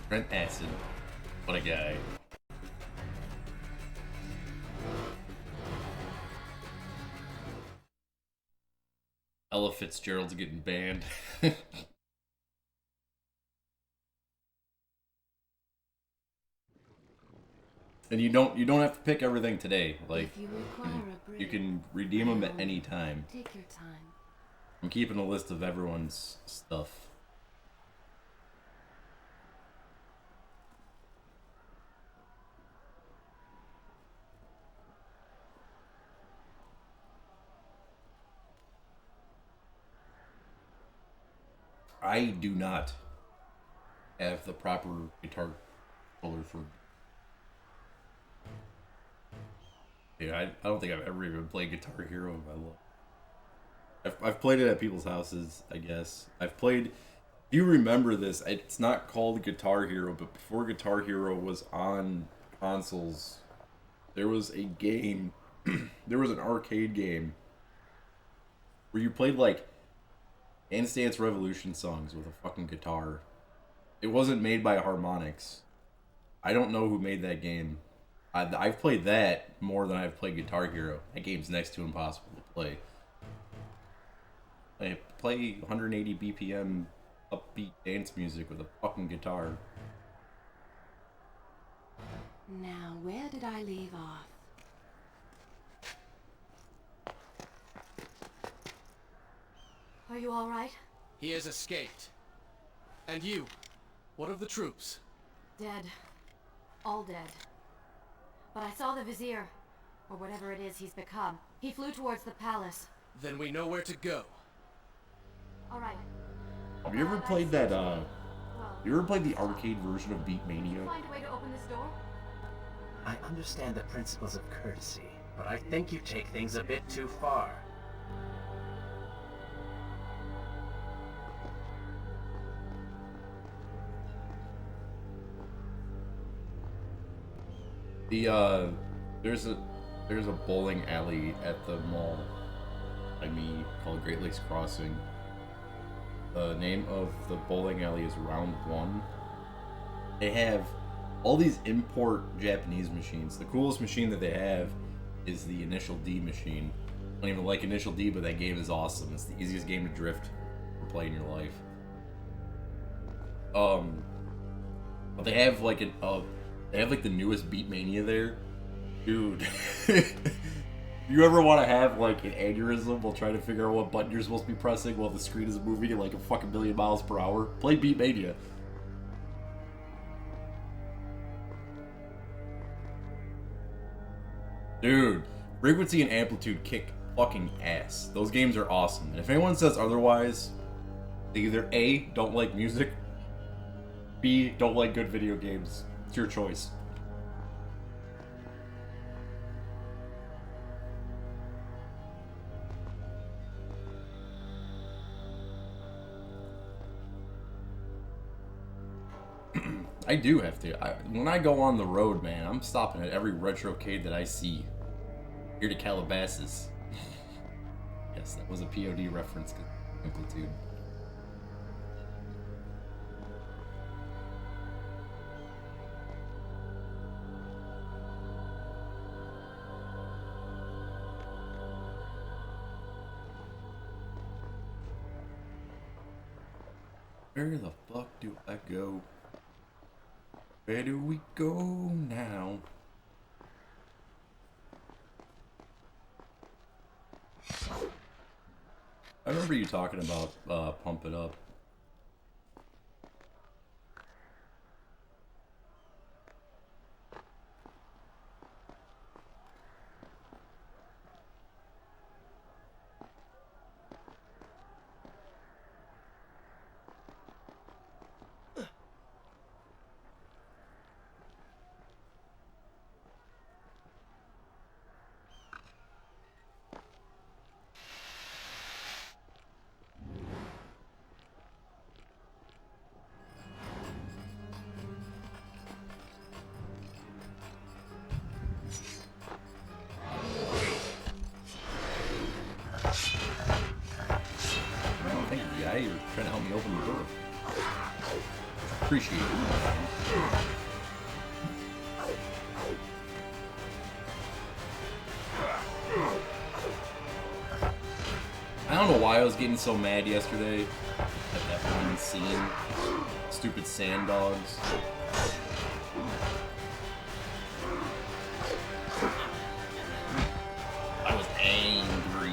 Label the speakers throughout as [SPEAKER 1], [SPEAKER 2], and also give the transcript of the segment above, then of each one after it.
[SPEAKER 1] Brent Acid. What a guy. Ella Fitzgerald's getting banned. And you don't have to pick everything today. Like you can redeem them at any time.
[SPEAKER 2] Take your time.
[SPEAKER 1] I'm keeping a list of everyone's stuff. I do not have the proper guitar controller for. Yeah, I don't think I've ever even played Guitar Hero in my life. I've played it at people's houses, I guess. I've played. If you remember this, it's not called Guitar Hero, but before Guitar Hero was on consoles, there was a game. There was an arcade game where you played like Dance Dance Revolution songs with a fucking guitar. It wasn't made by Harmonix. I don't know who made that game. I've played that more than I've played Guitar Hero. That game's next to impossible to play. I play 180 BPM upbeat dance music with a fucking guitar.
[SPEAKER 2] Now, where did I leave off? Are you all right?
[SPEAKER 3] He has escaped. And you? What of the troops?
[SPEAKER 2] Dead. All dead. But I saw the Vizier, or whatever it is he's become. He flew towards the palace.
[SPEAKER 3] Then we know where to go.
[SPEAKER 2] All right.
[SPEAKER 1] Have you ever played that, you ever played the arcade version of Beat Mania?
[SPEAKER 2] Find a way to open this door?
[SPEAKER 4] I understand the principles of courtesy, but I think you take things a bit too far.
[SPEAKER 1] There's a bowling alley at the mall by me called Great Lakes Crossing. The name of the bowling alley is Round One. They have all these import Japanese machines. The coolest machine that they have is the Initial D machine. I don't even like Initial D, but that game is awesome. It's the easiest game to drift or play in your life. But they have like the newest Beat Mania there. Dude. You ever want to have like an aneurysm while trying to figure out what button you're supposed to be pressing while the screen is moving at like a fucking million miles per hour? Play Beat Mania. Dude, frequency and amplitude kick fucking ass. Those games are awesome. And if anyone says otherwise, they either A, don't like music, B, don't like good video games. It's your choice. I do have to. When I go on the road, man, I'm stopping at every retrocade that I see. Here to Calabasas. Yes, that was a POD reference. Amplitude. Where the fuck do I go? Where do we go now? I remember you talking about Pump It Up. Thank you, guy. You're trying to help me open the door. appreciate it. I don't know why I was getting so mad yesterday at that one scene. Stupid sand dogs. I was angry.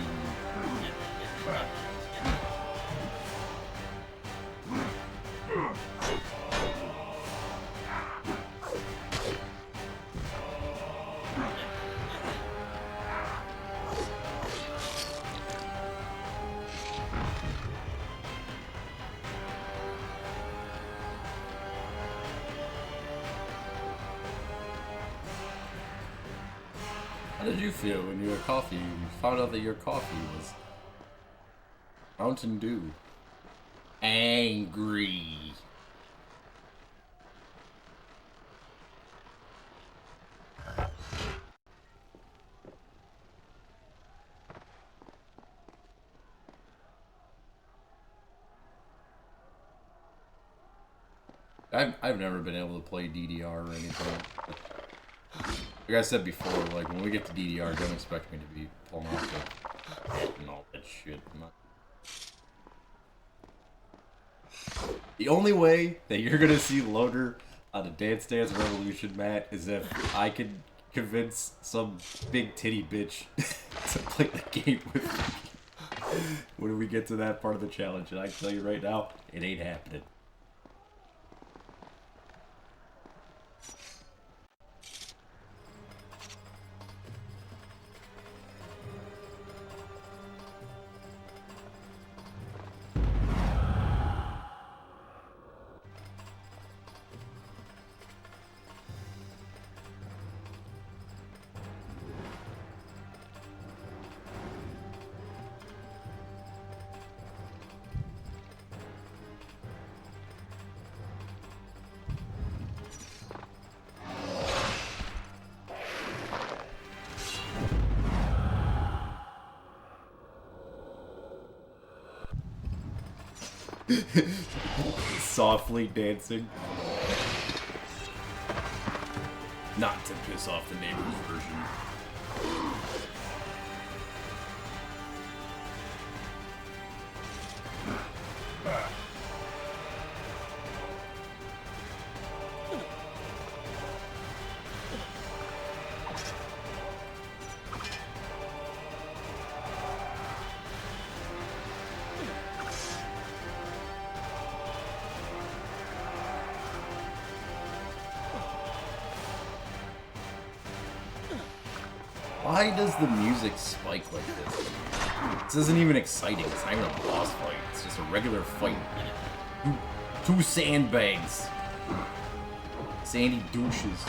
[SPEAKER 1] How did you feel when you found out that your coffee was Mountain Dew? Angry. I've never been able to play DDR or anything. Like I said before, like when we get to DDR, don't expect me to be pulling off the and all that shit. The only way that you're gonna see Loader on a Dance Dance Revolution, Matt, is if I can convince some big titty bitch to play the game with me when we get to that part of the challenge. And I can tell you right now, it ain't happening. Softly dancing. Not to piss off the neighbor's version. Why does the music spike like this? This isn't even exciting. It's not even a boss fight. It's just a regular fight. Two sandbags. Sandy douches.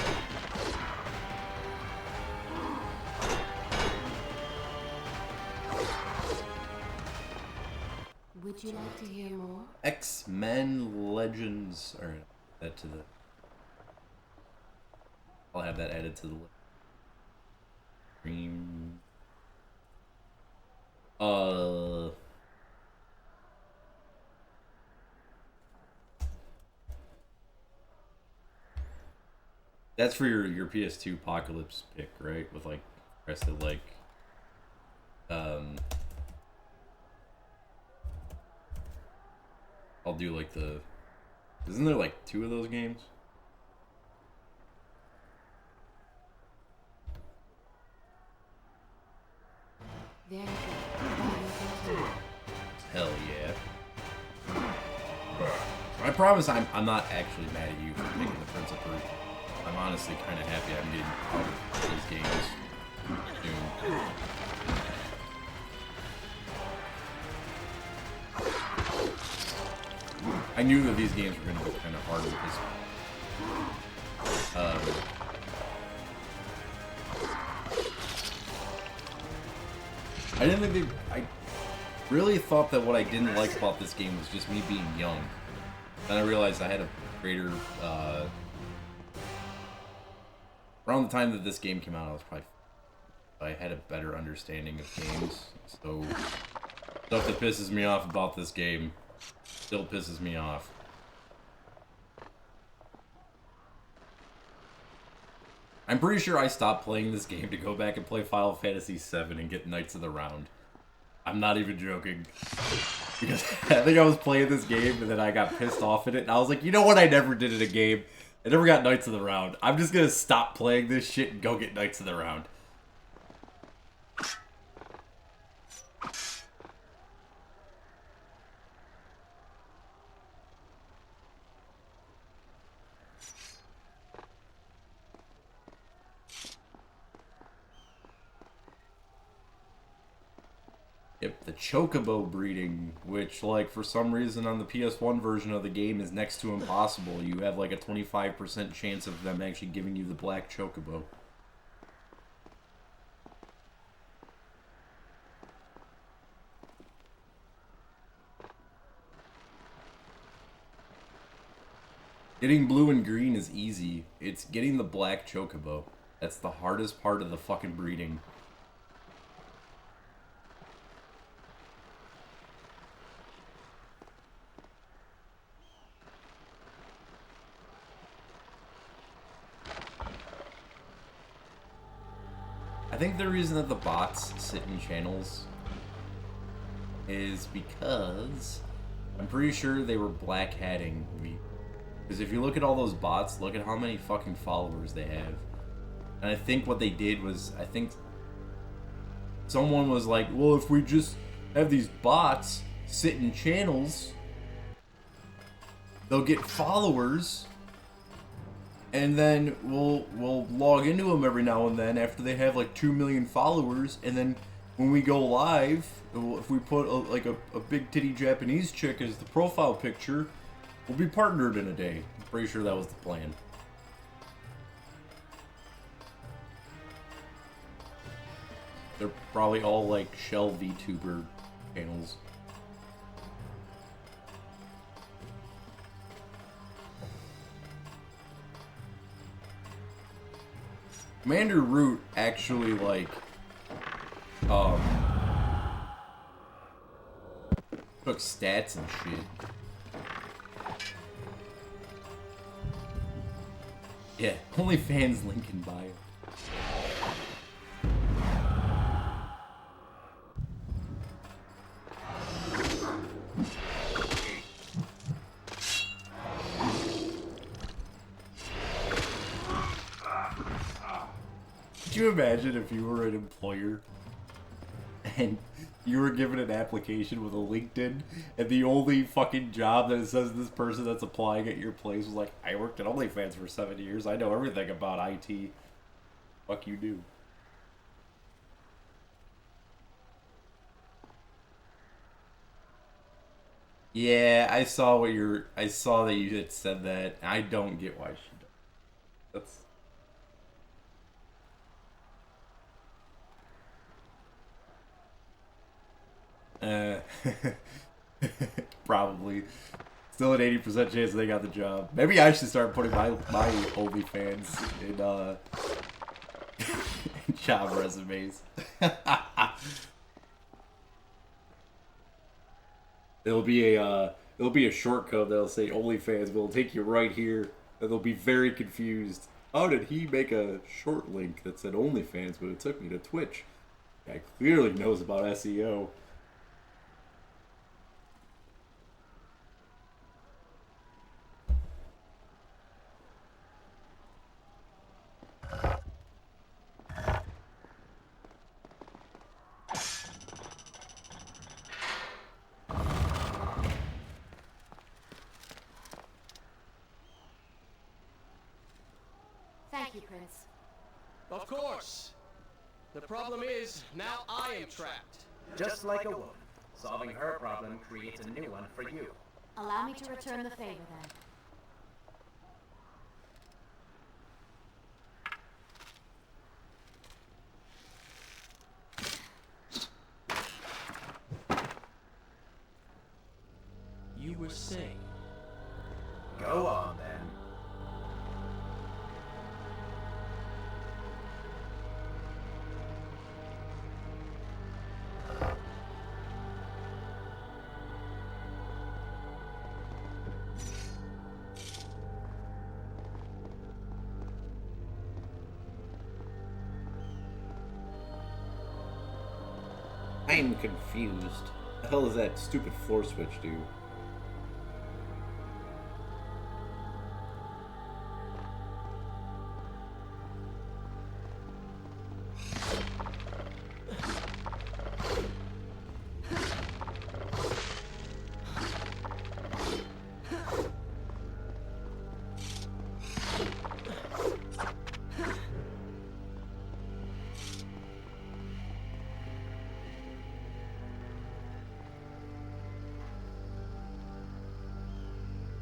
[SPEAKER 2] Would you like to hear more?
[SPEAKER 1] X-Men Legends. Alright, that to the... I'll have that added to the list. That's for your PS2 Apocalypse pick, right? With like rest of like I'll do like the... Isn't there like 2 of those games?
[SPEAKER 2] There you go.
[SPEAKER 1] Hell yeah. I promise I'm not actually mad at you for picking the Prince of Persia. I'm honestly kind of happy I'm getting out of these games soon. I knew that these games were going to be kind of hard because I didn't think I really thought that what I didn't like about this game was just me being young. Then I realized I had a greater, around the time that this game came out, I had a better understanding of games. So, stuff that pisses me off about this game still pisses me off. I'm pretty sure I stopped playing this game to go back and play Final Fantasy VII and get Knights of the Round. I'm not even joking. Because I think I was playing this game and then I got pissed off at it. And I was like, you know what I never did in a game? I never got Knights of the Round. I'm just gonna stop playing this shit and go get Knights of the Round. Yep, the Chocobo breeding, which, like, for some reason on the PS1 version of the game is next to impossible. You have, like, a 25% chance of them actually giving you the black Chocobo. Getting blue and green is easy. It's getting the black Chocobo. That's the hardest part of the fucking breeding. I think the reason that the bots sit in channels is because I'm pretty sure they were black hatting me. Because if you look at all those bots, look at how many fucking followers they have. And I think what they did was, I think someone was like, well, if we just have these bots sit in channels, they'll get followers. And then we'll log into them every now and then after they have like 2 million followers. And then when we go live, if we put a big titty Japanese chick as the profile picture, we'll be partnered in a day. I'm pretty sure that was the plan. They're probably all like shell VTuber channels. Commander Root actually, like, took stats and shit. Yeah, OnlyFans link in bio. Could you imagine if you were an employer and you were given an application with a LinkedIn and the only fucking job that it says this person that's applying at your place was like, I worked at OnlyFans for 7 years, I know everything about IT. Fuck you do. Yeah, I saw that you had said that. I don't get why she does. That's probably. Still an 80% chance they got the job. Maybe I should start putting my OnlyFans in in job resumes. It'll be a shortcut that'll say OnlyFans, but it'll take you right here, and they'll be very confused. How did he make a short link that said OnlyFans, but it took me to Twitch? Guy clearly knows about SEO.
[SPEAKER 2] Thank you, Prince.
[SPEAKER 3] Of course. The problem is, now I am trapped.
[SPEAKER 4] Just like a woman. Solving her problem creates a new one for you.
[SPEAKER 2] Allow me to return the favor, then.
[SPEAKER 3] You were saying?
[SPEAKER 4] Go on, then.
[SPEAKER 1] I'm confused. The hell is that stupid floor switch do?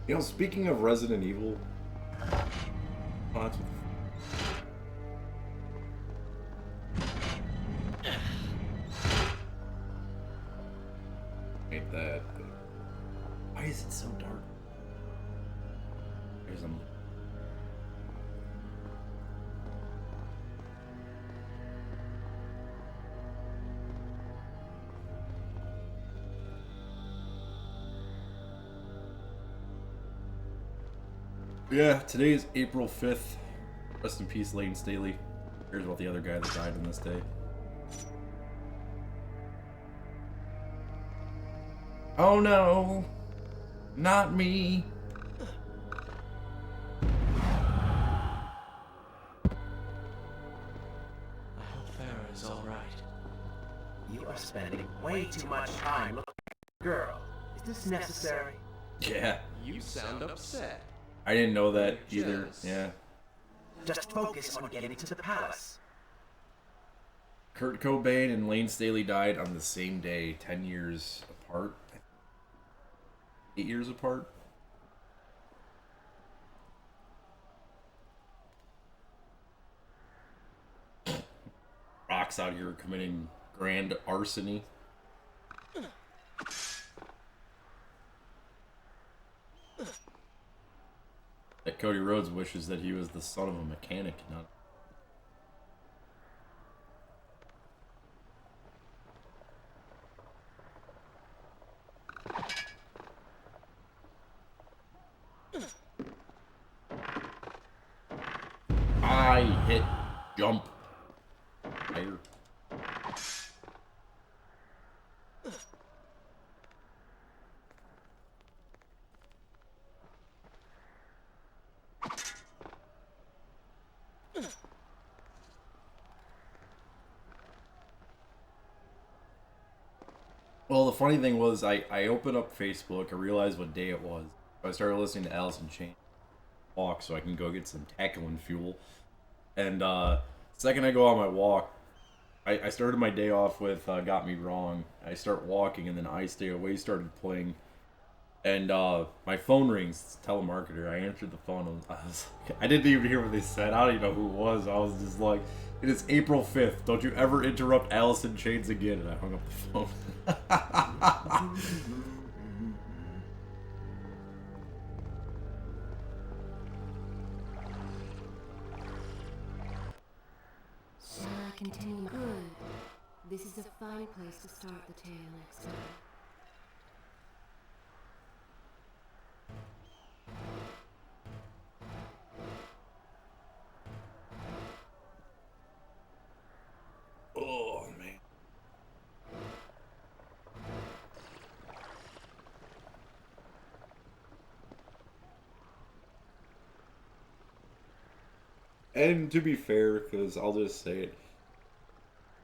[SPEAKER 1] You know, speaking of Resident Evil, oh, that's what hate that. But why is it so dark? There's a... Yeah, today is April 5th. Rest in peace, Lane Staley. Here's about the other guy that died on this day. Oh no! Not me!
[SPEAKER 3] I hope Farah is alright.
[SPEAKER 4] You are spending way too much time looking at the girl. Is this necessary?
[SPEAKER 1] Yeah,
[SPEAKER 3] You sound upset.
[SPEAKER 1] I didn't know that
[SPEAKER 3] You're
[SPEAKER 1] either.
[SPEAKER 3] jealous.
[SPEAKER 1] Yeah.
[SPEAKER 4] Just focus on getting to the palace.
[SPEAKER 1] Kurt Cobain and Lane Staley died on the same day, 10 years apart. 8 years apart? Rock's out here committing grand arsony. That Cody Rhodes wishes that he was the son of a mechanic, not... I hit jump. Fire. Well, the funny thing was, I opened up Facebook, I realized what day it was. I started listening to Alice in Chains walk so I can go get some tackling fuel. And second I go on my walk, I started my day off with Got Me Wrong. I start walking and then I Stay Away started playing. And my phone rings. It's a telemarketer. I answered the phone. I didn't even hear what they said. I don't even know who it was. I was just like, it is April 5th. Don't you ever interrupt Alice in Chains again. And I hung up the phone.
[SPEAKER 2] Shall I continue? Good. This is a fine place to start the tale next time.
[SPEAKER 1] Oh, man. And to be fair, because I'll just say it,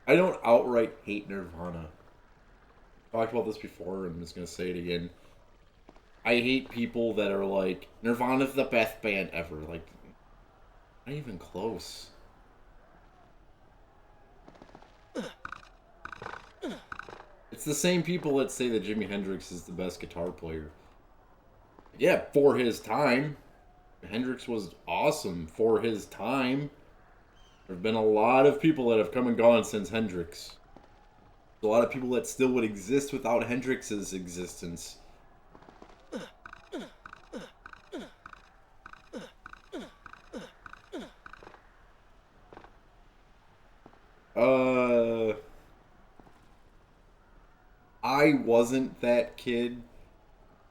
[SPEAKER 1] I don't outright hate Nirvana. I talked about this before, and I'm just going to say it again. I hate people that are like, Nirvana's the best band ever. Like, not even close. It's the same people that say that Jimi Hendrix is the best guitar player. Yeah, for his time. Hendrix was awesome for his time. There have been a lot of people that have come and gone since Hendrix. A lot of people that still would exist without Hendrix's existence. I wasn't that kid.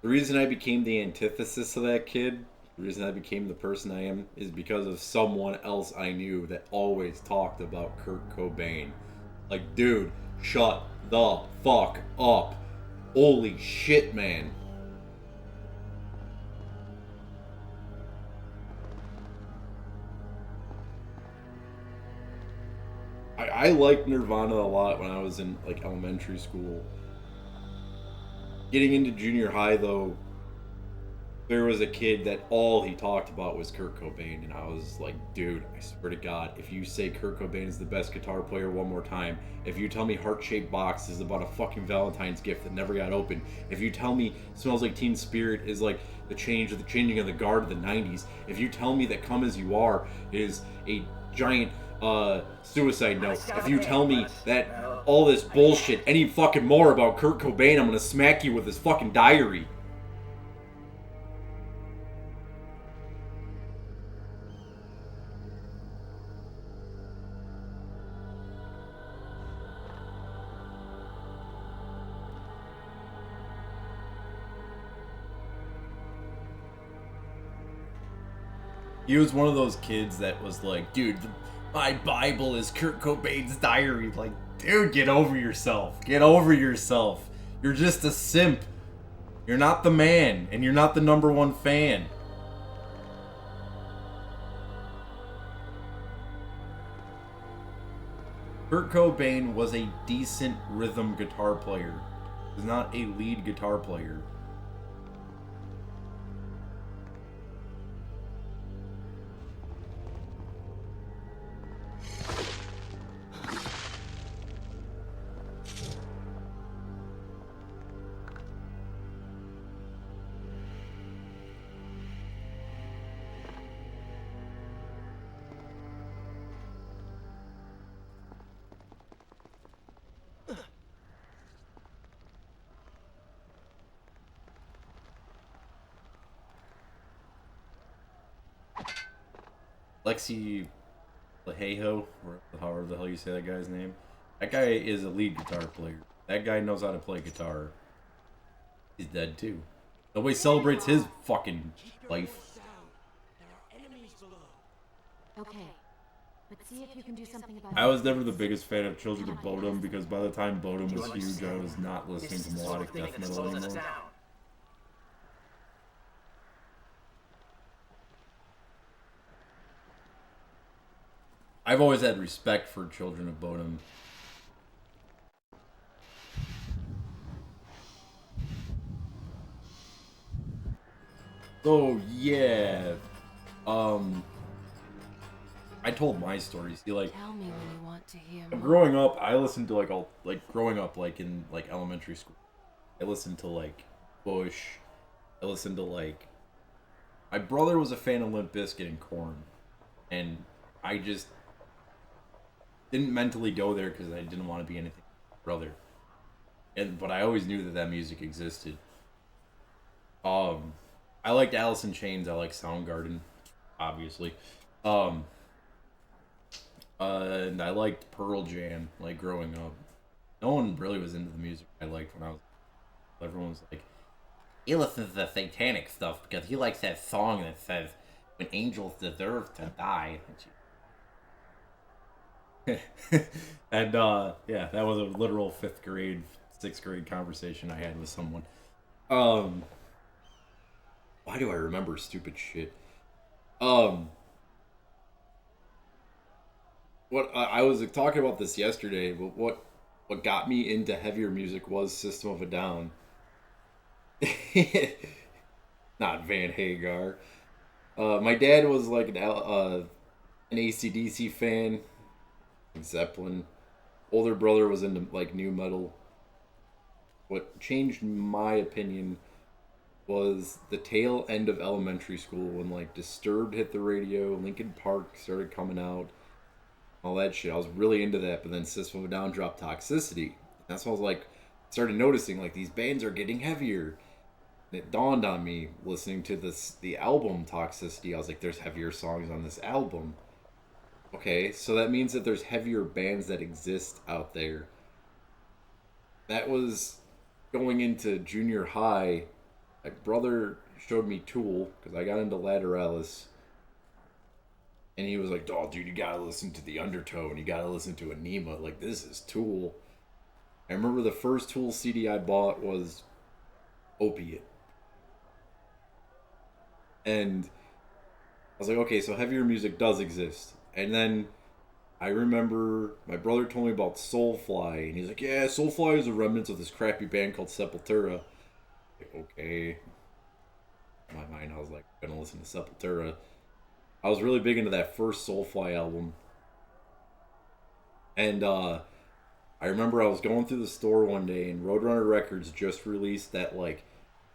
[SPEAKER 1] The reason I became the antithesis of that kid, the reason I became the person I am, is because of someone else I knew that always talked about Kurt Cobain. Like, dude, shut the fuck up. Holy shit, man. I liked Nirvana a lot when I was in like elementary school. Getting into junior high though, there was a kid that all he talked about was Kurt Cobain, and I was like, dude, I swear to God, if you say Kurt Cobain is the best guitar player one more time, if you tell me Heart-Shaped Box is about a fucking Valentine's gift that never got opened, if you tell me Smells Like Teen Spirit is like the changing of the guard of the 90s, if you tell me that Come As You Are is a giant suicide note, if you tell me that all this bullshit, any fucking more about Kurt Cobain, I'm gonna smack you with his fucking diary. He was one of those kids that was like, dude, my Bible is Kurt Cobain's diary. Like, dude, get over yourself. Get over yourself. You're just a simp. You're not the man, and you're not the number one fan. Kurt Cobain was a decent rhythm guitar player. He was not a lead guitar player. Lexi Lahejo, or however the hell you say that guy's name. That guy is a lead guitar player. That guy knows how to play guitar. He's dead too. Nobody celebrates his fucking life.
[SPEAKER 2] Okay, but see if you can do something about
[SPEAKER 1] I was never the biggest fan of Children of Bodom because by the time Bodom was huge, I was not listening to melodic death metal anymore. I've always had respect for Children of Bodom. So yeah, I told my story. See, like,
[SPEAKER 2] Tell me when you want to hear more.
[SPEAKER 1] growing up, I listened to growing up like in like elementary school. I listened to like Bush. I listened to like. My brother was a fan of Limp Bizkit and Korn, and I just didn't mentally go there because I didn't want to be anything like my brother. But I always knew that music existed. I liked Alice in Chains. I like Soundgarden, obviously. And I liked Pearl Jam, like, growing up. No one really was into the music I liked when I was... Everyone was like, he listens to the satanic stuff because he likes that song that says, when angels deserve to die. And, yeah, that was a literal 5th grade, 6th grade conversation I had with someone. Why do I remember stupid shit? What I was talking about this yesterday, but what got me into heavier music was System of a Down. Not Van Hagar. My dad was like an AC/DC fan. Zeppelin. Older brother was into like new metal. What changed my opinion was the tail end of elementary school when like Disturbed hit the radio, Linkin Park started coming out, all that shit. I was really into that, but then System of a Down dropped Toxicity. That's when I was like, started noticing like these bands are getting heavier. And it dawned on me listening to the album Toxicity. I was like, there's heavier songs on this album. Okay, so that means that there's heavier bands that exist out there. That was going into junior high. My brother showed me Tool, because I got into Lateralis. And he was like, oh, dude, you gotta listen to the Undertow, and you gotta listen to Anima. Like, this is Tool. I remember the first Tool CD I bought was Opiate. And I was like, okay, so heavier music does exist. And then I remember my brother told me about Soulfly, and he's like, yeah, Soulfly is a remnant of this crappy band called Sepultura. Like, okay. In my mind, I was like, I'm gonna listen to Sepultura. I was really big into that first Soulfly album. And I remember I was going through the store one day, and Roadrunner Records just released that, like,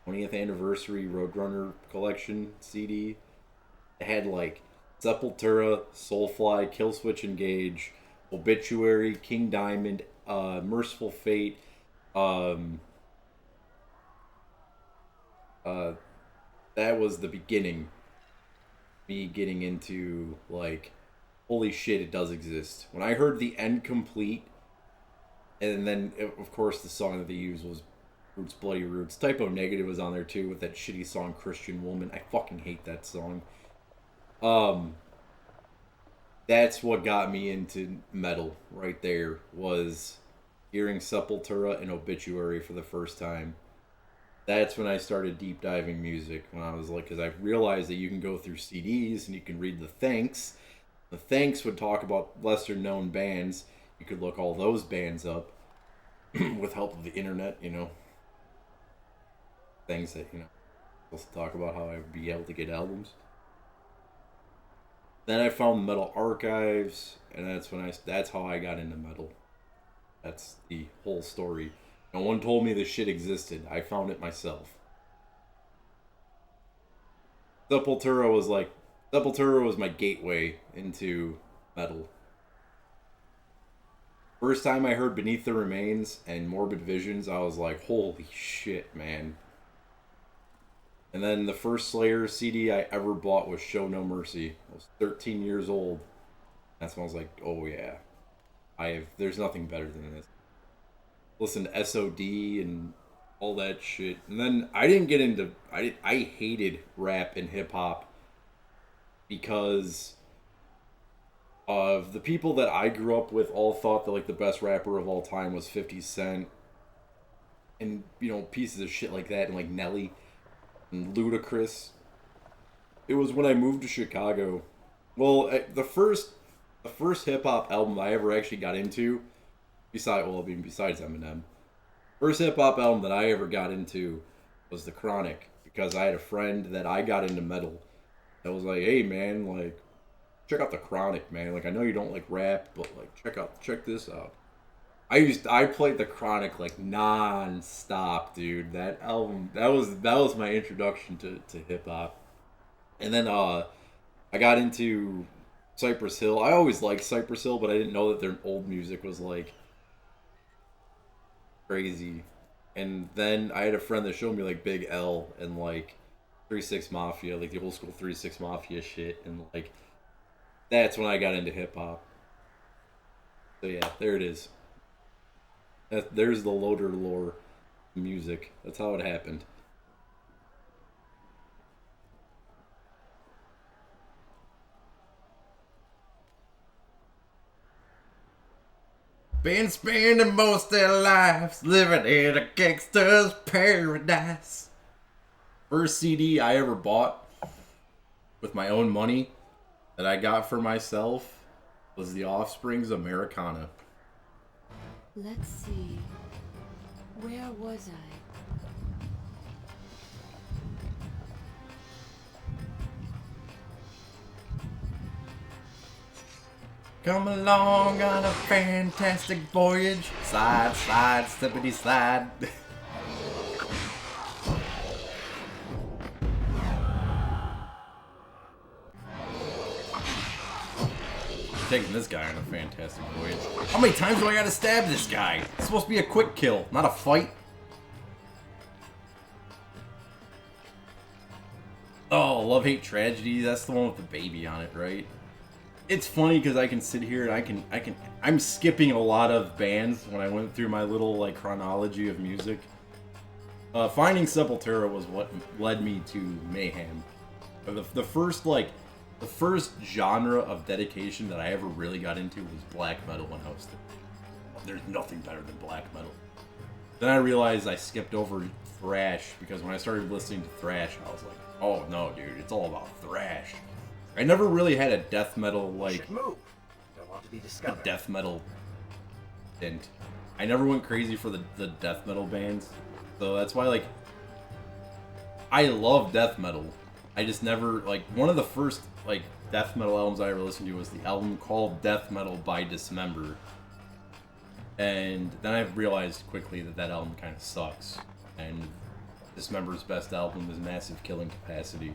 [SPEAKER 1] 20th anniversary Roadrunner collection CD. It had, like, Sepultura, Soulfly, Killswitch Engage, Obituary, King Diamond, Merciful Fate, that was the beginning. Me getting into, like, holy shit, it does exist. When I heard The End Complete, and then, of course, the song that they used was Roots Bloody Roots. Typo Negative was on there, too, with that shitty song Christian Woman. I fucking hate that song. That's what got me into metal right there, was hearing Sepultura and Obituary for the first time. That's when I started deep diving music, when I was like, because I realized that you can go through CDs and you can read the thanks. The thanks would talk about lesser known bands. You could look all those bands up with help of the internet, you know. Things that, you know, supposed to talk about how I would be able to get albums. Then I found Metal Archives, and that's how I got into metal. That's the whole story. No one told me this shit existed. I found it myself. Sepultura was my gateway into metal. First time I heard Beneath the Remains and Morbid Visions, I was like, holy shit, man. And then the first Slayer CD I ever bought was Show No Mercy. I was 13 years old. That's when I was like, oh yeah. There's nothing better than this. Listen to SOD and all that shit. And then I didn't get into... I hated rap and hip-hop because of the people that I grew up with all thought that, like, the best rapper of all time was 50 Cent. And, you know, pieces of shit like that, and, like, Nelly and Ludacris. It was when I moved to Chicago. Well, the first hip-hop album I ever actually got into, besides Eminem, first hip-hop album that I ever got into was The Chronic, because I had a friend that I got into metal that was like, hey man, like, check out The Chronic, man. Like, I know you don't like rap, but like, check this out. I played The Chronic like non-stop, dude. That album, that was my introduction to hip hop. And then I got into Cypress Hill. I always liked Cypress Hill, but I didn't know that their old music was like crazy. And then I had a friend that showed me like Big L and like 3-6 Mafia, like the old school 3-6 Mafia shit, and like that's when I got into hip hop. So yeah, there it is. There's the Loader lore music. That's how it happened. Been spending most of their lives living in a gangster's paradise. First CD I ever bought with my own money that I got for myself was The Offspring's Americana.
[SPEAKER 2] Let's see. Where was I?
[SPEAKER 1] Come along on a fantastic voyage. Slide, slide, slippity slide. Taking this guy on a fantastic voyage. How many times do I gotta stab this guy? It's supposed to be a quick kill, not a fight. Oh, Love Hate Tragedy. That's the one with the baby on it, right? It's funny because I can sit here and I'm skipping a lot of bands when I went through my little like chronology of music. Finding Sepultura was what led me to Mayhem. The first genre of dedication that I ever really got into was black metal when I was there's nothing better than black metal. Then I realized I skipped over thrash, because when I started listening to thrash, I was like, oh no, dude, it's all about thrash. I never really had a death metal, like,
[SPEAKER 4] Move. Don't want to be
[SPEAKER 1] a
[SPEAKER 4] discovered.
[SPEAKER 1] death metal didn't. I never went crazy for the death metal bands. So that's why, like, I love death metal. I just never, like, one of the first, like, death metal albums I ever listened to was the album called Death Metal by Dismember. And then I realized quickly that that album kind of sucks. And Dismember's best album is Massive Killing Capacity.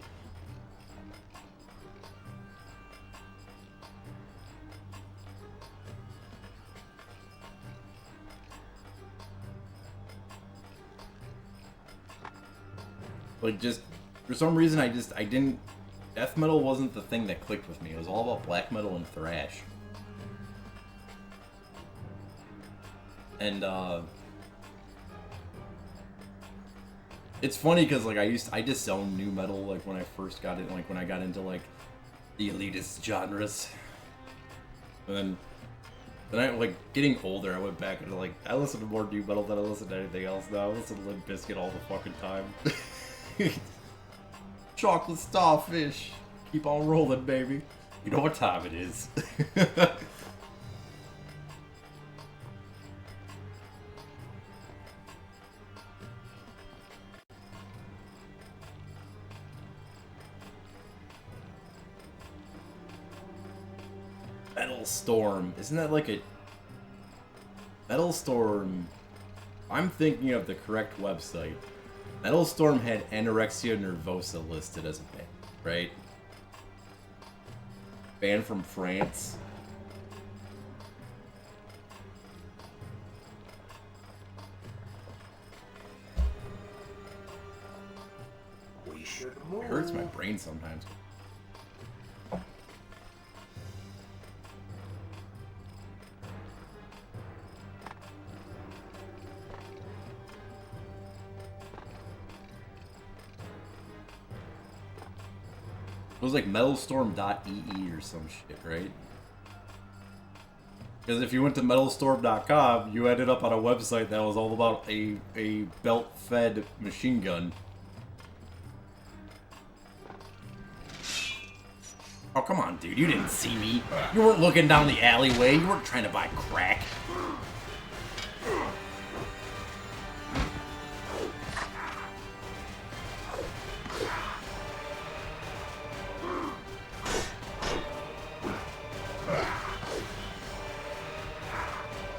[SPEAKER 1] Like, just, for some reason, I didn't, death metal wasn't the thing that clicked with me. It was all about black metal and thrash. And, it's funny, because, like, I disowned new metal, like, when I first got it, like, when I got into, like, the elitist genres. And then I, like, getting older, I went back and, like, I listen to more new metal than I listen to anything else now. I listen to Limp Bizkit all the fucking time. Chocolate starfish. Keep on rolling, baby. You know what time it is. Metal Storm. Isn't that like a... Metal Storm... I'm thinking of the correct website. Metal Storm had Anorexia Nervosa listed as a band, right? Band from France.
[SPEAKER 4] We should move.
[SPEAKER 1] It hurts my brain sometimes. It was like metalstorm.ee or some shit, right? Because if you went to metalstorm.com, you ended up on a website that was all about a belt-fed machine gun. Oh, come on, dude. You didn't see me. You weren't looking down the alleyway. You weren't trying to buy crack.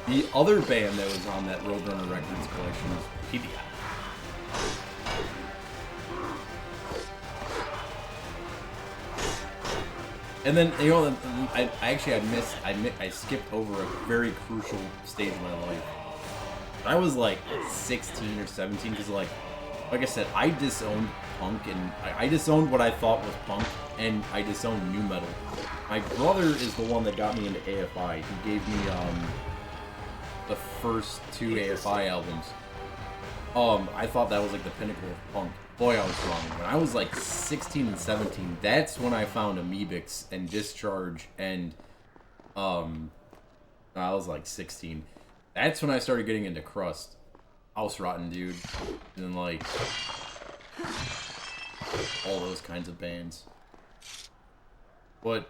[SPEAKER 1] The other band that was on that Roadrunner Records collection was PBI. And then, you know, I skipped over a very crucial stage of my life. I was like 16 or 17 because, like I said, I disowned punk, and I disowned what I thought was punk, and I disowned new metal. My brother is the one that got me into AFI. He gave me the first two AFI albums. I thought that was like the pinnacle of punk. Boy, I was wrong. When I was like 16 and 17, that's when I found Amoebics and Discharge, and I was like 16. That's when I started getting into Crust, House Rotten, dude, and then like all those kinds of bands. But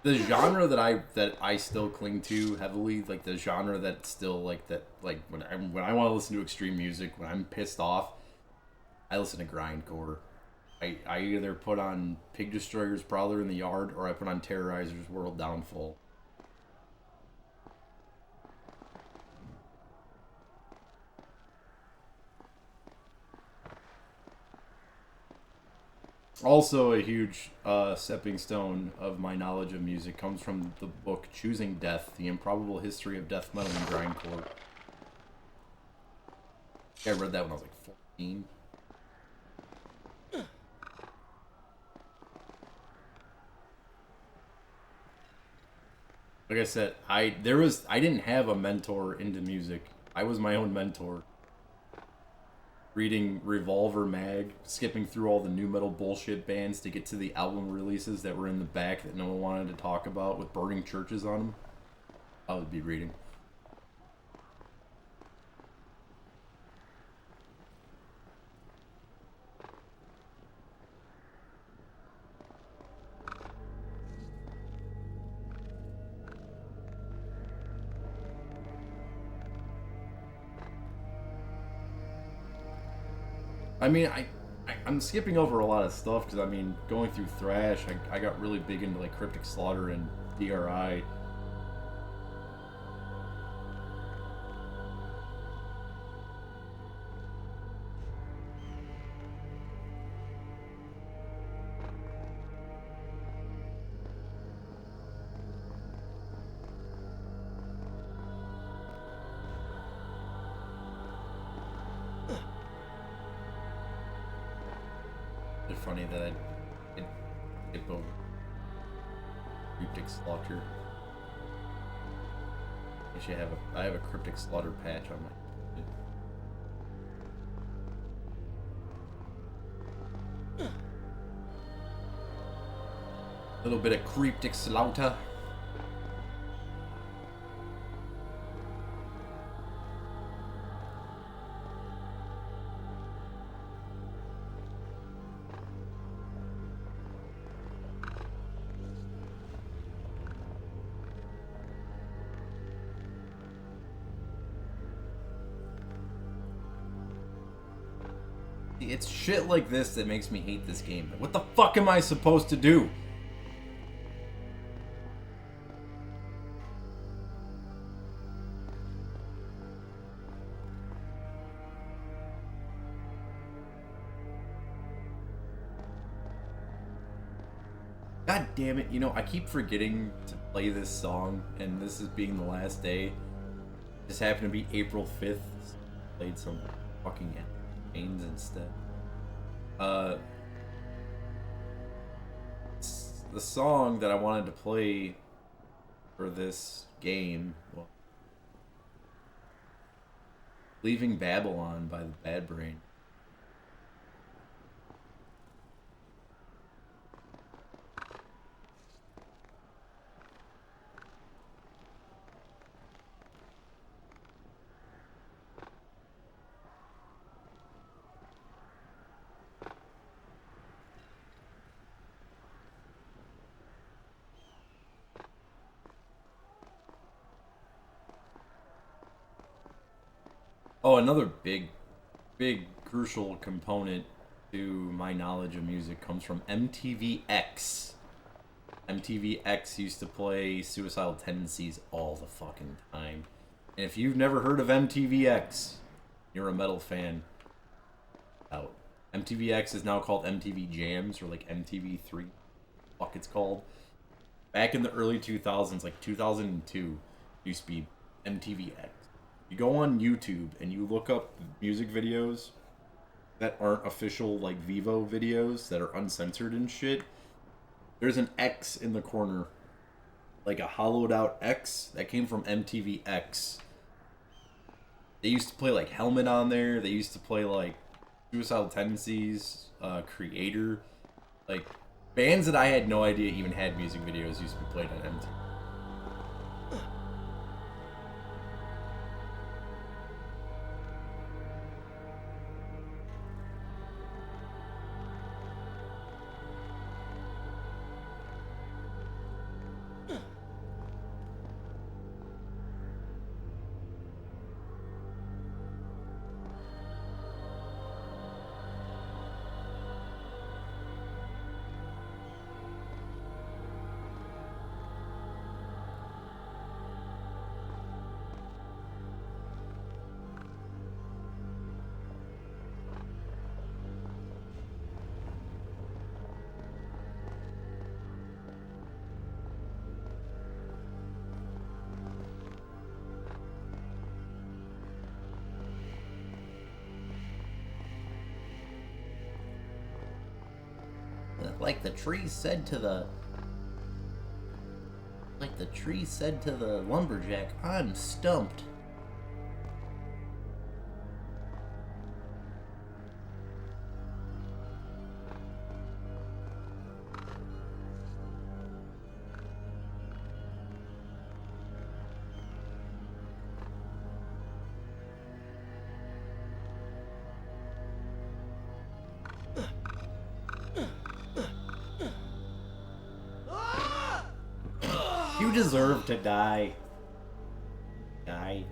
[SPEAKER 1] the genre that I still cling to heavily, like the genre that still like when I want to listen to extreme music, when I'm pissed off, I listen to grindcore. I either put on Pig Destroyer's Prowler in the Yard, or I put on Terrorizer's World Downfall. Also, a huge stepping stone of my knowledge of music comes from the book Choosing Death, The Improbable History of Death Metal and Grindcore. I read that when I was like 14. Like I said, I didn't have a mentor into music. I was my own mentor. Reading Revolver Mag, skipping through all the new metal bullshit bands to get to the album releases that were in the back that no one wanted to talk about with burning churches on them. I would be reading. I mean, I'm skipping over a lot of stuff because I mean, going through Thrash, I got really big into like Cryptic Slaughter and DRI. It's funny that I skip over Cryptic Slaughter. Actually, I have a Cryptic Slaughter patch on my. A little bit of Cryptic Slaughter. It's shit like this that makes me hate this game. What the fuck am I supposed to do? God damn it, you know, I keep forgetting to play this song, and this is being the last day. This happened to be April 5th. So I played some fucking games instead. The song that I wanted to play for this game, well, Leaving Babylon by the Bad Brain. Oh, another big crucial component to my knowledge of music comes from MTVX. MTVX used to play Suicidal Tendencies all the fucking time. And if you've never heard of MTVX, you're a metal fan. Out. MTVX is now called MTV Jams, or like MTV3. Fuck it's called. Back in the early 2000s, like 2002, used to be MTVX. You go on YouTube and you look up music videos that aren't official, like Vivo videos that are uncensored and shit. There's an X in the corner, like a hollowed out X that came from MTVX. They used to play like Helmet on there. They used to play like Suicidal Tendencies, Creator, like bands that I had no idea even had music videos used to be played on MTV. Like the tree said to the lumberjack, I'm stumped. deserve to die. Die.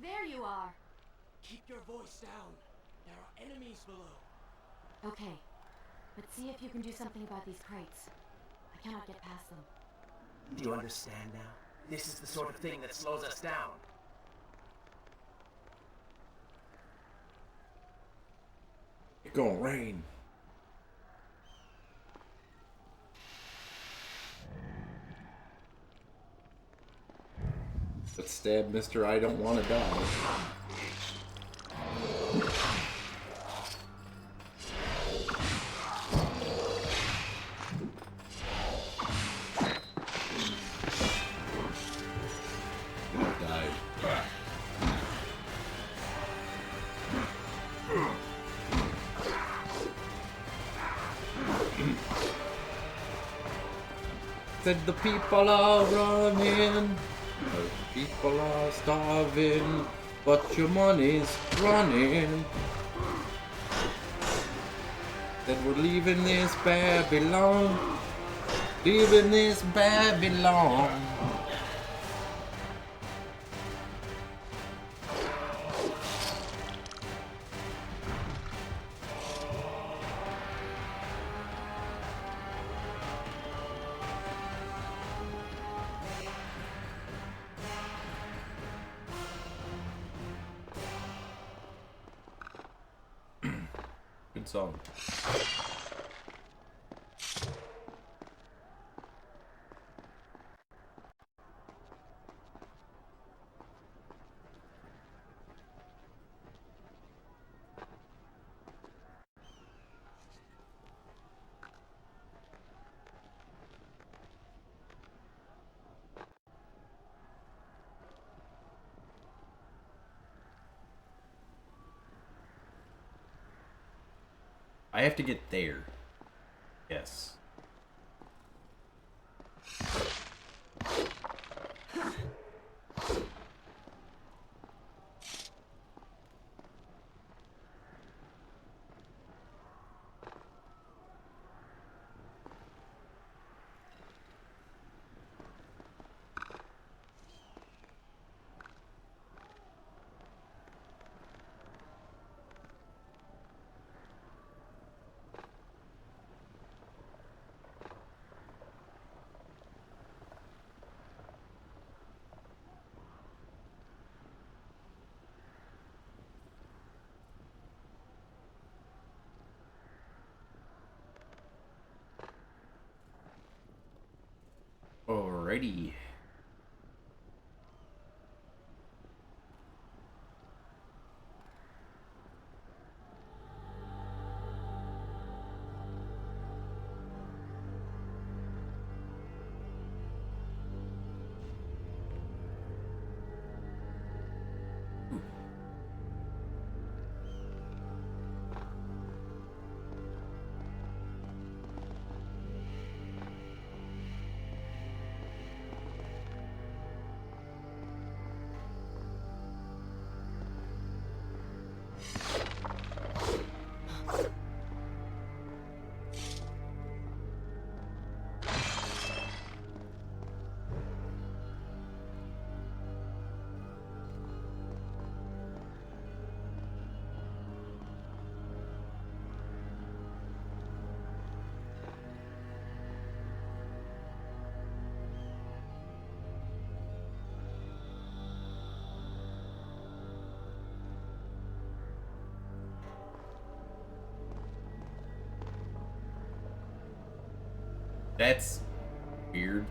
[SPEAKER 2] There you are.
[SPEAKER 3] Keep your voice down. There are enemies below.
[SPEAKER 2] Okay, but see if you can do something about these crates. I cannot get past them.
[SPEAKER 4] Do you understand now? This is the sort of thing that slows us down.
[SPEAKER 1] It's gonna rain. Let's stab Mr. I don't want to die. Died. Said the people are running, the people are starving, but your money's running. Said we're leaving this Babylon, leaving this Babylon. Good song. I have to get there. Yes. Alrighty. That's weird.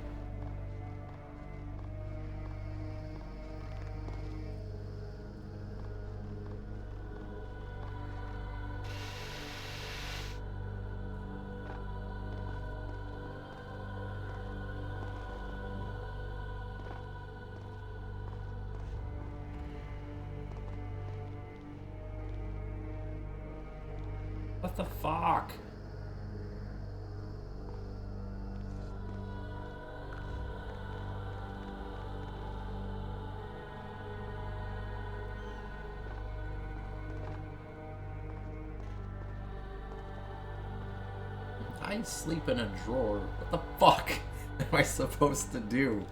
[SPEAKER 1] What the fuck? I sleep in a drawer. What the fuck am I supposed to do?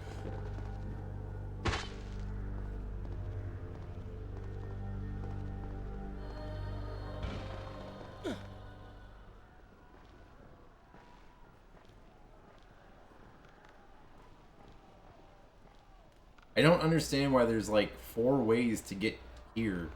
[SPEAKER 1] I don't understand why there's like 4 ways to get here.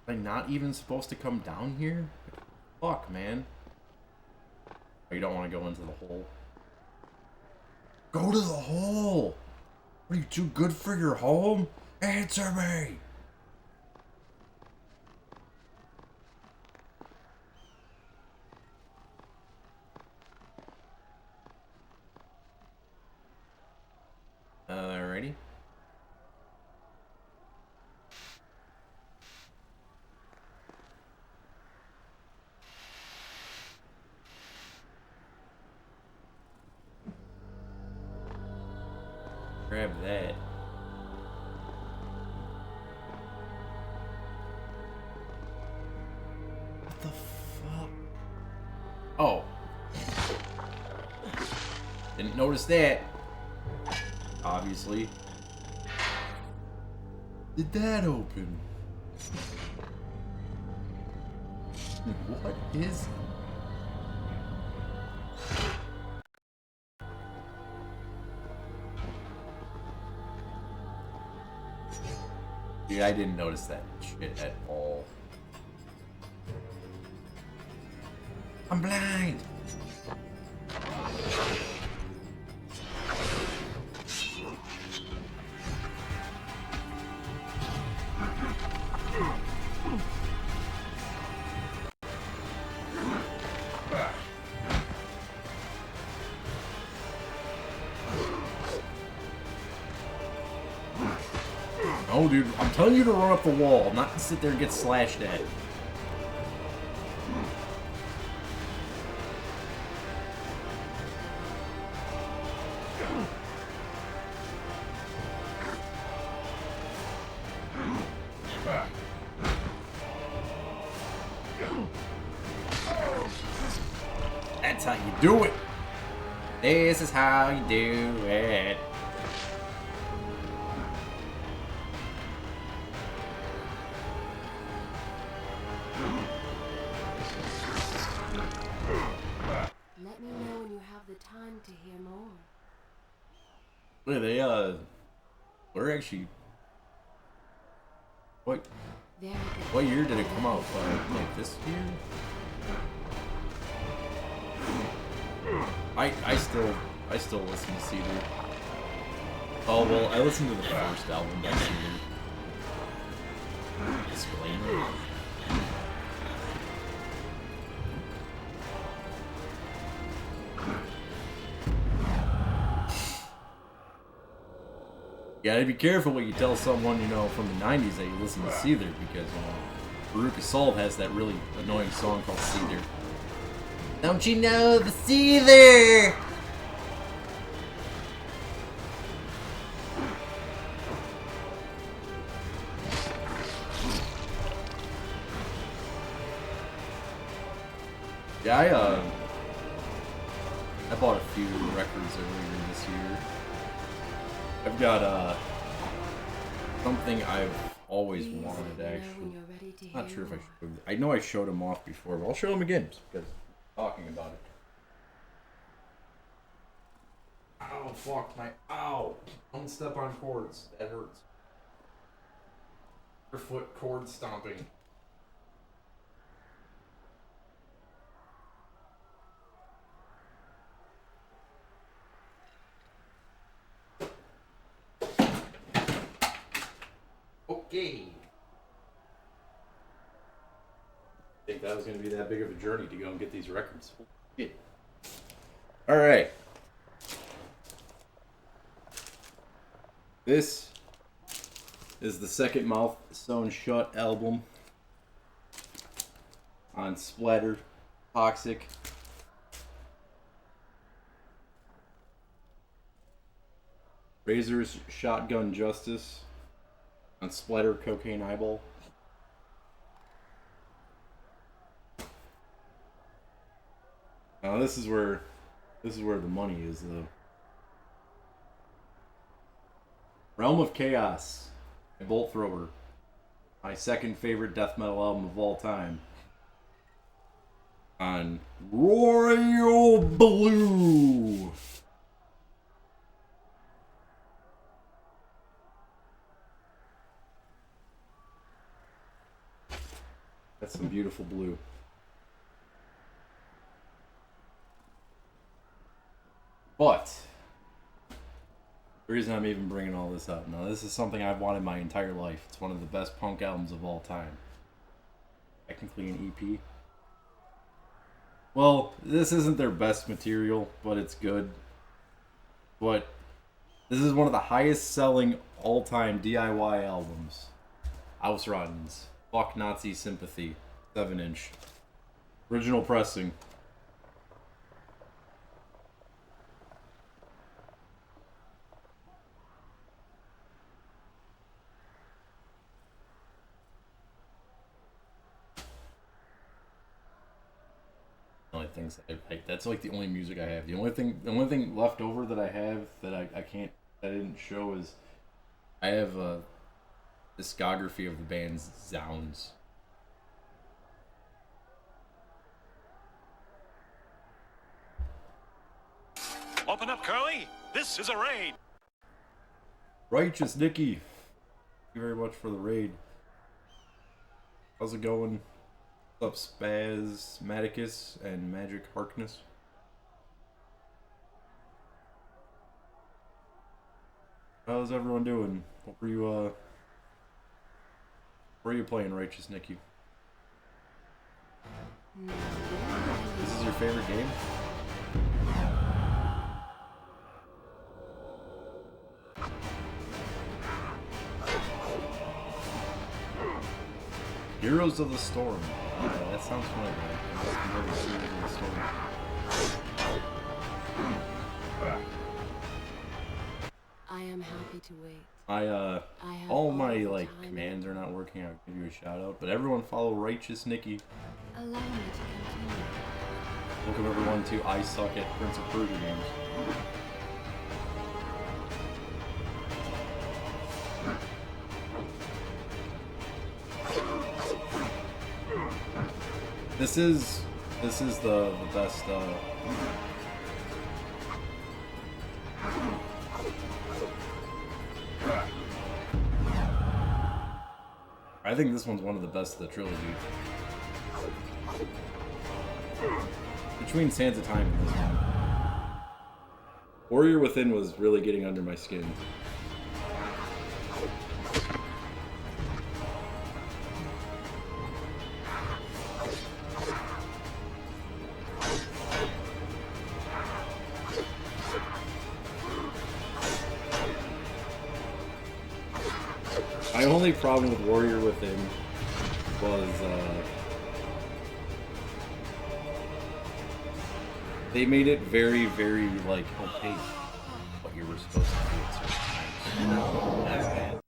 [SPEAKER 1] Am I not even supposed to come down here? Fuck, man. Oh, you don't want to go into the hole? Go to the hole! What, are you too good for your home? Answer me! Alrighty. Grab that. What the fuck? Oh. Didn't notice that. Obviously. Did that open? What is... Dude, I didn't notice that shit at all. I'm blind! Oh, dude, I'm telling you to run up the wall, not to sit there and get slashed at. That's how you do it. This is how you do it.
[SPEAKER 2] Let me know when you have the time to hear more.
[SPEAKER 1] Wait, we're actually... What?
[SPEAKER 2] Very good.
[SPEAKER 1] What year did it come out? Like this year? I still listen to Cedar. Oh well, I listened to the first album by Cedar. Disclaimer. You gotta be careful what you tell someone, you know, from the 90s that you listen to Cedar, because, Veruca Salt has that really annoying song called Cedar. Don't you know the Cedar? Yeah, I bought a few records earlier this year. I've got something I've always wanted, actually. Not sure if I showed. I know I showed them off before, but I'll show them again just because I'm talking about it. Ow, fuck my. Ow! Don't step on cords. That hurts. Your foot cord stomping. Okay. I think that was going to be that big of a journey to go and get these records. All right. This is the second Mouth Sewn Shut album on Splatter Toxic. Razor's Shotgun Justice on Splatter Cocaine Eyeball. Now this is where the money is, though. Realm of Chaos by Bolt Thrower, my second favorite death metal album of all time, on Royal Blue. That's some beautiful blue. But the reason I'm even bringing all this up, now this is something I've wanted my entire life. It's one of the best punk albums of all time. Technically an EP. Well, this isn't their best material, but it's good. But this is one of the highest selling all-time DIY albums. Ausradens. Fuck Nazi Sympathy. 7-inch. Original pressing. Things that's like the only music I have. The only thing left over that I have that I didn't show is I have a discography of the band's Zounds.
[SPEAKER 5] Open up, Curly. This is a raid.
[SPEAKER 1] Righteous Nicky, thank you very much for the raid. How's it going? What's up, Spasmaticus and Magic Harkness? How's everyone doing? What were you playing, Righteous Nicky? This is your favorite game? Heroes of the Storm. Yeah, that sounds familiar. Heroes of the Storm.
[SPEAKER 6] I am happy to wait.
[SPEAKER 1] All my commands are not working. I'll give you a shout out. But everyone follow Righteous Nicky.
[SPEAKER 6] Allow me to continue.
[SPEAKER 1] Welcome everyone to I Suck at Prince of Persia games. This is the best. I think this one's one of the best of the trilogy. Between Sands of Time and this one. Warrior Within was really getting under my skin. My only problem with Warrior Within was they made it very, very opaque what you were supposed to do at certain times. That's bad.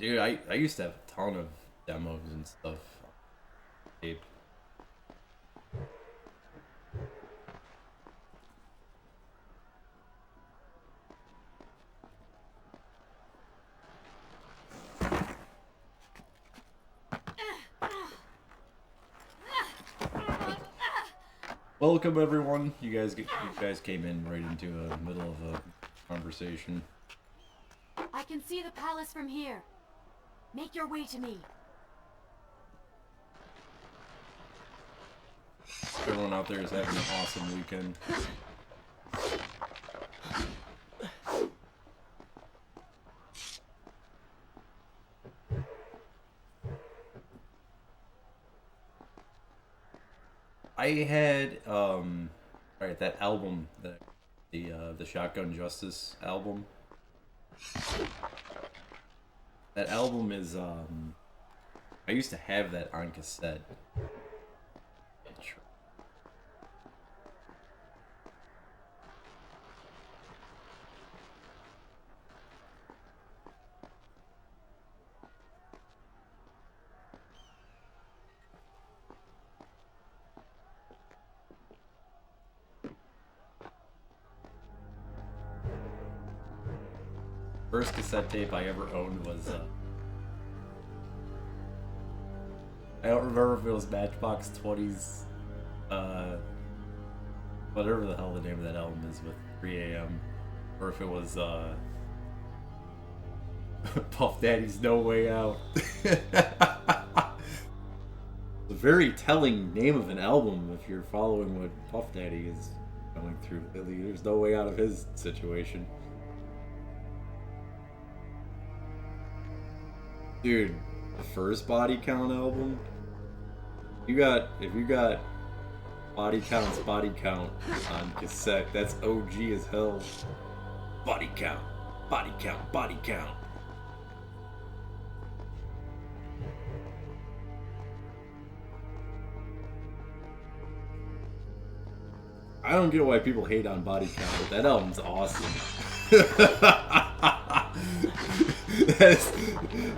[SPEAKER 1] Dude, I used to have a ton of demos and stuff on tape. Welcome everyone. You guys came in right into the middle of a conversation.
[SPEAKER 2] I can see the palace from here. Make your way to me.
[SPEAKER 1] Everyone out there is having an awesome weekend. I had right, that album, the Shotgun Justice album. That album is I used to have that on cassette. First cassette tape I ever owned was I don't remember if it was Matchbox 20's whatever the hell the name of that album is with 3 AM, or if it was Puff Daddy's No Way Out. A very telling name of an album if you're following what Puff Daddy is going through. There's no way out of his situation. Dude, the first Body Count album, if you got Body Count's Body Count on cassette, that's OG as hell. Body Count, Body Count, Body Count. I don't get why people hate on Body Count, but that album's awesome.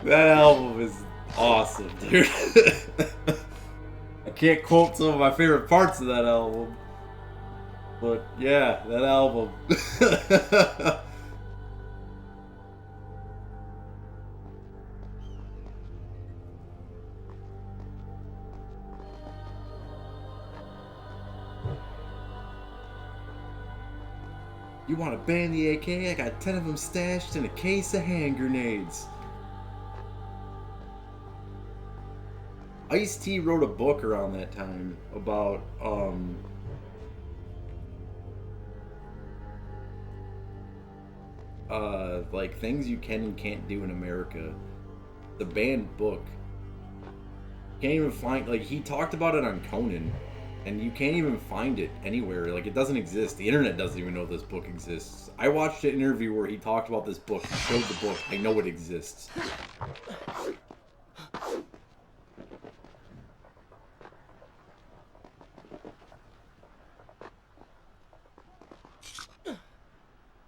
[SPEAKER 1] That album is awesome, dude. I can't quote some of my favorite parts of that album, but yeah, that album. You want to ban the AK? I got 10 of them stashed in a case of hand grenades. Ice-T wrote a book around that time about, like things you can and can't do in America. The banned book. Can't even find, like, he talked about it on Conan. And you can't even find it anywhere. Like, it doesn't exist. The internet doesn't even know this book exists. I watched an interview where he talked about this book. He showed the book. I know it exists.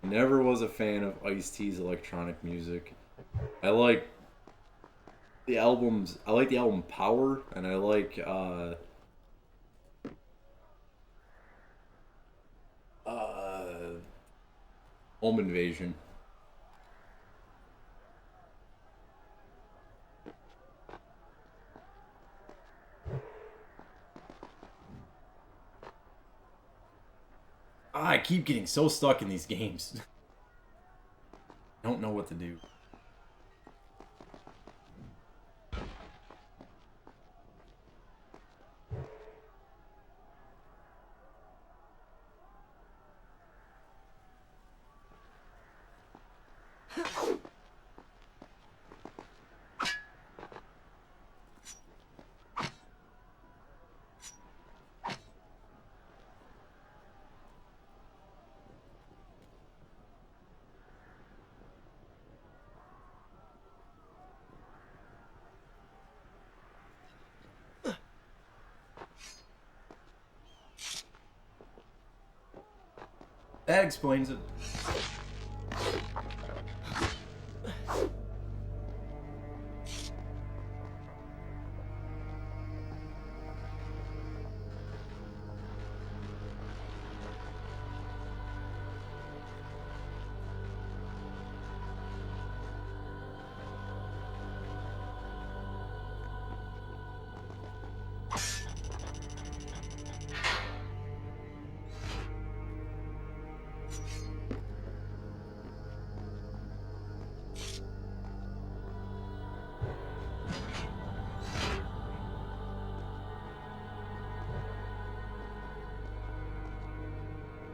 [SPEAKER 1] Never was a fan of Ice-T's electronic music. I like the albums. I like the album Power, and I like, Home Invasion. I keep getting so stuck in these games. I don't know what to do. That explains it.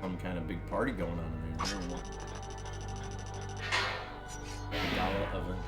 [SPEAKER 1] some kind of big party going on in there. I don't know. A gala event.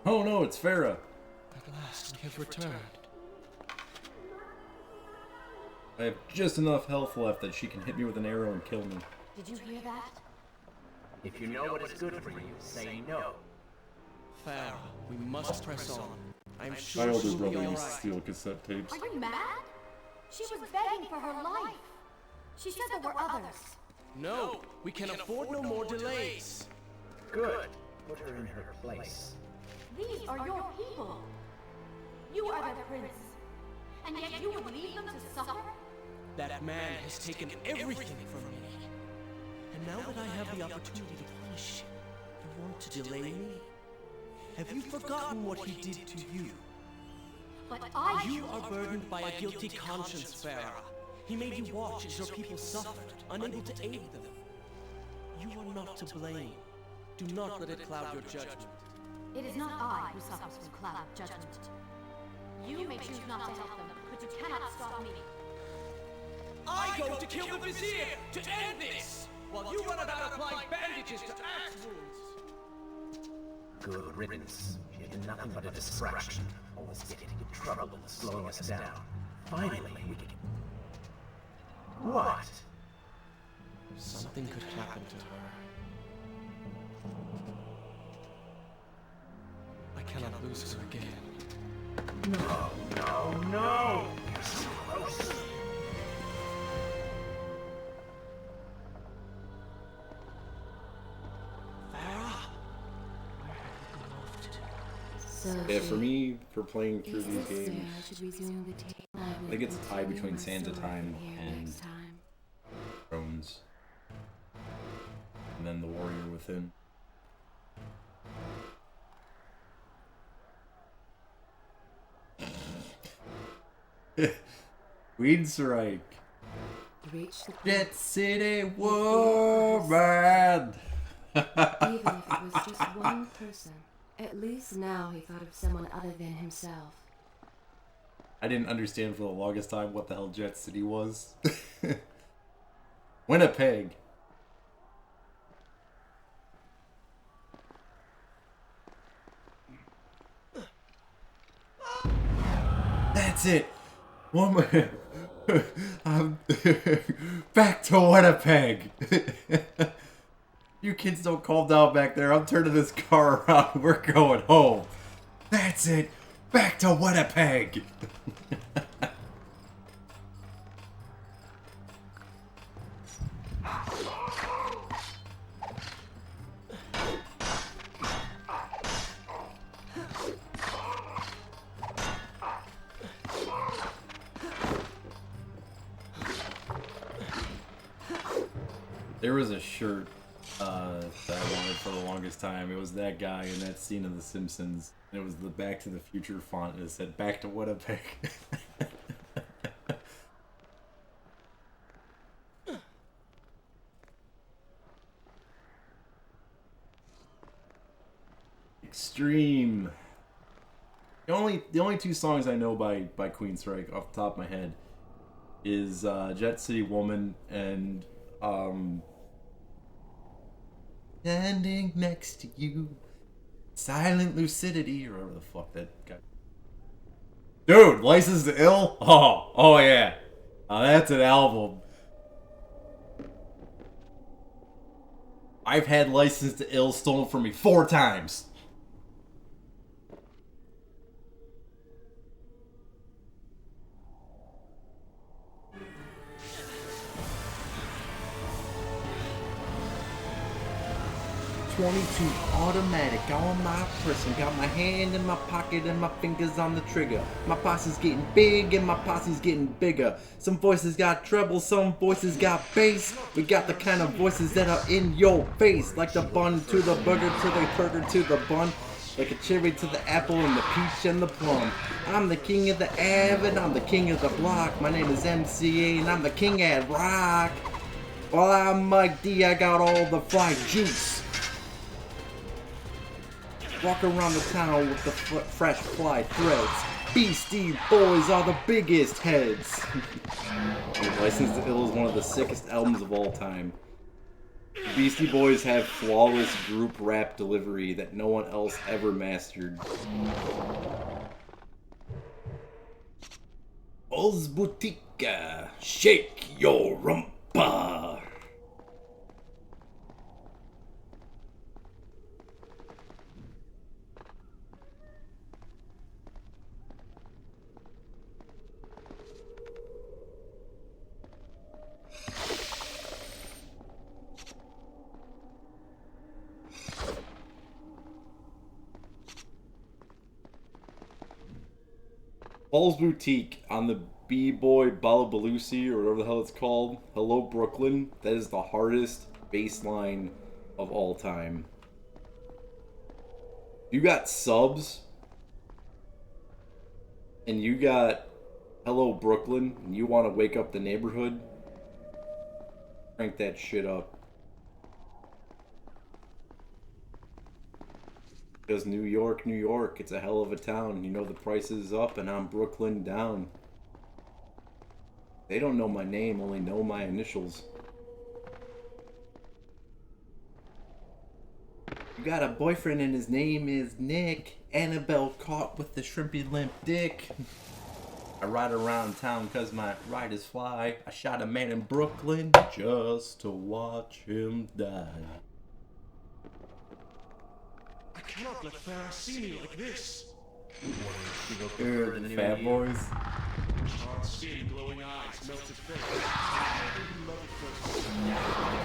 [SPEAKER 1] Oh no, it's Farah.
[SPEAKER 3] At last, we have returned.
[SPEAKER 1] I have just enough health left that she can hit me with an arrow and kill me.
[SPEAKER 2] Did you hear that?
[SPEAKER 4] If you know what is good for you, say no.
[SPEAKER 3] Farah, we must press on. I'm
[SPEAKER 1] My
[SPEAKER 3] sure
[SPEAKER 1] older
[SPEAKER 3] she'll be
[SPEAKER 1] brother used to
[SPEAKER 3] alright.
[SPEAKER 1] steal cassette tapes.
[SPEAKER 2] Are you mad? She was begging for her life. She said there were others.
[SPEAKER 3] No, we can afford no more delays.
[SPEAKER 4] Good. Put her in her place.
[SPEAKER 2] These are your people. You are their prince. And yet you would leave them to suffer?
[SPEAKER 3] That man has taken everything from me. And now that I have the opportunity to punish him, you want to delay me? Have you forgotten what he did to you?
[SPEAKER 2] But
[SPEAKER 3] You are burdened by a guilty conscience, Farah. He made you watch as your people suffered, unable to aid them. You are not to blame. Do not let it cloud your judgment.
[SPEAKER 2] It is not I who suffers from cloud of judgment. You may choose not to help them, but you cannot stop me.
[SPEAKER 3] I go to kill the Vizier to end this, while you run about applying bandages to axe wounds.
[SPEAKER 4] Good riddance. You've been nothing but a distraction. Always getting in trouble and slowing us down. Finally, we can... What?
[SPEAKER 3] Something could happen to her. I cannot lose her again.
[SPEAKER 4] No, no, no! You're so close.
[SPEAKER 6] So
[SPEAKER 1] Yeah, for me, for playing through
[SPEAKER 6] is
[SPEAKER 1] these
[SPEAKER 6] it fair
[SPEAKER 1] games,
[SPEAKER 6] I should resume the tale?
[SPEAKER 1] I think it's a tie between Sands of Time and
[SPEAKER 6] next time.
[SPEAKER 1] Thrones. And then The Warrior Within. Weedstrike.
[SPEAKER 6] Reach the point,
[SPEAKER 1] Jet City Woman!
[SPEAKER 6] even if it was just one person. At least now he thought of someone other than himself.
[SPEAKER 1] I didn't understand for the longest time what the hell Jet City was. Winnipeg. That's it. Woman. I'm back to Winnipeg. You kids don't calm down back there. I'm turning this car around. We're going home. That's it. Back to Winnipeg. There was a shirt that I wanted for the longest time. It was that guy in that scene of The Simpsons. And it was the Back to the Future font, and it said, "Back to Winnipeg." Extreme. The only two songs I know by Queensryche off the top of my head is Jet City Woman and Standing Next to You, Silent Lucidity, or whatever the fuck that guy. Dude, License to Ill? Oh yeah. That's an album. I've had License to Ill stolen from me 4 times. 22 automatic on my person. Got my hand in my pocket and my fingers on the trigger. My posse's getting big and my posse's getting bigger. Some voices got treble, some voices got bass. We got the kind of voices that are in your face. Like the bun to the burger to the burger to the bun. Like a cherry to the apple and the peach and the plum. I'm the king of the Ave and I'm the king of the block. My name is MCA and I'm the king at rock. While I'm Mike D, I got all the fly juice. Walk around the town with the fresh fly threads. Beastie Boys are the biggest heads. License to Ill is one of the sickest albums of all time. Beastie Boys have flawless group rap delivery that no one else ever mastered. Oz Boutique, shake your rumpa. Paul's Boutique on the B-Boy Balabalusi, or whatever the hell it's called. Hello Brooklyn. That is the hardest bass line of all time. You got subs, and you got Hello Brooklyn, and you want to wake up the neighborhood, crank that shit up. Because New York, New York, it's a hell of a town. You know the price is up and I'm Brooklyn down. They don't know my name, only know my initials. You got a boyfriend and his name is Nick. Annabelle caught with the shrimpy limp dick. I ride around town cause my ride is fly. I shot a man in Brooklyn just to watch him die.
[SPEAKER 3] I cannot let Farah see me like this.
[SPEAKER 1] Fat boys.
[SPEAKER 3] Charred skin, glowing eyes, melted face. Love at first sight.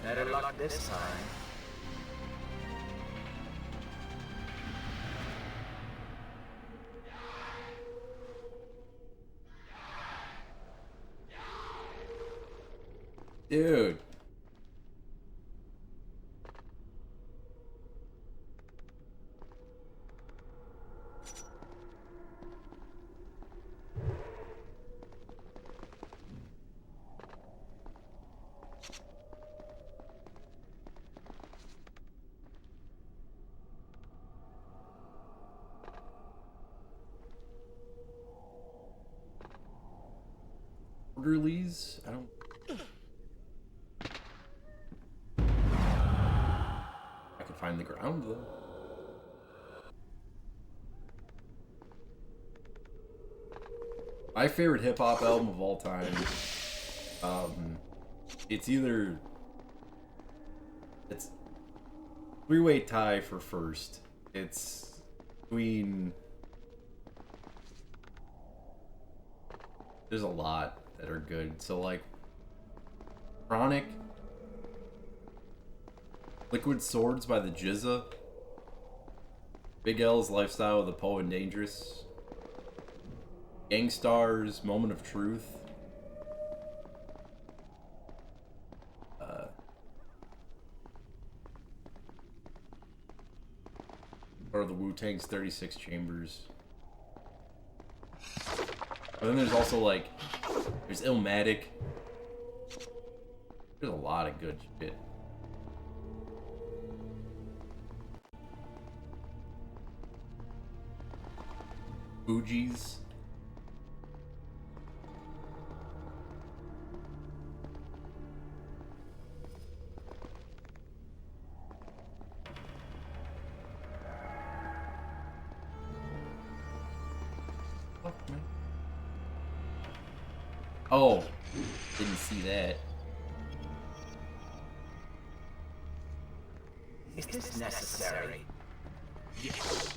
[SPEAKER 4] Better luck this time.
[SPEAKER 1] Dude. Orderlies? I don't... I could find the ground, though. My favorite hip-hop album of all time. It's either... It's... Three-way tie for first. It's between... There's a lot that are good. So, like, Chronic, Liquid Swords by the Jizza, Big L's Lifestyle of the Poe and Dangerous, Gangstar's Moment of Truth, or the Wu-Tang's 36 Chambers. But then there's also, like, there's Illmatic. There's a lot of good shit. Fuji's. Oh, didn't see that.
[SPEAKER 4] Is this necessary?
[SPEAKER 3] Yes.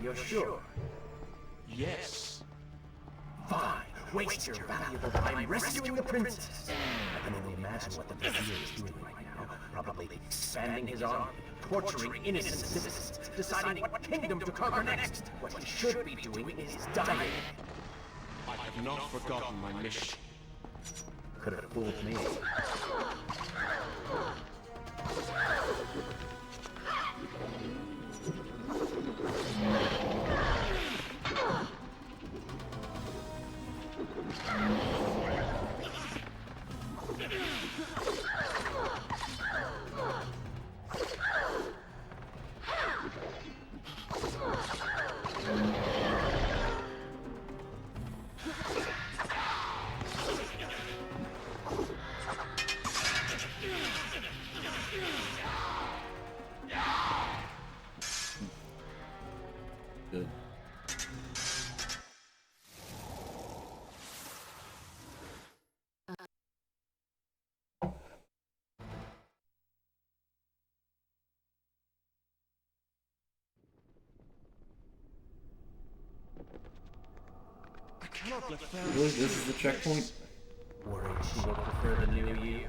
[SPEAKER 4] You're sure?
[SPEAKER 3] Yes.
[SPEAKER 4] Fine. Waste your valuable time rescuing the princess. I can only imagine what the vizier is doing right now. Probably expanding his army, torturing innocent citizens, deciding what kingdom to conquer next. What he should be doing is dying.
[SPEAKER 3] I have not forgotten my mission.
[SPEAKER 4] Could have fooled me.
[SPEAKER 1] Good.
[SPEAKER 3] I cannot let
[SPEAKER 1] Really? This is the checkpoint?
[SPEAKER 4] Worried she will prefer the new you?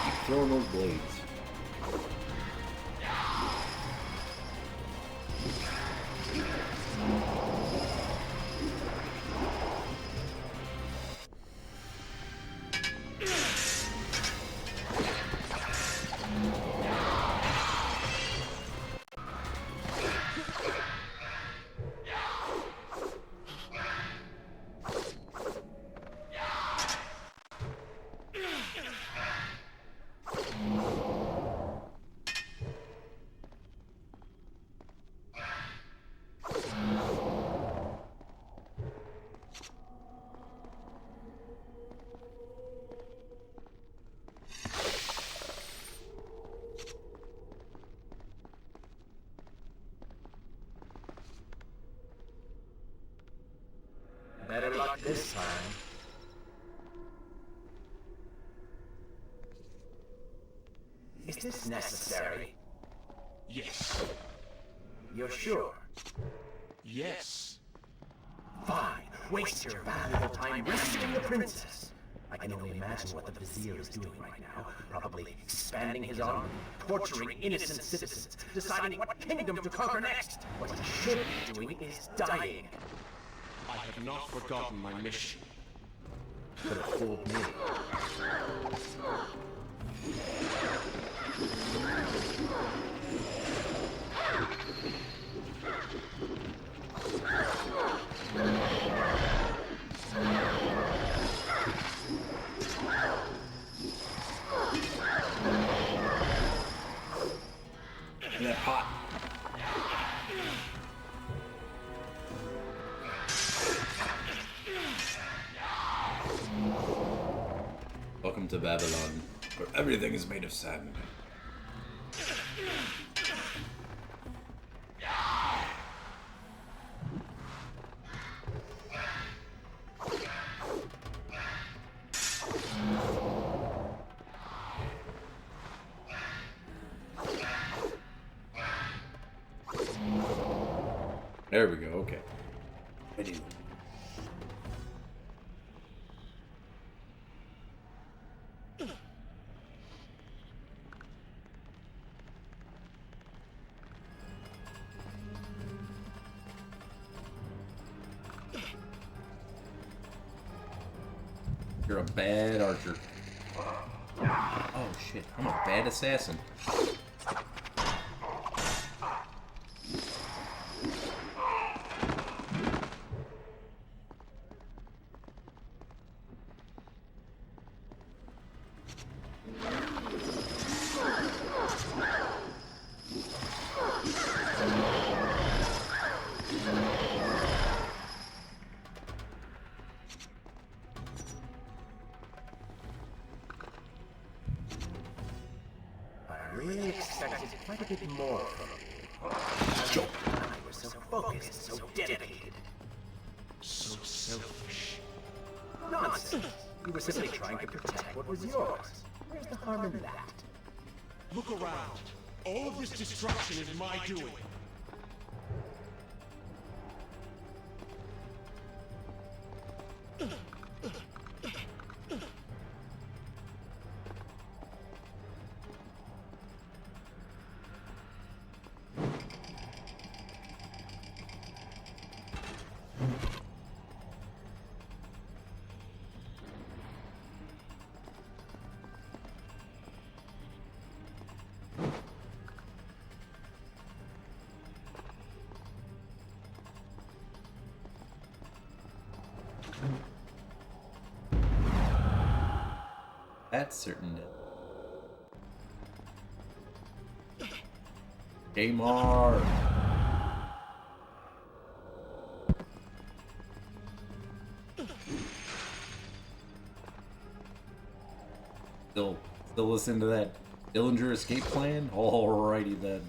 [SPEAKER 1] Keep throwing those blades.
[SPEAKER 4] Better luck this time. Is this necessary?
[SPEAKER 3] Yes.
[SPEAKER 4] You're sure?
[SPEAKER 3] Yes.
[SPEAKER 4] Fine. Waste your valuable time rescuing the princess. I can only imagine what the vizier is doing right now. Probably expanding his army, torturing innocent citizens, deciding what kingdom to conquer next. What he should be doing is dying.
[SPEAKER 3] I have not forgotten my mission.
[SPEAKER 4] Could have fooled me.
[SPEAKER 1] And that hot. Welcome to Babylon, where everything is made of sand. There we go, okay. Ready. You're a bad archer. Oh shit, I'm a bad assassin.
[SPEAKER 4] quite a bit more from you. You were so focused, so dedicated.
[SPEAKER 3] So selfish.
[SPEAKER 4] Nonsense. You were simply trying to protect what was yours. Where's the harm in that?
[SPEAKER 3] Look around. All of this destruction is my doing.
[SPEAKER 1] That's certain. Amar. Still listen to that Dillinger escape plan? Alrighty then.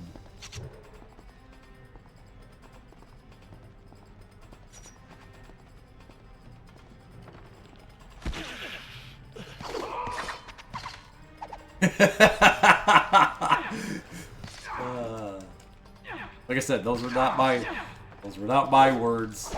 [SPEAKER 1] Like I said, those were not my words.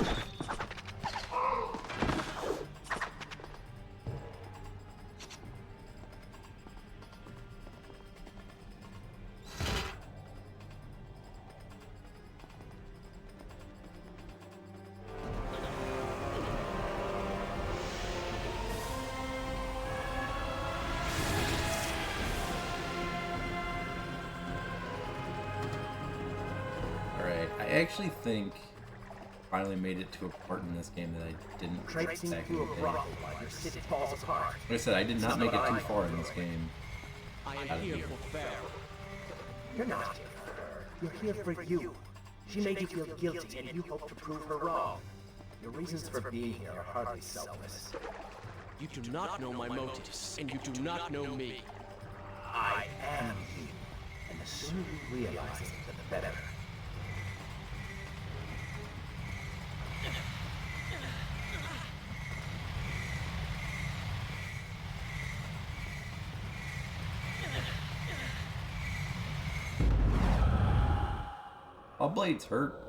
[SPEAKER 1] I actually think I finally made it to a part in this game that I didn't
[SPEAKER 4] Traipsing
[SPEAKER 1] back in
[SPEAKER 4] through
[SPEAKER 1] the
[SPEAKER 4] a
[SPEAKER 1] day.
[SPEAKER 4] brothel while your city falls apart.
[SPEAKER 1] Like I said, I did not make it too far in this game.
[SPEAKER 3] I am here for Farrell.
[SPEAKER 4] You're not here for her. You're here for you. She made you feel guilty, and you hope to prove her wrong. Your reasons for being here are hardly selfless.
[SPEAKER 3] You do not know my motives, and you do not know me.
[SPEAKER 4] I am you. And the sooner you realize it, the better.
[SPEAKER 1] All blades hurt.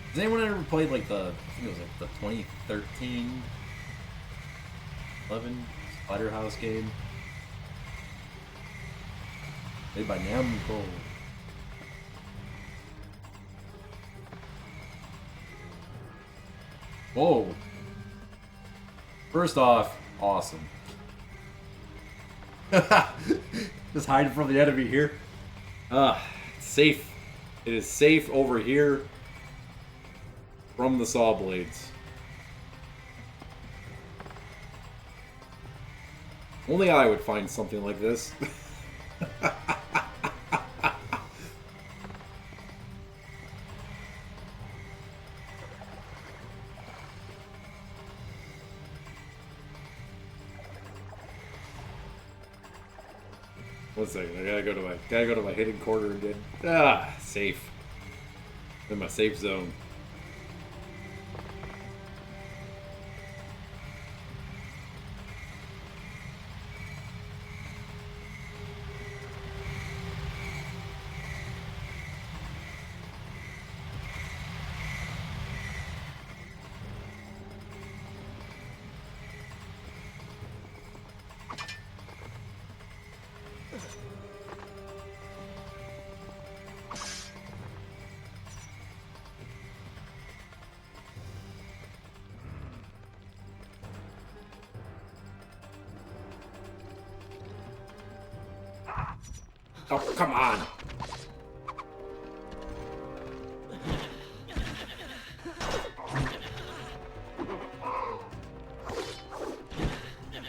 [SPEAKER 1] Has anyone ever played like I think it was like the 2013 11 Splatterhouse game? Made by Namco. Whoa. First off, awesome. Just hide from the enemy here. It's safe. It is safe over here from the saw blades. Only I would find something like this. One second, I gotta go to my hidden corner again. Safe. In my safe zone. Oh, come on!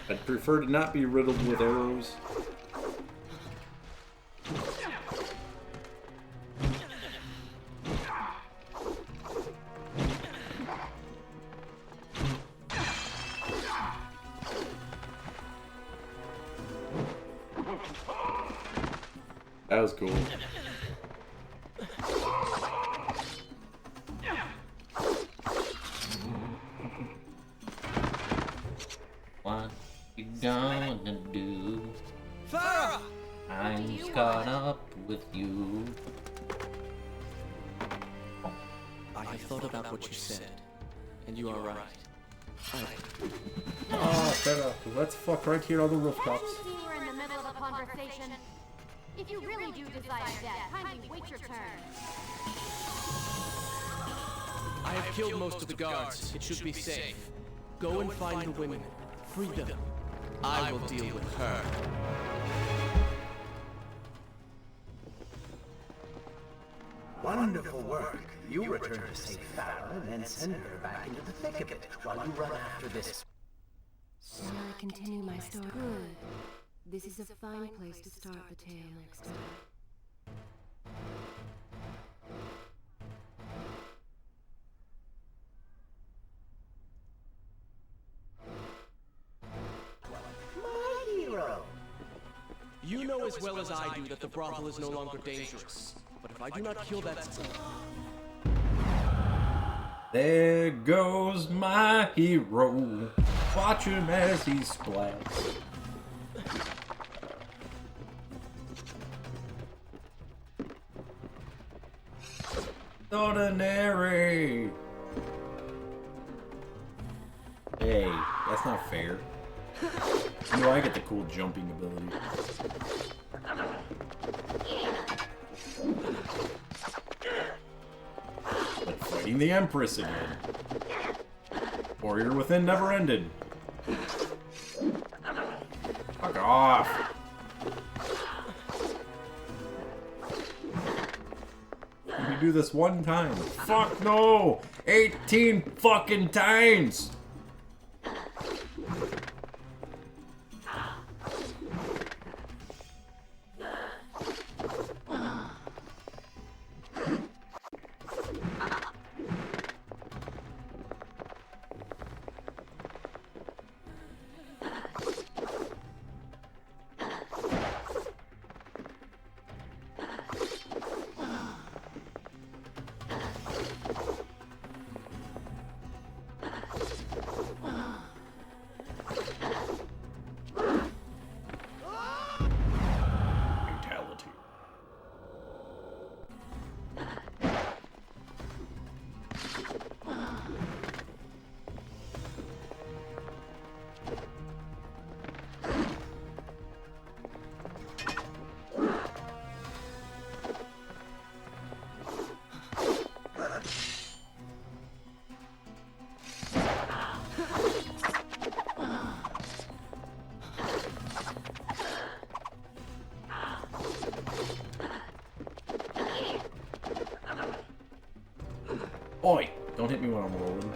[SPEAKER 1] I'd prefer to not be riddled with arrows. That was cool. What you gonna do?
[SPEAKER 3] Farah!
[SPEAKER 1] I'm caught up with you.
[SPEAKER 3] I have thought about what you said, and you are right.
[SPEAKER 1] Oh, better. Let's fuck right here on the rooftops.
[SPEAKER 2] Haven't you seen we're in the middle of a conversation? If you really do desire death, kindly wait your turn.
[SPEAKER 3] I have killed most of the guards. It should be safe. Go and find the women. Free them. I will deal with her.
[SPEAKER 4] Wonderful work. You return to save Farah and then send her back into the thick of it while you run after this.
[SPEAKER 6] Shall I continue my story? Good. This is a fine place to start the tale next time.
[SPEAKER 4] My hero!
[SPEAKER 3] You know as well as I do that the brothel is no longer dangerous. But if I do not kill that...
[SPEAKER 1] There goes my hero. Watch him as he splats. Ordinary. Hey, that's not fair. You know, I get the cool jumping ability. Like fighting the Empress again. Warrior Within never ended. Fuck off. Let me do this one time. Fuck no! 18 fucking times! Fatality. Oi! Don't hit me when I'm rolling.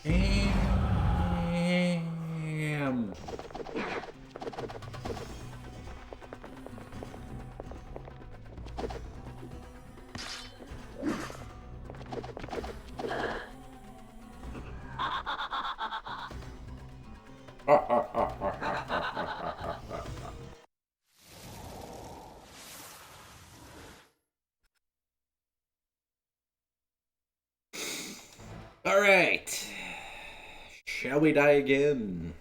[SPEAKER 1] Damn. All right. Shall we die again?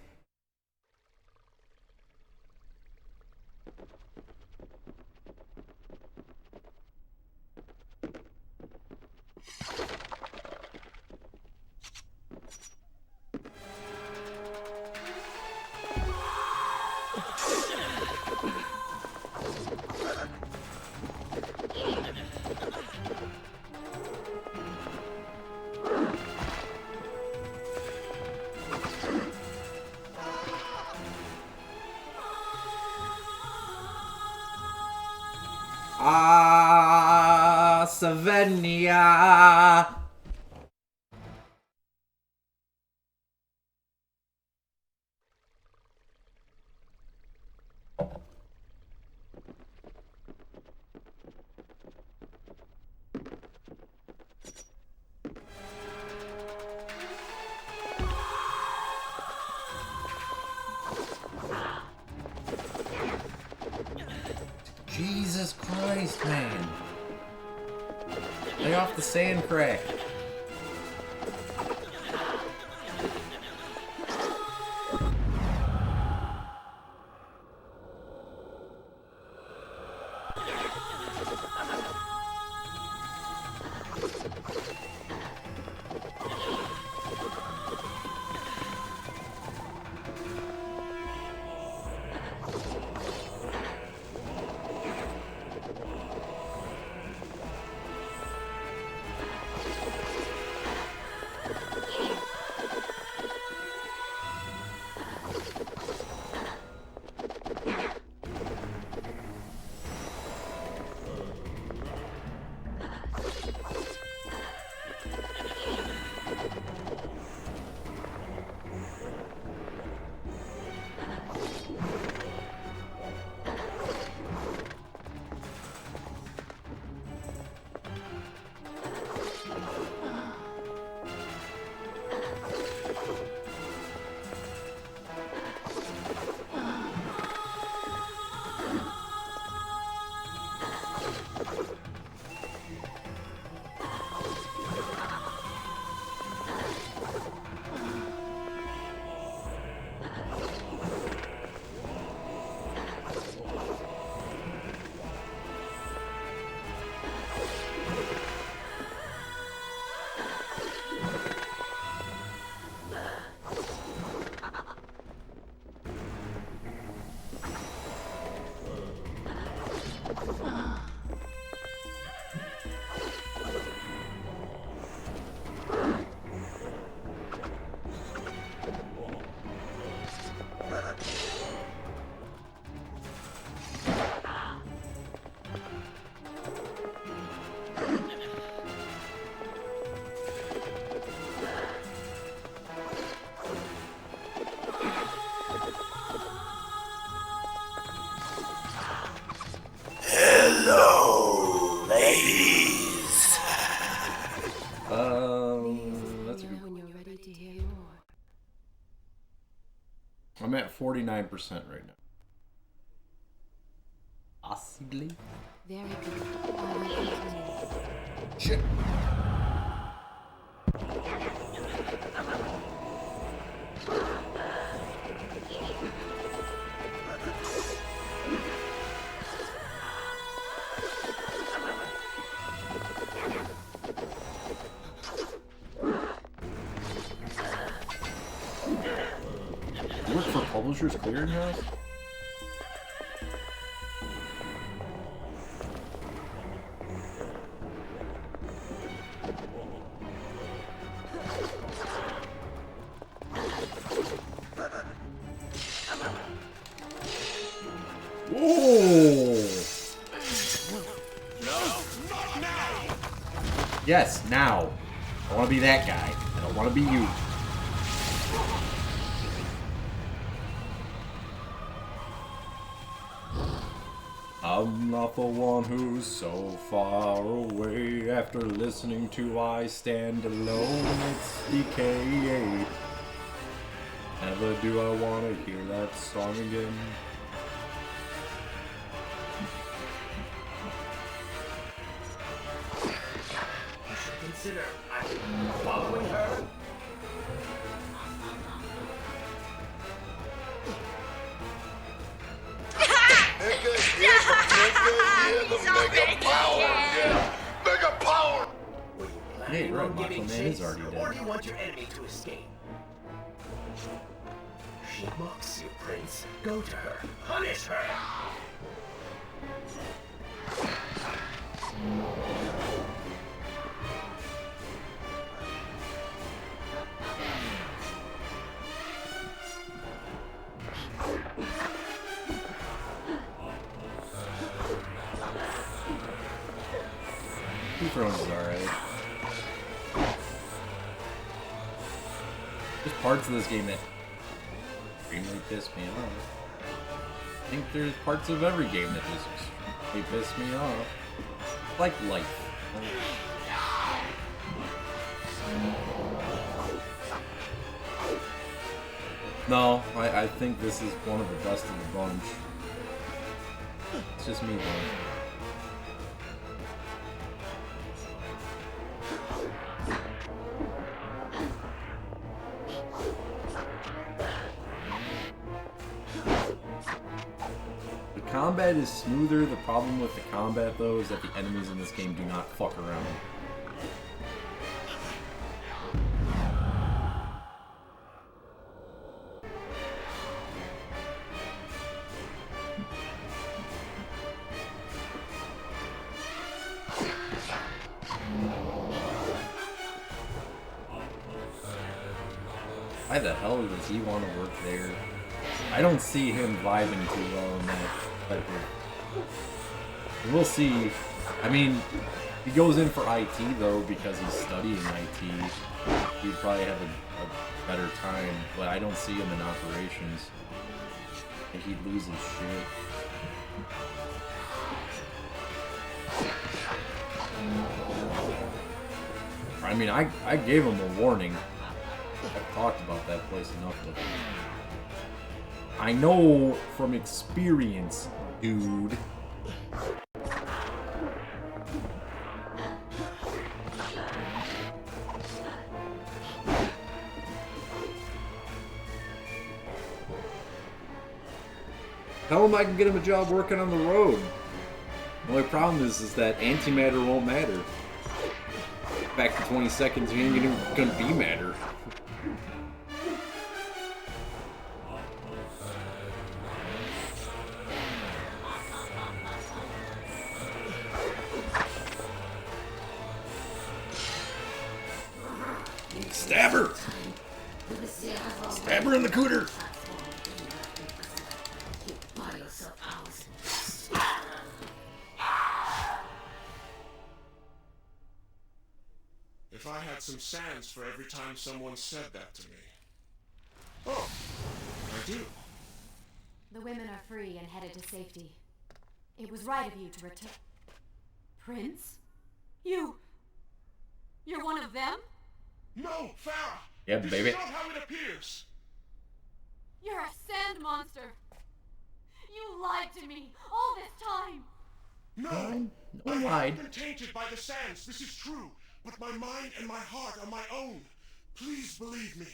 [SPEAKER 1] Ah, Savenia. Jesus Christ, man. Lay off the sand crack. That's a good.
[SPEAKER 6] When you're ready to hear more.
[SPEAKER 1] I'm at 49% right now. Possibly.
[SPEAKER 6] Very good. I will continue.
[SPEAKER 1] Shit. You work for Publishers Clearinghouse? Yes, now. I want to be that guy. I don't want to be you. I'm not the one who's so far away. After listening to I Stand Alone, it's DKA. Never do I want to hear that song again.
[SPEAKER 4] Consider following her.
[SPEAKER 5] Mega power!
[SPEAKER 1] Hey, right, Macho Man is already
[SPEAKER 4] Or do
[SPEAKER 1] dead.
[SPEAKER 4] you want your enemy to escape? She mocks you, Prince. Go to her. Punish her!
[SPEAKER 1] Two Thrones is alright. There's parts of this game that extremely piss me off. I think there's parts of every game that just extremely piss me off. Like life. No, I think this is one of the best of the bunch. It's just me though. The combat is smoother. The problem with the combat though is that the enemies in this game do not fuck around. Why the hell does he want to work there? I don't see him vibing too well in that type of... We'll see. I mean, he goes in for IT though because he's studying IT. He'd probably have a better time, but I don't see him in operations. And he'd lose his shit. I mean, I gave him a warning. I've talked about that place enough with him. I know from experience, dude. Tell him I can get him a job working on the road. The only problem is that antimatter won't matter. Back to 20 seconds, he ain't even gonna be matter. Stab her! Stab her in the cooter!
[SPEAKER 7] If I had some sands for every time someone said that to me. Oh, I do.
[SPEAKER 2] The women are free and headed to safety. It was right of you to return. Prince? You're one of them?
[SPEAKER 7] No, Farah!
[SPEAKER 1] Yeah,
[SPEAKER 7] this
[SPEAKER 1] baby.
[SPEAKER 7] is not how it appears!
[SPEAKER 2] You're a sand monster! You lied to me all this time!
[SPEAKER 7] No!
[SPEAKER 1] No
[SPEAKER 7] I
[SPEAKER 1] lied.
[SPEAKER 7] have been tainted by the sands, this is true. But my mind and my heart are my own. Please believe me.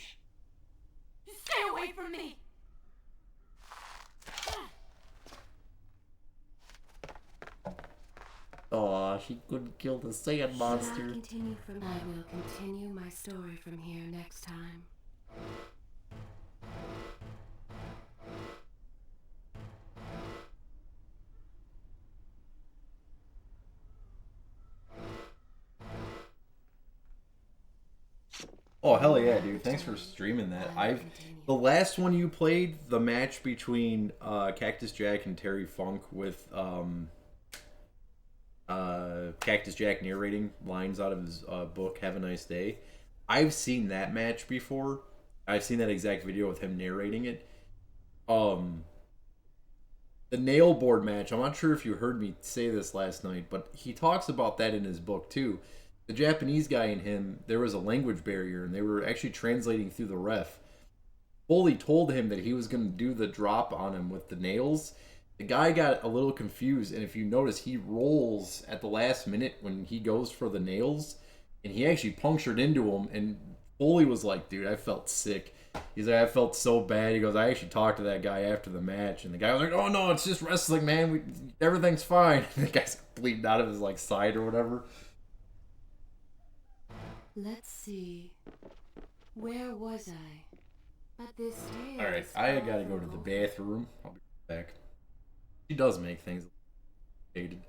[SPEAKER 2] Stay away from me!
[SPEAKER 1] Aw, she couldn't kill the sand monster.
[SPEAKER 6] I will continue my story from here next time.
[SPEAKER 1] Oh hell yeah, dude! Thanks for streaming that. The last one you played, the match between Cactus Jack and Terry Funk with Cactus Jack narrating lines out of his book "Have a Nice Day." I've seen that match before. I've seen that exact video with him narrating it. The nail board match. I'm not sure if you heard me say this last night, but he talks about that in his book too. The Japanese guy and him, there was a language barrier, and they were actually translating through the ref. Foley told him that he was going to do the drop on him with the nails. The guy got a little confused, and if you notice, he rolls at the last minute when he goes for the nails, and he actually punctured into him, and Foley was like, dude, I felt sick. He's like, I felt so bad. He goes, I actually talked to that guy after the match, and the guy was like, oh no, it's just wrestling, man. Everything's fine. And the guy's bleeding out of his like side or whatever.
[SPEAKER 6] Let's see. Where was I? But this tale.
[SPEAKER 1] Alright, I gotta go to the bathroom. I'll be right back. She does make things complicated.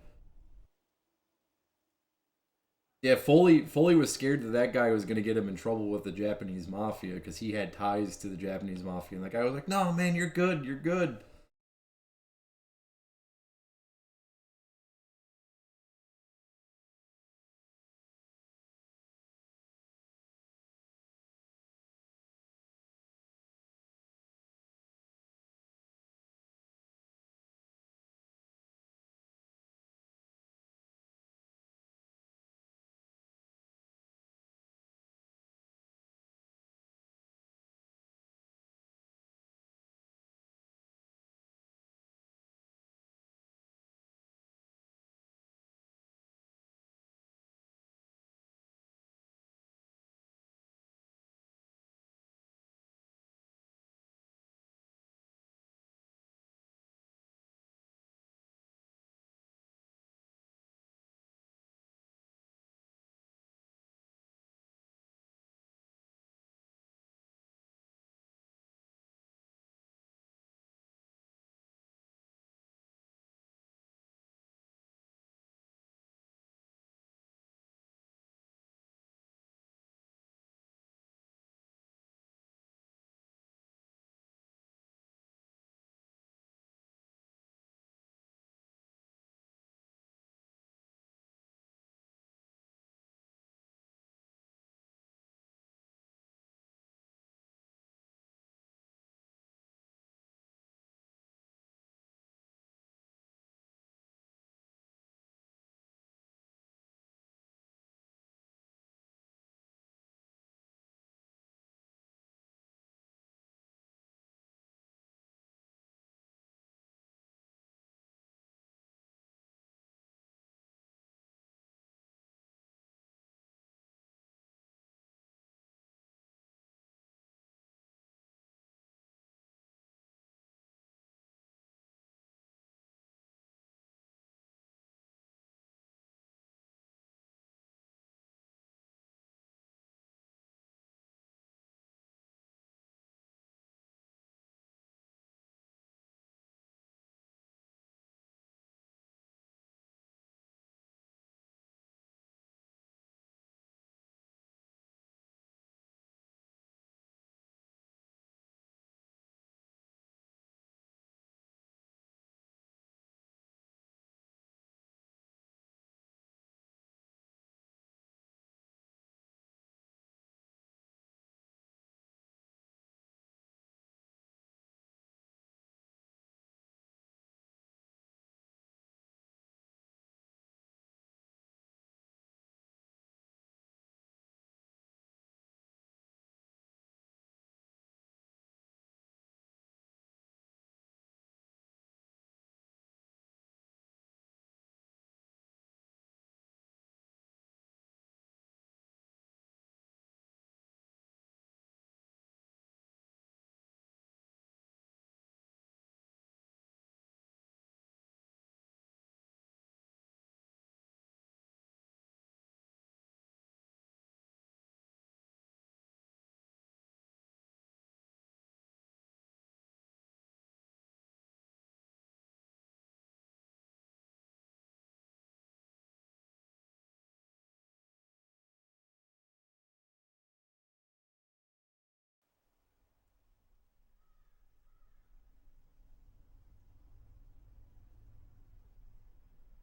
[SPEAKER 1] Yeah, Foley was scared that that guy was gonna get him in trouble with the Japanese mafia because he had ties to the Japanese mafia. And the guy was like, no, man, you're good, you're good.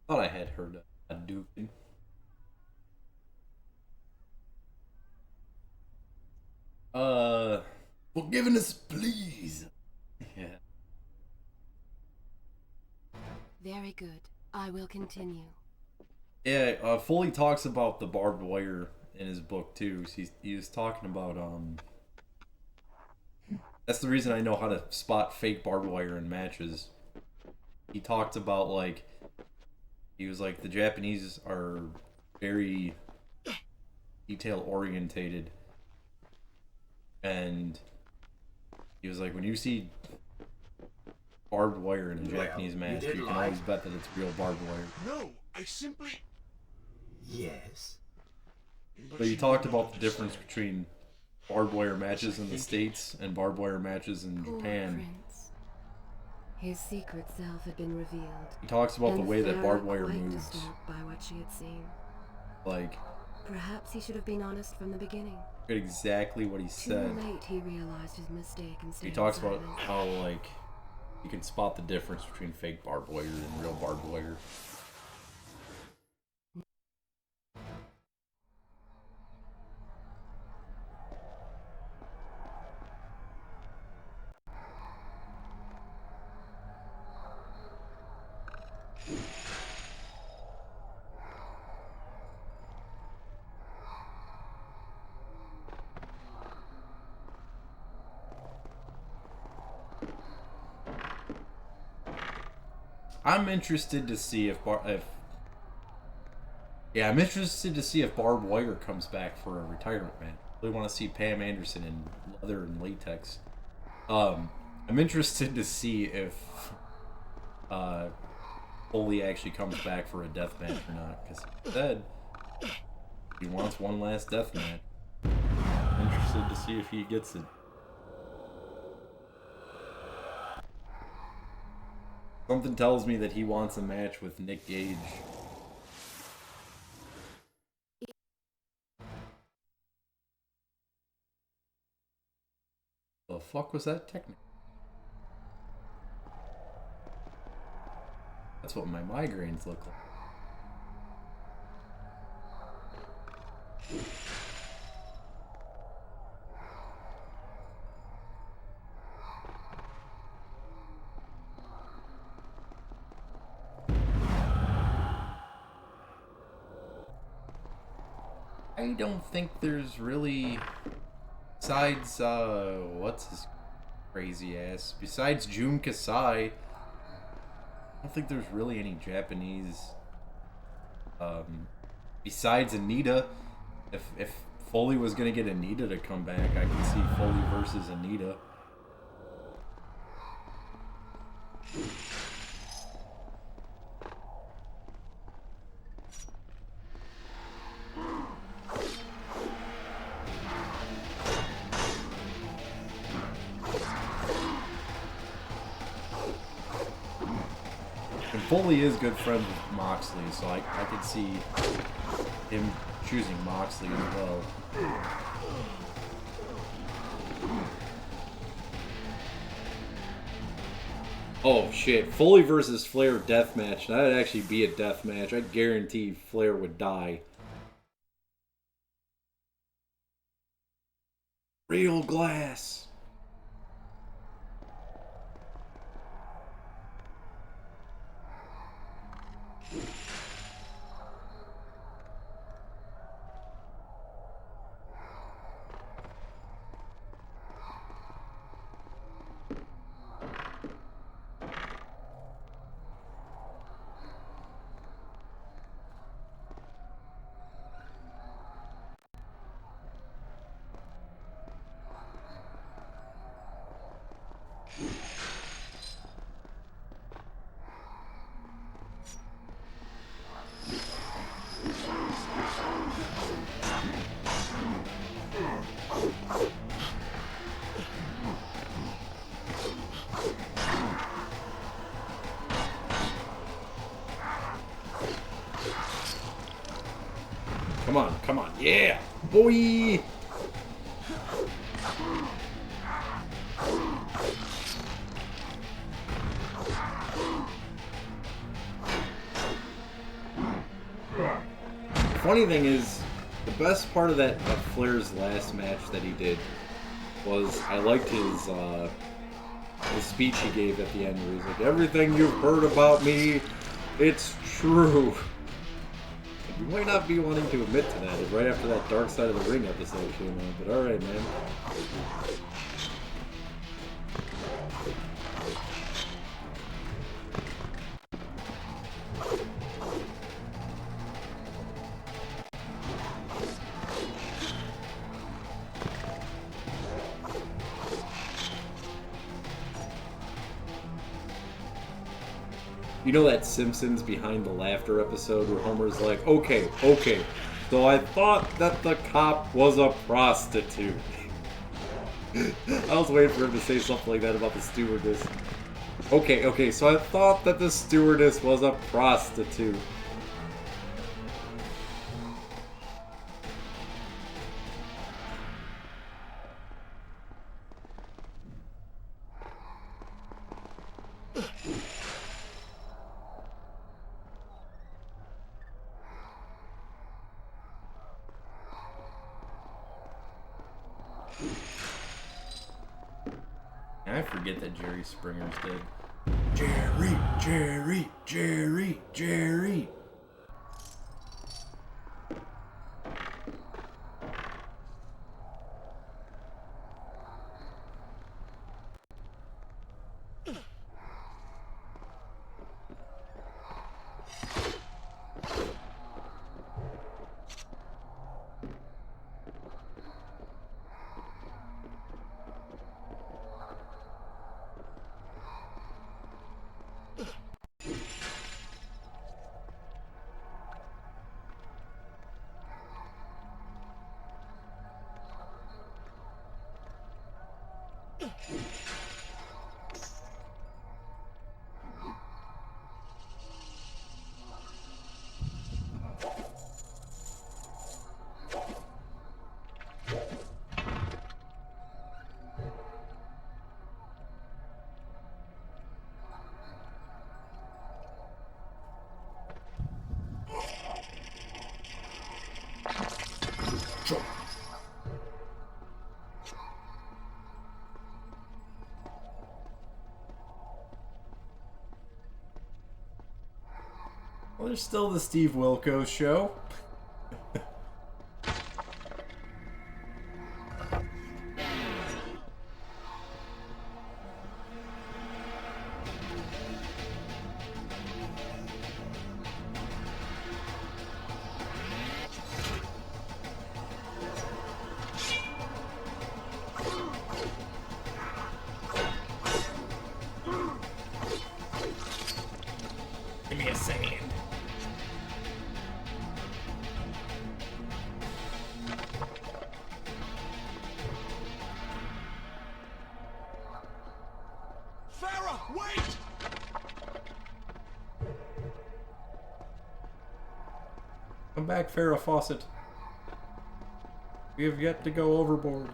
[SPEAKER 1] Thought I had heard a Duke. Forgiveness, please. Yeah.
[SPEAKER 6] Very good. I will continue.
[SPEAKER 1] Yeah, Foley talks about the barbed wire in his book too. He was talking about that's the reason I know how to spot fake barbed wire in matches. He talked about like he was like the Japanese are very detail orientated, and he was like when you see barbed wire in a Japanese match, you can always bet that it's real barbed wire.
[SPEAKER 7] No, I simply...
[SPEAKER 4] Yes?
[SPEAKER 1] But he talked about the difference between barbed wire matches in the States and barbed wire matches in
[SPEAKER 6] Poor
[SPEAKER 1] Japan.
[SPEAKER 6] Prince. His secret self had been revealed.
[SPEAKER 1] He talks about the way that
[SPEAKER 6] Sarah
[SPEAKER 1] barbed wire
[SPEAKER 6] quite
[SPEAKER 1] moves.
[SPEAKER 6] disturbed by what she had seen.
[SPEAKER 1] Like,
[SPEAKER 6] Perhaps he should have been honest from the beginning.
[SPEAKER 1] exactly what he said.
[SPEAKER 6] Too late he realized his mistake and stayed
[SPEAKER 1] He talks about
[SPEAKER 6] silent.
[SPEAKER 1] how, like, you can spot the difference between fake barbed wire and real barbed wire. I'm interested to see I'm interested to see if barbed wire comes back for a retirement match. I really want to see Pam Anderson in leather and latex. I'm interested to see if Foley actually comes back for a death match or not, because he said he wants one last death match. I'm interested to see if he gets it. Something tells me that he wants a match with Nick Gage. The fuck was that technically? That's what my migraines look like. I don't think there's really, besides, what's his crazy ass? Besides Jun Kasai, I don't think there's really any Japanese, besides Anita. If Foley was gonna get Anita to come back, I can see Foley versus Anita. And Foley is good friends with Moxley, so I could see him choosing Moxley as well. Oh shit, Foley versus Flair death match. That'd actually be a death match. I guarantee Flair would die. Real glass. Come on, yeah, boy! funny thing is, the best part of that Flair's last match that he did was I liked his the speech he gave at the end where he's like, everything you've heard about me, it's true. You might not be wanting to admit to that right after that Dark Side of the Ring episode came out, but alright, man. You know that Simpsons Behind the Laughter episode where Homer's like, okay, so I thought that the cop was a prostitute. I was waiting for him to say something like that about the stewardess. Okay, so I thought that the stewardess was a prostitute. I forget that Jerry Springer's dead. Jerry. Well, there's still the Steve Wilkos show. Give me a sand.
[SPEAKER 7] Farah, wait!
[SPEAKER 1] Come back, Farrah Fawcett. We have yet to go overboard.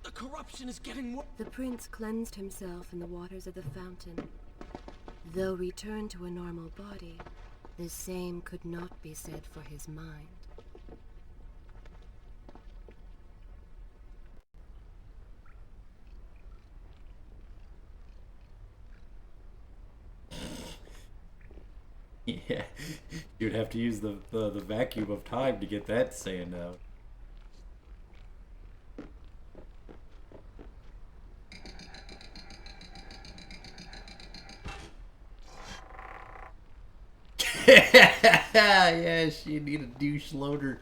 [SPEAKER 3] The corruption is getting worse.
[SPEAKER 6] The prince cleansed himself in the waters of the fountain. Though returned to a normal body, the same could not be said for his mind.
[SPEAKER 1] Yeah, you'd have to use the vacuum of time to get that sand out. Yeah, she need a douche loader.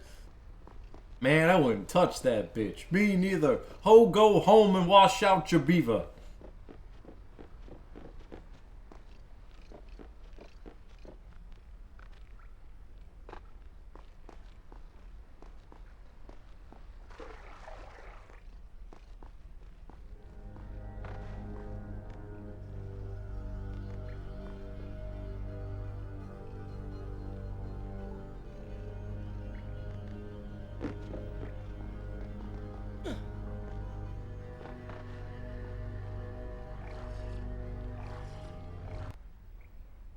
[SPEAKER 1] Man, I wouldn't touch that bitch. Me neither. Ho, go home and wash out your beaver.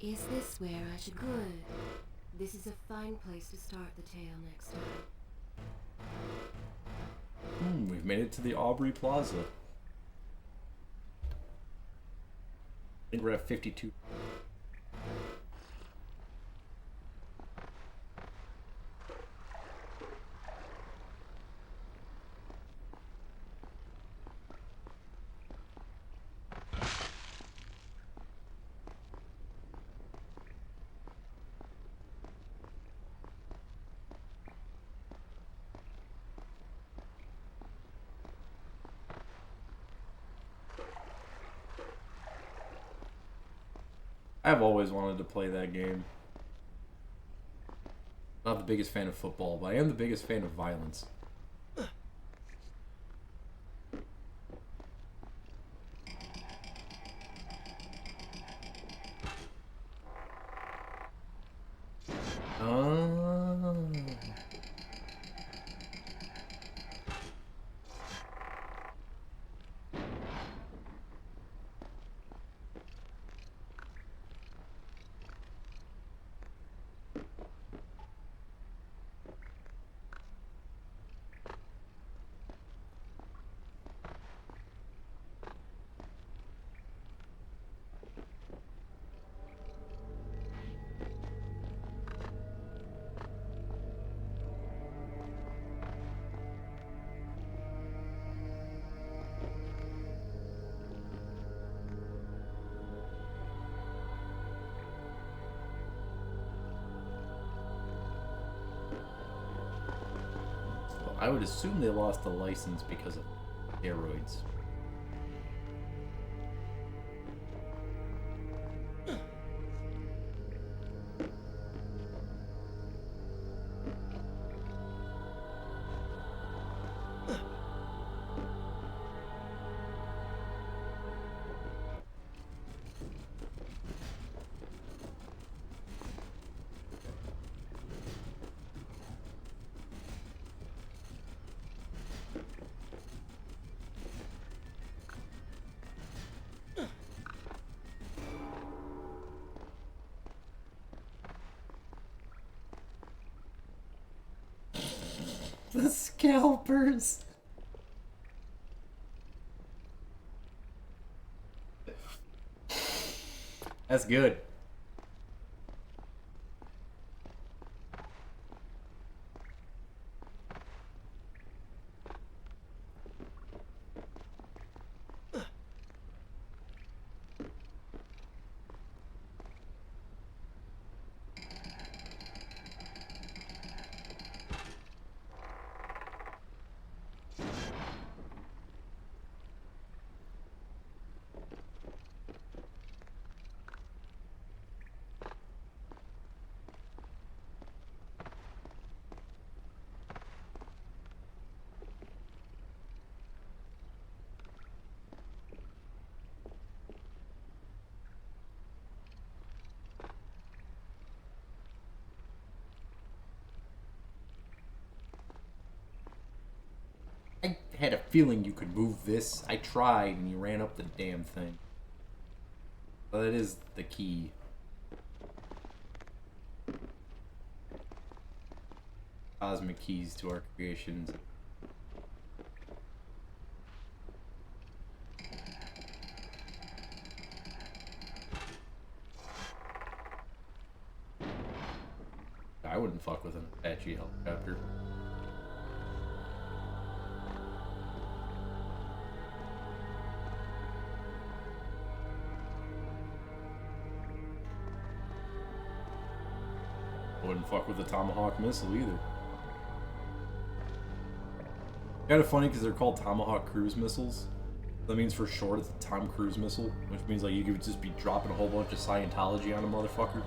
[SPEAKER 6] Is this where I should... Good. This is a fine place to start the tale next time.
[SPEAKER 1] We've made it to the Aubrey Plaza. I think we're at 52. I've always wanted to play that game. Not the biggest fan of football, but I am the biggest fan of violence. I would assume they lost the license because of steroids. The scalpers. That's good. I had a feeling you could move this. I tried and you ran up the damn thing. But that is the key. Cosmic keys to our creations. I wouldn't fuck with an Apache helicopter. Wouldn't fuck with the Tomahawk missile either. Kind of funny because they're called Tomahawk cruise missiles. That means for short it's a Tom Cruise missile, which means like you could just be dropping a whole bunch of Scientology on a motherfucker.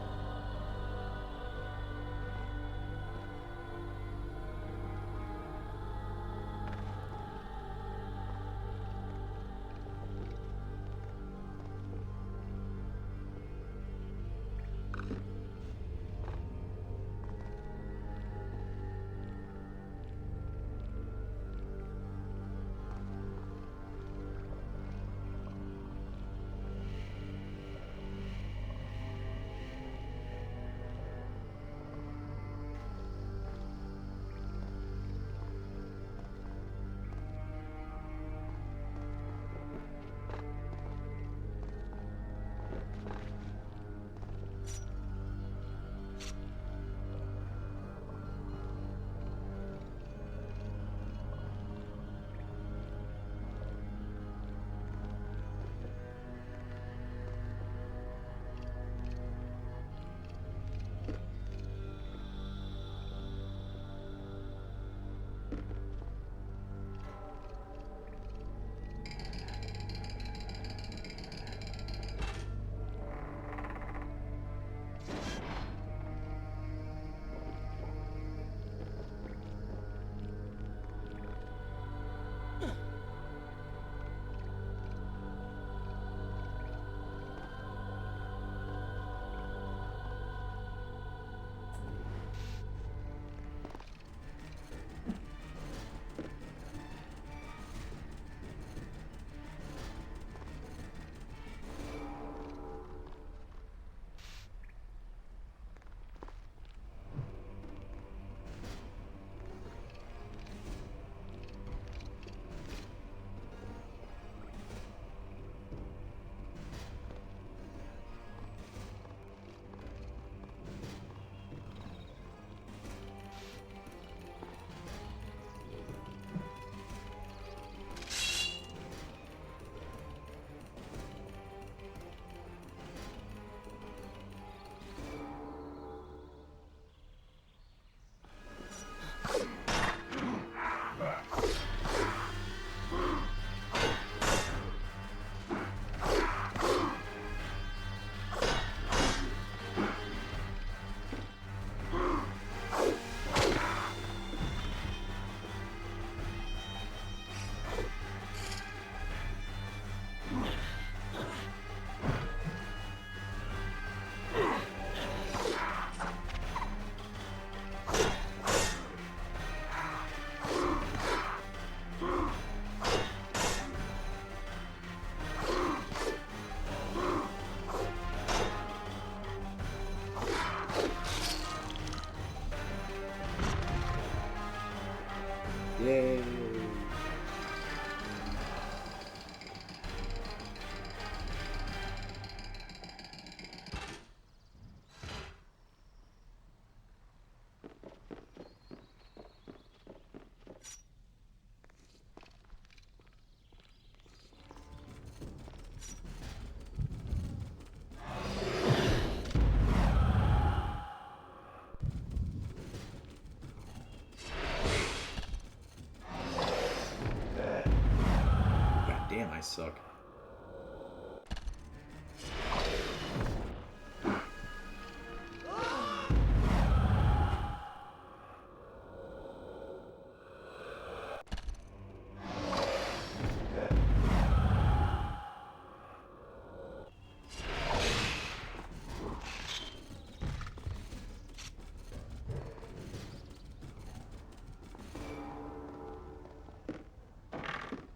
[SPEAKER 1] suck.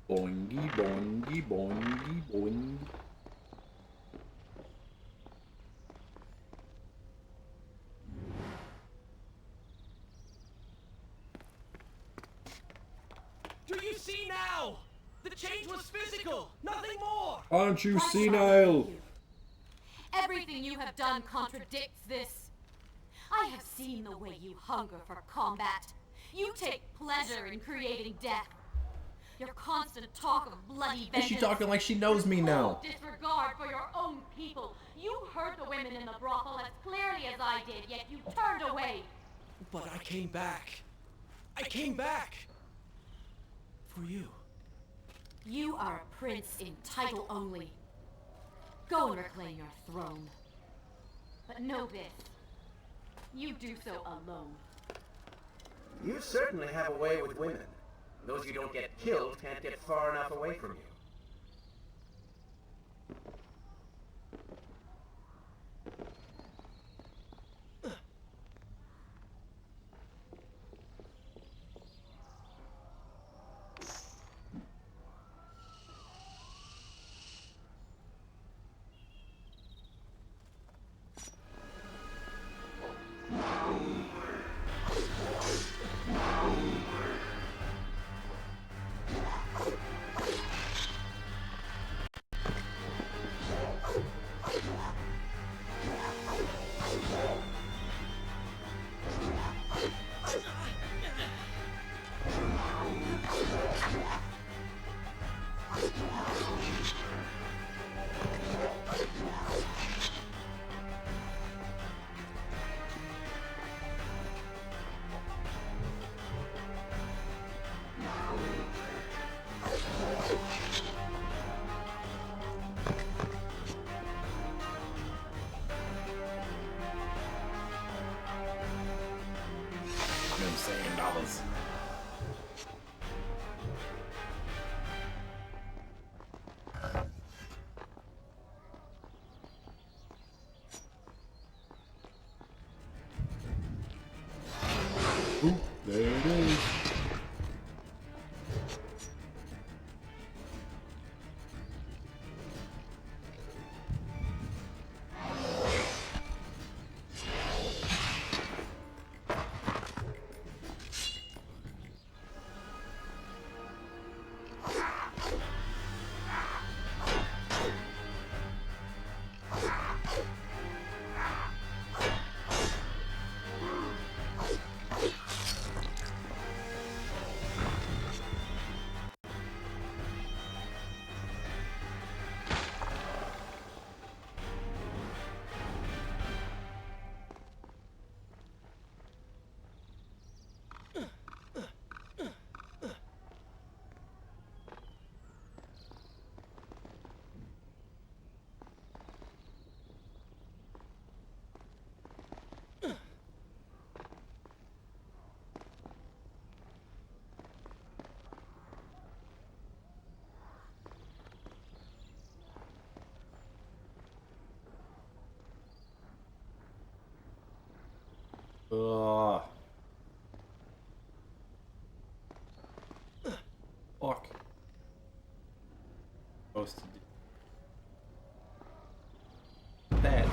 [SPEAKER 1] Boingy, boingy, boingy, boing.
[SPEAKER 3] Do you see now? The change was physical, nothing more!
[SPEAKER 1] Aren't you
[SPEAKER 2] That's
[SPEAKER 1] senile?
[SPEAKER 2] right. Everything you have done contradicts this. I have seen the way you hunger for combat. You take pleasure in creating death. Your constant talk of bloody
[SPEAKER 1] Is
[SPEAKER 2] vengeance.
[SPEAKER 1] she talking like she knows me now?
[SPEAKER 2] Disregard for your own people. You heard the women in the brothel as clearly as I did, yet you turned away.
[SPEAKER 3] But I came back. I came back! For you.
[SPEAKER 2] You are a prince in title only. Go and reclaim your throne. But know this. You do so alone.
[SPEAKER 4] You certainly have a way with women. Those who don't get killed can't get far enough away from you.
[SPEAKER 1] $1,000,000. Ooh, there it is. Fuck. Supposed to do that.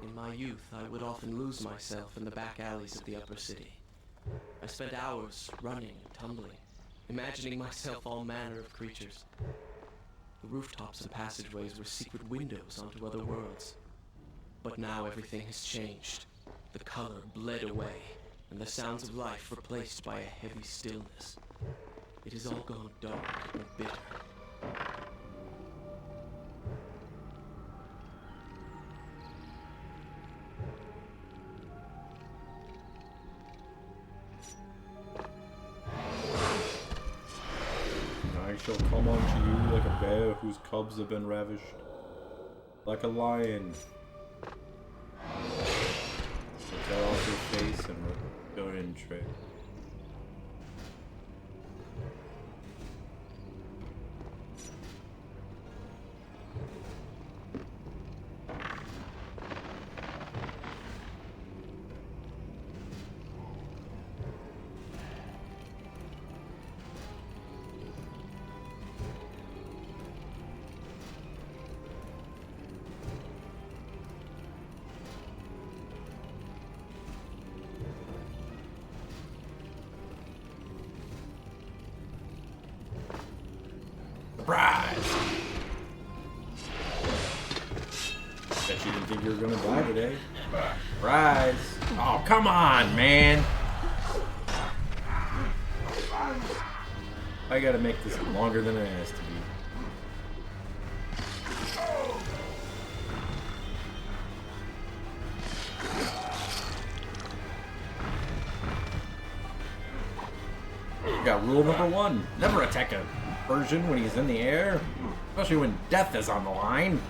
[SPEAKER 3] In my youth, I would often lose myself in the back alleys of the upper city. I spent hours running and tumbling, imagining myself all manner of creatures. The rooftops and passageways were secret windows onto other worlds. But now everything has changed. The color bled away, and the sounds of life replaced by a heavy stillness. It has all gone dark and bitter.
[SPEAKER 1] I shall come unto you like a bear whose cubs have been ravished, like a lion. Cut off your face and go in trade. Surprise! Bet you didn't think you were gonna die today. Surprise! Oh, come on, man! I gotta make this longer than it has to be. Got rule number 1. Never attack a Persian when he's in the air. Especially when death is on the line.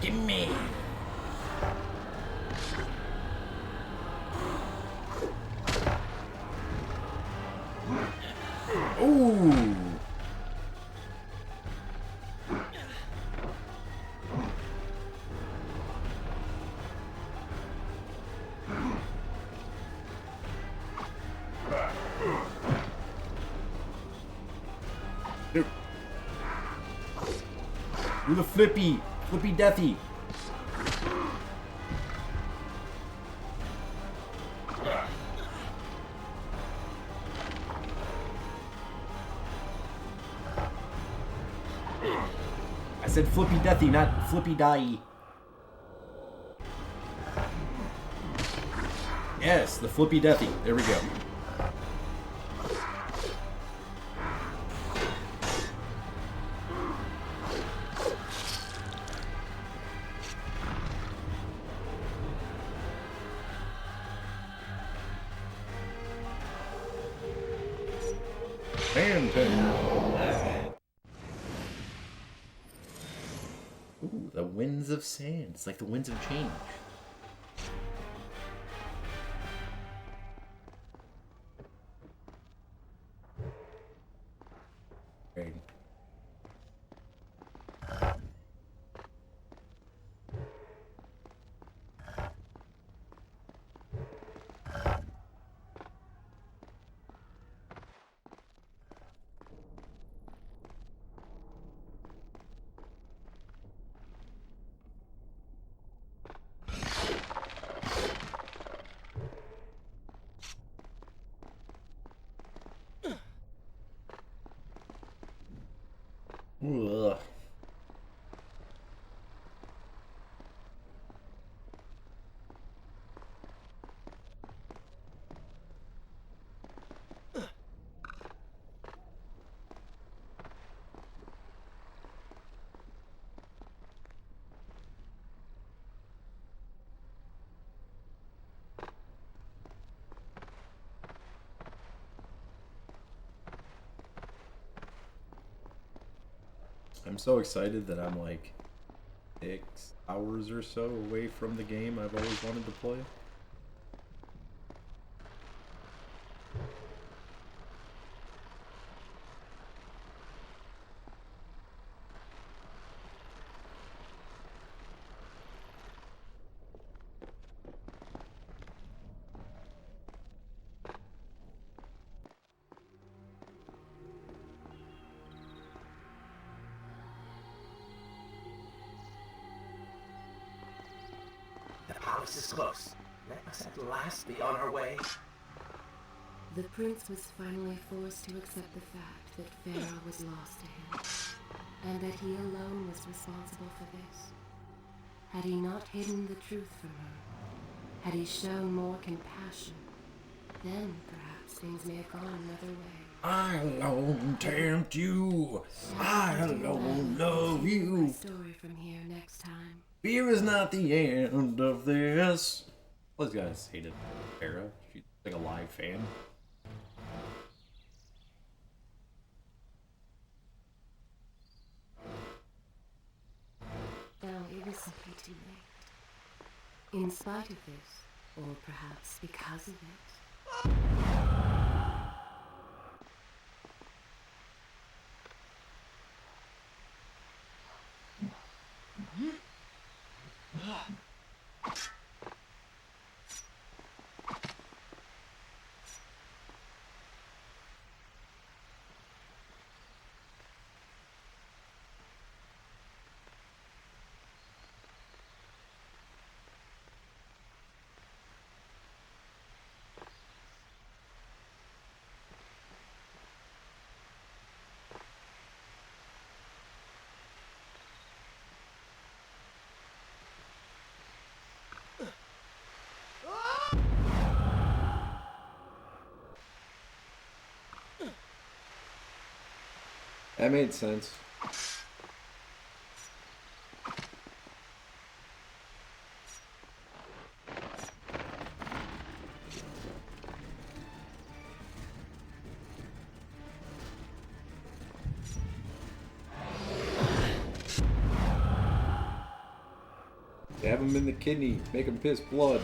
[SPEAKER 1] Gimme! Ooh! Do the flippy deathy. I said flippy deathy, not flippy die. Yes, the flippy deathy. There we go. Ooh, the winds of sand. It's like the winds of change. Right. Ugh. I'm so excited that I'm like 6 hours or so away from the game I've always wanted to play.
[SPEAKER 4] promise is close. Let us at last be on our way.
[SPEAKER 6] The prince was finally forced to accept the fact that Farah was lost to him, and that he alone was responsible for this. Had he not hidden the truth from her, had he shown more compassion, then perhaps things may have gone another way.
[SPEAKER 1] I alone tempt you. I alone love you.
[SPEAKER 6] Story from here next time.
[SPEAKER 1] Fear is not the end of this. Those guys hated Farah. She's like a live fan.
[SPEAKER 6] Now, it was simply too late. In spite of this, or perhaps because of it.
[SPEAKER 1] That made sense. Stab him in the kidney, make him piss blood.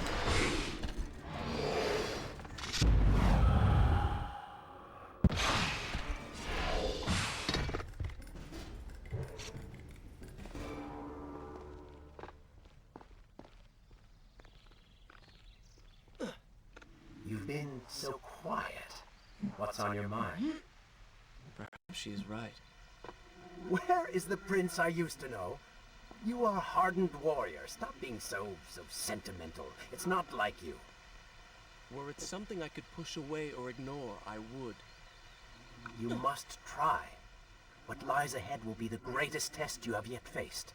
[SPEAKER 4] You've been so quiet. What's on your mind?
[SPEAKER 3] Perhaps she's right.
[SPEAKER 4] Where is the prince I used to know? You are a hardened warrior. Stop being so sentimental. It's not like you.
[SPEAKER 3] Were it something I could push away or ignore, I would.
[SPEAKER 4] You must try. What lies ahead will be the greatest test you have yet faced.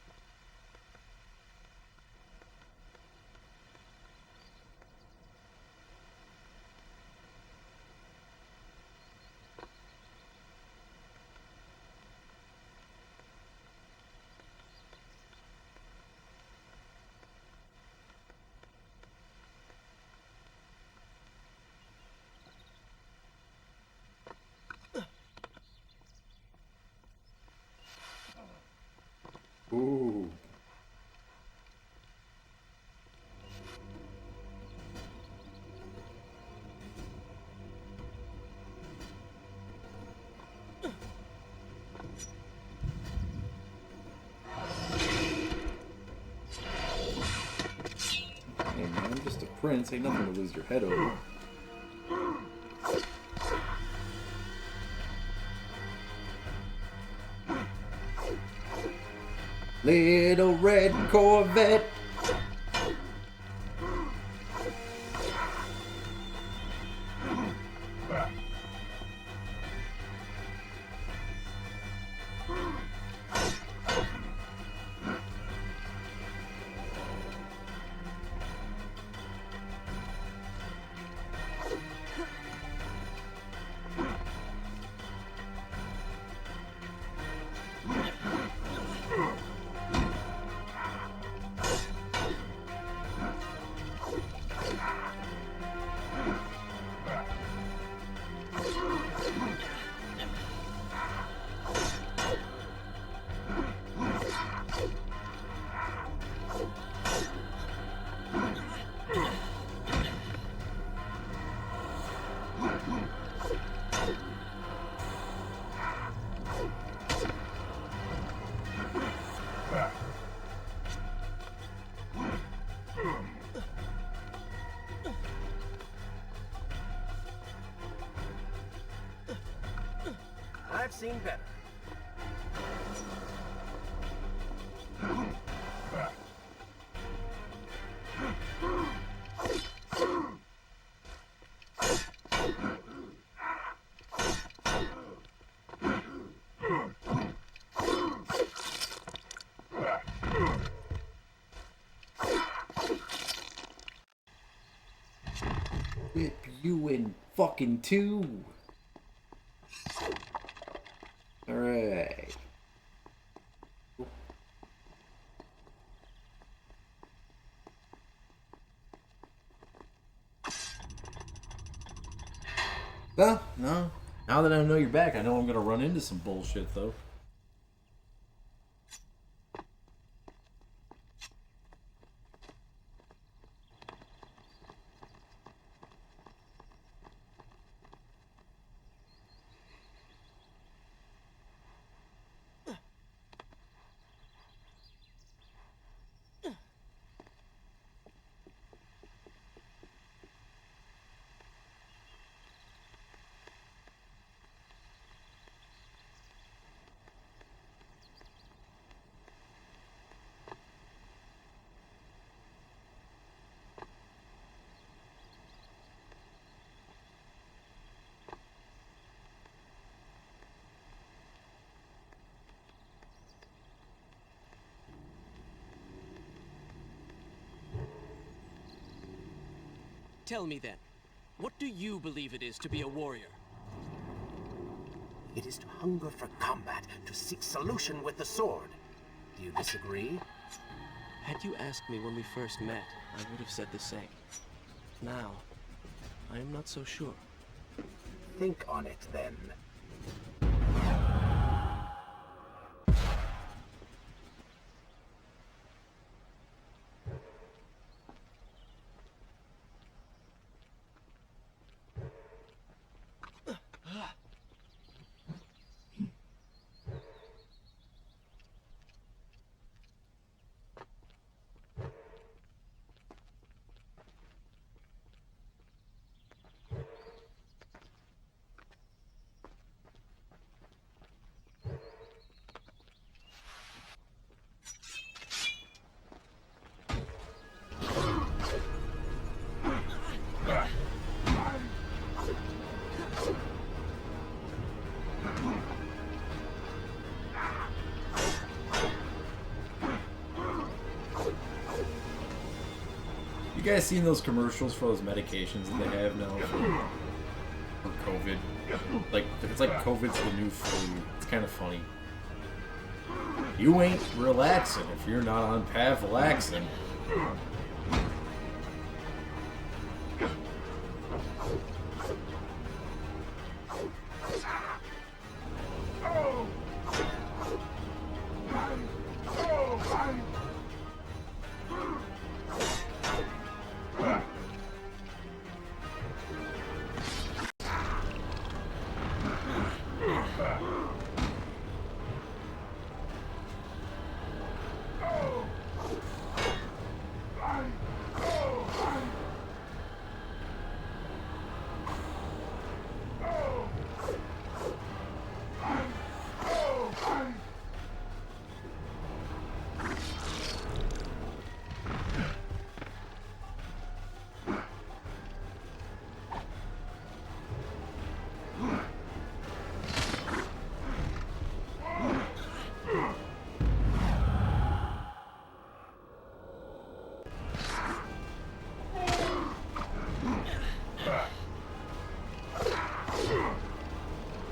[SPEAKER 1] Ooh. Hey man, I'm just a prince. Ain't nothing to lose your head over. Little red Corvette.
[SPEAKER 4] I've seen better.
[SPEAKER 1] Whip you in fucking two. Alright. Well, no. Now that I know you're back, I know I'm gonna run into some bullshit, though.
[SPEAKER 3] Tell me then, what do you believe it is to be a warrior?
[SPEAKER 4] It is to hunger for combat, to seek solution with the sword. Do you disagree?
[SPEAKER 3] Had you asked me when we first met, I would have said the same. Now, I am not so sure.
[SPEAKER 4] Think on it then.
[SPEAKER 1] You guys seen those commercials for those medications that they have now for COVID? Like, it's like COVID's the new flu. It's kind of funny. You ain't relaxing if you're not on Pavlaxin.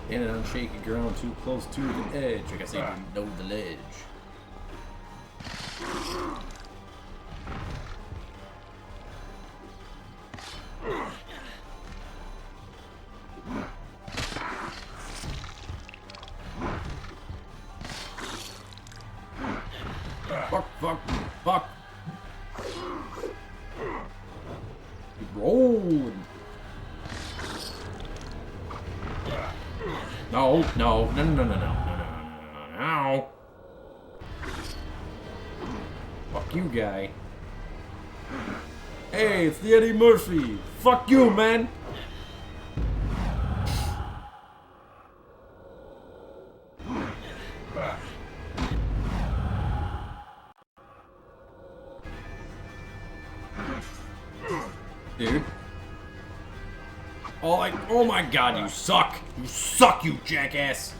[SPEAKER 1] Standing on shaky ground too close to the edge. I guess they didn't know the ledge. Fuck, fuck, fuck. Keep rolling. No, no, no, no, no, no, no, no, no, no, no. Fuck you, guy. Hey, it's the Eddie Murphy. Fuck you, man. Dude. Oh my god, you suck! You suck, you jackass!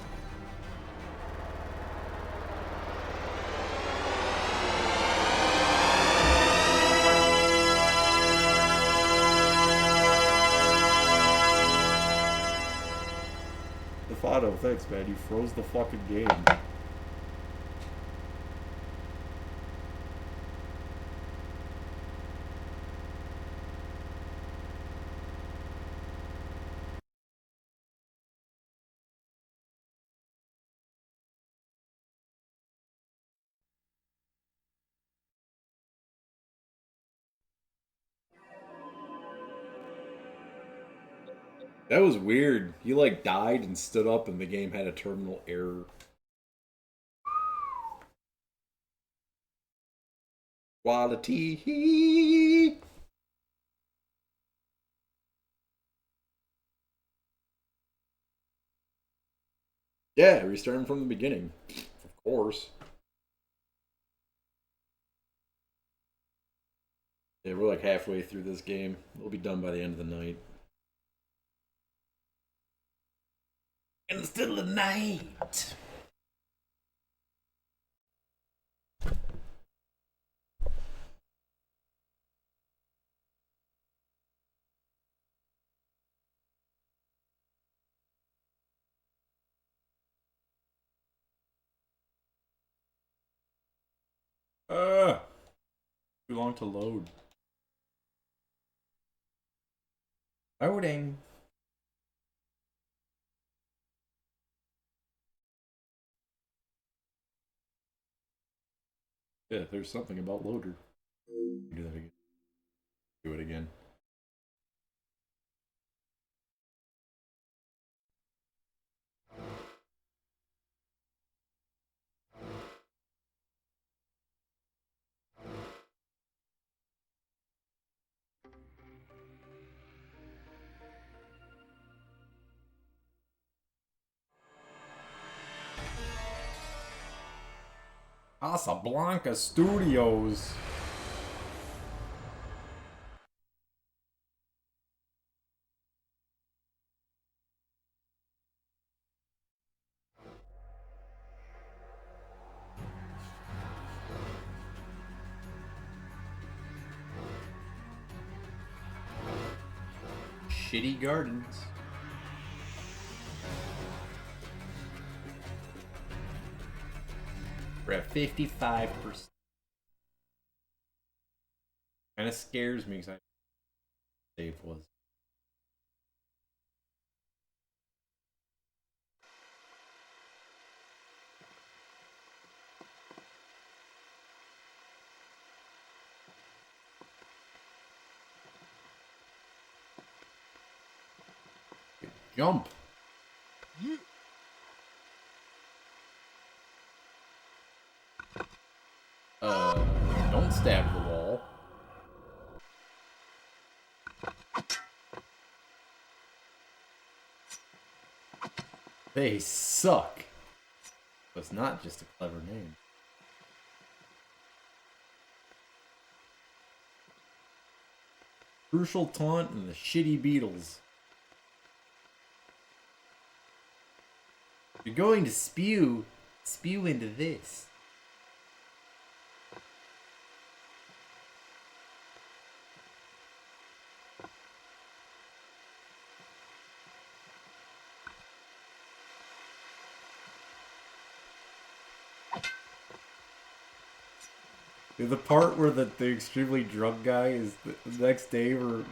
[SPEAKER 1] auto. Thanks, man. You froze the fucking game. That was weird. You like died and stood up and the game had a terminal error. Quality. Yeah, restarting from the beginning. Of course. Yeah, we're like halfway through this game. We'll be done by the end of the night. In the still of the night. Too long to load. Loading. Yeah, there's something about loader. Do that again. Do it again. Casablanca Studios. Shitty Gardens. We're at 55%. Kind of scares me because I save was. Jump. Don't stab the wall. They suck. But it's not just a clever name. Crucial Taunt and the Shitty Beetles. You're going to spew into this. The part where the extremely drunk guy is the next day where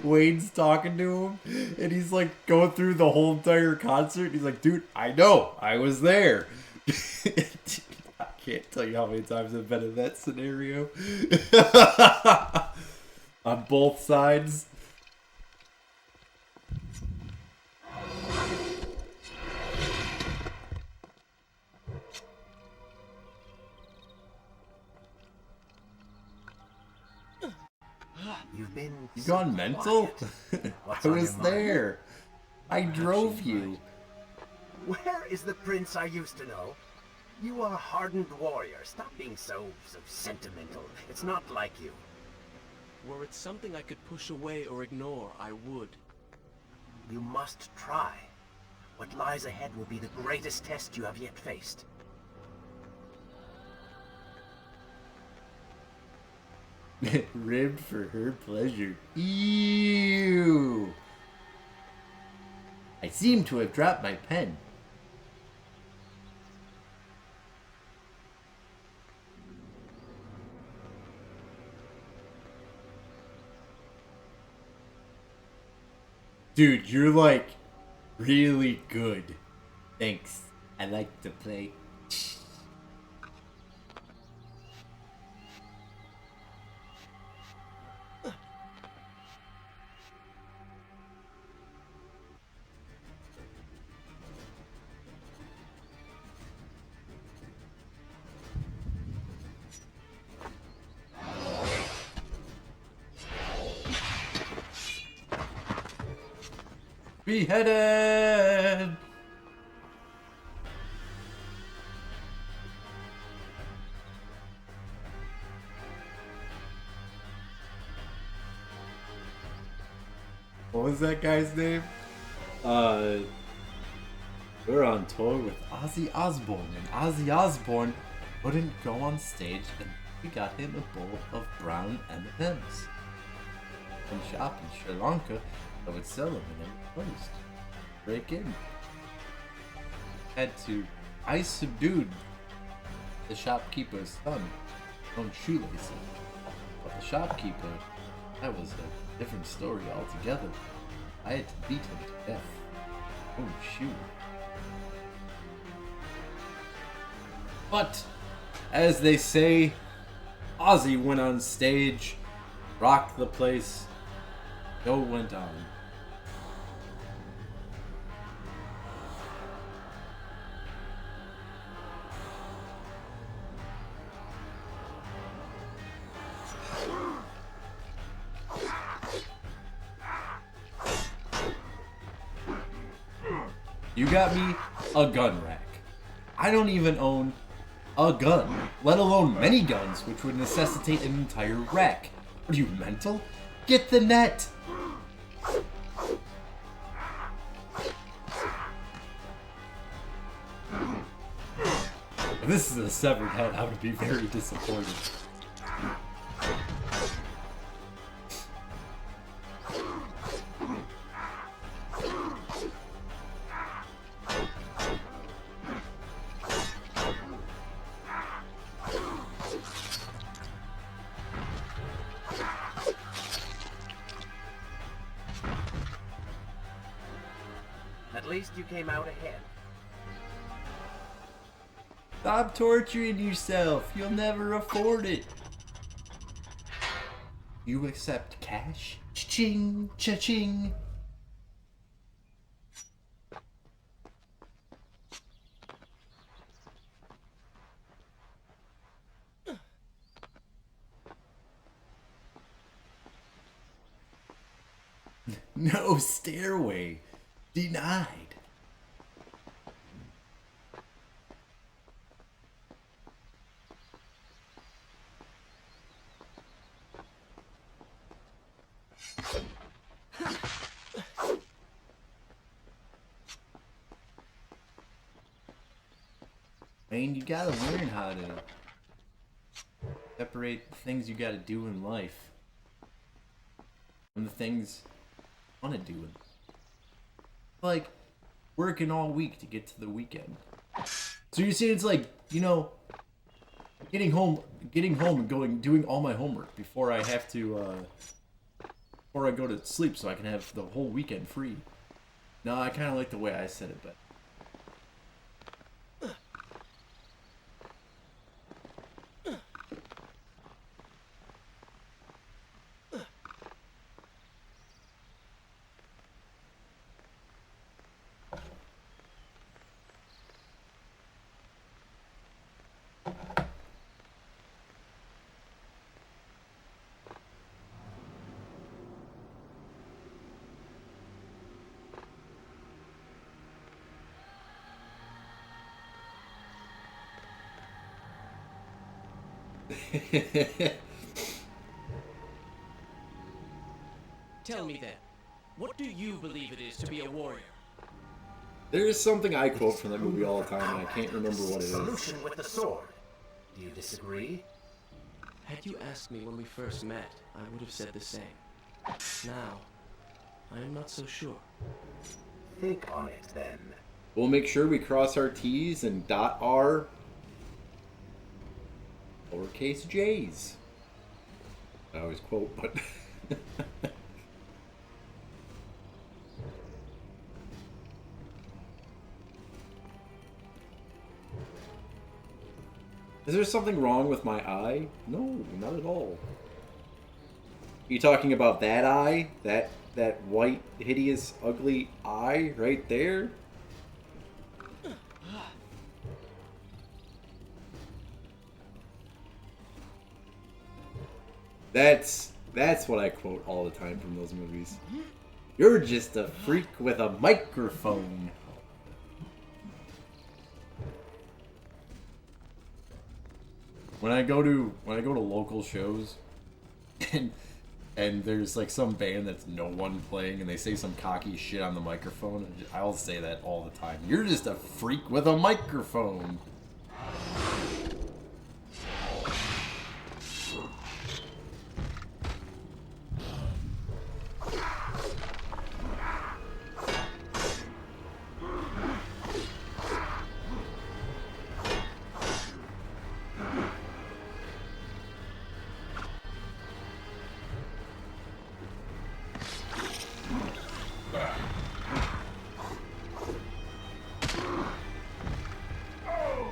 [SPEAKER 1] Wayne's talking to him and he's like going through the whole entire concert. He's like, dude, I know, I was there. I can't tell you how many times I've been in that scenario. On both sides. You gone mental? I was there. I drove you.
[SPEAKER 4] Where is the prince I used to know? You are a hardened warrior. Stop being so sentimental. It's not like you.
[SPEAKER 3] Were it something I could push away or ignore, I would.
[SPEAKER 4] You must try. What lies ahead will be the greatest test you have yet faced.
[SPEAKER 1] Ribbed for her pleasure. Ew. I seem to have dropped my pen. Dude, you're like really good. Thanks. I like to play. Beheaded! What was that guy's name? We're on tour with Ozzy Osbourne, and Ozzy Osbourne wouldn't go on stage, and we got him a bowl of brown M&Ms. One shop in Sri Lanka that would sell them and then closed. Break in. I subdued the shopkeeper's son, on shoelaces. But the shopkeeper, that was a different story altogether. I had to beat him to death. Oh shoot. But, as they say, Ozzy went on stage, rocked the place, show went on. You got me a gun rack. I don't even own a gun, let alone many guns, which would necessitate an entire rack. Are you mental? Get the net! If this is a severed head, I would be very disappointed.
[SPEAKER 4] At least you came out ahead.
[SPEAKER 1] Stop torturing yourself. You'll never afford it. You accept cash? Cha-ching, cha-ching. No stairway. Denied. I mean, you gotta learn how to separate the things you gotta do in life from the things you wanna do. Like working all week to get to the weekend. So you see, it's like, you know, getting home and doing all my homework before I have to, before I go to sleep, so I can have the whole weekend free. No, I kind of like the way I said it, but.
[SPEAKER 3] Tell me then, what do you believe it is to be a warrior?
[SPEAKER 1] There is something I quote from that movie all the time, and I can't remember what it is.
[SPEAKER 4] Solution with the sword. Do you disagree?
[SPEAKER 3] Had you asked me when we first met, I would have said the same. Now, I am not so sure.
[SPEAKER 4] think on it, then.
[SPEAKER 1] We'll make sure we cross our T's and dot our lowercase j's. I always quote, but... Is there something wrong with my eye? No, not at all. You talking about that eye? That white, hideous, ugly eye right there? That's what I quote all the time from those movies. You're just a freak with a microphone. When I go to local shows and there's like some band that's no one playing and they say some cocky shit on the microphone, I'll say that all the time. You're just a freak with a microphone.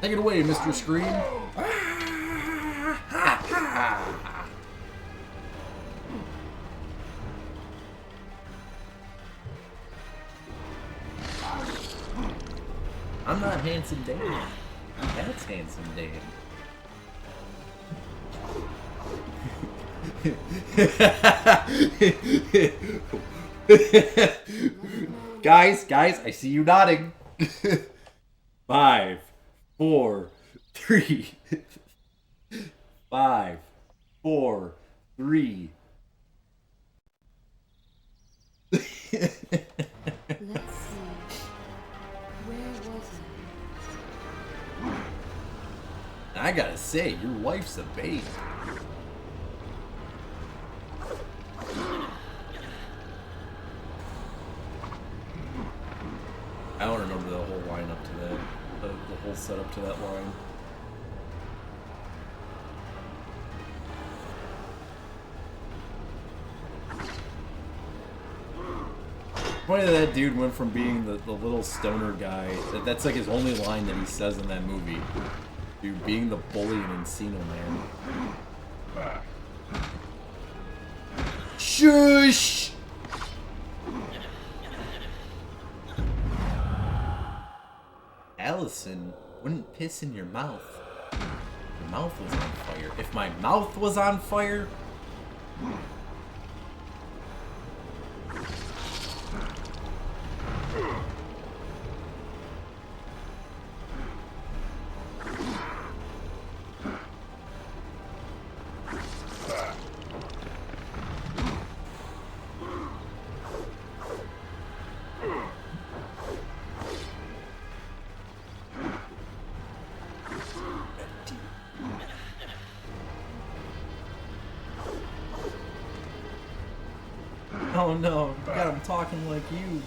[SPEAKER 1] Take it away, Mr. Scream. I'm not Handsome Dan. That's Handsome Dan. Guys, I see you nodding. 5, 4, 3. 5, 4, 3.
[SPEAKER 6] Let's see. Where was
[SPEAKER 1] I gotta say, your wife's a babe. I don't remember the whole line up to that. The whole setup to that line. Funny that dude went from being the little stoner guy. That's like his only line that he says in that movie. Dude, being the bully and Encino Man. Shush! Allison wouldn't piss in your mouth. Your mouth was on fire. If my mouth was on fire... Oh no, you got him talking like you.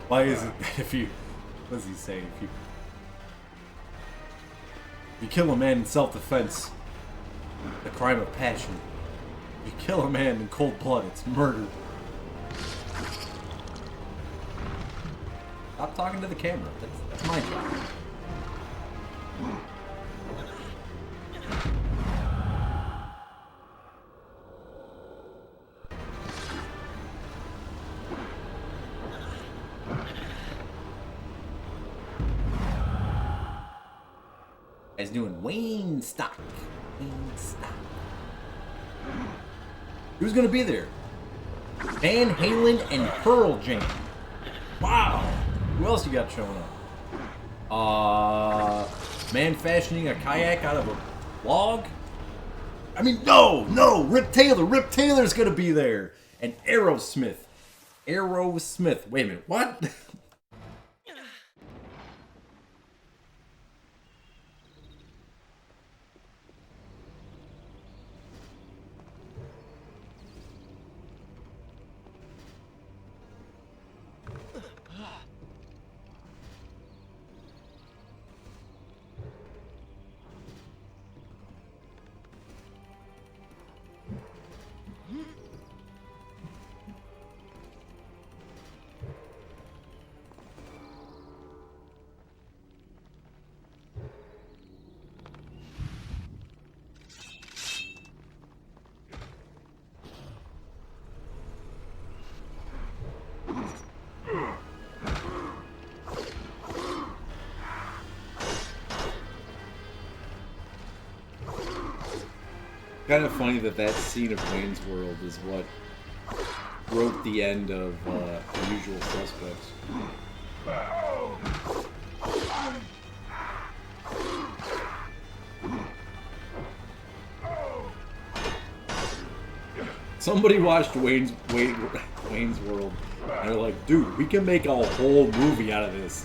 [SPEAKER 1] Why is it that if you... What does he say? If you kill a man in self-defense, the crime of passion. You kill a man in cold blood, it's murder. Stop talking to the camera. That's my job. Guy's doing Wayne Stock. Wayne Stock. Who's gonna be there? Van Halen and Pearl Jam. Wow. Who else you got showing up? Man fashioning a kayak out of a log? I mean, no! Rip Taylor! Rip Taylor's gonna be there! And Aerosmith. Aerosmith. Wait a minute, what? Kind of funny that that scene of Wayne's World is what wrote the end of The Usual Suspects. Somebody watched Wayne's World, and they're like, dude, we can make a whole movie out of this.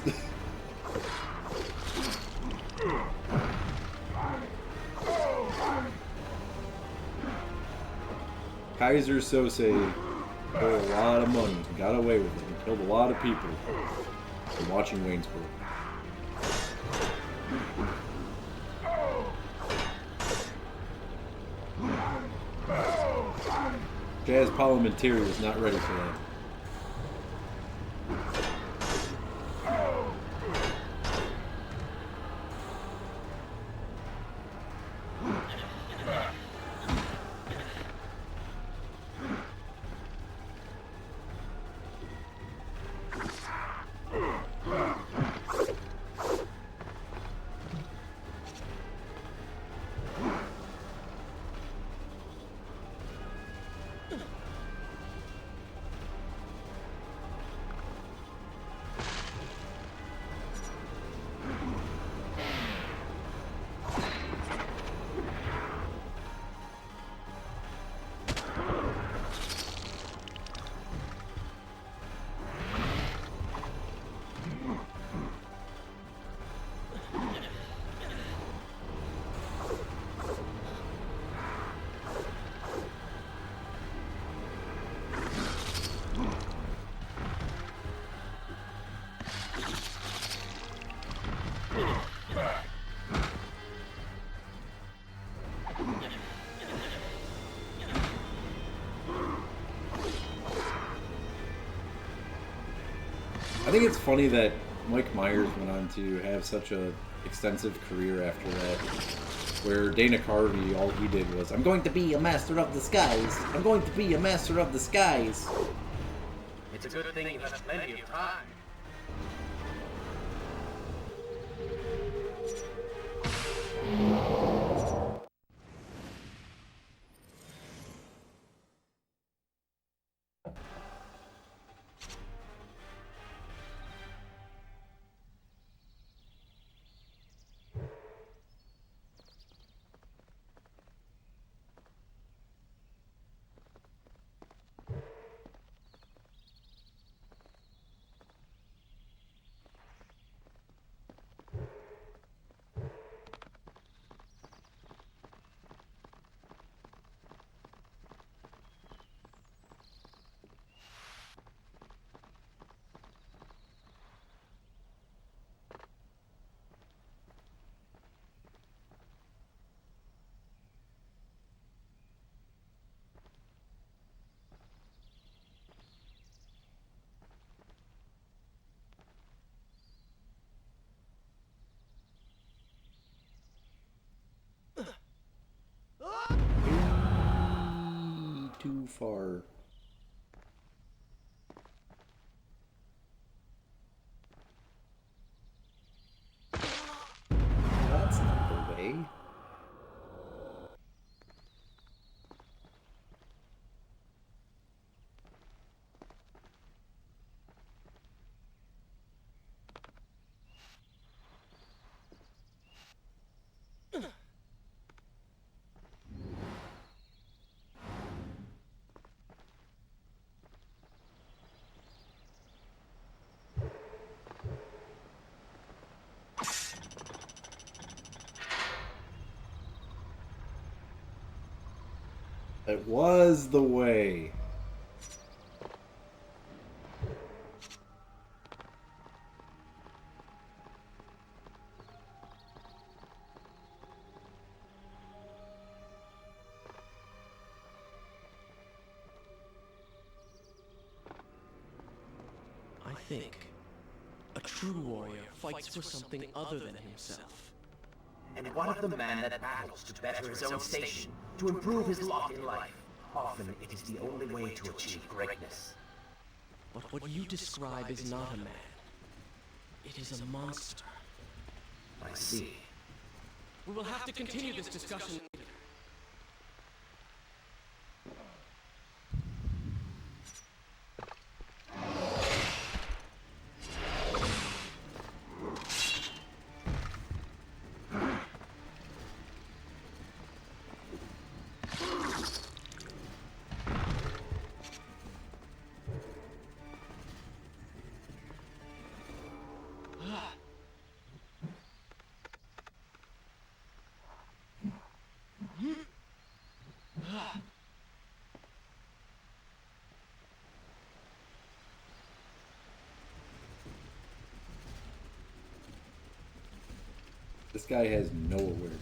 [SPEAKER 1] Kaiser Sose stole a lot of money, got away with it, and killed a lot of people from watching Wayne's World. Jazz Parliamentary was not ready for that. I think it's funny that Mike Myers went on to have such a extensive career after that, where Dana Carvey, all he did was, I'm going to be a master of disguise. I'm going to be a master of disguise.
[SPEAKER 4] It's a good thing you have plenty of time.
[SPEAKER 1] Too far. That's not the way. It was the way.
[SPEAKER 3] I think a true warrior fights for something other than himself.
[SPEAKER 4] And what of the man that battles to better his own station, to improve his lot in life? Often it is the only way to achieve greatness.
[SPEAKER 3] But what you describe is not a man. It is a monster.
[SPEAKER 4] I see.
[SPEAKER 3] We will have to continue this discussion later.
[SPEAKER 1] This guy has no awareness.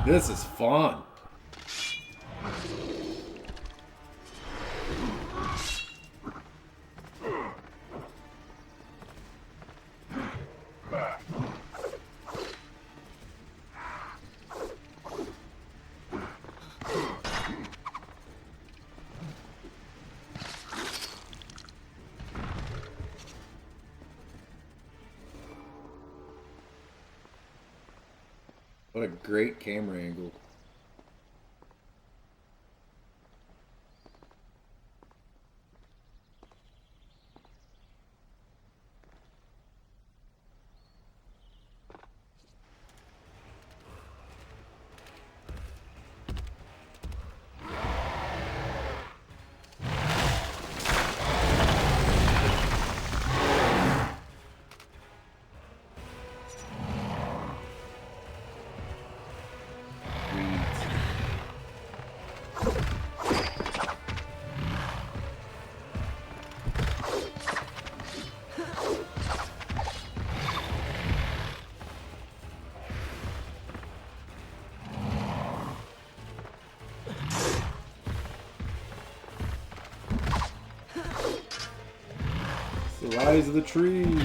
[SPEAKER 1] This is fun. What a great camera angle. The rise of the trees.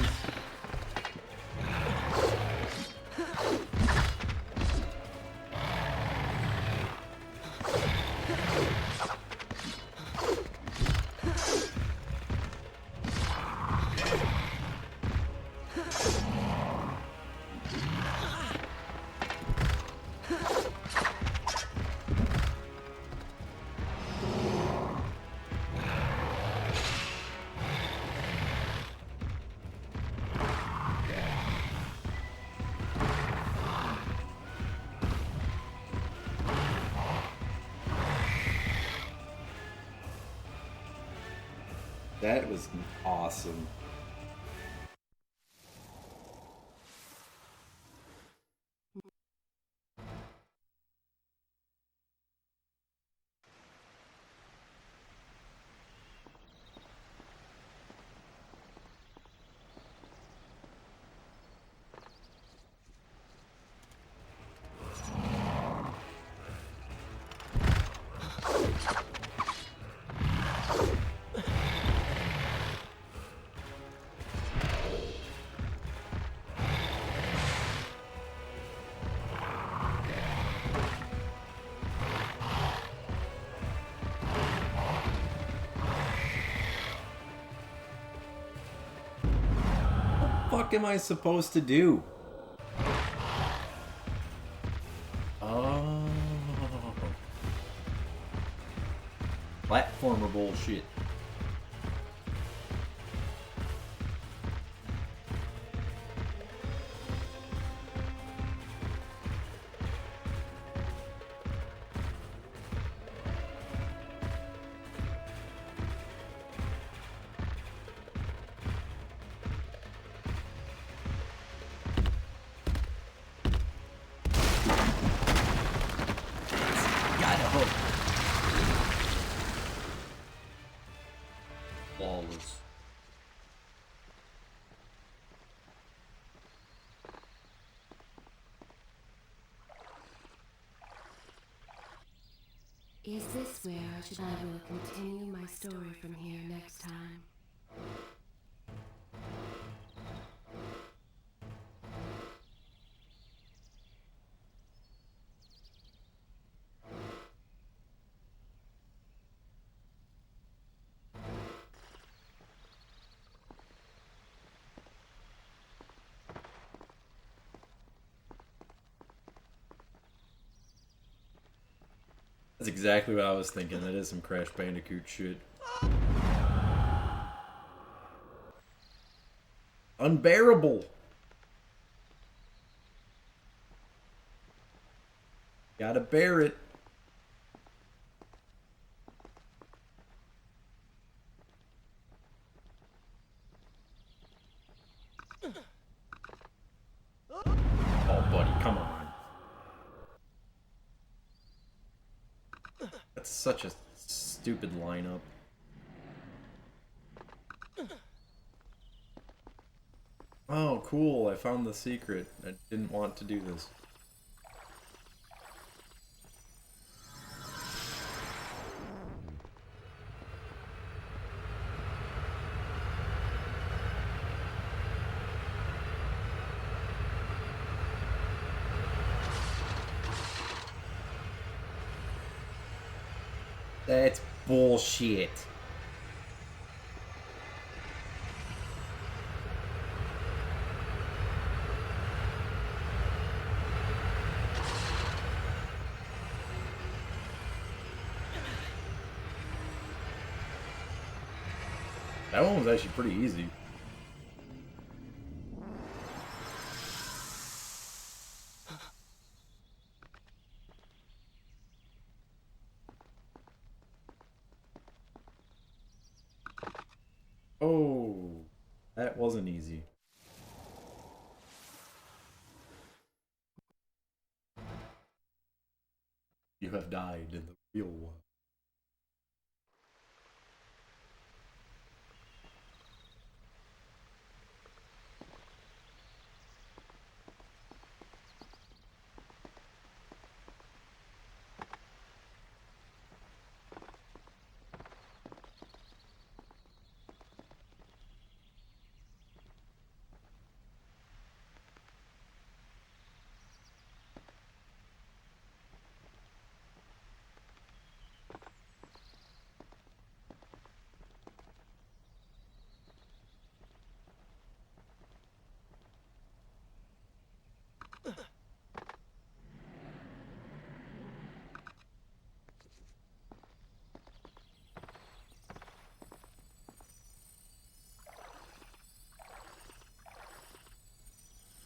[SPEAKER 1] That was awesome. What am I supposed to do? Oh. Platformer bullshit.
[SPEAKER 6] Is this where I will continue my story from here next time?
[SPEAKER 1] That's exactly what I was thinking. That is some Crash Bandicoot shit. Unbearable! Gotta bear it. Oh, buddy, come on. That's such a stupid lineup. Oh, cool. I found the secret. I didn't want to do this. That's bullshit. That one was actually pretty easy. Oh, that wasn't easy. You have died in the real one.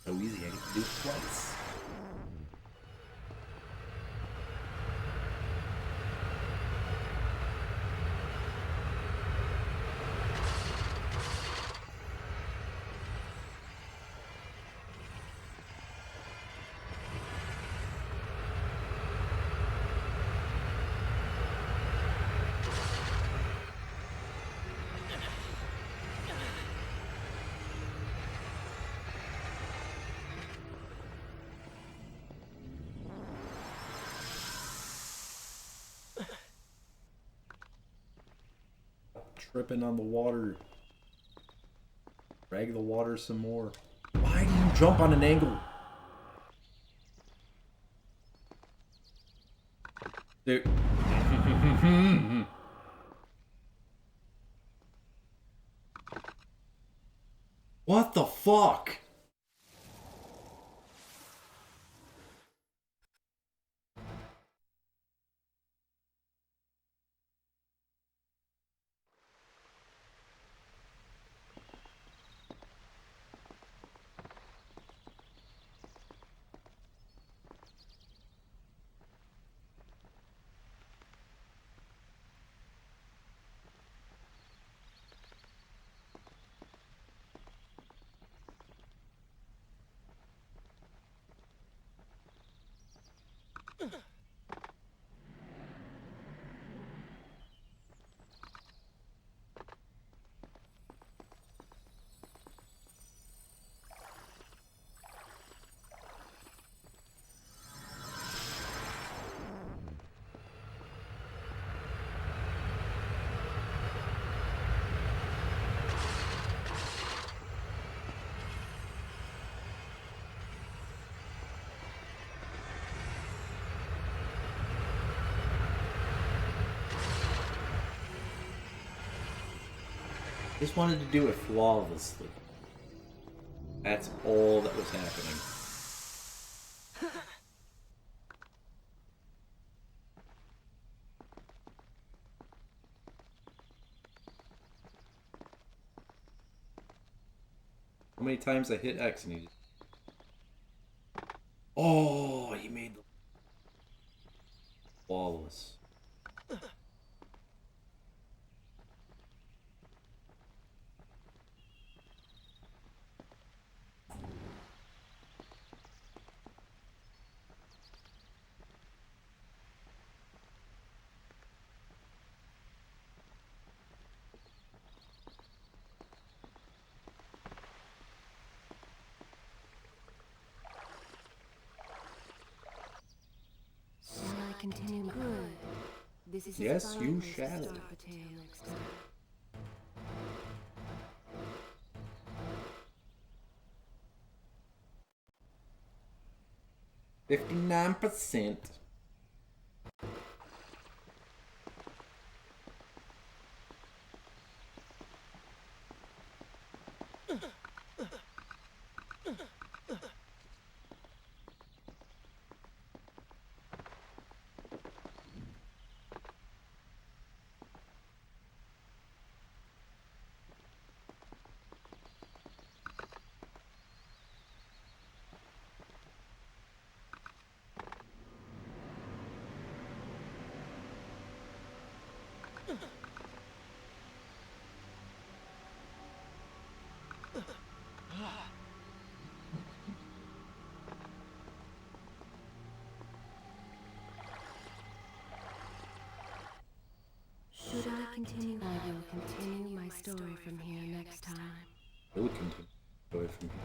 [SPEAKER 1] So easy, I get to do it twice. Tripping on the water. Drag the water some more. Why do you jump on an angle? Dude. What the fuck? Just wanted to do it flawlessly. That's all that was happening. How many times I hit X and he... Oh, he made the... Flawless.
[SPEAKER 6] Continue. Good. This is
[SPEAKER 1] Yes, you shall. 59%.
[SPEAKER 6] Should I continue? I will continue my story from here next time.
[SPEAKER 1] We'll continue away from here.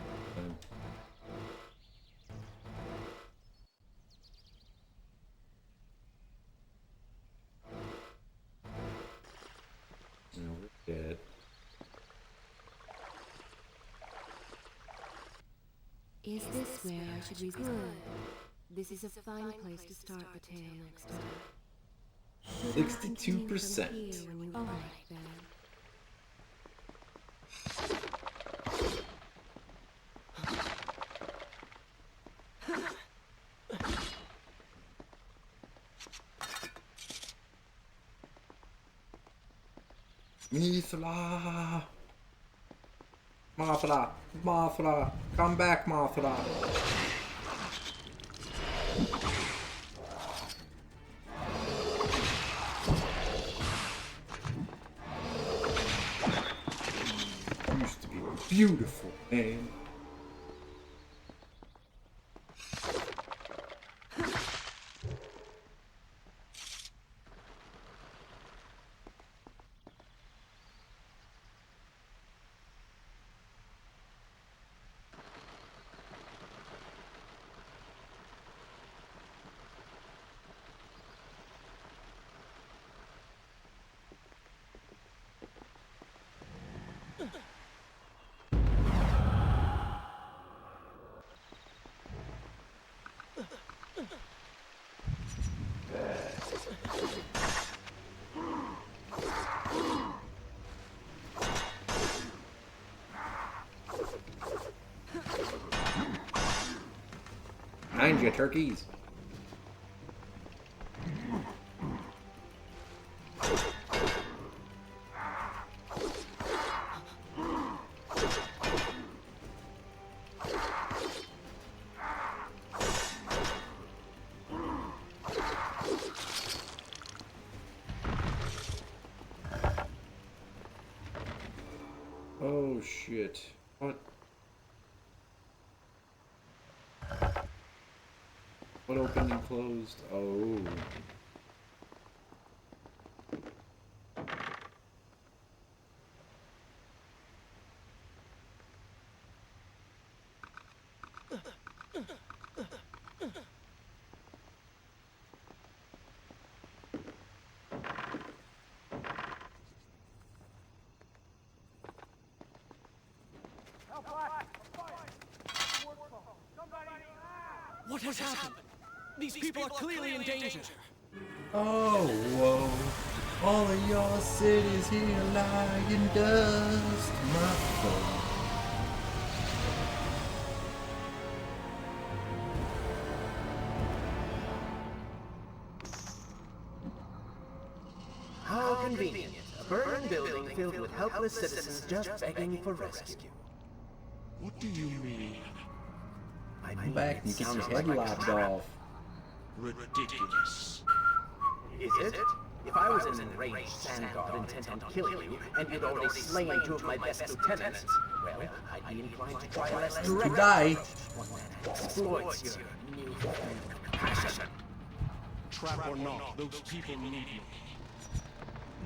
[SPEAKER 1] No, we're dead.
[SPEAKER 6] Is this where I should be good? This is a fine place to start the tale next time.
[SPEAKER 1] 62%. Mothra! Mothra! Mothra! Come back, Mothra! Used to be beautiful, man. Behind you, turkeys. Oh shit. What? What opened and closed? Oh.
[SPEAKER 3] What has happened? These people are clearly in danger.
[SPEAKER 1] Oh, whoa. All of your cities here lie in dust, my friend.
[SPEAKER 4] How convenient. A burning building filled with helpless citizens just begging for rescue.
[SPEAKER 7] What do you mean?
[SPEAKER 4] I
[SPEAKER 1] Come
[SPEAKER 4] mean,
[SPEAKER 1] back
[SPEAKER 4] it
[SPEAKER 1] and get your
[SPEAKER 4] sounds
[SPEAKER 1] head
[SPEAKER 4] like a
[SPEAKER 1] lopped
[SPEAKER 4] trap.
[SPEAKER 1] off.
[SPEAKER 7] Ridiculous.
[SPEAKER 4] Is it? If I was an enraged sand god intent on killing you, and you'd already slain two of my best lieutenants, well, I'd be inclined to try a less direct
[SPEAKER 1] You die.
[SPEAKER 4] one that exploits your newfound compassion.
[SPEAKER 7] Trap or not, those people need me.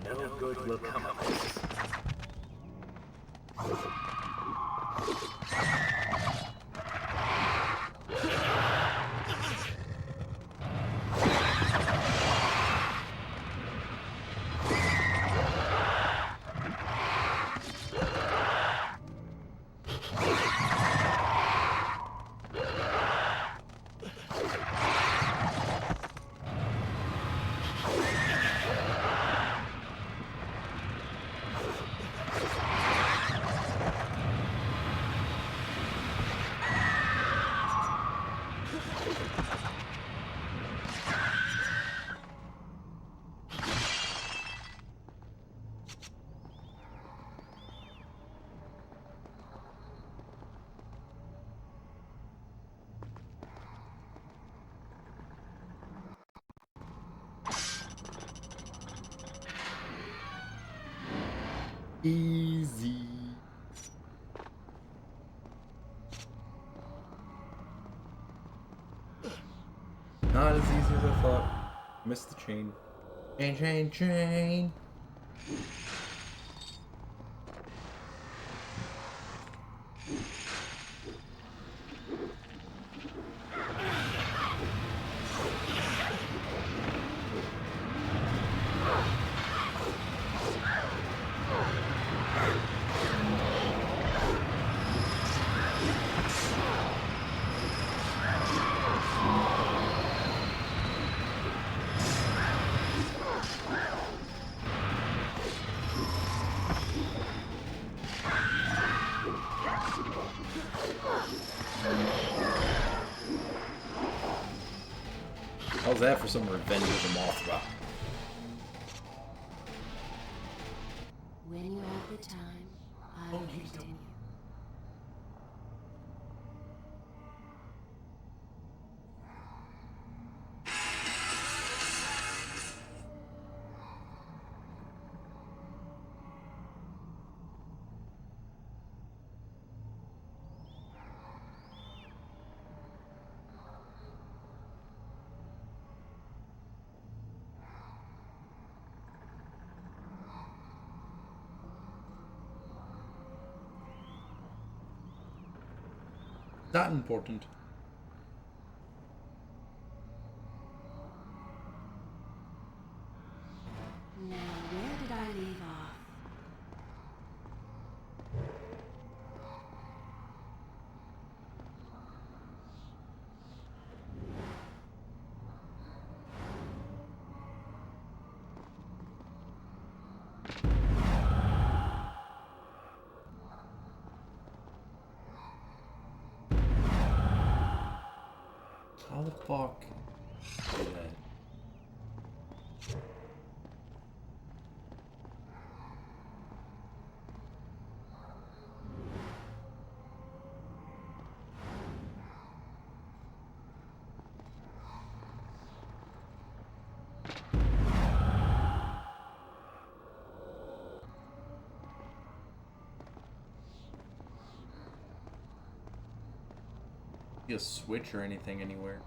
[SPEAKER 4] No good will come of this.
[SPEAKER 1] Easy. Not as easy as I thought. Missed the chain. Chain, chain, chain. How's that for some revenge of the Mothra?
[SPEAKER 6] When you have the time, I will continue.
[SPEAKER 1] Not important.
[SPEAKER 6] Now, where did I leave off?
[SPEAKER 1] How the fuck do that? See a switch or anything anywhere?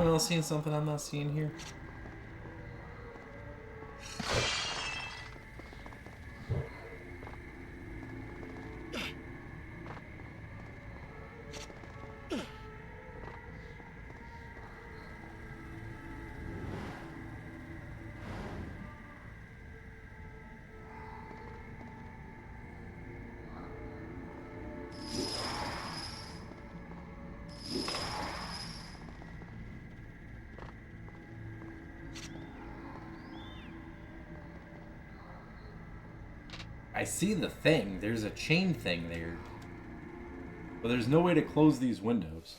[SPEAKER 1] anyone else seeing something I'm not seeing here? I see the thing. There's a chain thing there. But there's no way to close these windows.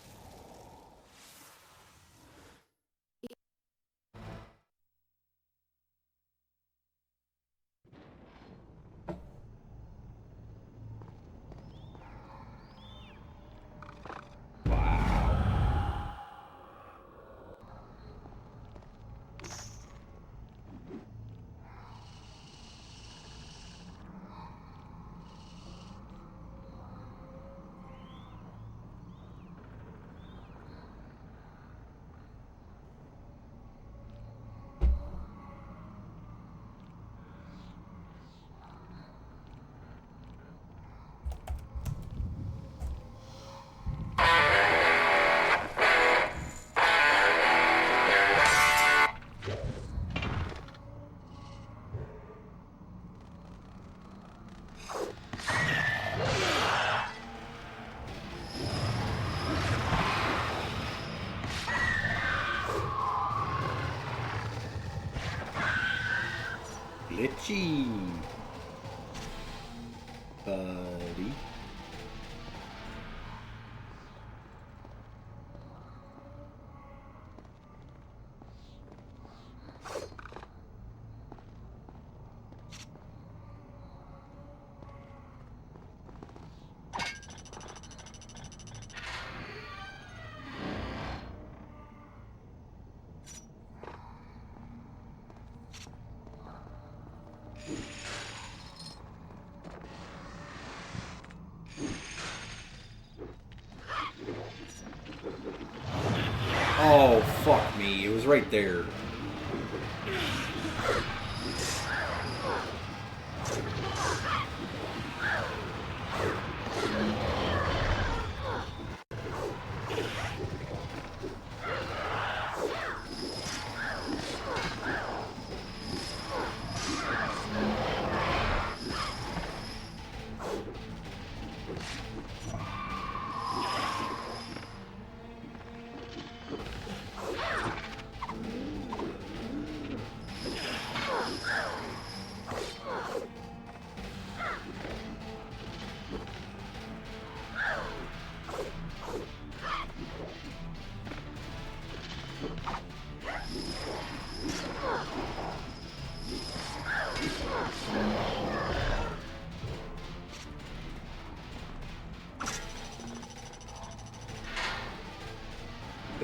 [SPEAKER 1] Glitchy, buddy. Oh, fuck me. It was right there.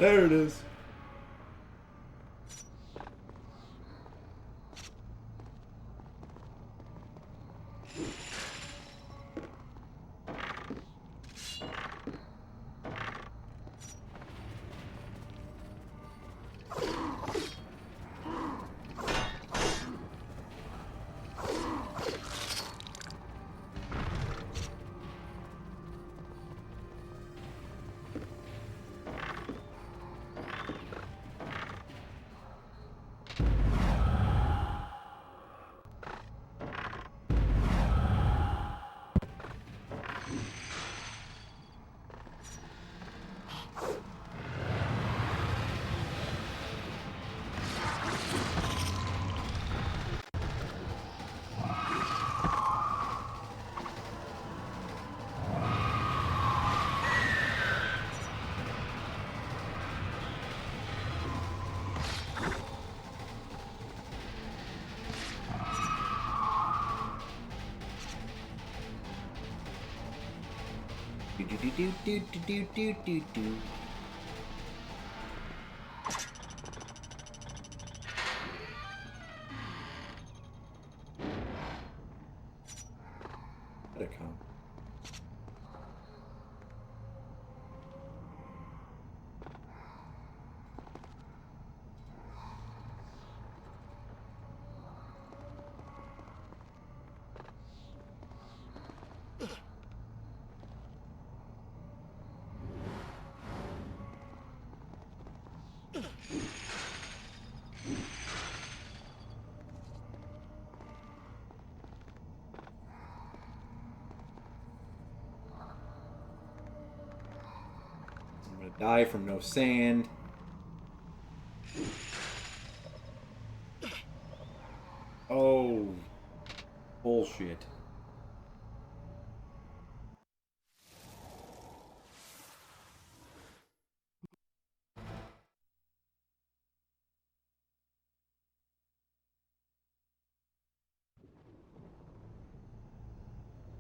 [SPEAKER 1] There it is. Do. Let it come. gonna die from no sand. Oh, bullshit.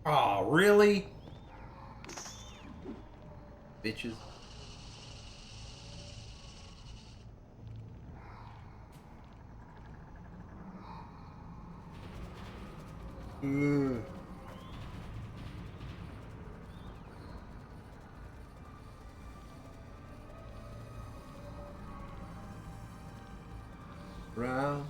[SPEAKER 1] Oh, really? Bitches. Ugh. Round.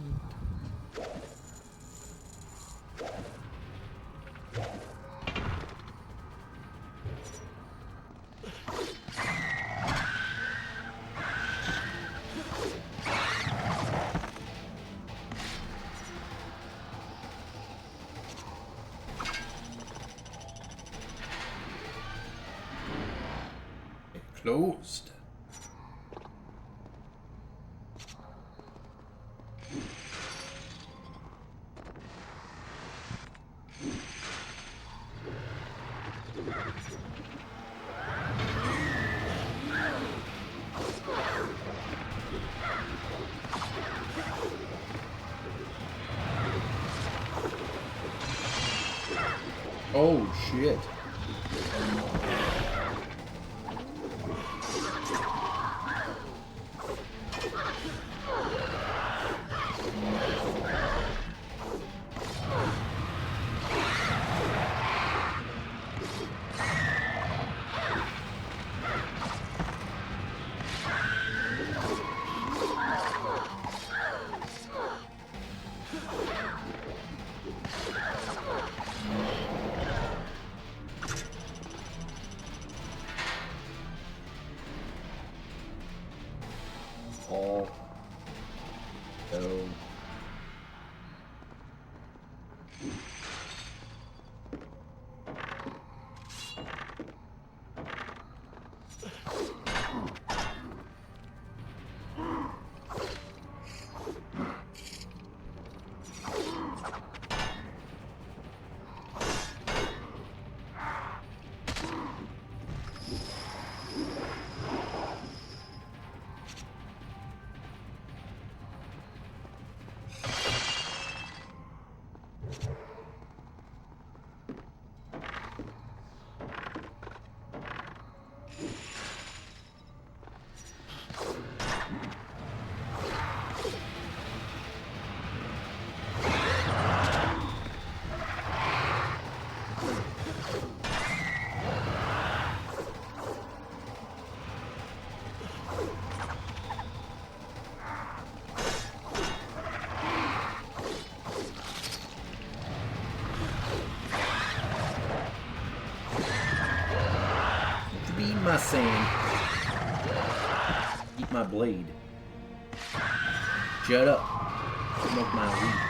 [SPEAKER 1] Closed. Oh shit. Oh. No. Eat my sand. Eat my blade. Shut up. Smoke my weed.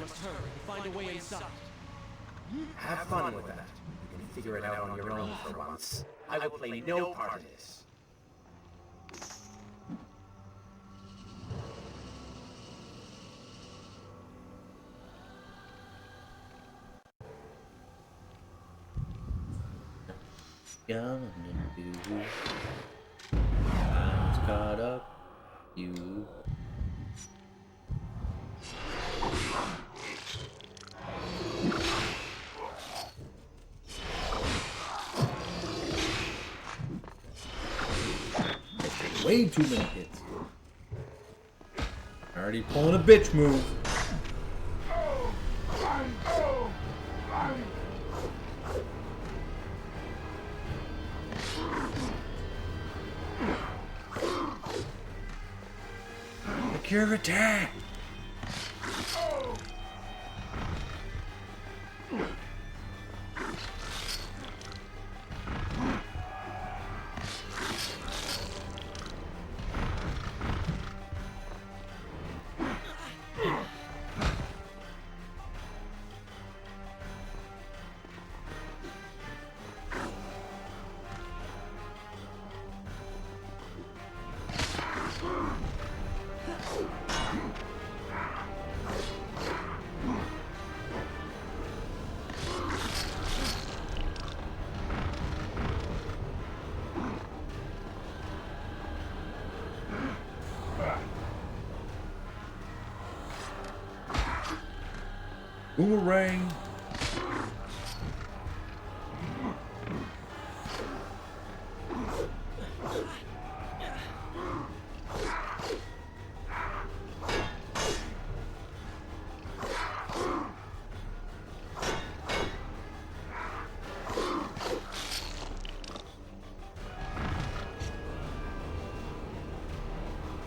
[SPEAKER 3] must hurry and find a way inside.
[SPEAKER 4] Have fun with that. You can figure it out on your own for once. I will play no part in this.
[SPEAKER 1] Gonna do. Time's caught up. You. Way too many hits. Already pulling a bitch move. Your attack. Boomerang.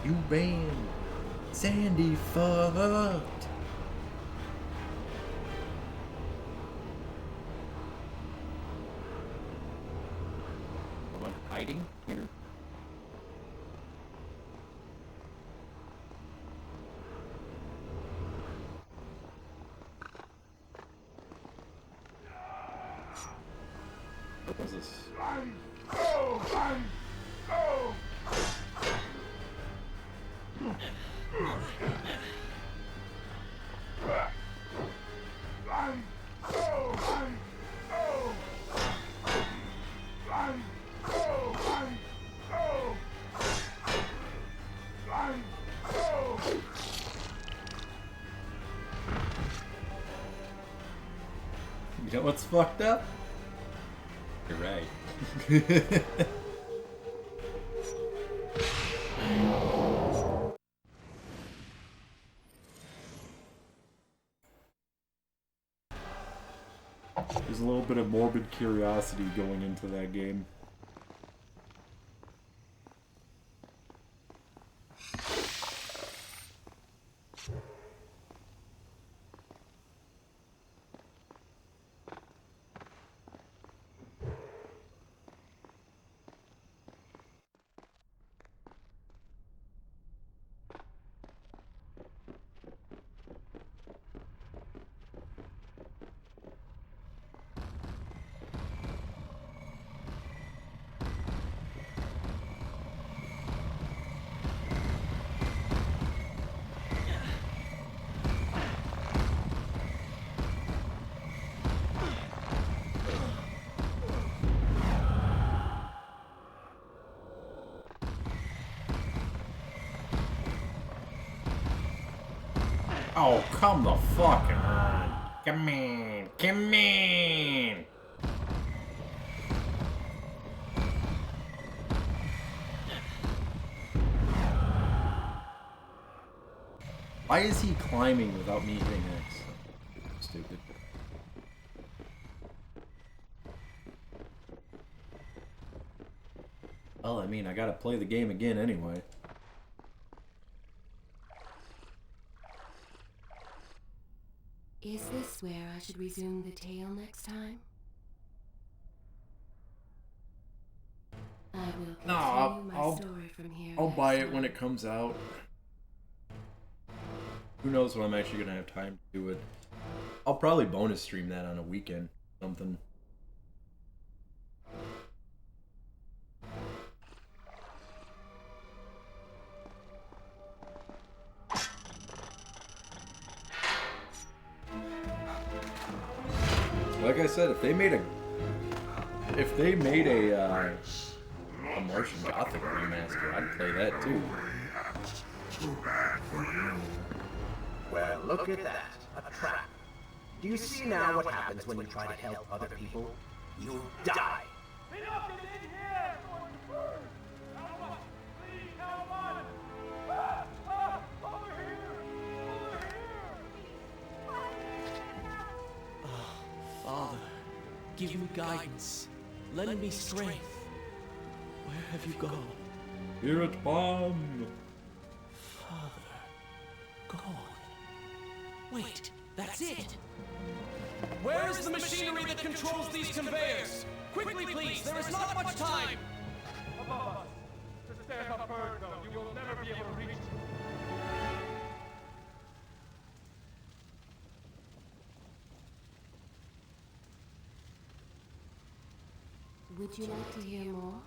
[SPEAKER 1] You banned Sandy fucked. Hiding here? What was this? You know what's fucked up? You're right. There's a little bit of morbid curiosity going into that game. Oh, come the fuck on. Come on. Come on. Why is he climbing without me hitting X? Stupid. Well, I mean, I gotta play the game again anyway.
[SPEAKER 6] Is this where I should resume the tale next time? I will continue my story from here.
[SPEAKER 1] I'll
[SPEAKER 6] next
[SPEAKER 1] buy it
[SPEAKER 6] time.
[SPEAKER 1] when it comes out. Who knows when I'm actually gonna have time to do it. I'll probably bonus stream that on a weekend, something. Like I said, if they made a Martian Gothic remaster, I'd play that too.
[SPEAKER 4] Well, look at that. A trap. Do you see now what happens when you try to help other people? You die.
[SPEAKER 8] Enough is in here! Help us! Please help us! Over here! Over here!
[SPEAKER 3] Father, give me guidance. Lend me strength. Where have you gone?
[SPEAKER 1] Spirit bomb.
[SPEAKER 3] Father, gone. Wait, that's it.
[SPEAKER 8] Where is the machinery that controls these conveyors? Quickly, please! There is not much time! Above us. The stairs are burned, though. You will never be able to reach them.
[SPEAKER 6] Would you like to hear more?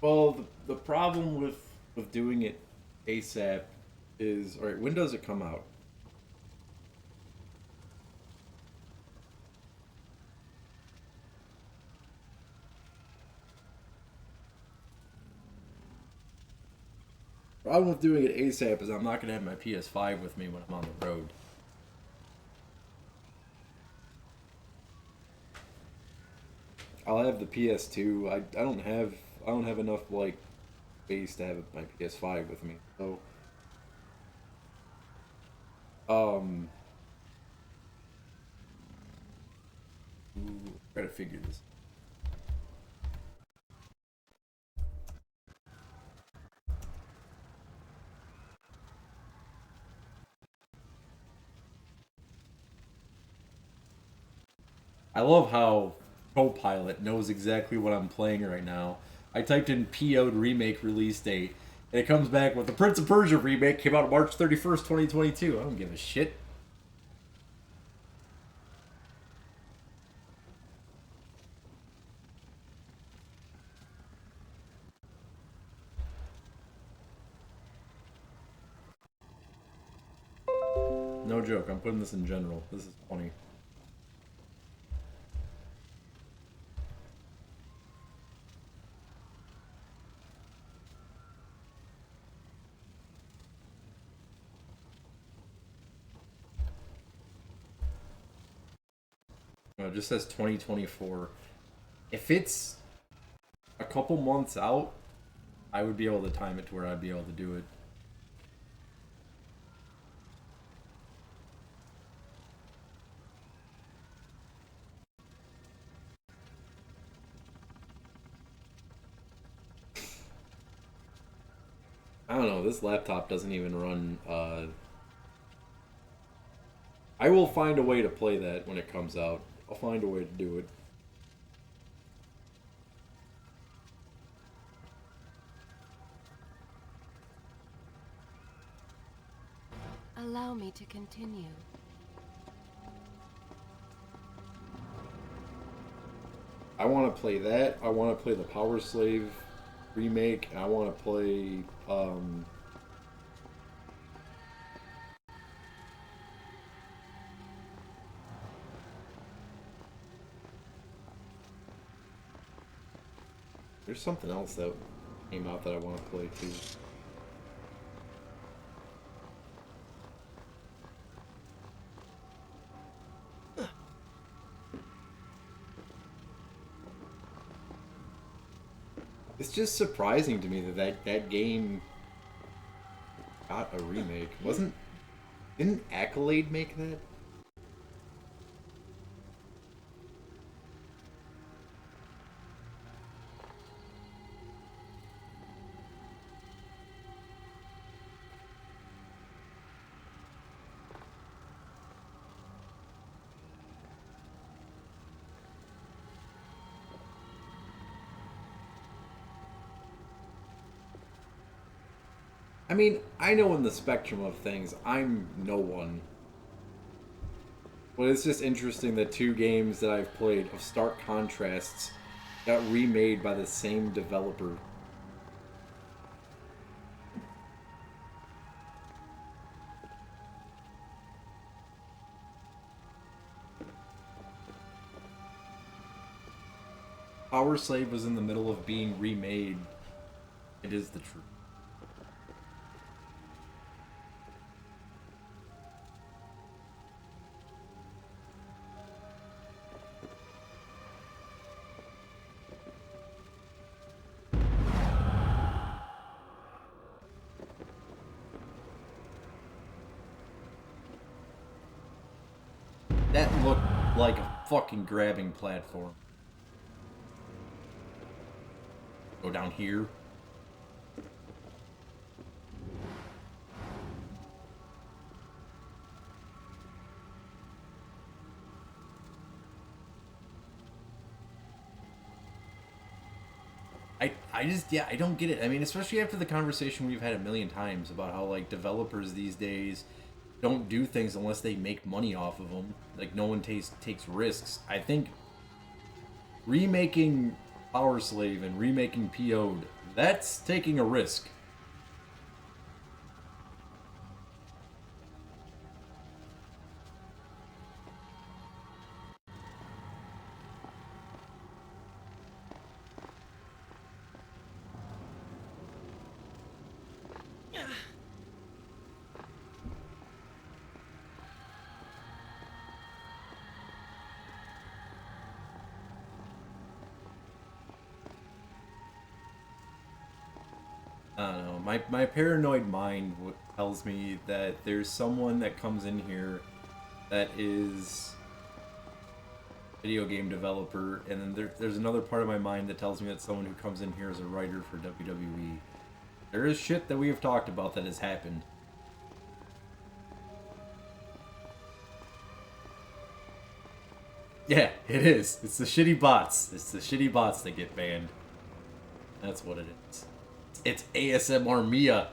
[SPEAKER 1] Well, the problem with doing it ASAP is, alright, when does it come out? The problem with doing it ASAP is I'm not going to have my PS5 with me when I'm on the road. I'll have the PS2. I don't have enough like space to have my PS5 with me. So try to figure this. I love how Copilot knows exactly what I'm playing right now. I typed in PO'd remake release date, and it comes back with the Prince of Persia remake came out March 31st, 2022. I don't give a shit. No joke, I'm putting this in general. This is funny. No, it just says 2024. If it's a couple months out, I would be able to time it to where I'd be able to do it. I don't know, this laptop doesn't even run, I will find a way to play that when it comes out. I'll find a way to do it.
[SPEAKER 6] Allow me to continue.
[SPEAKER 1] I want to play that. I want to play the Power Slave remake. I want to play, there's something else that came out that I want to play too. It's just surprising to me that game got a remake. Didn't Accolade make that? I mean, I know in the spectrum of things, I'm no one. But it's just interesting that two games that I've played of stark contrasts got remade by the same developer. Power Slave was in the middle of being remade. It is the truth. That looked like a fucking grabbing platform. Go down here. I just, yeah, I don't get it. I mean, especially after the conversation we've had a million times about how, like, developers these days don't do things unless they make money off of them. Like, no one takes risks. I think remaking Power Slave and remaking PO'd, that's taking a risk. I don't know. My paranoid mind tells me that there's someone that comes in here that is a video game developer, and then there's another part of my mind that tells me that someone who comes in here is a writer for WWE. There is shit that we have talked about that has happened. Yeah, it is. It's the shitty bots. It's the shitty bots that get banned. That's what it is. It's ASMR Mia.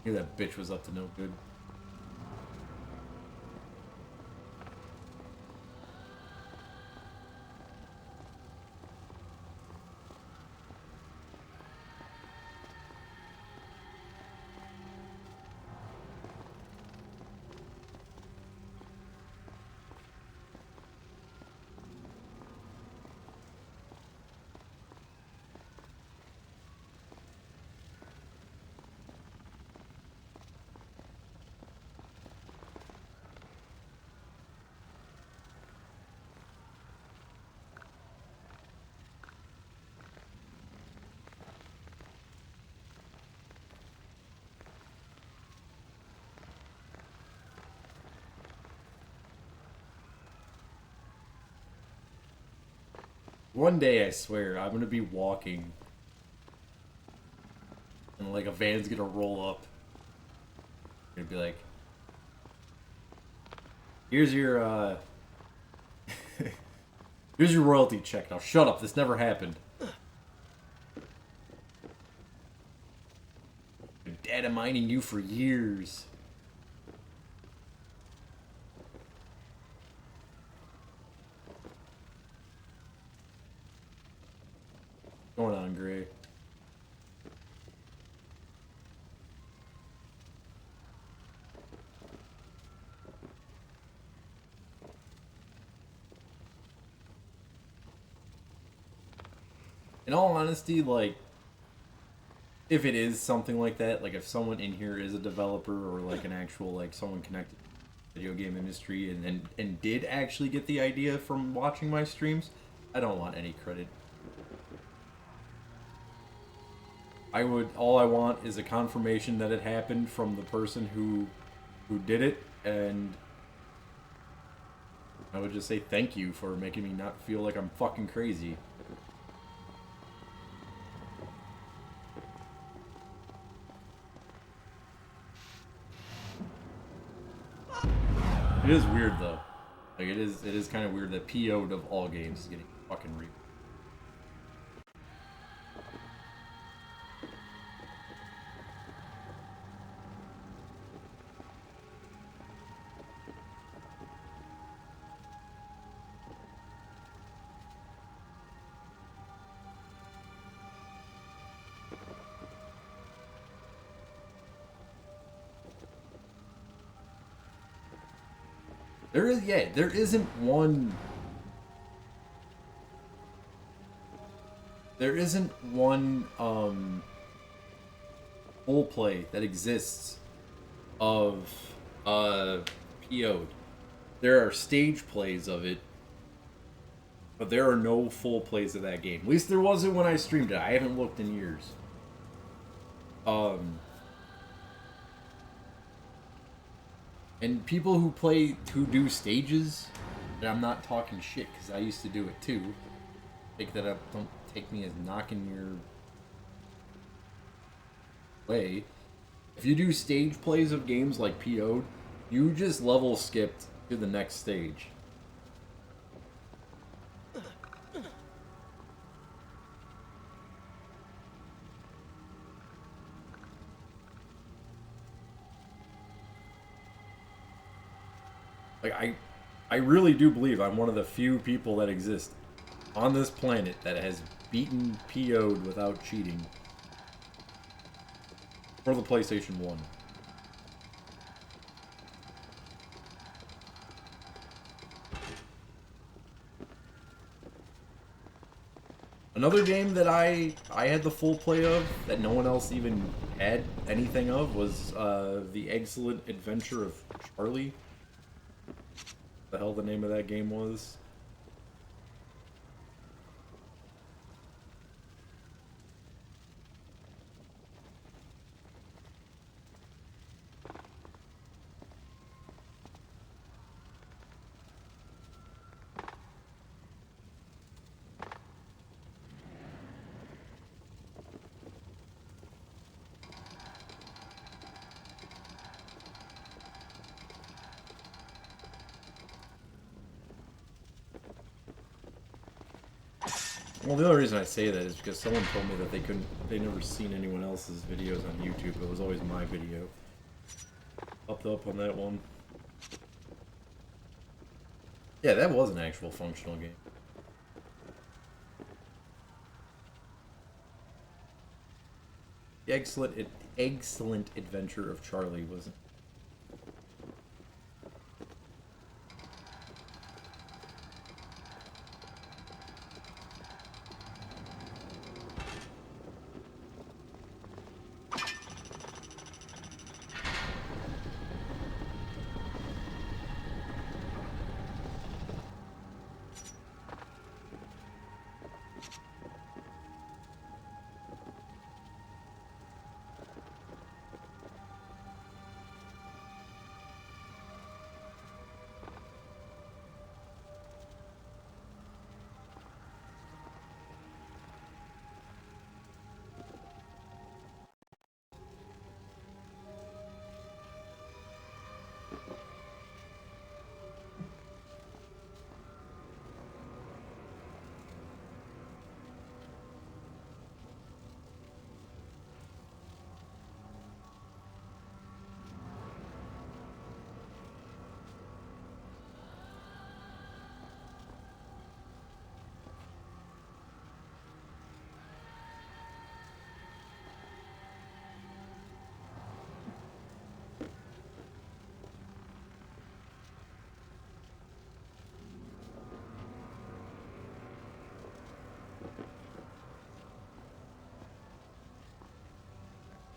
[SPEAKER 1] Knew that bitch was up to no good. One day, I swear, I'm gonna be walking, and like a van's gonna roll up. It'd be like, "Here's your here's your royalty check." Now shut up. This never happened. Been data mining you for years. What's going on, Gray? In all honesty, like, if it is something like that, like if someone in here is a developer or like an actual, like, someone connected to the video game industry and did actually get the idea from watching my streams, I don't want any credit. All I want is a confirmation that it happened from the person who did it, and I would just say thank you for making me not feel like I'm fucking crazy. It is weird though. Like it is kind of weird that PO'd of all games is getting fucking re. There is, yeah, there isn't one. There isn't one full play that exists of PO'd. There are stage plays of it, but there are no full plays of that game. At least there wasn't when I streamed it. I haven't looked in years. And people who do stages, and I'm not talking shit because I used to do it too. Take that up. Don't take me as knocking your way. If you do stage plays of games like PO'd, you just level skipped to the next stage. Like, I really do believe I'm one of the few people that exist on this planet that has beaten PO'd without cheating for the PlayStation 1. Another game that I had the full play of that no one else even had anything of was The Excellent Adventure of Charlie. The hell the name of that game was. Well, the only reason I say that is because someone told me that they never seen anyone else's videos on YouTube. It was always my video. Up on that one. Yeah, that was an actual functional game. The excellent Adventure of Charlie was.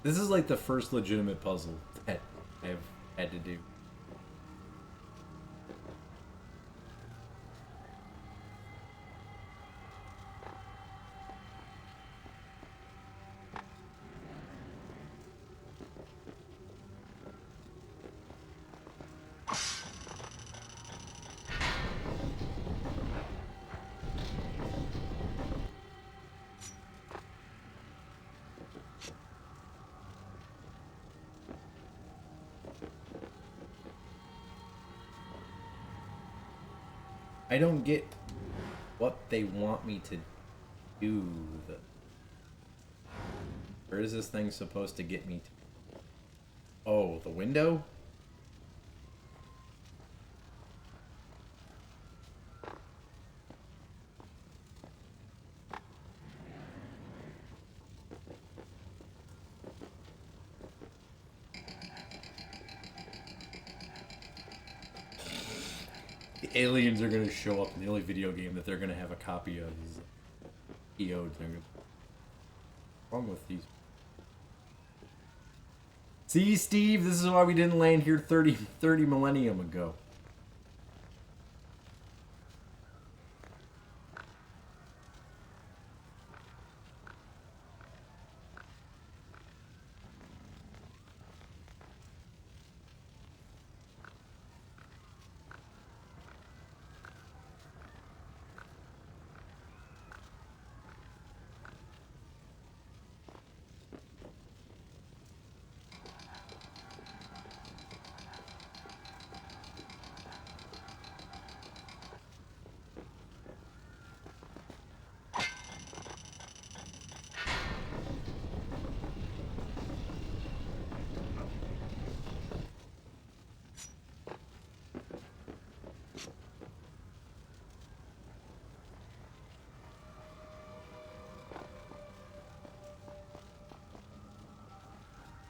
[SPEAKER 1] This is like the first legitimate puzzle that I've had to do. I don't get what they want me to do. Where is this thing supposed to get me to? Oh, the window? aliens are gonna show up in the only video game that they're gonna have a copy of is EO'd. What's wrong with these? See, Steve, this is why we didn't land here 30 millennium ago.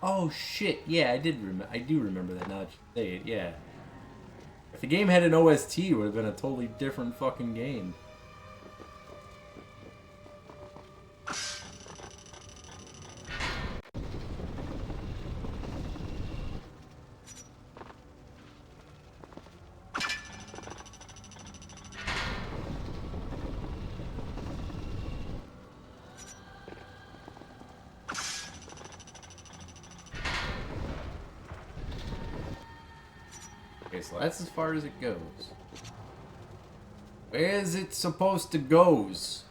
[SPEAKER 1] Oh shit! Yeah, I do remember that. Now that you say it, yeah. If the game had an OST, it would have been a totally different fucking game. Okay, so that's as far as it goes. Where is it supposed to goes?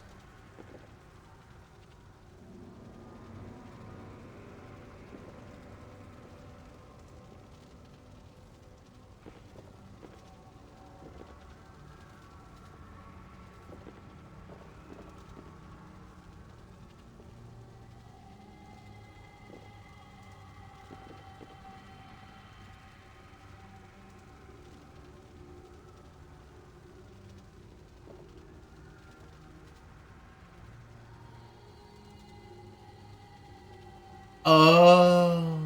[SPEAKER 1] Oh.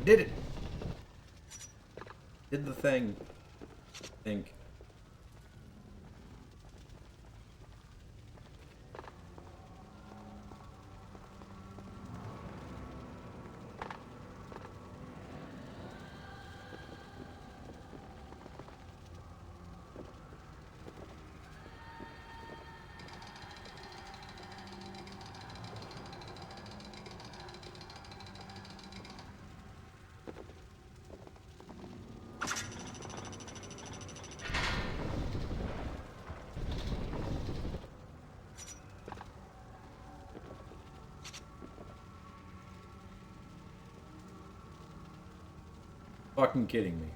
[SPEAKER 1] Did it. Did the thing. I think. Fucking kidding me.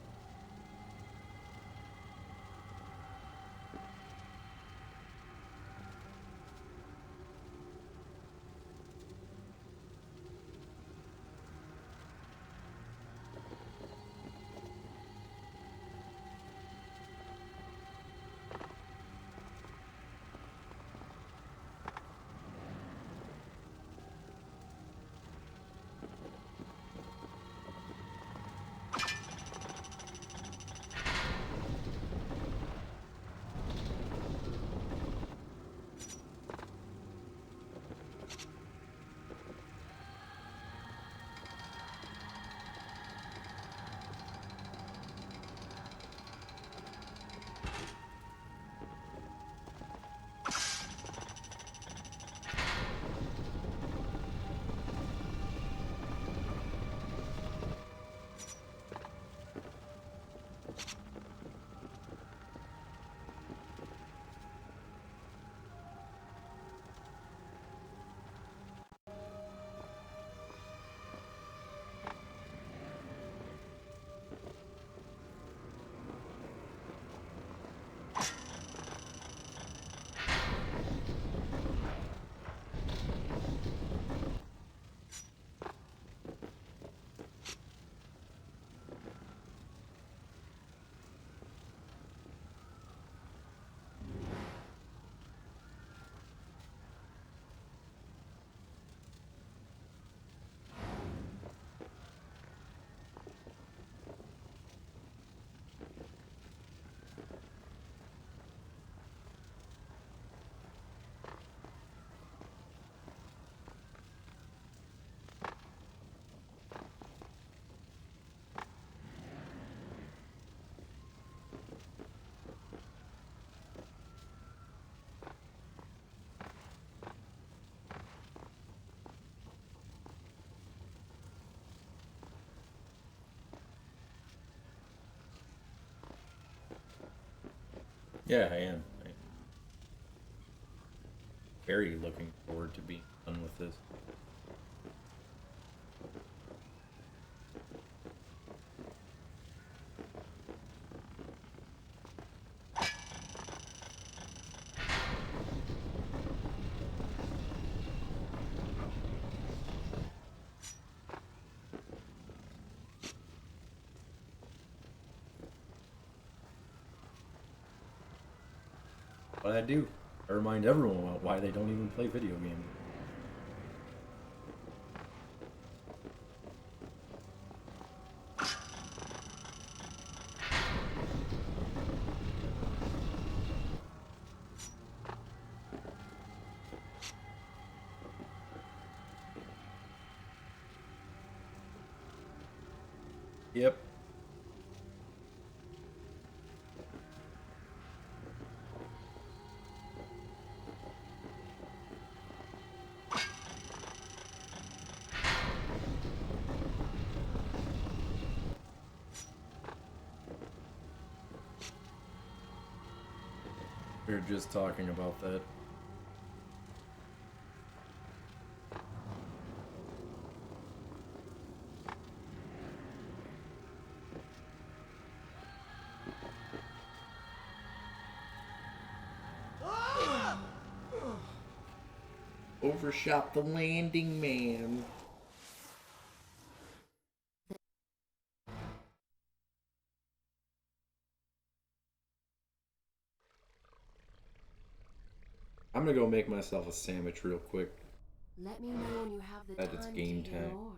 [SPEAKER 1] Yeah, I am. I'm very looking forward to being done with this. What I do, I remind everyone about why they don't even play video games. Yep. We were just talking about that. Overshot the landing, man. I'm gonna go make myself a sandwich real quick.
[SPEAKER 6] Let me know when you have the
[SPEAKER 1] That it's
[SPEAKER 6] time
[SPEAKER 1] game
[SPEAKER 6] to hear
[SPEAKER 1] time.
[SPEAKER 6] more.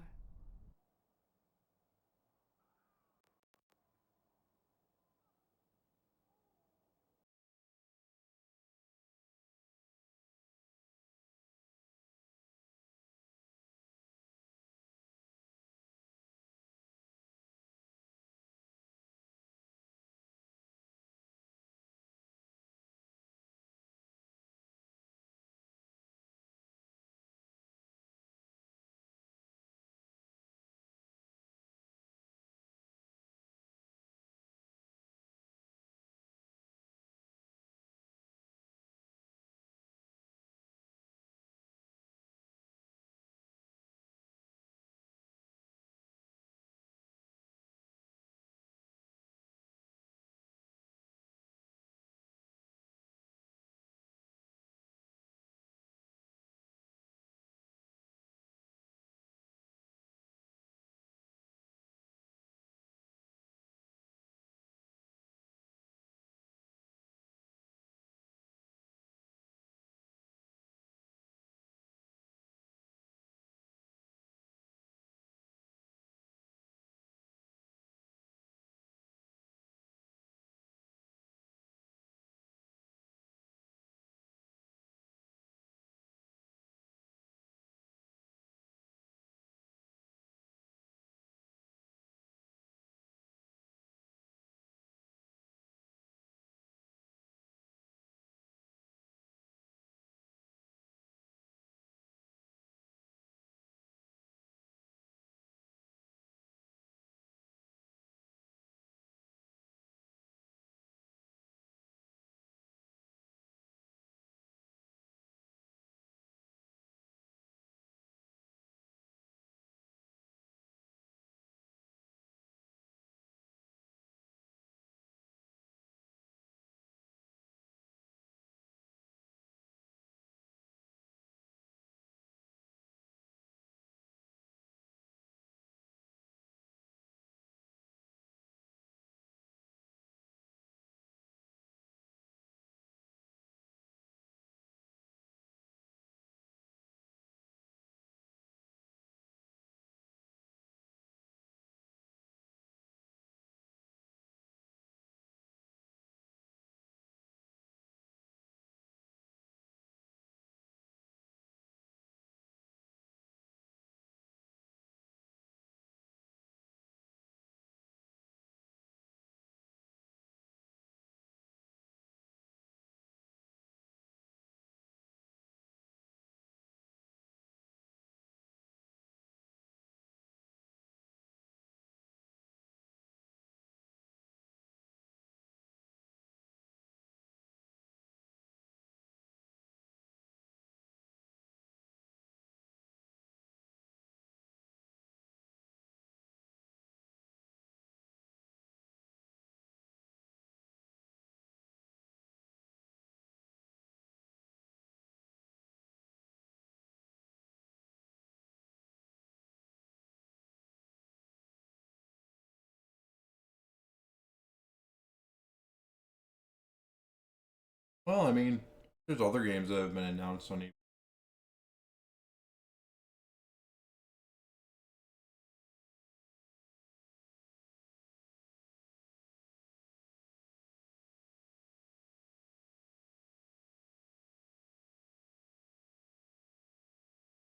[SPEAKER 1] Well, I mean, there's other games that have been announced on.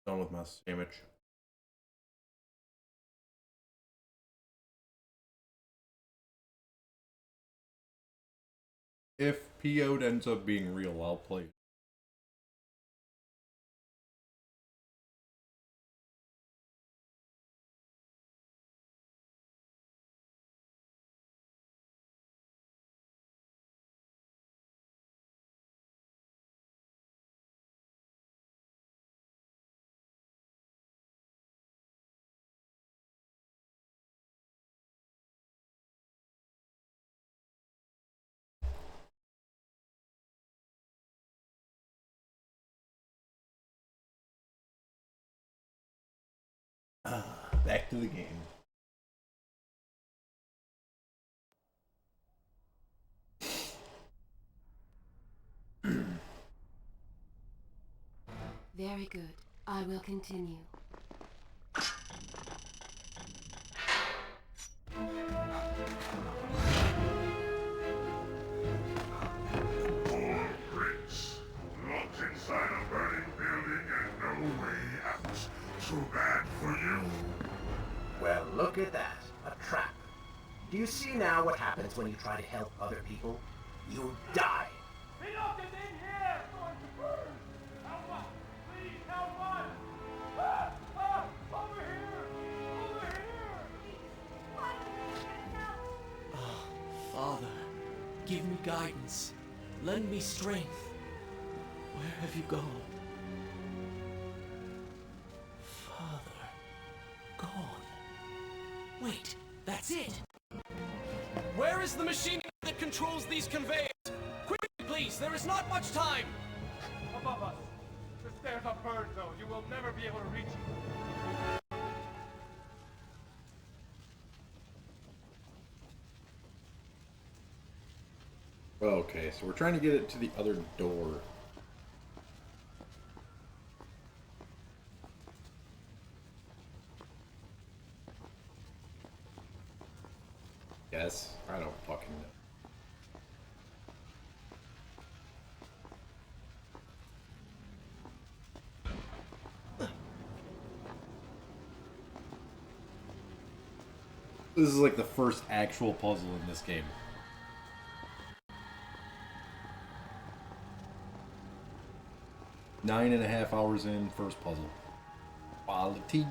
[SPEAKER 1] Done with my sandwich. If PO ends up being real, I'll play it. Back to the game.
[SPEAKER 6] Very good. I will continue.
[SPEAKER 7] Poor Prince. Locked inside a burning building and no way out. Too bad for you.
[SPEAKER 4] Well, look at that. A trap. Do you see now what happens when you try to help other people? You die.
[SPEAKER 8] Enough is in here! Going to burn! Help us! Please help us! Ah! Ah! Over here! Over here!
[SPEAKER 3] Father, give me guidance. Lend me strength. Where have you gone? Father, gone. Wait, that's it!
[SPEAKER 8] Where is the machine that controls these conveyors? Quickly, please! There is not much time! Above us. The stairs are burned, though. You will never be able to reach it.
[SPEAKER 1] Okay, so we're trying to get it to the other door. Yes, I don't fucking know. This is like the first actual puzzle in this game. Nine and a half hours in, first puzzle. Quality.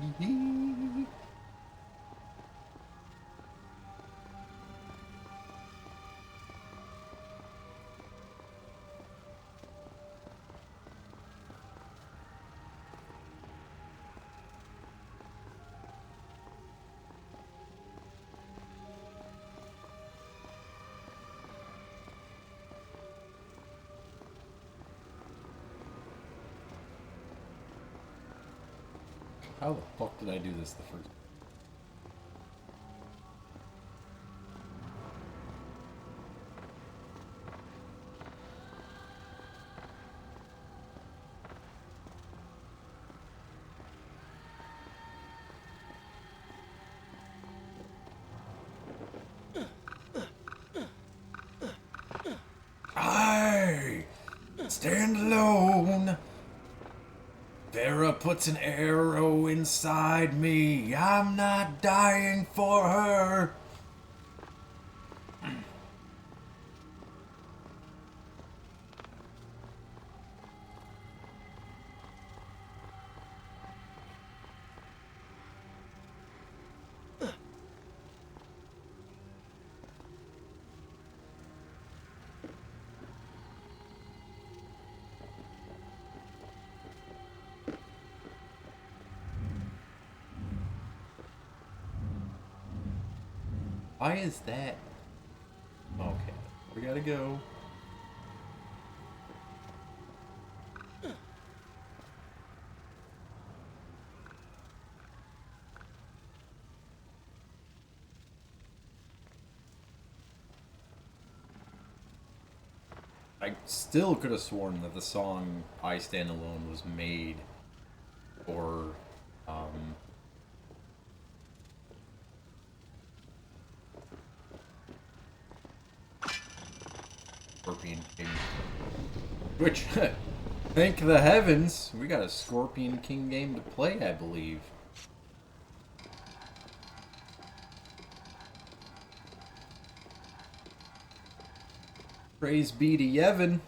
[SPEAKER 1] How the fuck did I do this the first? I stand alone. Vera puts an arrow inside me. I'm not dying for her. Why is that? Okay, we gotta go. I still could have sworn that the song "I Stand Alone" was made for Scorpion King. Which, thank the heavens, we got a Scorpion King game to play, I believe. Praise be to Yevon.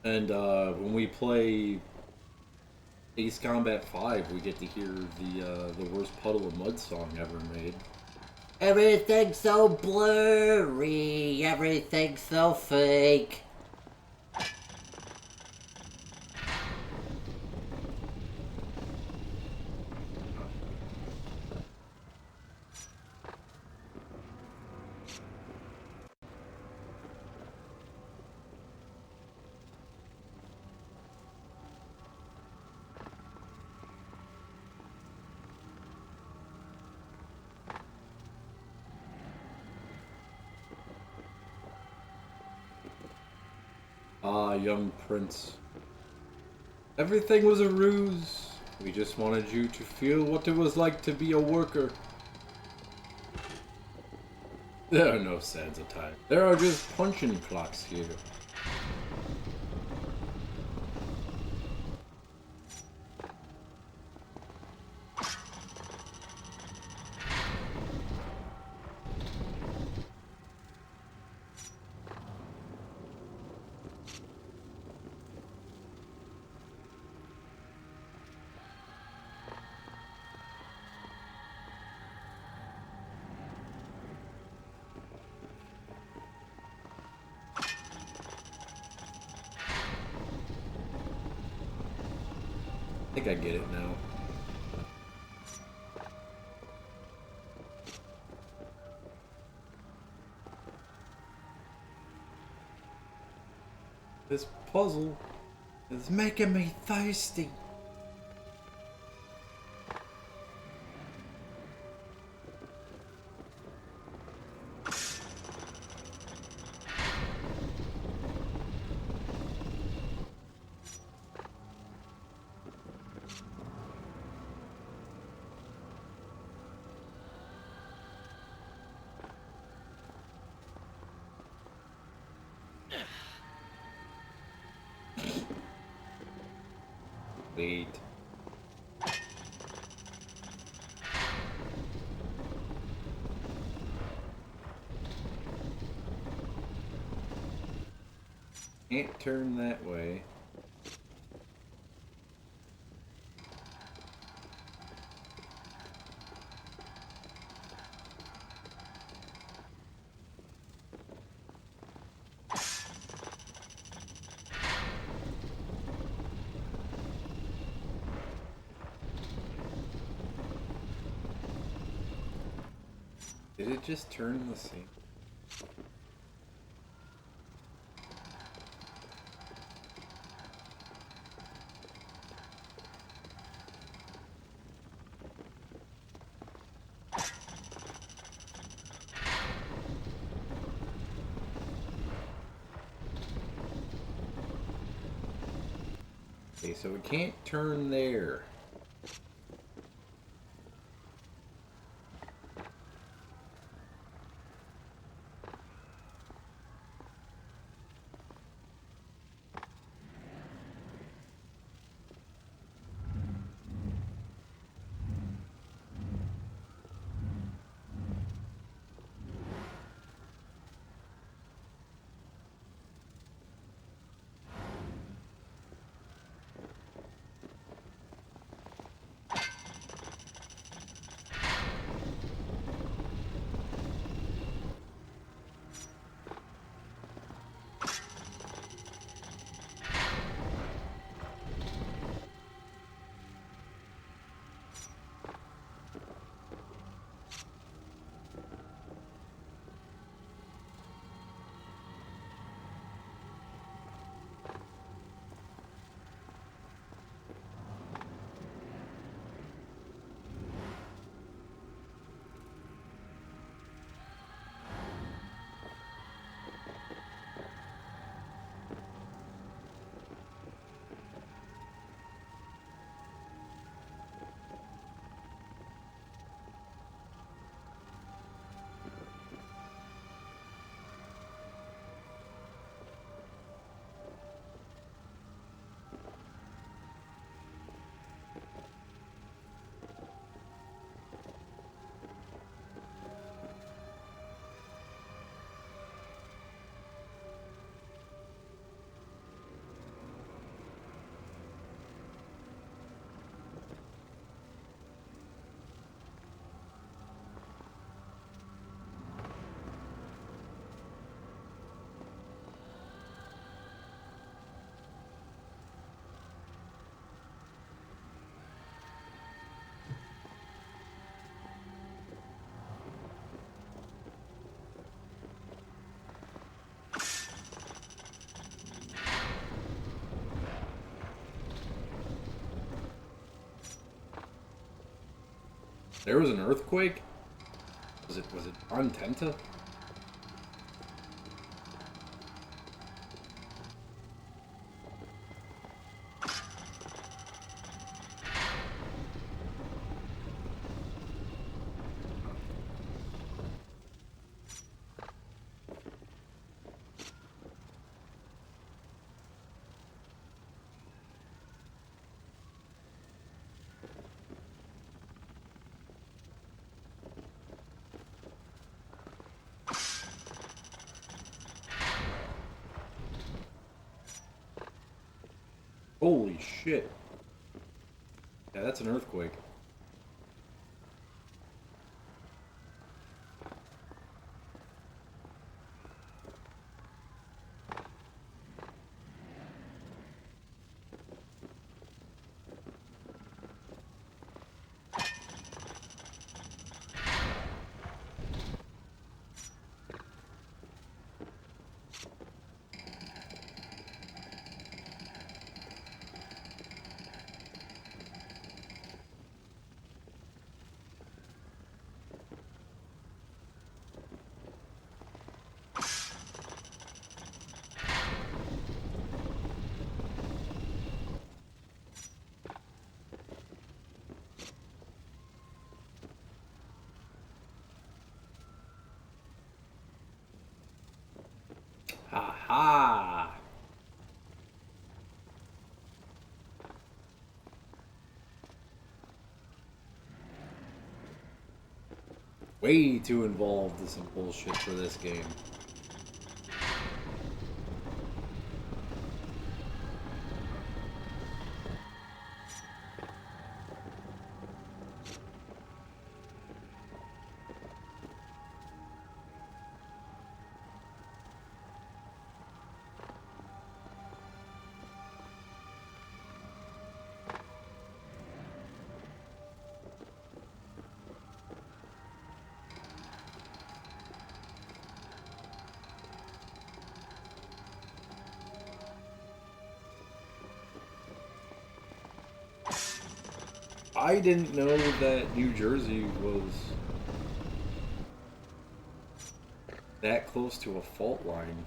[SPEAKER 1] And when we play Ace Combat 5, we get to hear the worst Puddle of Mud song ever made. Everything's so blurry, everything's so fake. Ah, young prince. Everything was a ruse. We just wanted you to feel what it was like to be a worker. There are no sands of time. There are just punching clocks here. I think I get it now. This puzzle is making me thirsty. Wait. Can't turn that way. Did it just turn the same? Okay, so it can't turn there. There was an earthquake? Was it on Tenta? Holy shit. Yeah, that's an earthquake. Ha ha! Way too involved in some bullshit for this game. I didn't know that New Jersey was that close to a fault line.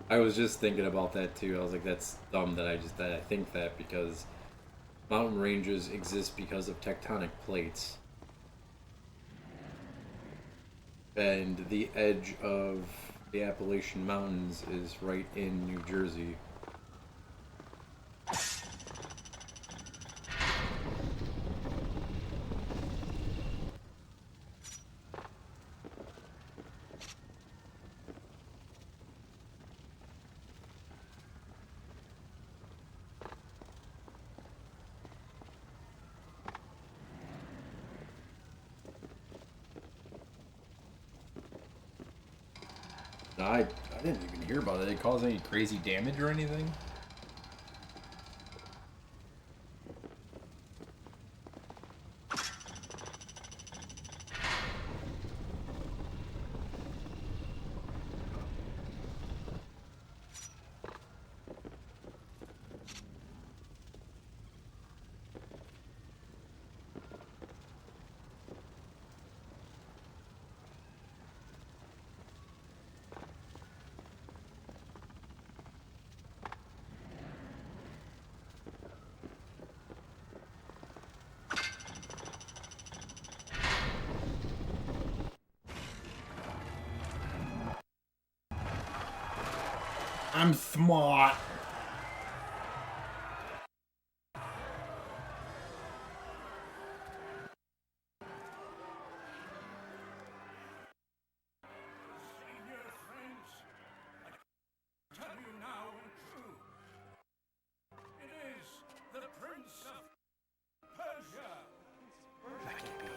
[SPEAKER 1] I was just thinking about that too. I was like, that's dumb that I think that, because mountain ranges exist because of tectonic plates. And the edge of the Appalachian Mountains is right in New Jersey. I didn't even hear about it. Did it cause any crazy damage or anything? I'm smart.
[SPEAKER 7] Senior friends, I tell you now and true. It is the Prince of Persia.
[SPEAKER 3] That can't be.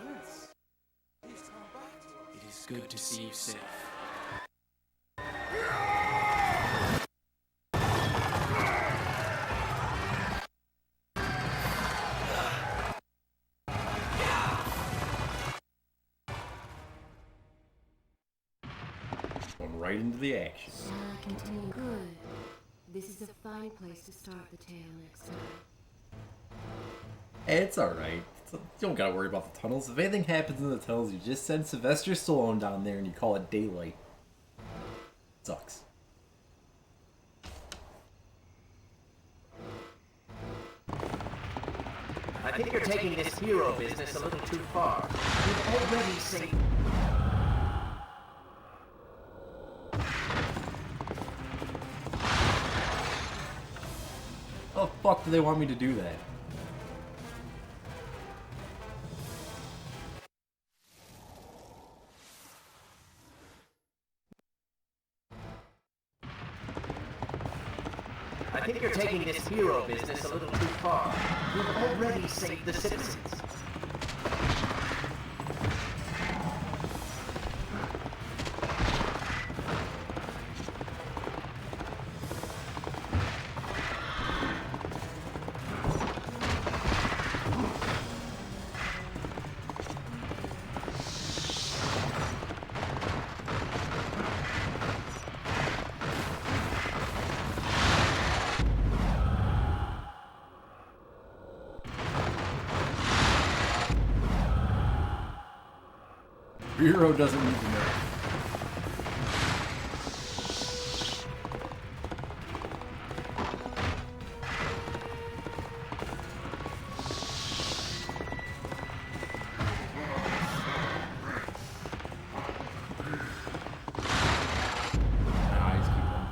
[SPEAKER 3] It is good to see you safe.
[SPEAKER 1] Going right into the action.
[SPEAKER 6] Shall I continue? Good. This is a fine place to start the tale next time.
[SPEAKER 1] It's alright. You don't gotta worry about the tunnels. If anything happens in the tunnels, you just send Sylvester Stallone down there and you call it daylight. Sucks.
[SPEAKER 4] I think you're taking this hero business a little too far. You've already saved...
[SPEAKER 1] How the fuck do they want me to do that?
[SPEAKER 4] I think you're taking this hero business a little too far. You've already saved the citizens.
[SPEAKER 1] Hero doesn't need to know. My eyes keep on.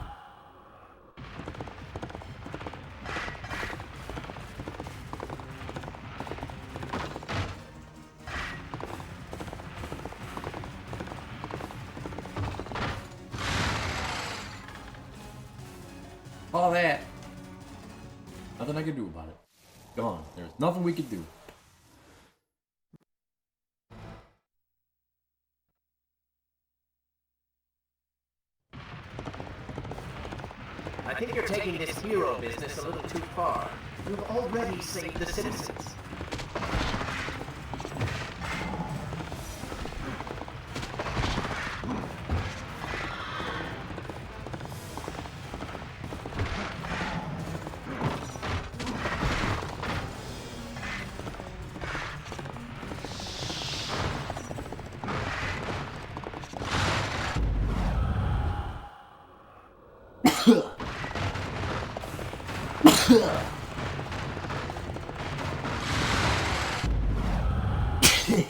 [SPEAKER 1] All that. Nothing I can do about it. Gone. There's nothing we can do.
[SPEAKER 4] I think you're taking this hero business a little too far. You've already saved the citizens.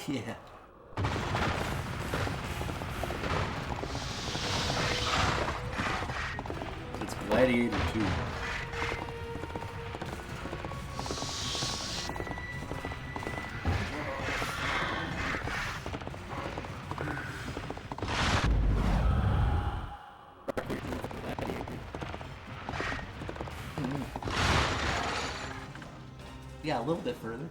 [SPEAKER 1] Yeah. It's Gladiator 2. Yeah, a little bit further.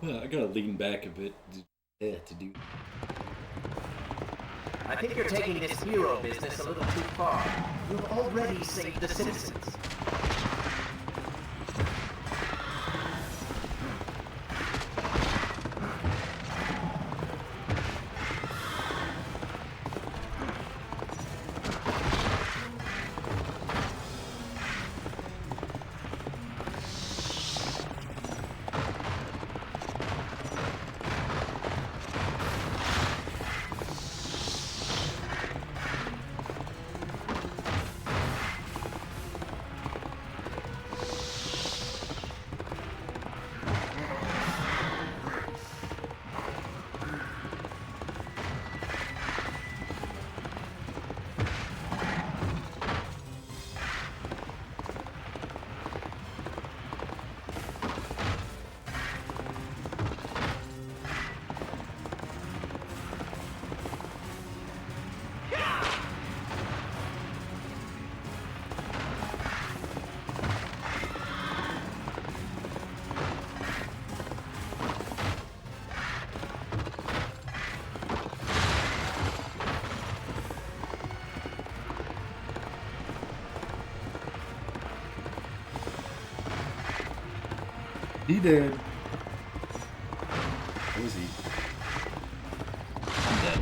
[SPEAKER 1] I gotta lean back a bit to do.
[SPEAKER 4] I think you're taking this hero business a little too far. You've already saved the citizens.
[SPEAKER 1] He did. Who is he? I'm dead.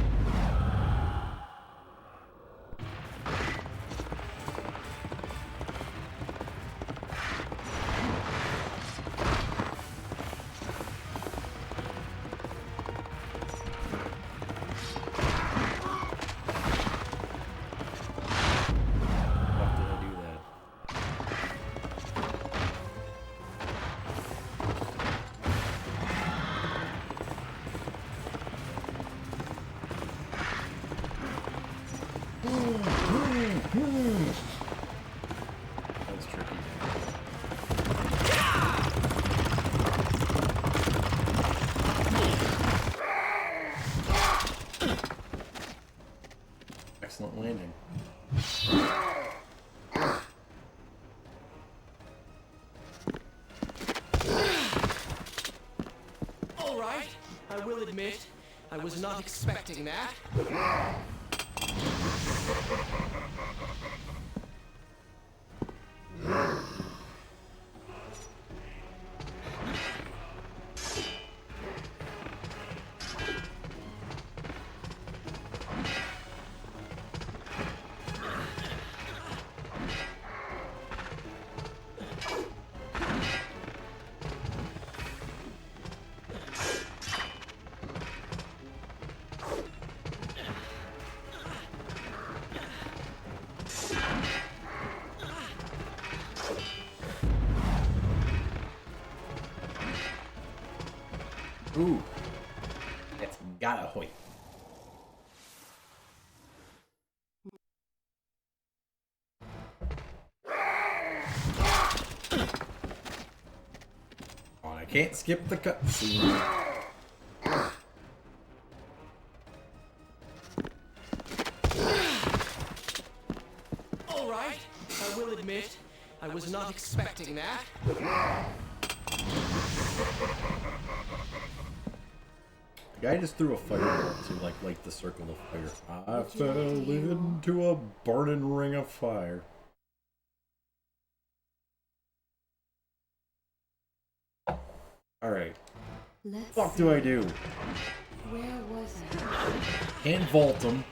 [SPEAKER 1] Fuck did I do that? That was tricky. Excellent landing.
[SPEAKER 3] All right, I will admit, I was not expecting that.
[SPEAKER 1] Ooh. That's gotta hoit. Oh, I can't skip the cutscene.
[SPEAKER 3] All right, I will admit, I was not expecting that.
[SPEAKER 1] The guy just threw a fireball to like the circle of fire. I fell into a burning ring of fire. Alright.
[SPEAKER 6] Let's
[SPEAKER 1] What do I do?
[SPEAKER 6] Where was I?
[SPEAKER 1] Can't vault him.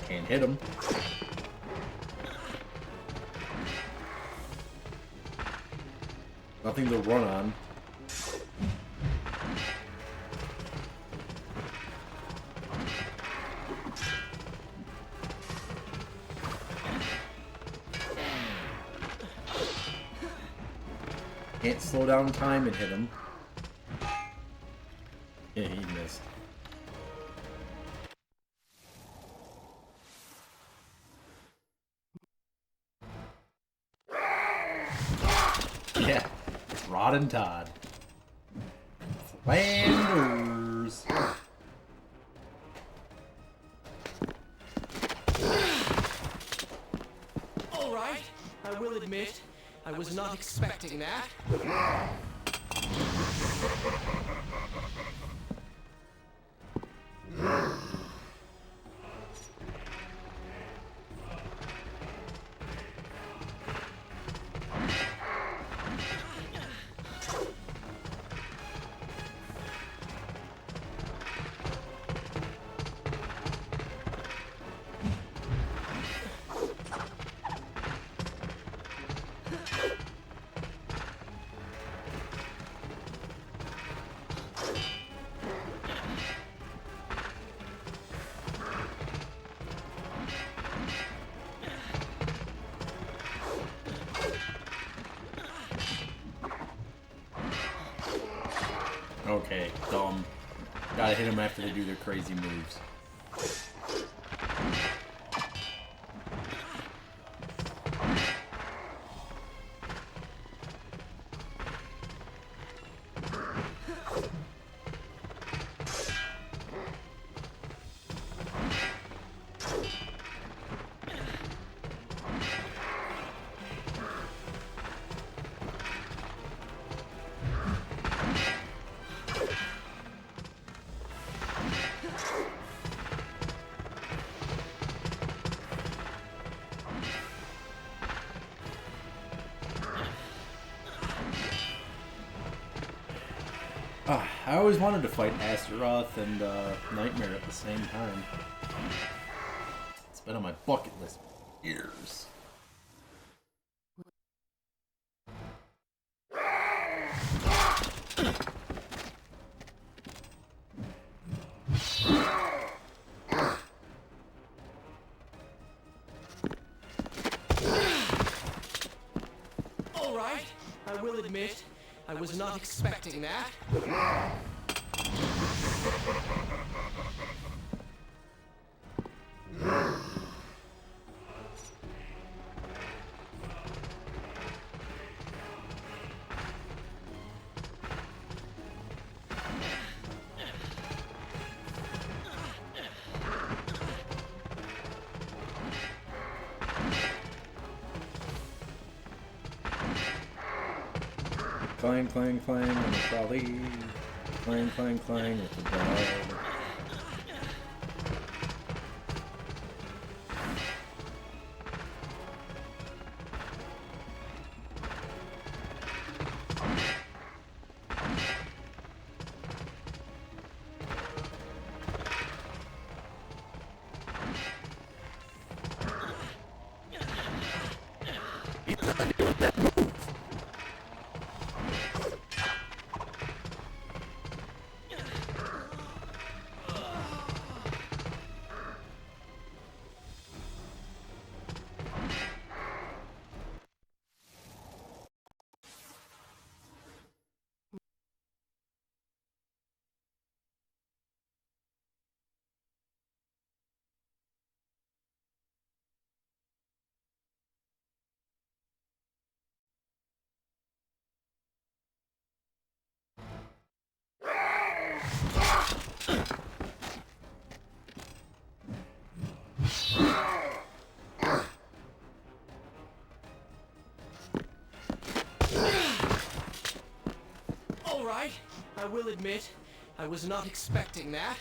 [SPEAKER 1] Can't hit him. Nothing to run on. Can't slow down time and hit him. Yeah, he missed. Yeah, it's Rod and Todd. Flanders.
[SPEAKER 3] All right, I will admit, I was not expecting that.
[SPEAKER 1] Okay, dumb. Gotta hit them after they do their crazy moves. I always wanted to fight Astaroth and Nightmare at the same time. It's been on my bucket list for years.
[SPEAKER 3] All right, I will admit, I was not expecting that.
[SPEAKER 1] Clang, clang, clang on the trolley. Clang, clang, clang with the dog.
[SPEAKER 3] All right, I will admit, I was not expecting that.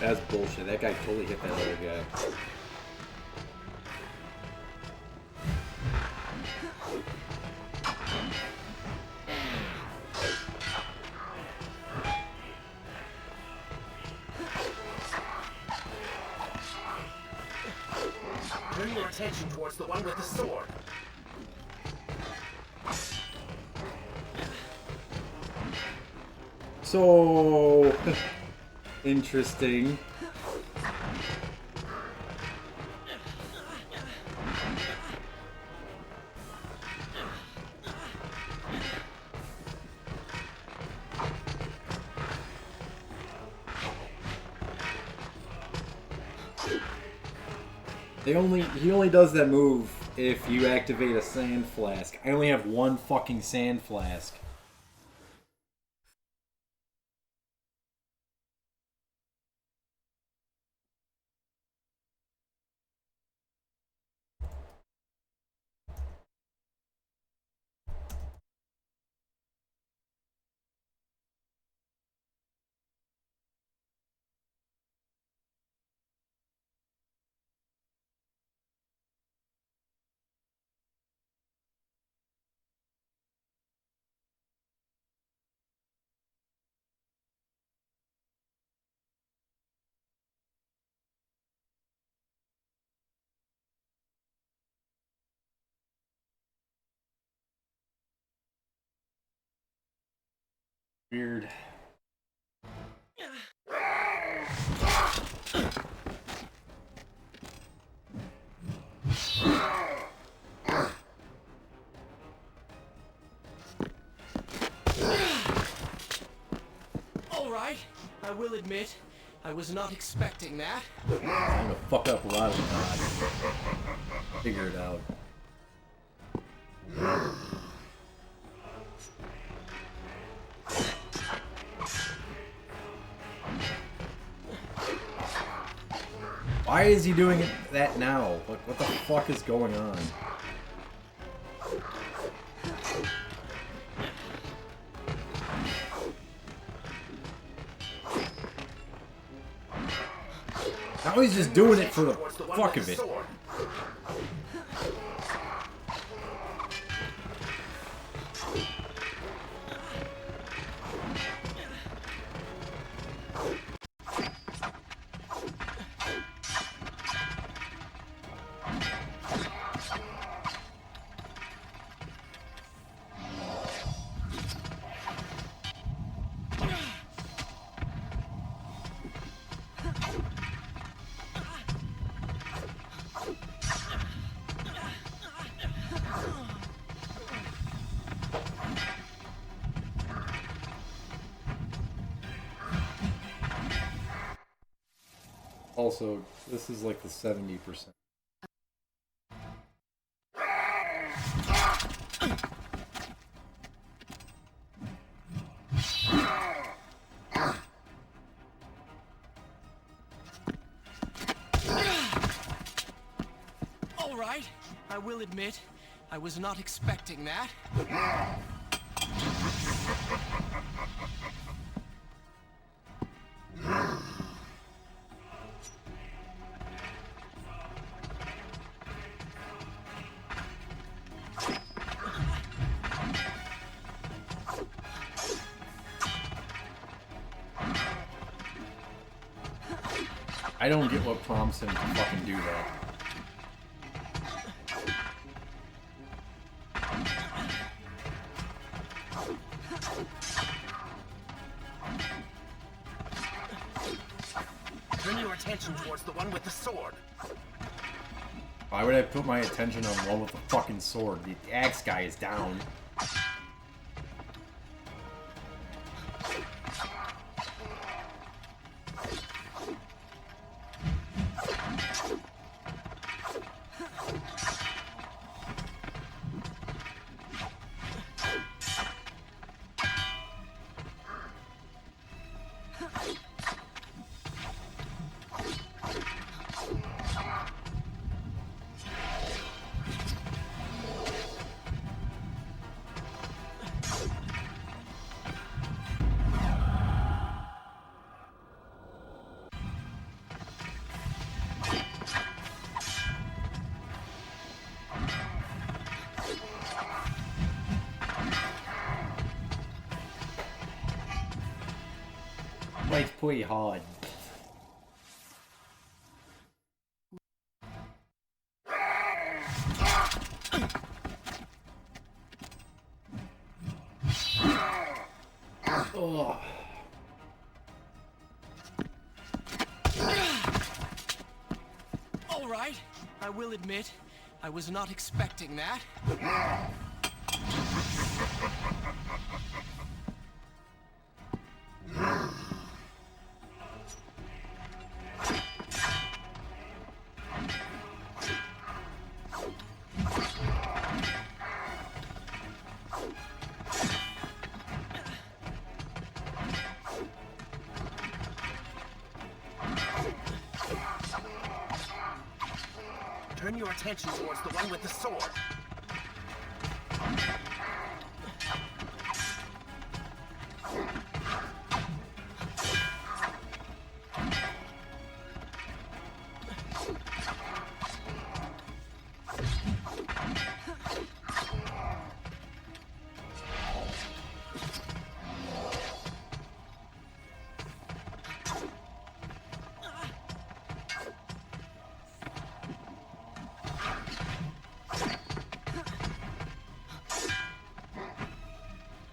[SPEAKER 1] That's bullshit. That guy totally hit that other guy.
[SPEAKER 4] Turn your attention towards the one with the sword.
[SPEAKER 1] So interesting. He only does that move if you activate a sand flask. I only have one fucking sand flask. Weird.
[SPEAKER 3] All right, I will admit, I was not expecting that.
[SPEAKER 1] I'm gonna fuck up a lot of the time. Figure it out. Why is he doing that now? What the fuck is going on? Now he's just doing it for the fuck of it. Also, this is like the 70%.
[SPEAKER 3] All right, I will admit, I was not expecting that.
[SPEAKER 1] I don't get what prompts him to fucking do that.
[SPEAKER 4] Turn your attention towards the one with the sword.
[SPEAKER 1] Why would I put my attention on one with the fucking sword? The axe guy is down. It's pretty hard. Oh.
[SPEAKER 3] All right, I will admit, I was not expecting that.
[SPEAKER 4] Turn your attention towards the one with the sword.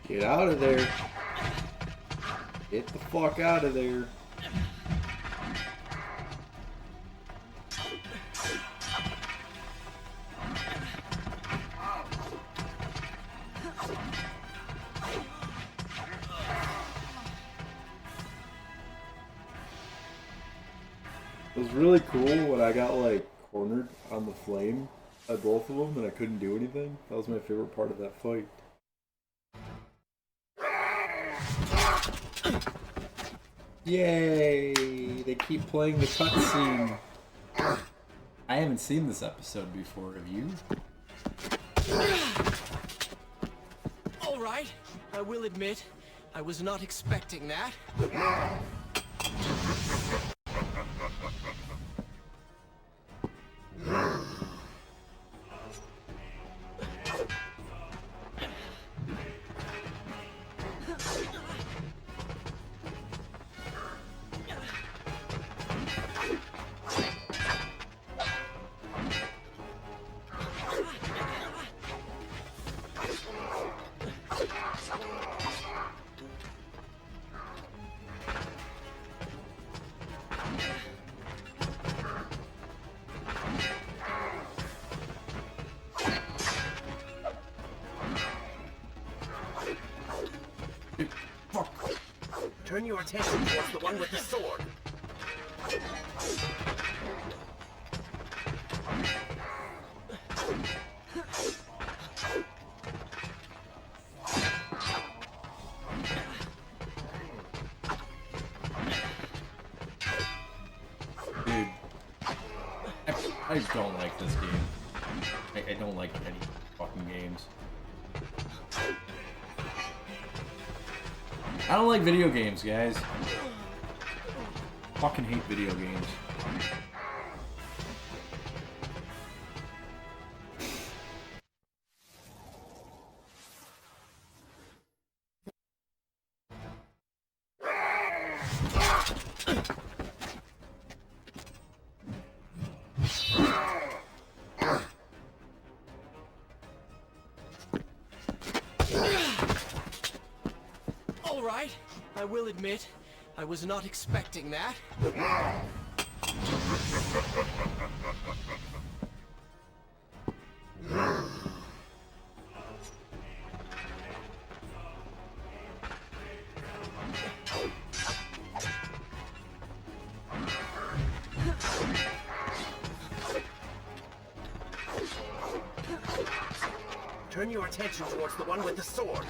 [SPEAKER 1] Get out of there. Get the fuck out of there. It was really cool when I got like cornered on the flame by both of them and I couldn't do anything. That was my favorite part of that fight. Yay! They keep playing the cutscene. I haven't seen this episode before, have you?
[SPEAKER 3] Alright, I will admit, I was not expecting that.
[SPEAKER 4] Turn your attention towards the one with the sword.
[SPEAKER 1] Dude, I don't like this game. I don't like any fucking games. I don't like video games, guys. Fucking hate video games.
[SPEAKER 3] Alright, I will admit, I was not expecting that.
[SPEAKER 4] Turn your attention towards the one with the sword.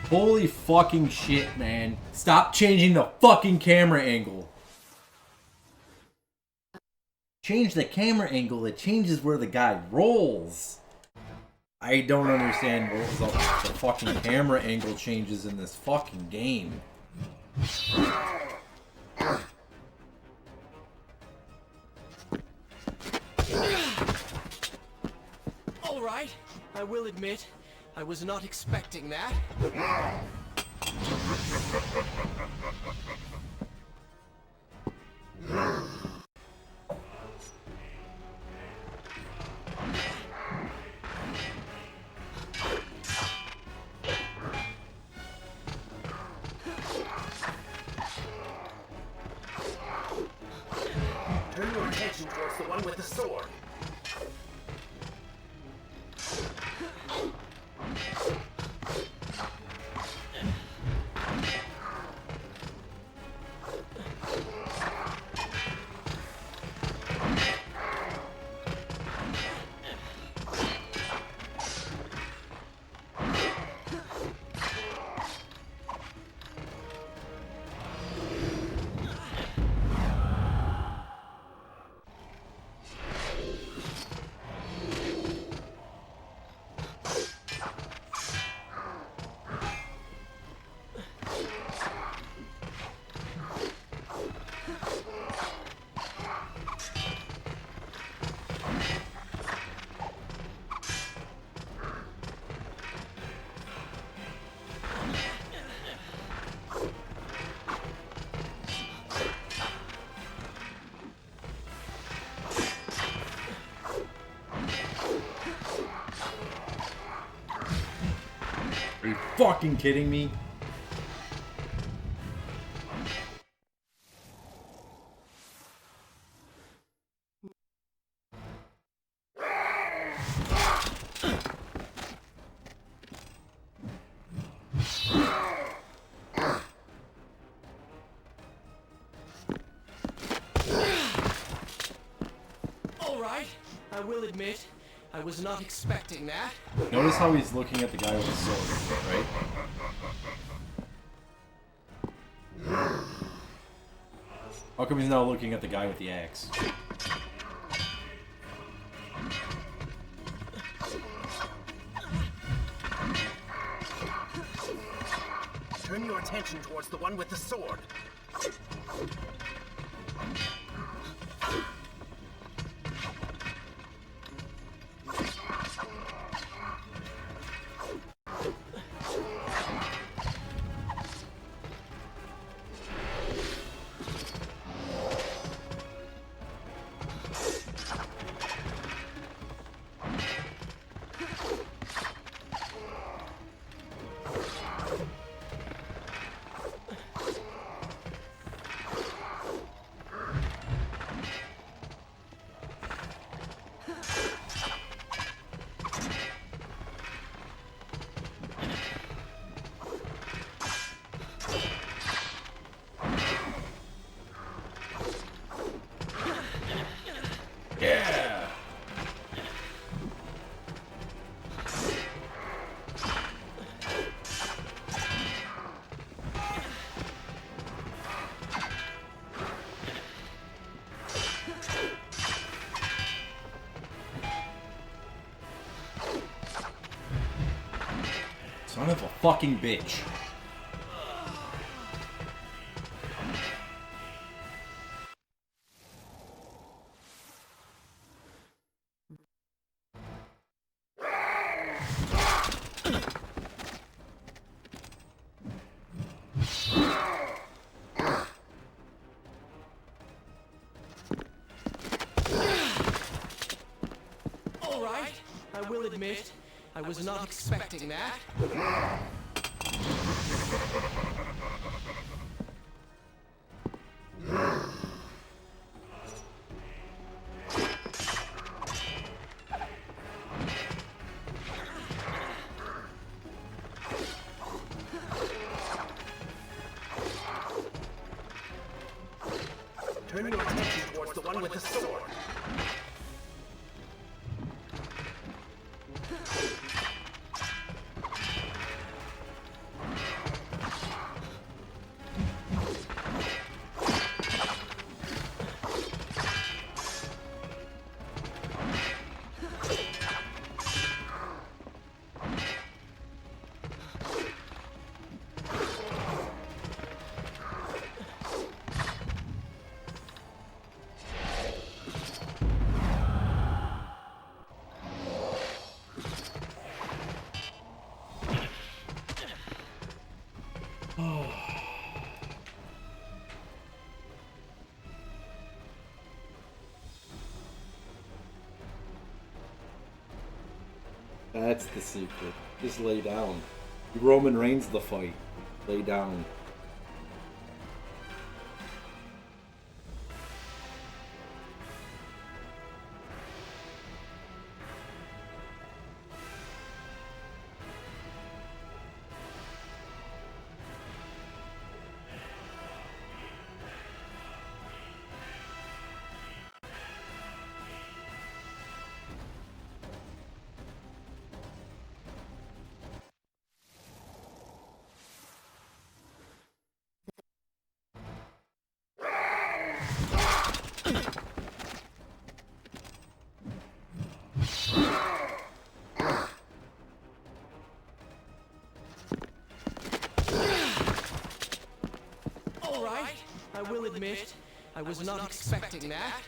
[SPEAKER 1] Holy fucking shit, man. Stop changing the fucking camera angle. Change the camera angle, it changes where the guy rolls. I don't understand what the fucking camera angle changes in this fucking game.
[SPEAKER 3] Alright, I will admit, I was not expecting that.
[SPEAKER 1] Are you fucking kidding me?
[SPEAKER 3] Alright, I will admit, I was not expecting that.
[SPEAKER 1] Notice how he's looking at the guy with the sword, right? How come he's now looking at the guy with the axe?
[SPEAKER 4] Turn your attention towards the one with the sword.
[SPEAKER 1] Yeah! Son of a fucking bitch.
[SPEAKER 3] Alright, I will admit, I was not expecting that.
[SPEAKER 4] Turn your attention towards the one with the sword.
[SPEAKER 1] That's the secret. Just lay down. Roman Reigns the fight. Lay down.
[SPEAKER 3] Alright, I will admit, I was not expecting that.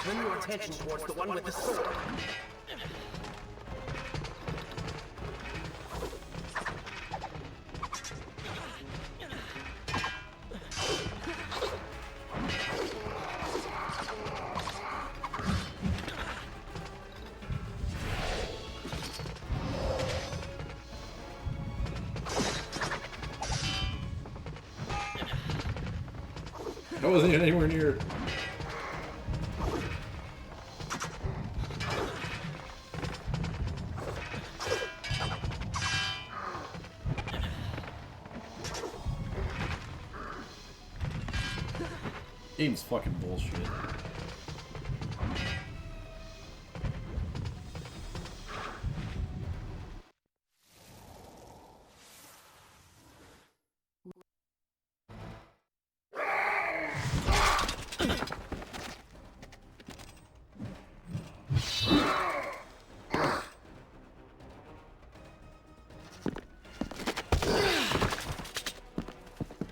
[SPEAKER 4] Turn your attention towards the one with the sword.
[SPEAKER 1] I wasn't even anywhere near it. Game's fucking bullshit.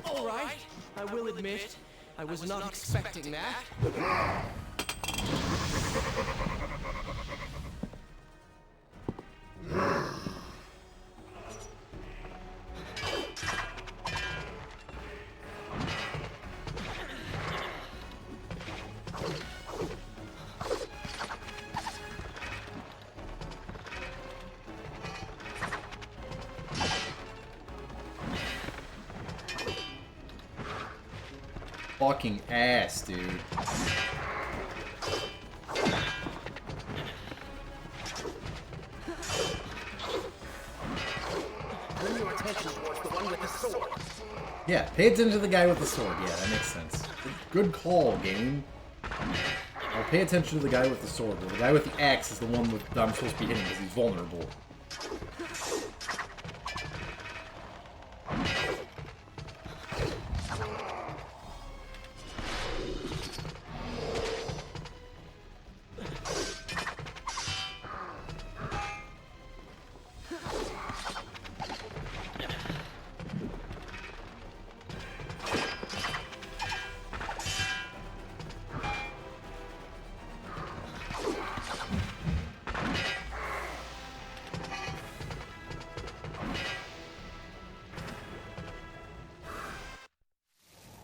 [SPEAKER 3] All right, I will admit, I was not expecting that.
[SPEAKER 1] Fucking ass, dude.
[SPEAKER 4] Turn your attention towards the one with the sword.
[SPEAKER 1] Yeah, pay attention to the guy with the sword. Yeah, that makes sense. Good call, game. I'll pay attention to the guy with the sword. Well, the guy with the axe is the one that I'm supposed to be hitting because he's vulnerable.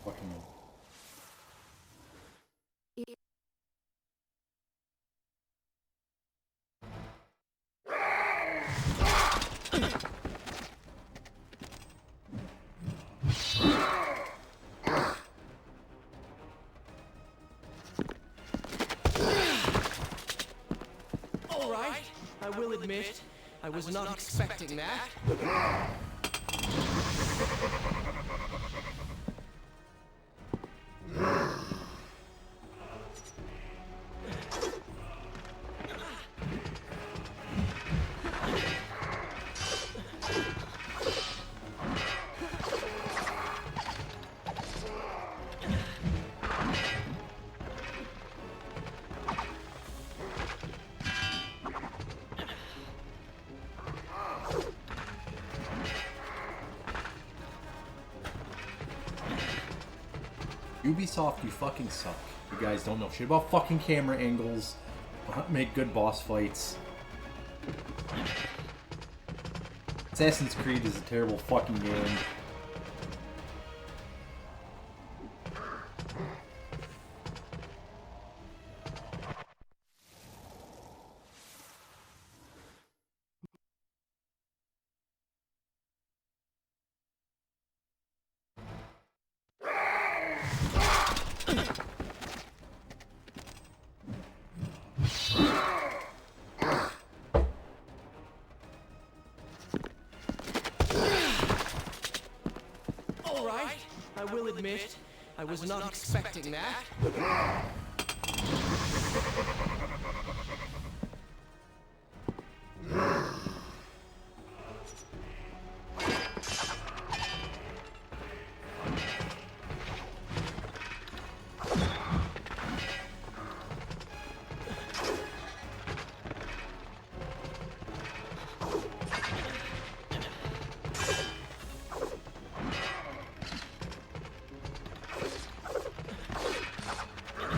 [SPEAKER 1] Fucking.
[SPEAKER 3] All right, I will admit, I was not expecting that.
[SPEAKER 1] Ubisoft, you fucking suck. You guys don't know shit about fucking camera angles. Make good boss fights. Assassin's Creed is a terrible fucking game.
[SPEAKER 3] All right, I will admit, I was not expecting that.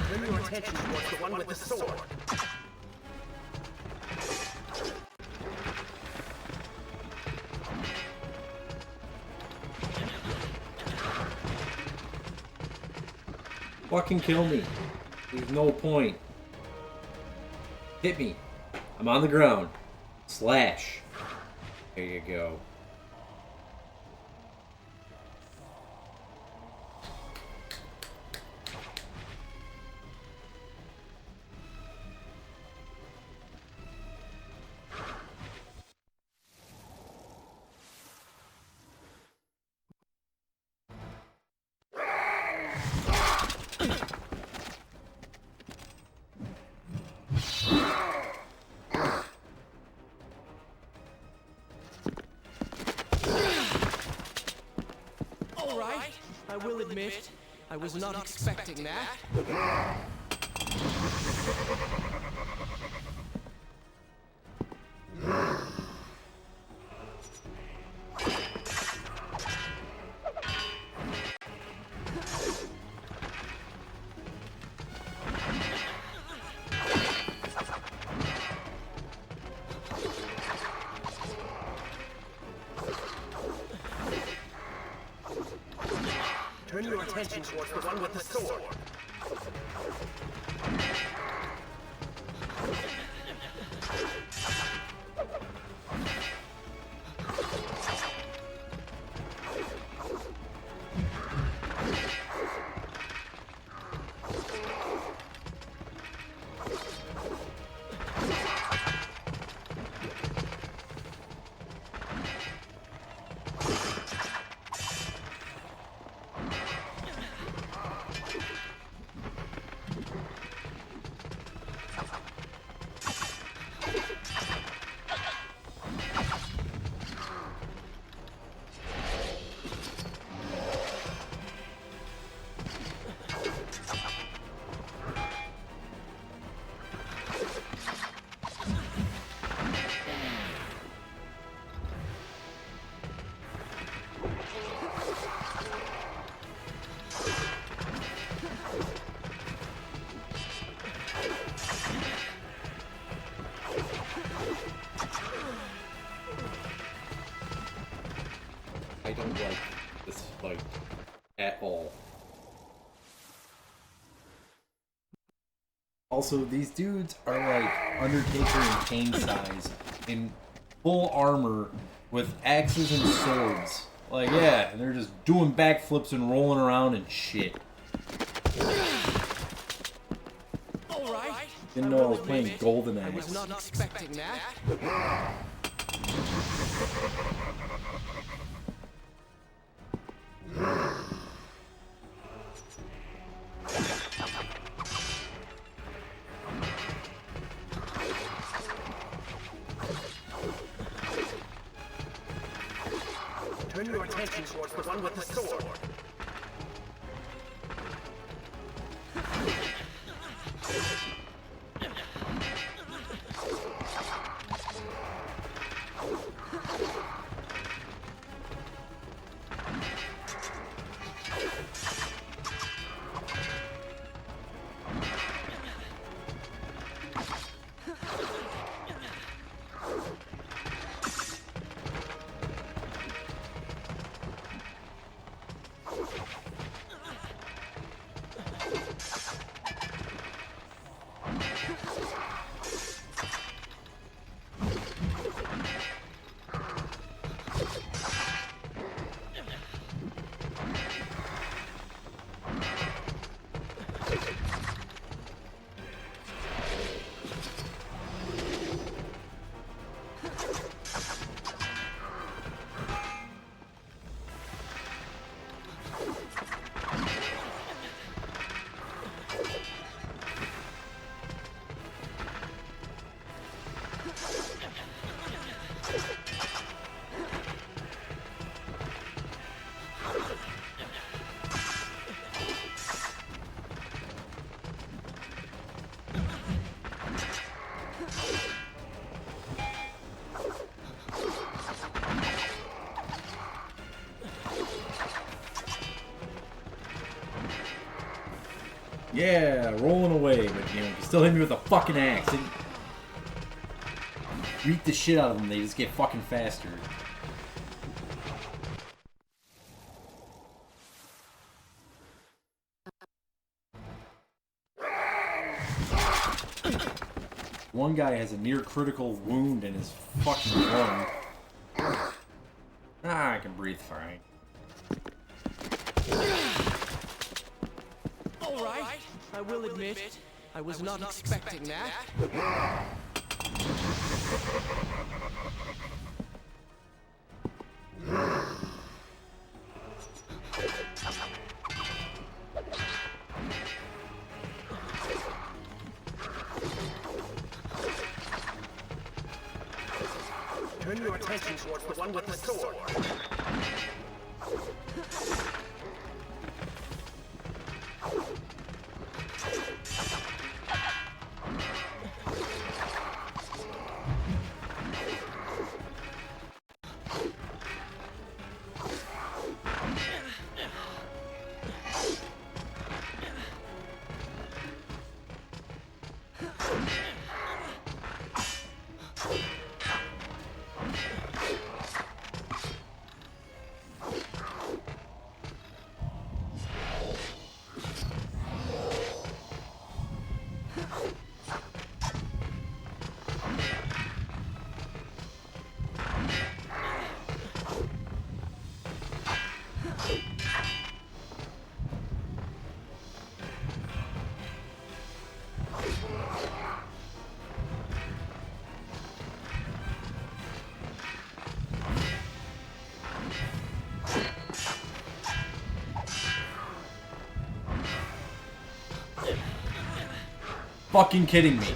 [SPEAKER 4] Turn your attention towards the one with the sword.
[SPEAKER 1] Fucking kill me. There's no point. Hit me. I'm on the ground. Slash. There you go.
[SPEAKER 3] I will admit, I was not expecting that.
[SPEAKER 4] Turn your attention towards the one with the sword.
[SPEAKER 1] I don't like this fight at all. Also, these dudes are like Undertaker and Kane size in full armor with axes and swords. Like, yeah, and they're just doing backflips and rolling around and shit.
[SPEAKER 3] Alright.
[SPEAKER 1] Didn't know I was playing Golden
[SPEAKER 3] I was
[SPEAKER 1] Axe.
[SPEAKER 3] not expecting that.
[SPEAKER 4] Turn your attention towards the one with the sword.
[SPEAKER 1] Yeah, rolling away, but you know, you still hit me with a fucking axe. And beat the shit out of them, they just get fucking faster. One guy has a near critical wound in his fucking lung. Ah, I can breathe fine.
[SPEAKER 3] Alright. I will admit, I was not expecting that.
[SPEAKER 4] Turn your attention towards the one with the sword.
[SPEAKER 1] fucking kidding me?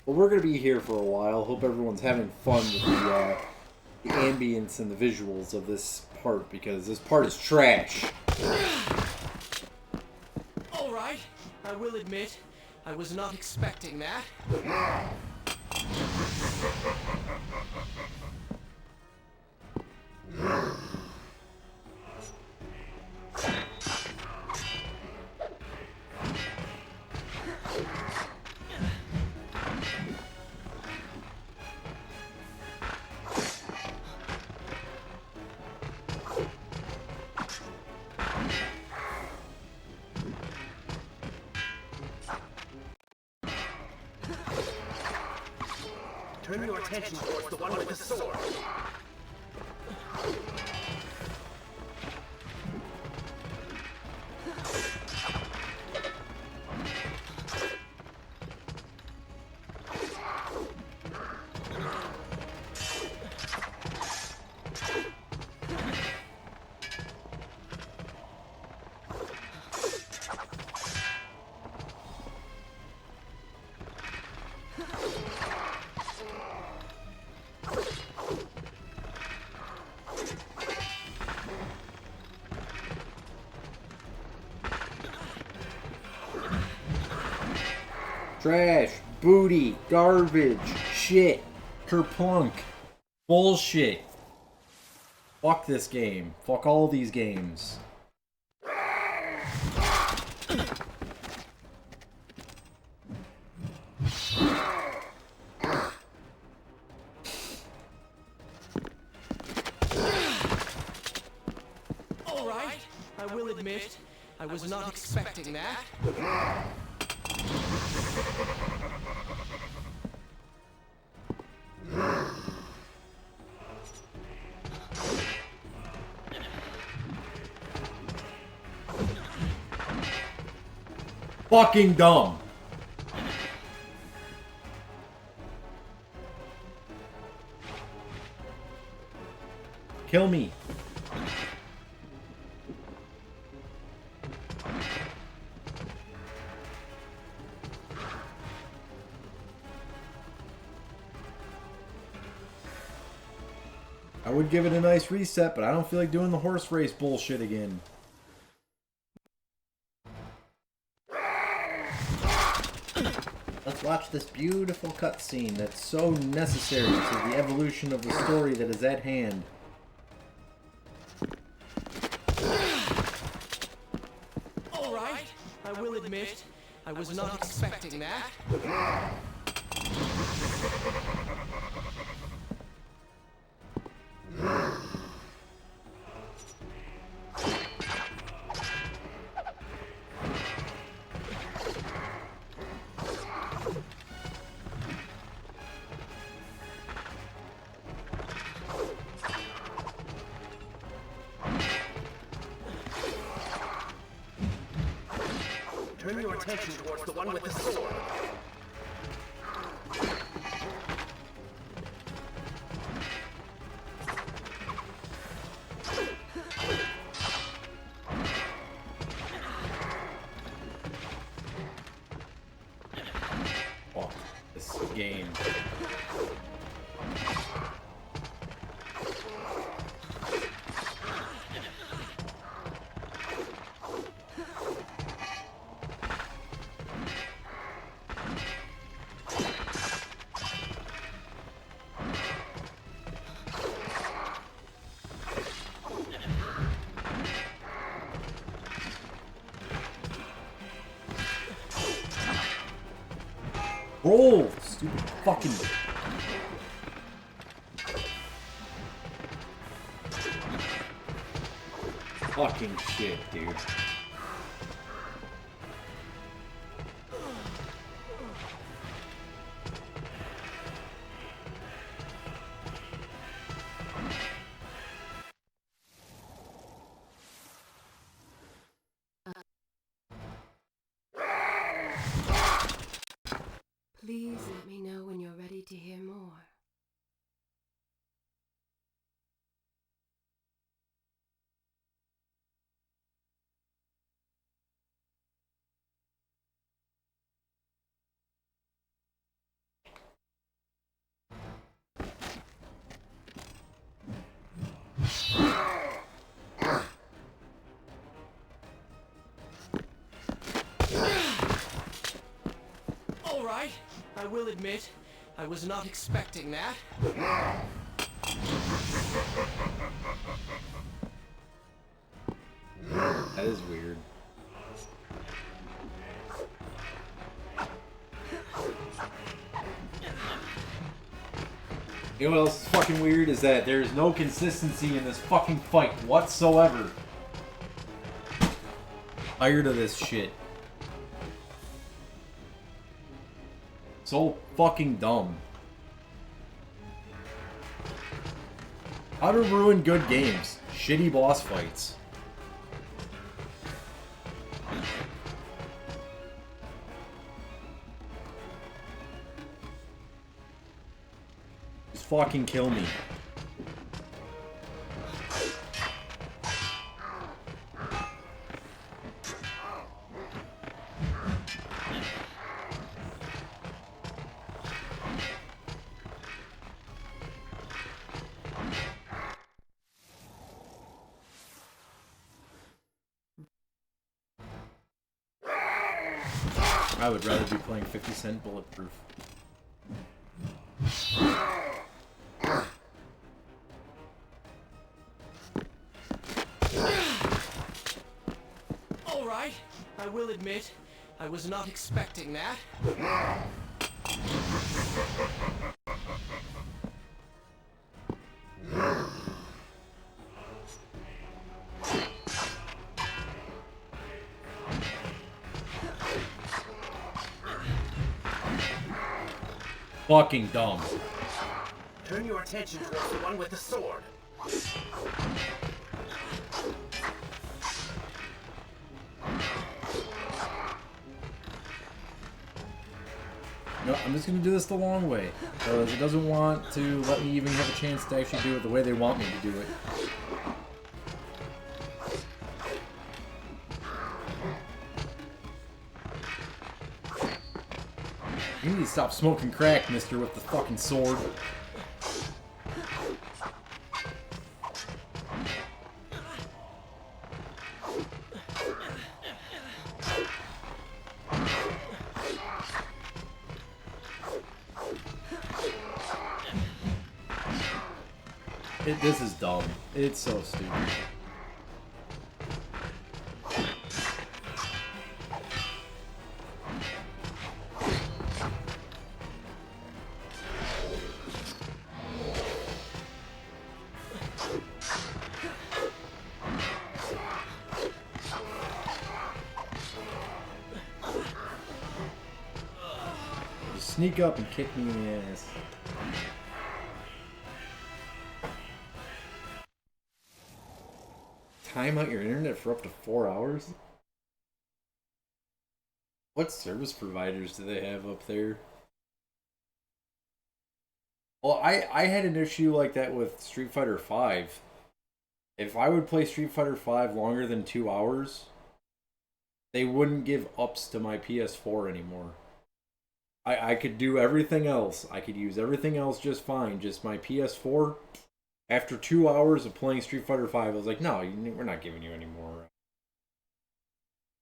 [SPEAKER 1] Well, we're going to be here for a while. Hope everyone's having fun with the ambience and the visuals of this part, because this part is trash.
[SPEAKER 3] Alright, I will admit, I was not expecting that.
[SPEAKER 4] Turn your attention towards the one with the sword.
[SPEAKER 1] Trash, booty, garbage, shit, kerplunk, bullshit. Fuck this game. Fuck all these games.
[SPEAKER 3] Alright, I will admit, I was not expecting that.
[SPEAKER 1] Fucking dumb. Kill me. I would give it a nice reset, but I don't feel like doing the horse race bullshit again. Let's watch this beautiful cutscene that's so necessary to the evolution of the story that is at hand.
[SPEAKER 3] Alright, I will admit, I was not expecting that.
[SPEAKER 4] Turn your attention towards the one with the sword.
[SPEAKER 1] Fuck this game. Roll! Stupid fucking... Fucking shit, dude.
[SPEAKER 3] I will admit, I was not expecting that.
[SPEAKER 1] That is weird. You know what else is fucking weird is that there's no consistency in this fucking fight whatsoever. Tired of this shit. So fucking dumb. How to ruin good games. Shitty boss fights. Just fucking kill me. I would rather be playing 50 Cent Bulletproof.
[SPEAKER 3] Alright, I will admit, I was not expecting that.
[SPEAKER 1] Fucking dumb.
[SPEAKER 4] Turn your attention towards the one with the sword.
[SPEAKER 1] No, I'm just gonna do this the long way. Because it doesn't want to let me even have a chance to actually do it the way they want me to do it. You need to stop smoking crack, mister, with the fucking sword. This is dumb. It's so stupid. Just sneak up and kick me in the ass. Time out your internet for up to 4 hours? What service providers do they have up there? Well, I had an issue like that with Street Fighter V. If I would play Street Fighter V longer than 2 hours, they wouldn't give ups to my PS4 anymore. I could do everything else. I could use everything else just fine. Just my PS4... After 2 hours of playing Street Fighter V, I was like, no, we're not giving you any more.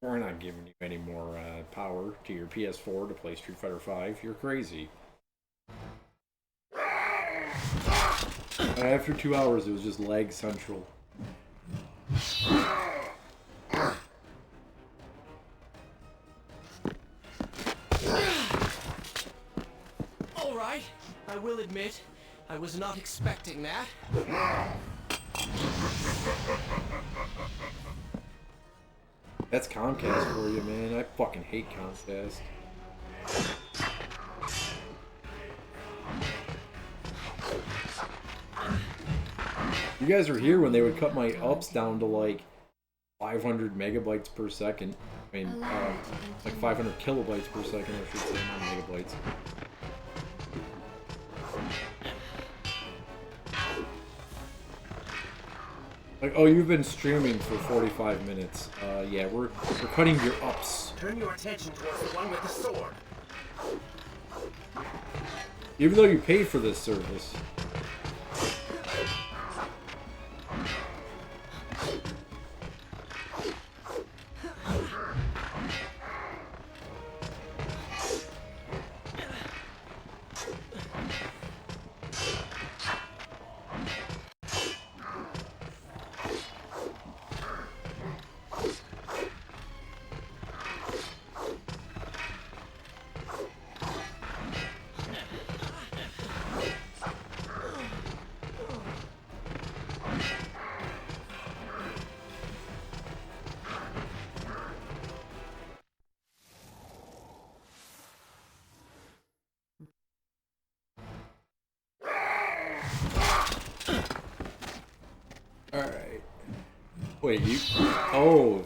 [SPEAKER 1] We're not giving you any more power to your PS4 to play Street Fighter V. You're crazy. And after 2 hours, it was just lag central.
[SPEAKER 3] Alright, I will admit, I was not expecting that.
[SPEAKER 1] That's Comcast for you, man. I fucking hate Comcast. You guys were here when they would cut my ups down to like 500 megabytes per second. I mean, like 500 kilobytes per second, I should say, not megabytes. Like, oh, you've been streaming for 45 minutes. Yeah, we're cutting your ups.
[SPEAKER 4] Turn your attention towards the one with the sword.
[SPEAKER 1] Even though you pay for this service. Alright. Wait, you... Oh.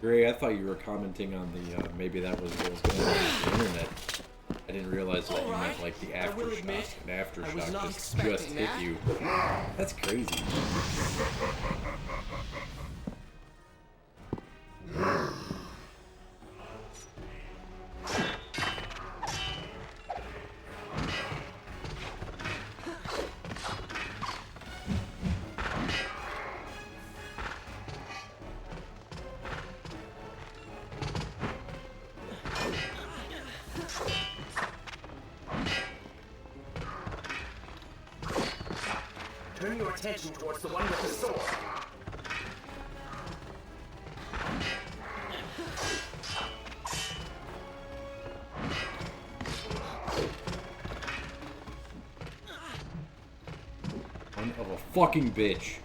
[SPEAKER 1] Gray, I thought you were commenting on the, maybe that was what was going on with the internet. I didn't realize that you meant, like, the aftershock. An aftershock just hit you. That's crazy.
[SPEAKER 4] Turn your attention towards the one with the sword.
[SPEAKER 1] Son of a fucking bitch.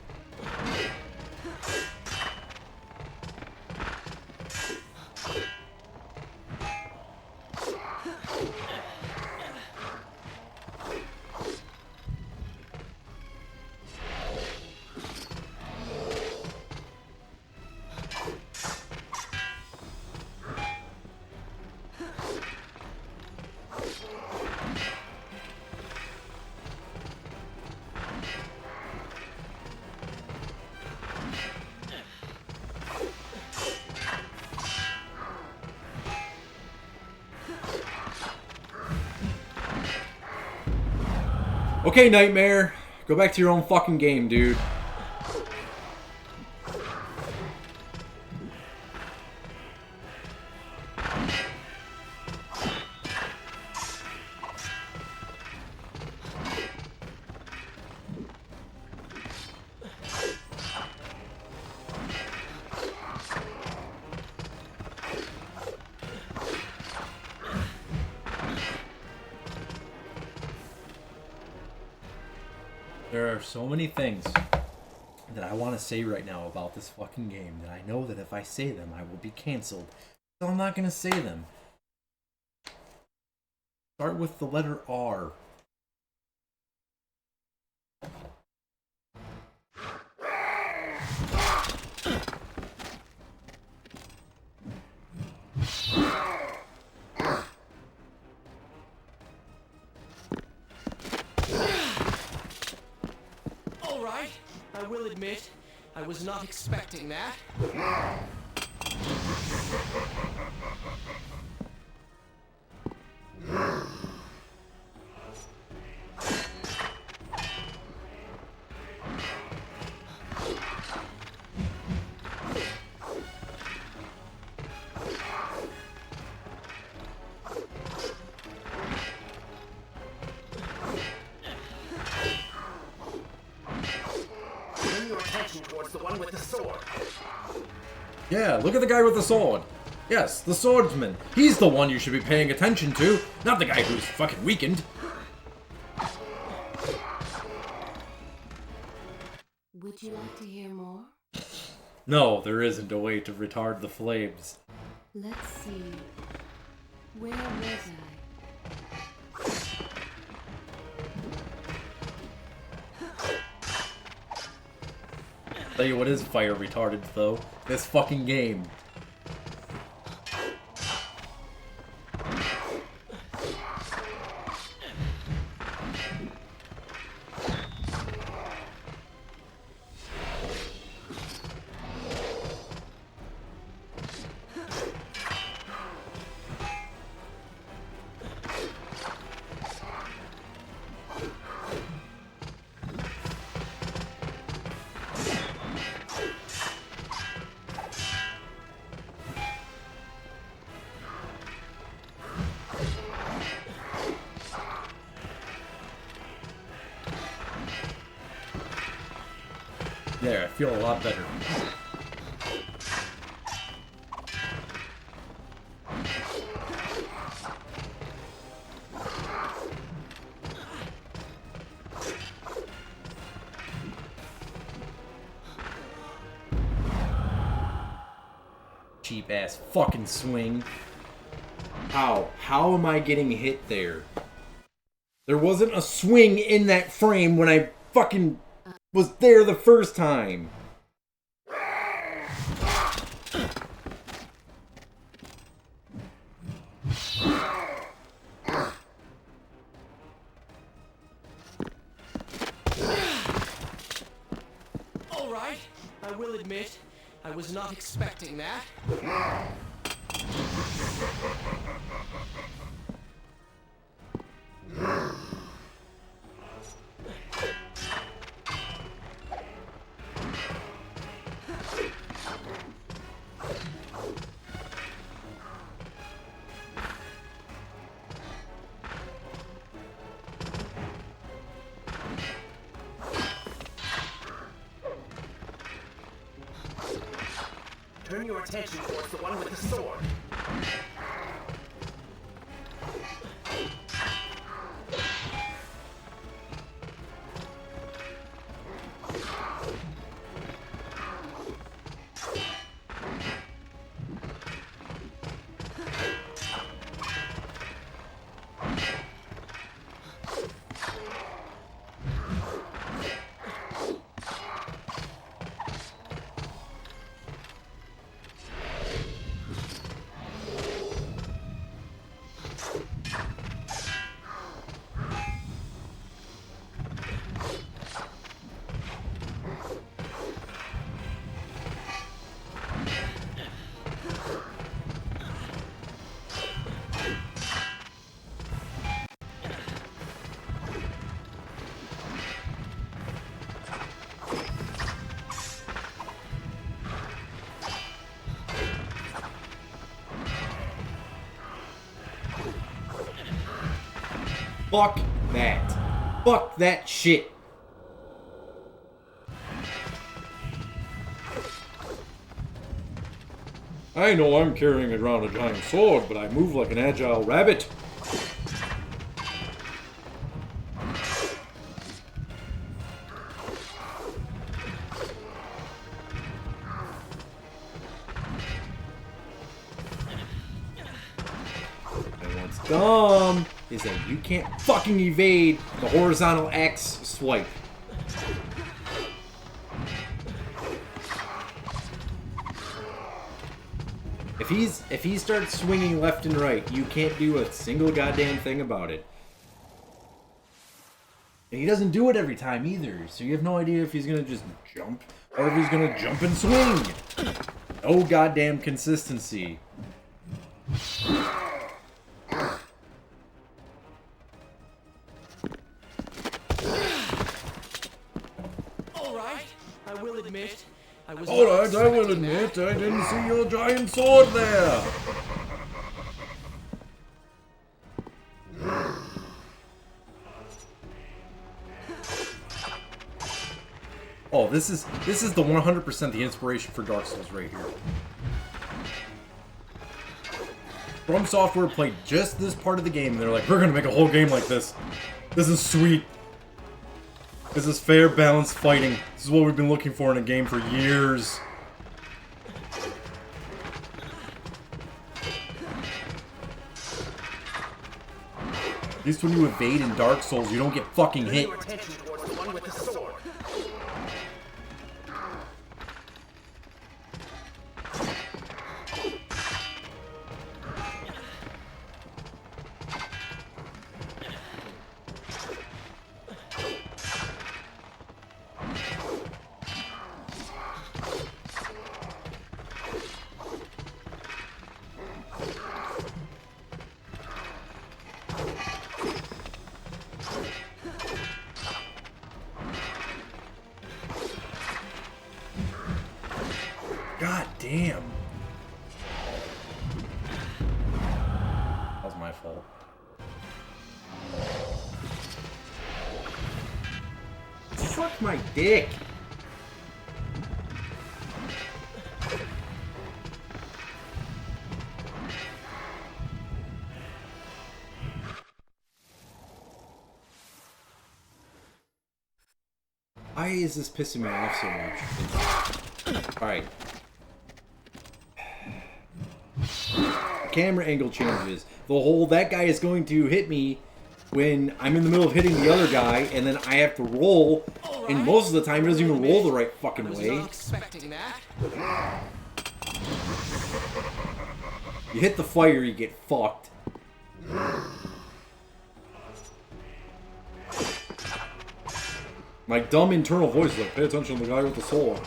[SPEAKER 1] Okay, Nightmare. Go back to your own fucking game, dude. There are so many things that I want to say right now about this fucking game that I know that if I say them, I will be canceled. So I'm not going to say them. Start with the letter R.
[SPEAKER 3] I will admit, I was not expecting that.
[SPEAKER 1] Yeah, look at the guy with the sword. Yes, the swordsman. He's the one you should be paying attention to, not the guy who's fucking weakened.
[SPEAKER 6] Would you like to hear more?
[SPEAKER 1] No, there isn't a way to retard the flames.
[SPEAKER 6] Let's see. Where was
[SPEAKER 1] Tell you what is fire retarded, though. This fucking game. There, I feel a lot better. Cheap ass fucking swing. How? How am I getting hit there? There wasn't a swing in that frame when I fucking... was there the first time.
[SPEAKER 3] All right, I will admit, I was not expecting that.
[SPEAKER 4] Turn your attention towards the one with the sword.
[SPEAKER 1] Fuck that. Fuck that shit. I know I'm carrying around a giant sword, but I move like an agile rabbit. And what's dumb is that you can't fucking evade the horizontal X swipe. If he starts swinging left and right, you can't do a single goddamn thing about it. And he doesn't do it every time either, so you have no idea if he's gonna just jump or if he's gonna jump and swing. No goddamn consistency.
[SPEAKER 3] Alright, I will admit, I was
[SPEAKER 1] Alright, I will admit, I didn't see your giant sword there. Oh, this is the 100% the inspiration for Dark Souls right here. From Software played just this part of the game, and they're like, we're gonna make a whole game like this. This is sweet. This is fair, balanced fighting. This is what we've been looking for in a game for years. At least when you evade in Dark Souls, you don't get fucking hit.
[SPEAKER 4] Turn your attention towards the one with the sword.
[SPEAKER 1] God damn. That was my fault. Suck my dick. Why is this pissing me off so much? Alright. Camera angle changes. The whole, that guy is going to hit me when I'm in the middle of hitting the other guy and then I have to roll, and most of the time it doesn't even roll the right fucking way.
[SPEAKER 3] Not expecting that.
[SPEAKER 1] You hit the fire, you get fucked. My dumb internal voice is like, pay attention to the guy with the sword.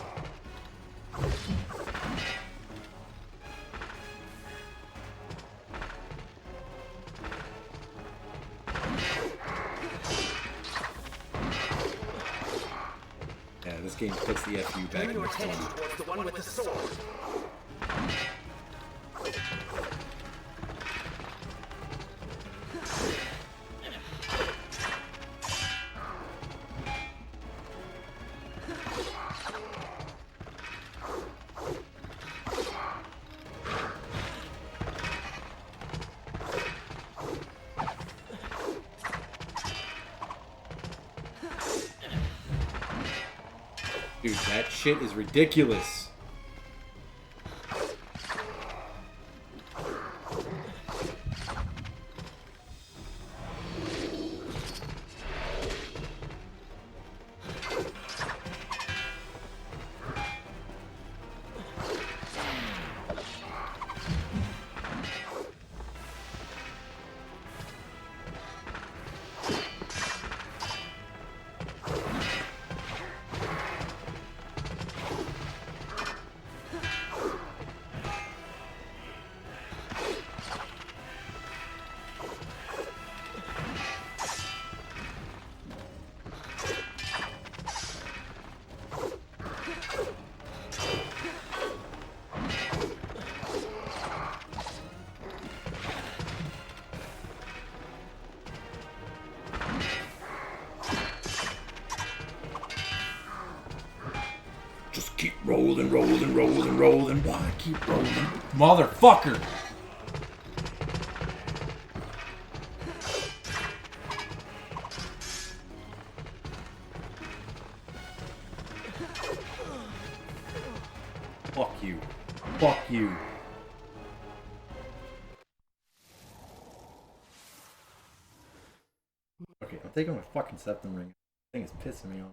[SPEAKER 1] Yeah, this game puts the FU back
[SPEAKER 4] Turn
[SPEAKER 1] in
[SPEAKER 4] your
[SPEAKER 1] the
[SPEAKER 4] attention
[SPEAKER 1] phone.
[SPEAKER 4] towards the one with the sword.
[SPEAKER 1] Dude, that shit is ridiculous. Just keep rolling, rolling, rolling, rolling. Why keep rolling? Motherfucker! Fuck you. Fuck you. Okay, I'm taking my fucking septum ring. This thing is pissing me off.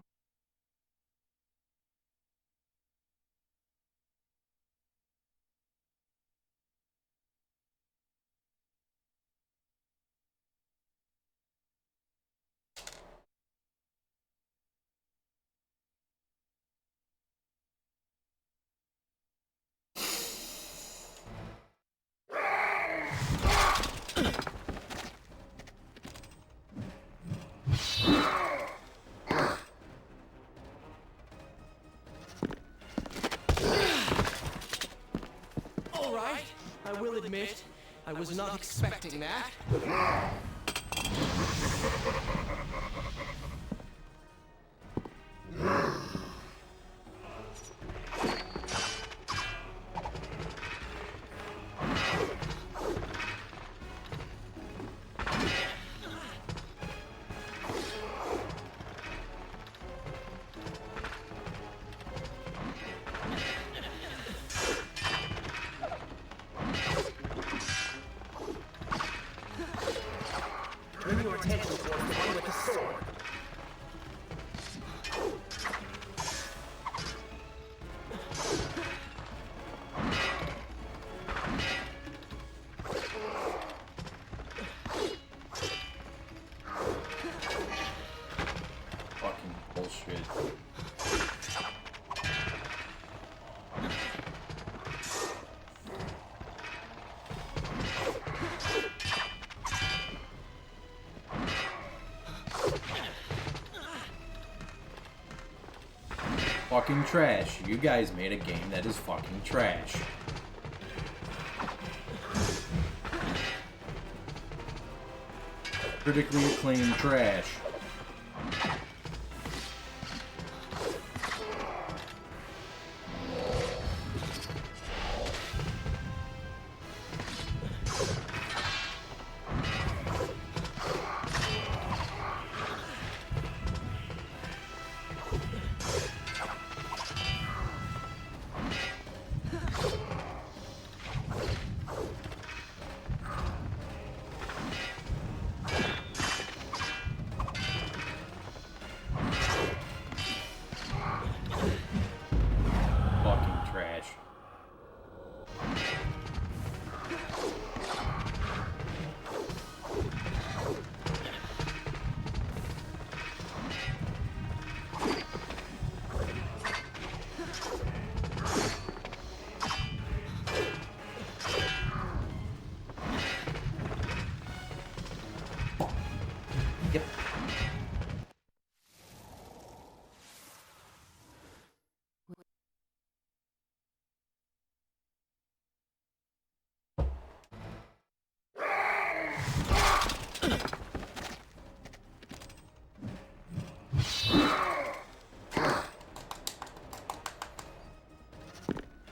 [SPEAKER 3] All right, I will admit, I was not expecting that.
[SPEAKER 4] Turn your attention towards the one with the sword.
[SPEAKER 1] Fucking bullshit. Fucking trash. You guys made a game that is fucking trash. Critically acclaimed trash.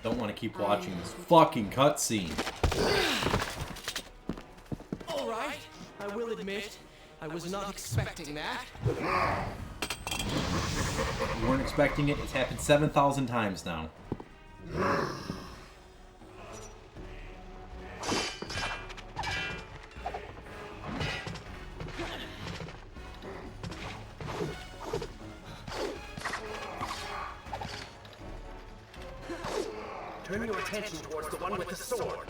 [SPEAKER 1] Don't want to keep watching this fucking cutscene.
[SPEAKER 3] All right, I will admit, I was not expecting that.
[SPEAKER 1] You weren't expecting it. It's happened 7,000 times now.
[SPEAKER 4] Turn your attention towards the one with the sword.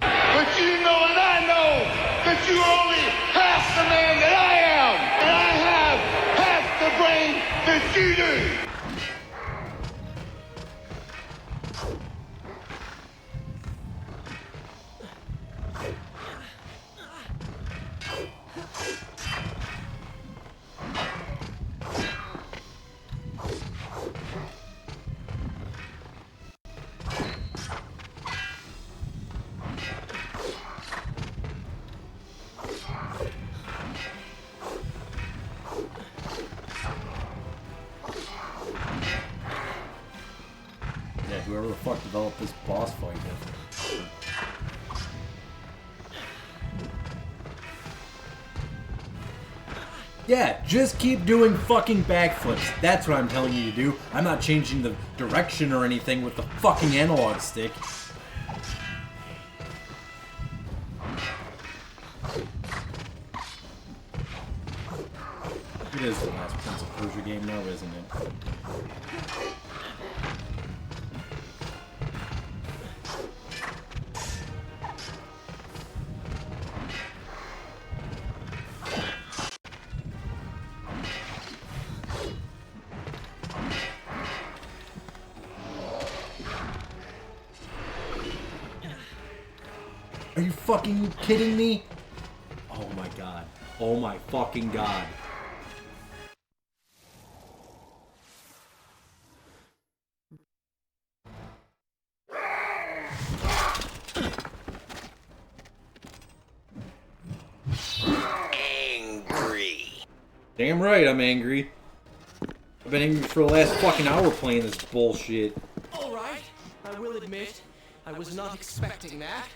[SPEAKER 7] But you know and I know that you're only half the man that I am. And I have half the brain that you do.
[SPEAKER 1] Yeah, whoever the fuck developed this boss fight. Yeah, just keep doing fucking backflips. That's what I'm telling you to do. I'm not changing the direction or anything with the fucking analog stick. It is the last Prince of Persia game now, isn't it? Are you fucking kidding me? Oh my god. Oh my fucking god.
[SPEAKER 9] Angry.
[SPEAKER 1] Damn right I'm angry. I've been angry for the last fucking hour playing this bullshit.
[SPEAKER 3] All right, I will admit, I was not expecting that.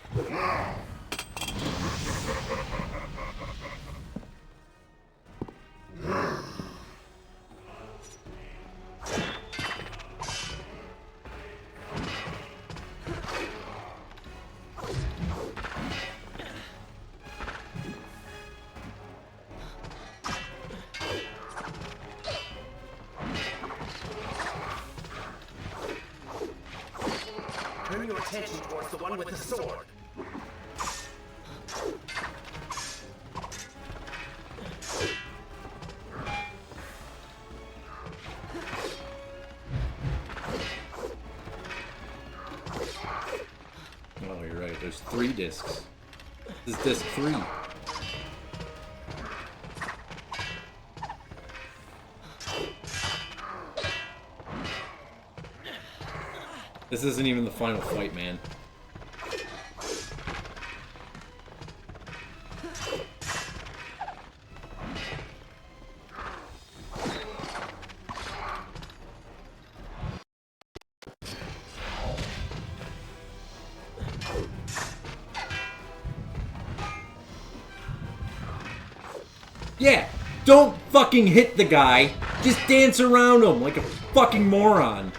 [SPEAKER 4] Turn your attention towards the one with the sword.
[SPEAKER 1] Oh, you're right. There's 3 discs. This is disc 3. This isn't even the final fight, man. Yeah, don't fucking hit the guy. Just dance around him like a fucking moron.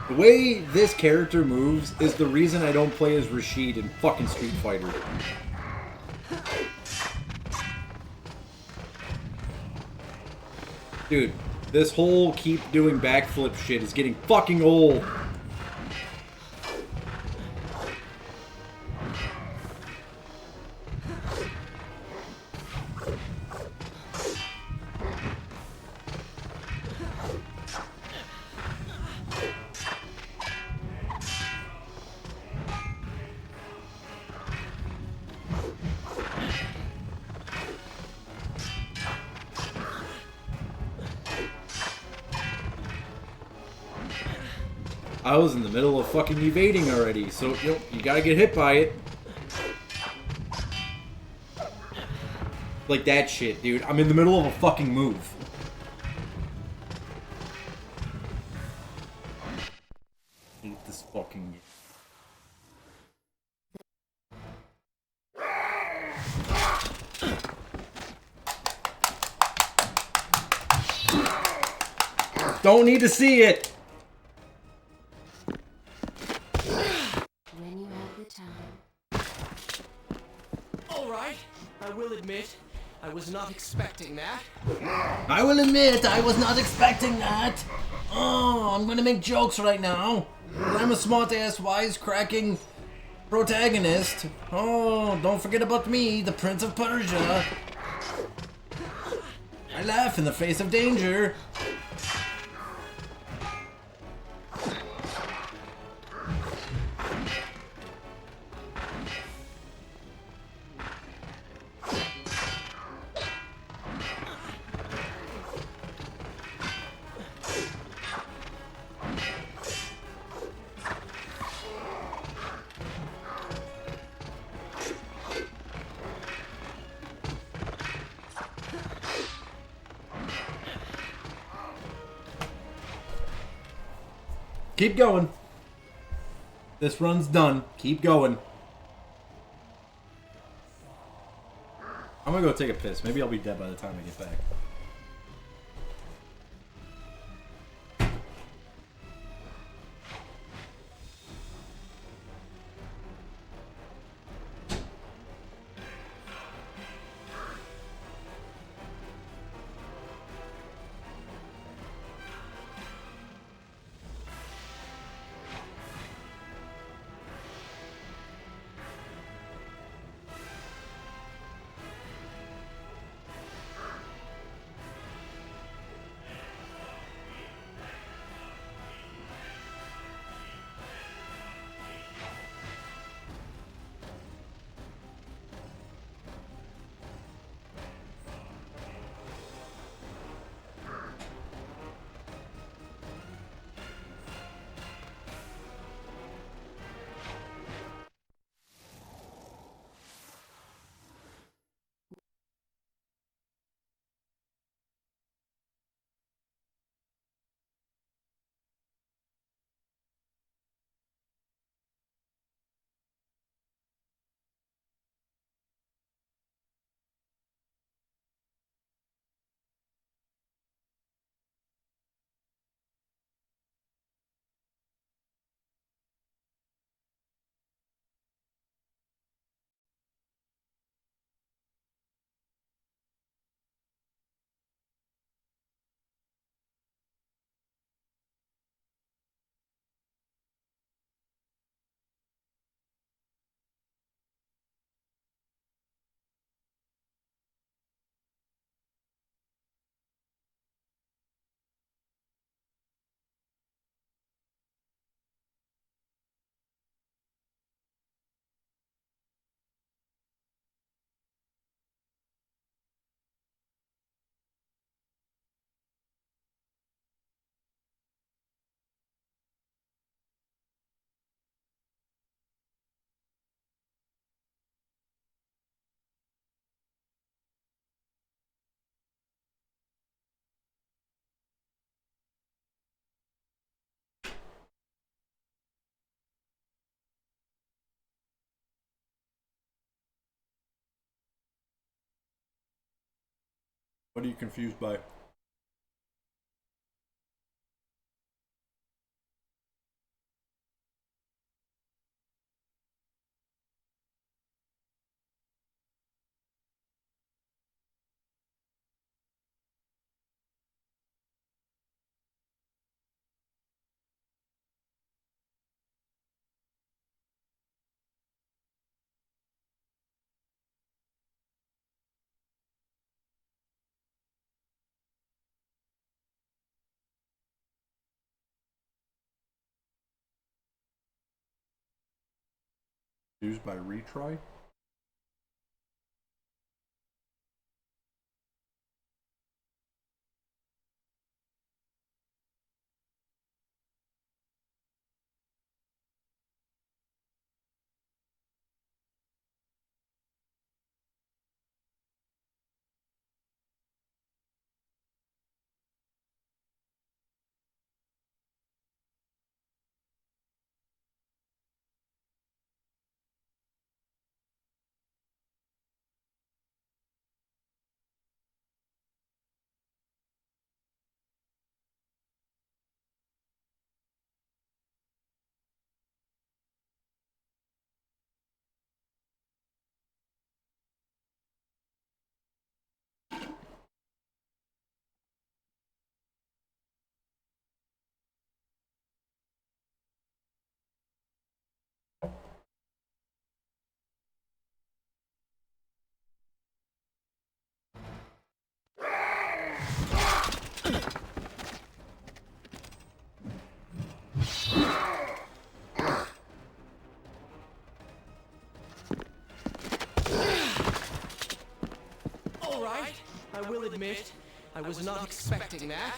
[SPEAKER 1] The way this character moves is the reason I don't play as Rashid in fucking Street Fighter. Dude, this whole keep doing backflip shit is getting fucking old. I was in the middle of fucking evading already, so you gotta get hit by it. Like that shit, dude. I'm in the middle of a fucking move. I hate this fucking game. Don't need to see it.
[SPEAKER 6] When you have the time.
[SPEAKER 3] All right, I will admit, I was not expecting that.
[SPEAKER 1] I will admit, I was not expecting that. Oh, I'm gonna make jokes right now. But I'm a smart-ass, wise-cracking protagonist. Oh, don't forget about me, the Prince of Persia. I laugh in the face of danger. Keep going. This run's done. Keep going. I'm gonna go take a piss. Maybe I'll be dead by the time I get back. What are you confused by? Confused by retry?
[SPEAKER 3] right, I will admit, I was not expecting that.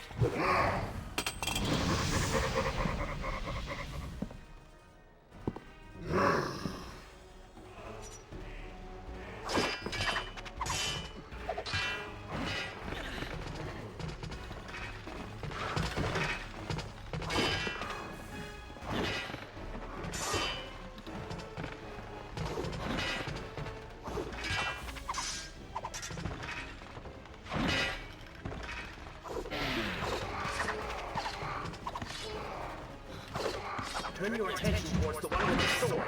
[SPEAKER 4] Turn your attention towards the one with the sword.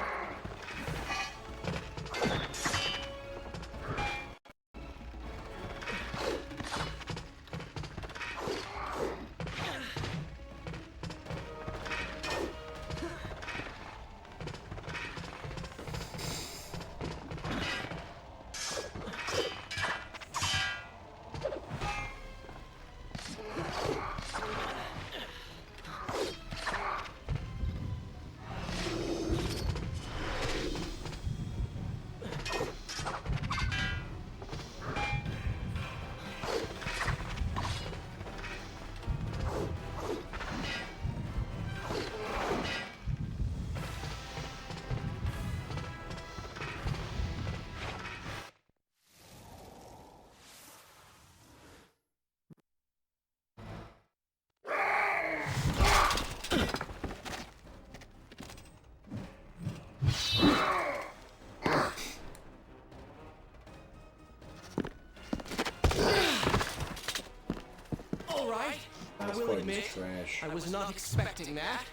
[SPEAKER 3] All right, I will admit,
[SPEAKER 1] trash.
[SPEAKER 3] I was not expecting that.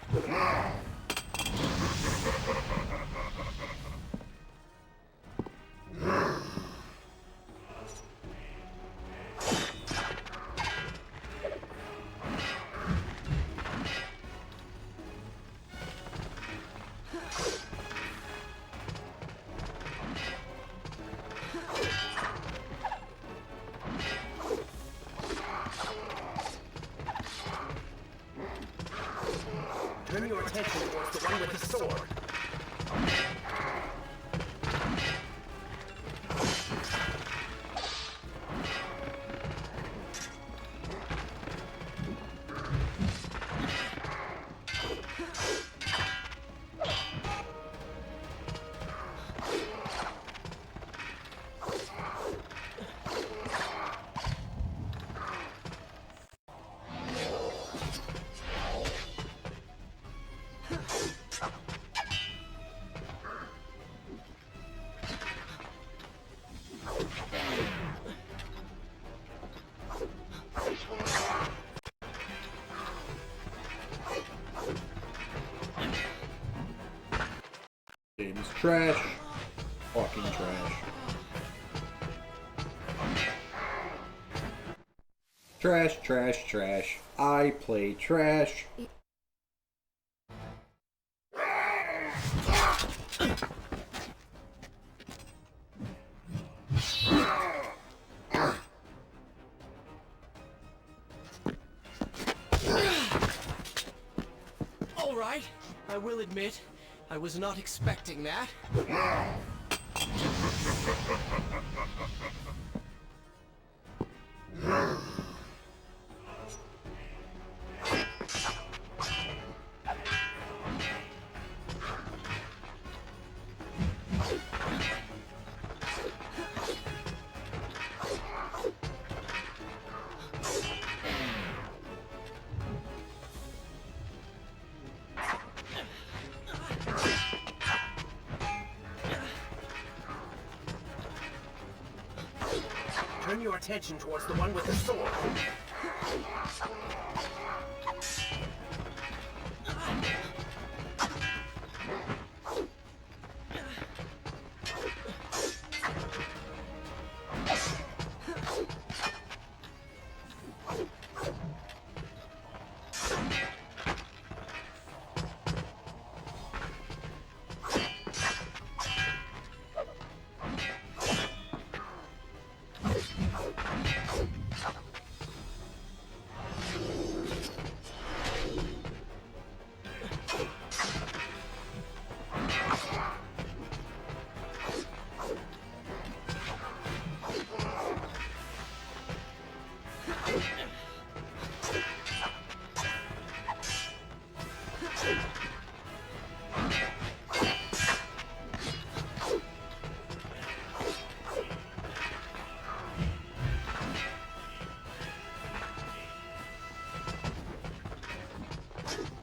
[SPEAKER 4] Turn your attention towards the one with the sword.
[SPEAKER 1] Game's trash. Fucking trash. Trash, trash, trash. I play trash.
[SPEAKER 3] All right, I will admit, I was not expecting that.
[SPEAKER 4] Turn your attention towards the one with the sword.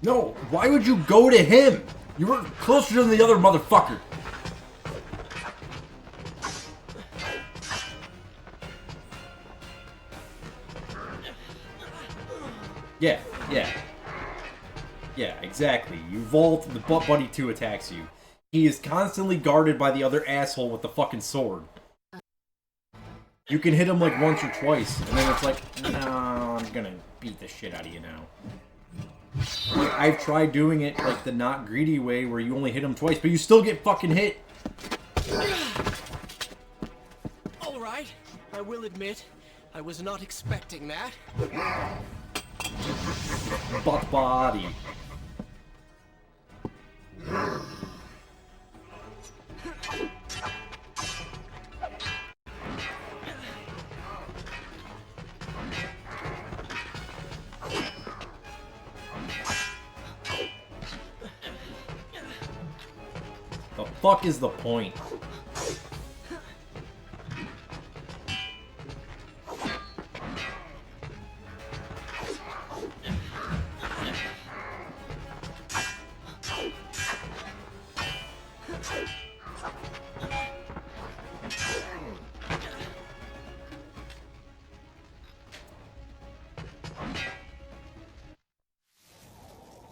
[SPEAKER 1] No, why would you go to him? You were closer to the other motherfucker. Yeah, yeah. Yeah, exactly. You vault, the butt buddy 2 attacks you. He is constantly guarded by the other asshole with the fucking sword. You can hit him like once or twice, and then it's like, no, I'm gonna beat the shit out of you now. Like, I've tried doing it like the not greedy way where you only hit him twice, but you still get fucking hit.
[SPEAKER 3] Alright, I will admit, I was not expecting that.
[SPEAKER 1] Butt body. The fuck is the point?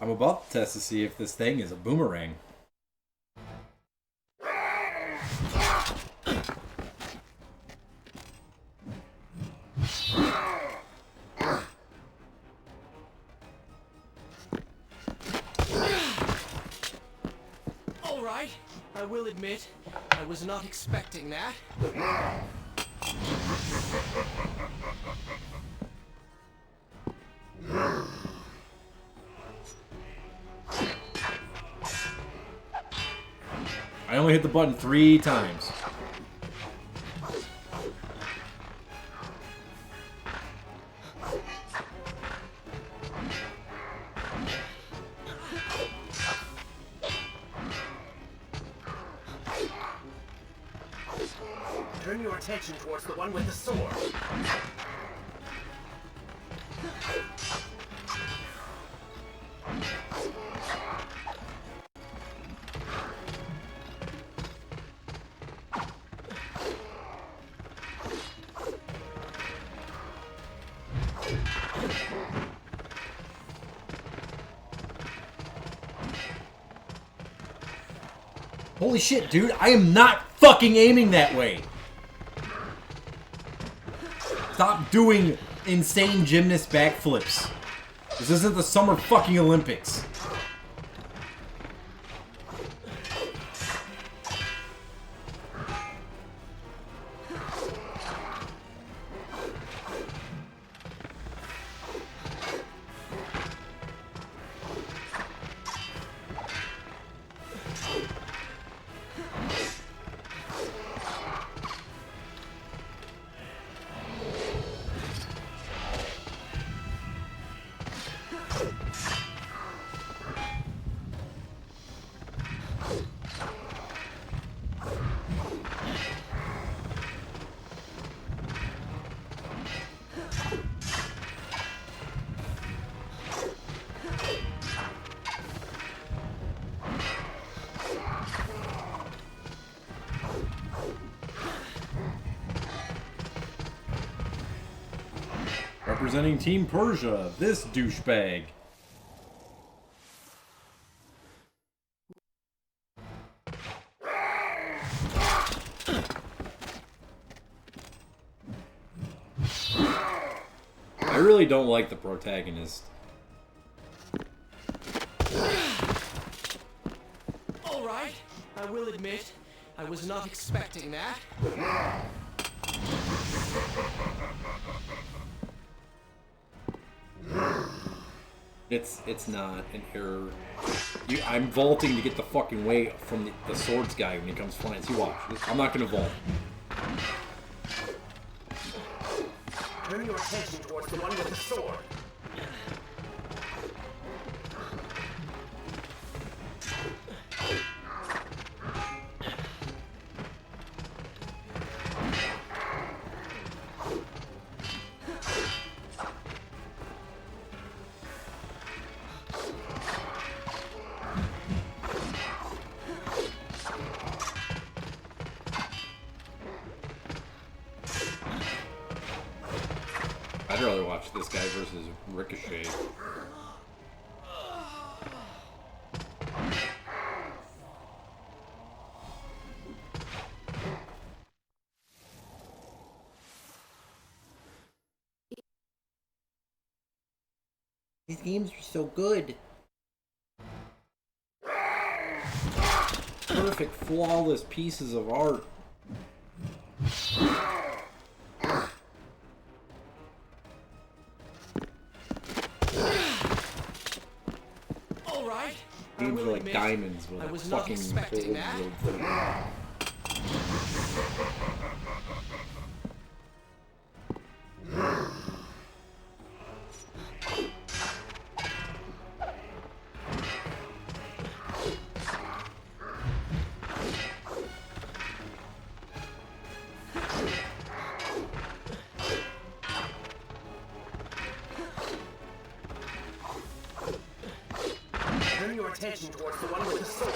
[SPEAKER 1] I'm about to test to see if this thing is a boomerang.
[SPEAKER 3] Alright, I will admit, I was not expecting that.
[SPEAKER 1] I only hit the button 3 times.
[SPEAKER 4] Turn your attention towards the one with the sword.
[SPEAKER 1] Holy shit, dude, I am not fucking aiming that way. Stop doing insane gymnast backflips. This isn't the Summer fucking Olympics. Representing Team Persia, this douchebag. I really don't like the protagonist.
[SPEAKER 3] Alright, I will admit, I was not expecting that.
[SPEAKER 1] It's not an error. I'm vaulting to get the fucking way from the swords guy when he comes flying. See, watch. I'm not gonna vault.
[SPEAKER 4] Turn your attention towards the one with the sword.
[SPEAKER 1] I'd rather watch this guy versus Ricochet. These games are so good. Perfect, flawless pieces of art.
[SPEAKER 3] All right.
[SPEAKER 1] Games are like diamonds with
[SPEAKER 3] I
[SPEAKER 1] a
[SPEAKER 3] was not
[SPEAKER 1] fucking
[SPEAKER 3] expecting
[SPEAKER 1] gold
[SPEAKER 3] that.
[SPEAKER 4] Turn your attention towards the one with the sword.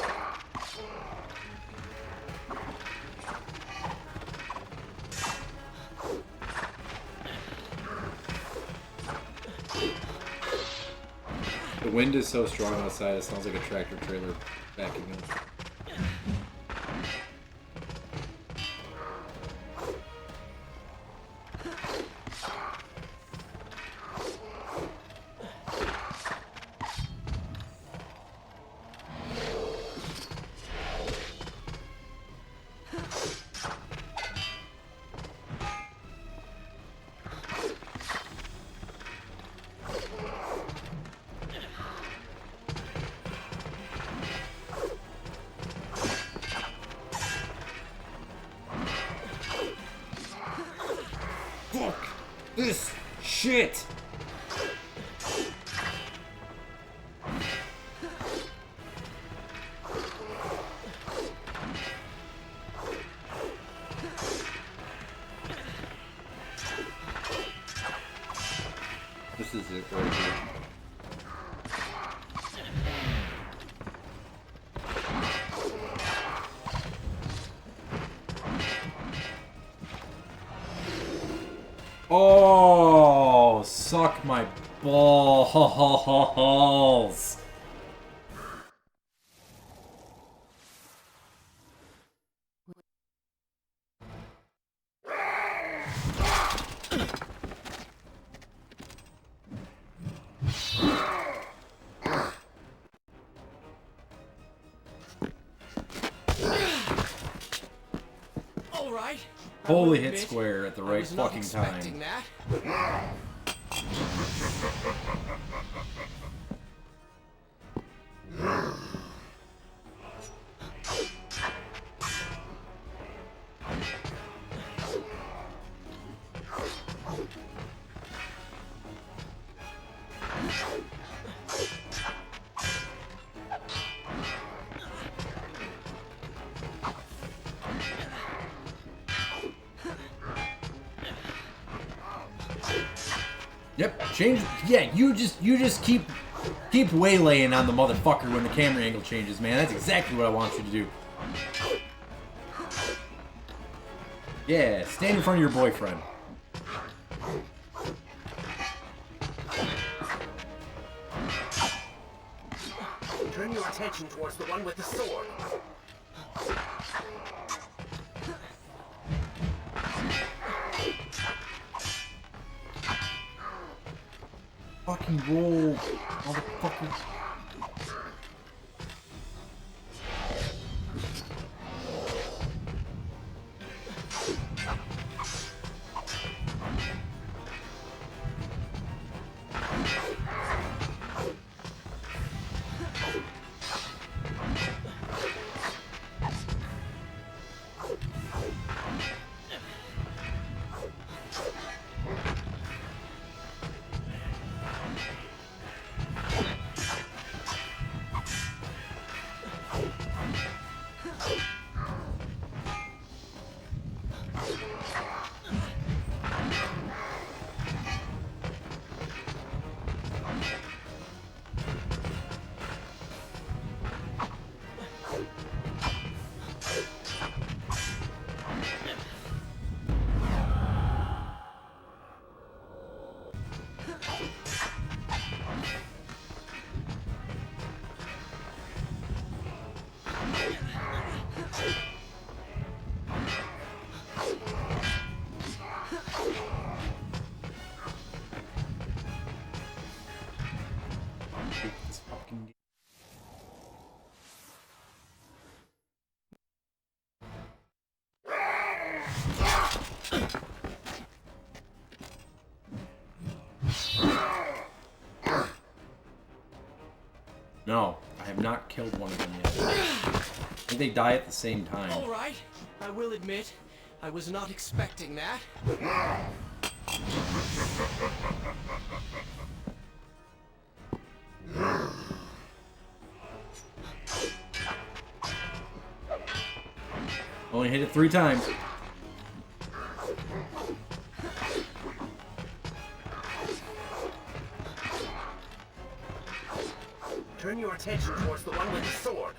[SPEAKER 1] The wind is so strong outside, it sounds like a tractor trailer backing up. Fuck this shit! This is it right here. Oh, suck my balls.
[SPEAKER 3] All right.
[SPEAKER 1] Holy hit square at the right
[SPEAKER 3] was not
[SPEAKER 1] fucking time.
[SPEAKER 3] expecting that.
[SPEAKER 1] Yep, change. Yeah, you just keep waylaying on the motherfucker when the camera angle changes, man. That's exactly what I want you to do. Yeah, stand in front of your boyfriend.
[SPEAKER 4] Turn your attention towards the one with the sword.
[SPEAKER 1] Fucking roll, motherfucker. No, I have not killed one of them yet. I think they die at the same time.
[SPEAKER 3] All right, I will admit, I was not expecting that.
[SPEAKER 1] Only hit it 3 times.
[SPEAKER 4] Turn your attention towards the one with the sword.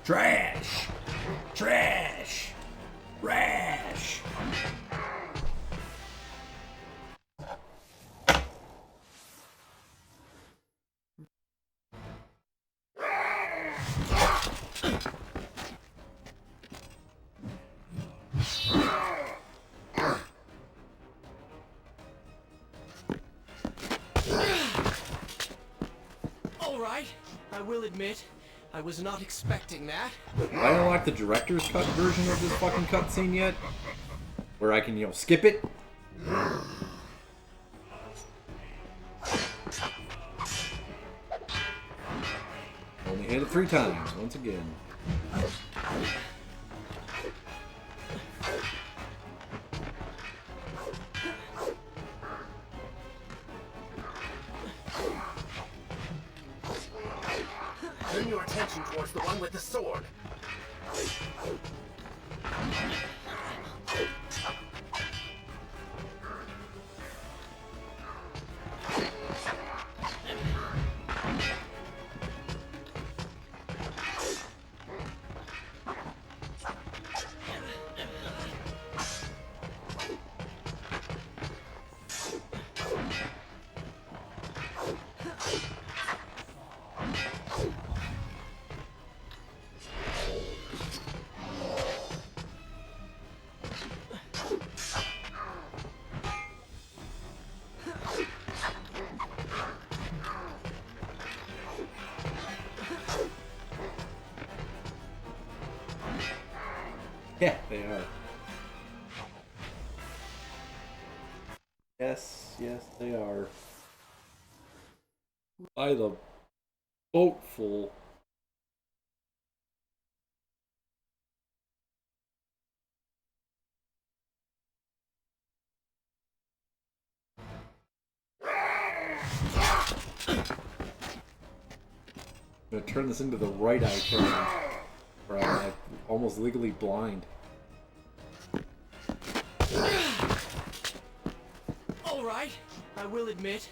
[SPEAKER 1] Trash! Trash! Rash!
[SPEAKER 3] All right, I will admit, I was not expecting that.
[SPEAKER 1] Have I unlocked the director's cut version of this fucking cutscene yet? Where I can, you know, skip it? Only hit it 3 times, once again.
[SPEAKER 4] Turn your attention towards the one with the sword.
[SPEAKER 1] Yeah, they are. Yes, yes, they are. By the boatful. I'm gonna turn this into the right eye challenge, where I'm like almost legally blind.
[SPEAKER 3] All right, I will admit,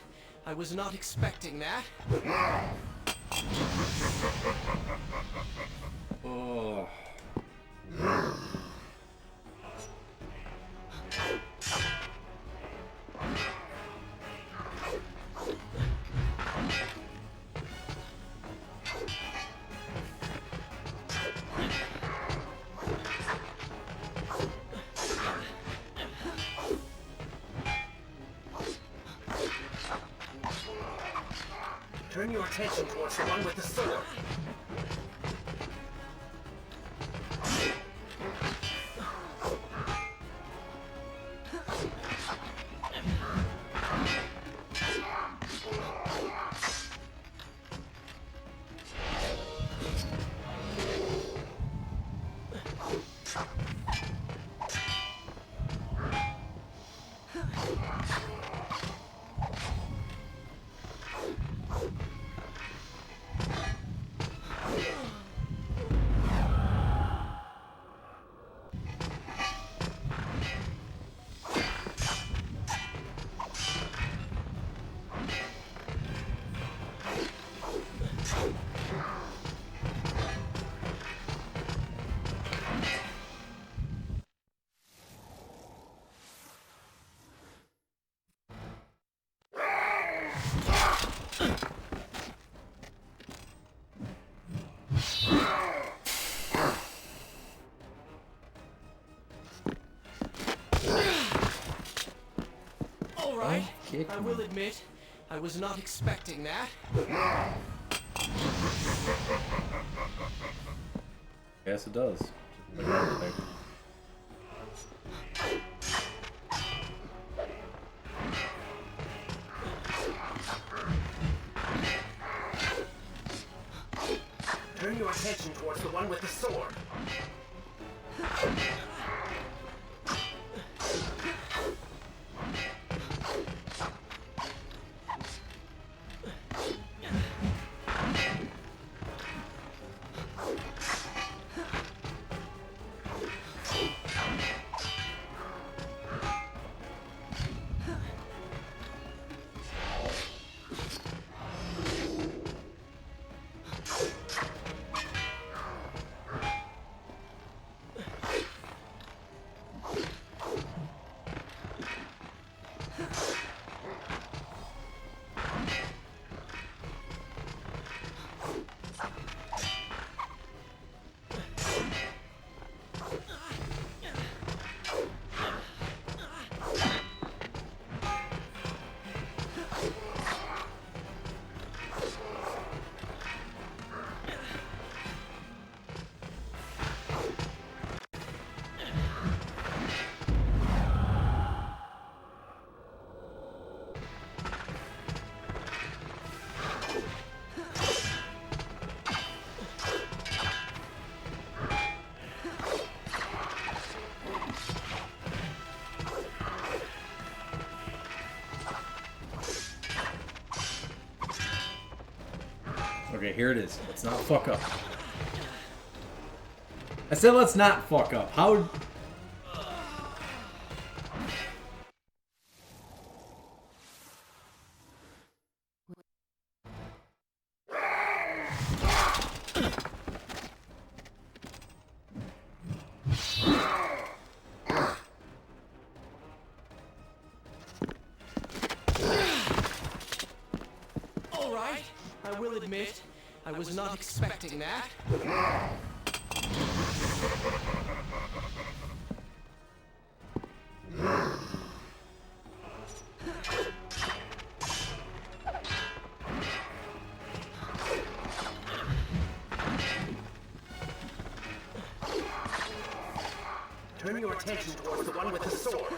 [SPEAKER 3] I was not expecting that.
[SPEAKER 1] Oh.
[SPEAKER 4] Turn your attention towards the one with the sword.
[SPEAKER 1] kick
[SPEAKER 3] I
[SPEAKER 1] me.
[SPEAKER 3] will admit, I was not expecting that.
[SPEAKER 1] Yes, it does. Just like I expected.
[SPEAKER 4] Turn your attention towards the one with the sword.
[SPEAKER 1] Okay, here it is. Let's not fuck up. I said let's not fuck up. How...
[SPEAKER 3] All right, I will admit, I was not expecting that.
[SPEAKER 4] Turn your attention towards the one with the sword.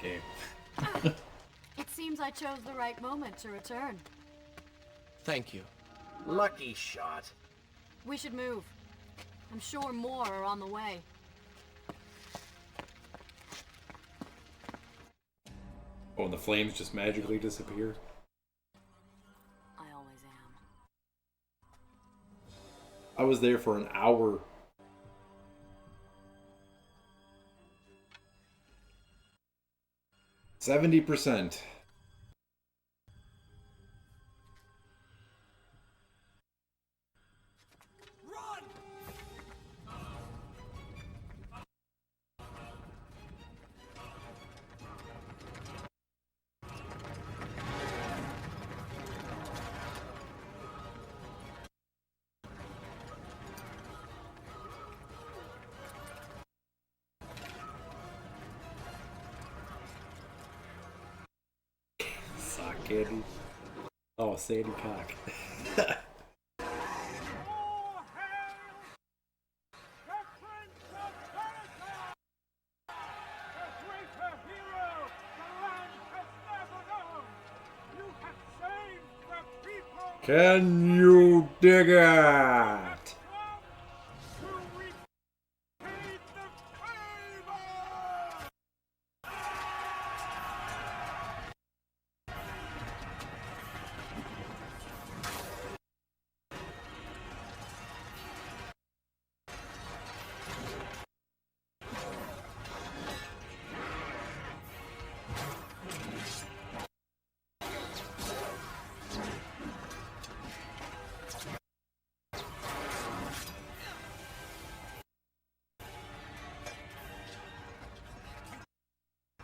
[SPEAKER 1] Okay.
[SPEAKER 2] It seems I chose the right moment to return.
[SPEAKER 3] Thank you.
[SPEAKER 4] Lucky shot.
[SPEAKER 2] We should move. I'm sure more are on the way.
[SPEAKER 1] Oh, and the flames just magically disappear?
[SPEAKER 2] I always am.
[SPEAKER 1] I was there for an hour. %70. Sock candy. Oh, Sandy Cock. Can you dig it?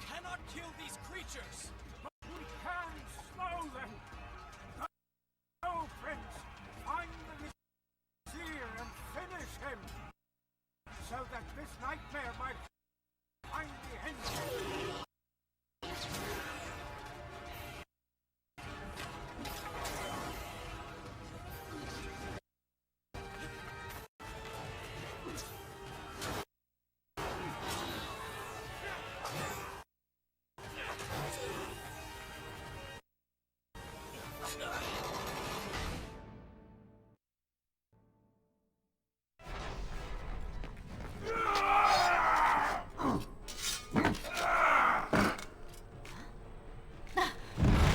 [SPEAKER 8] Cannot kill these creatures! But we can slow them! Go, Prince! Find the vizier and finish him! So that this nightmare might finally end.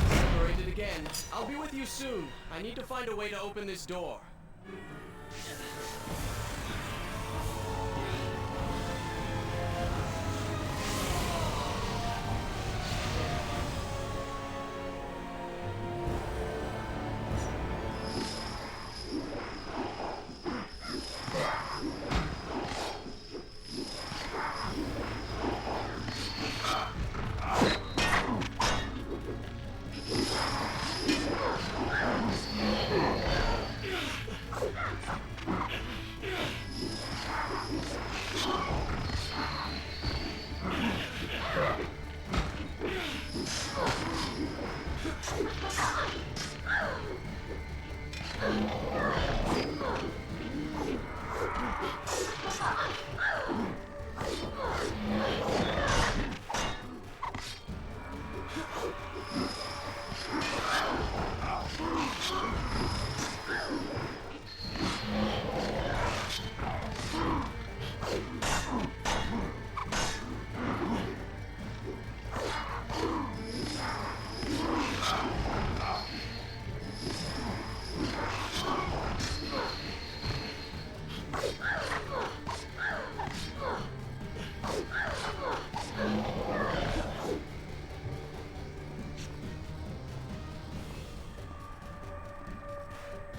[SPEAKER 3] Separated again. I'll be with you soon. I need to find a way to open this door.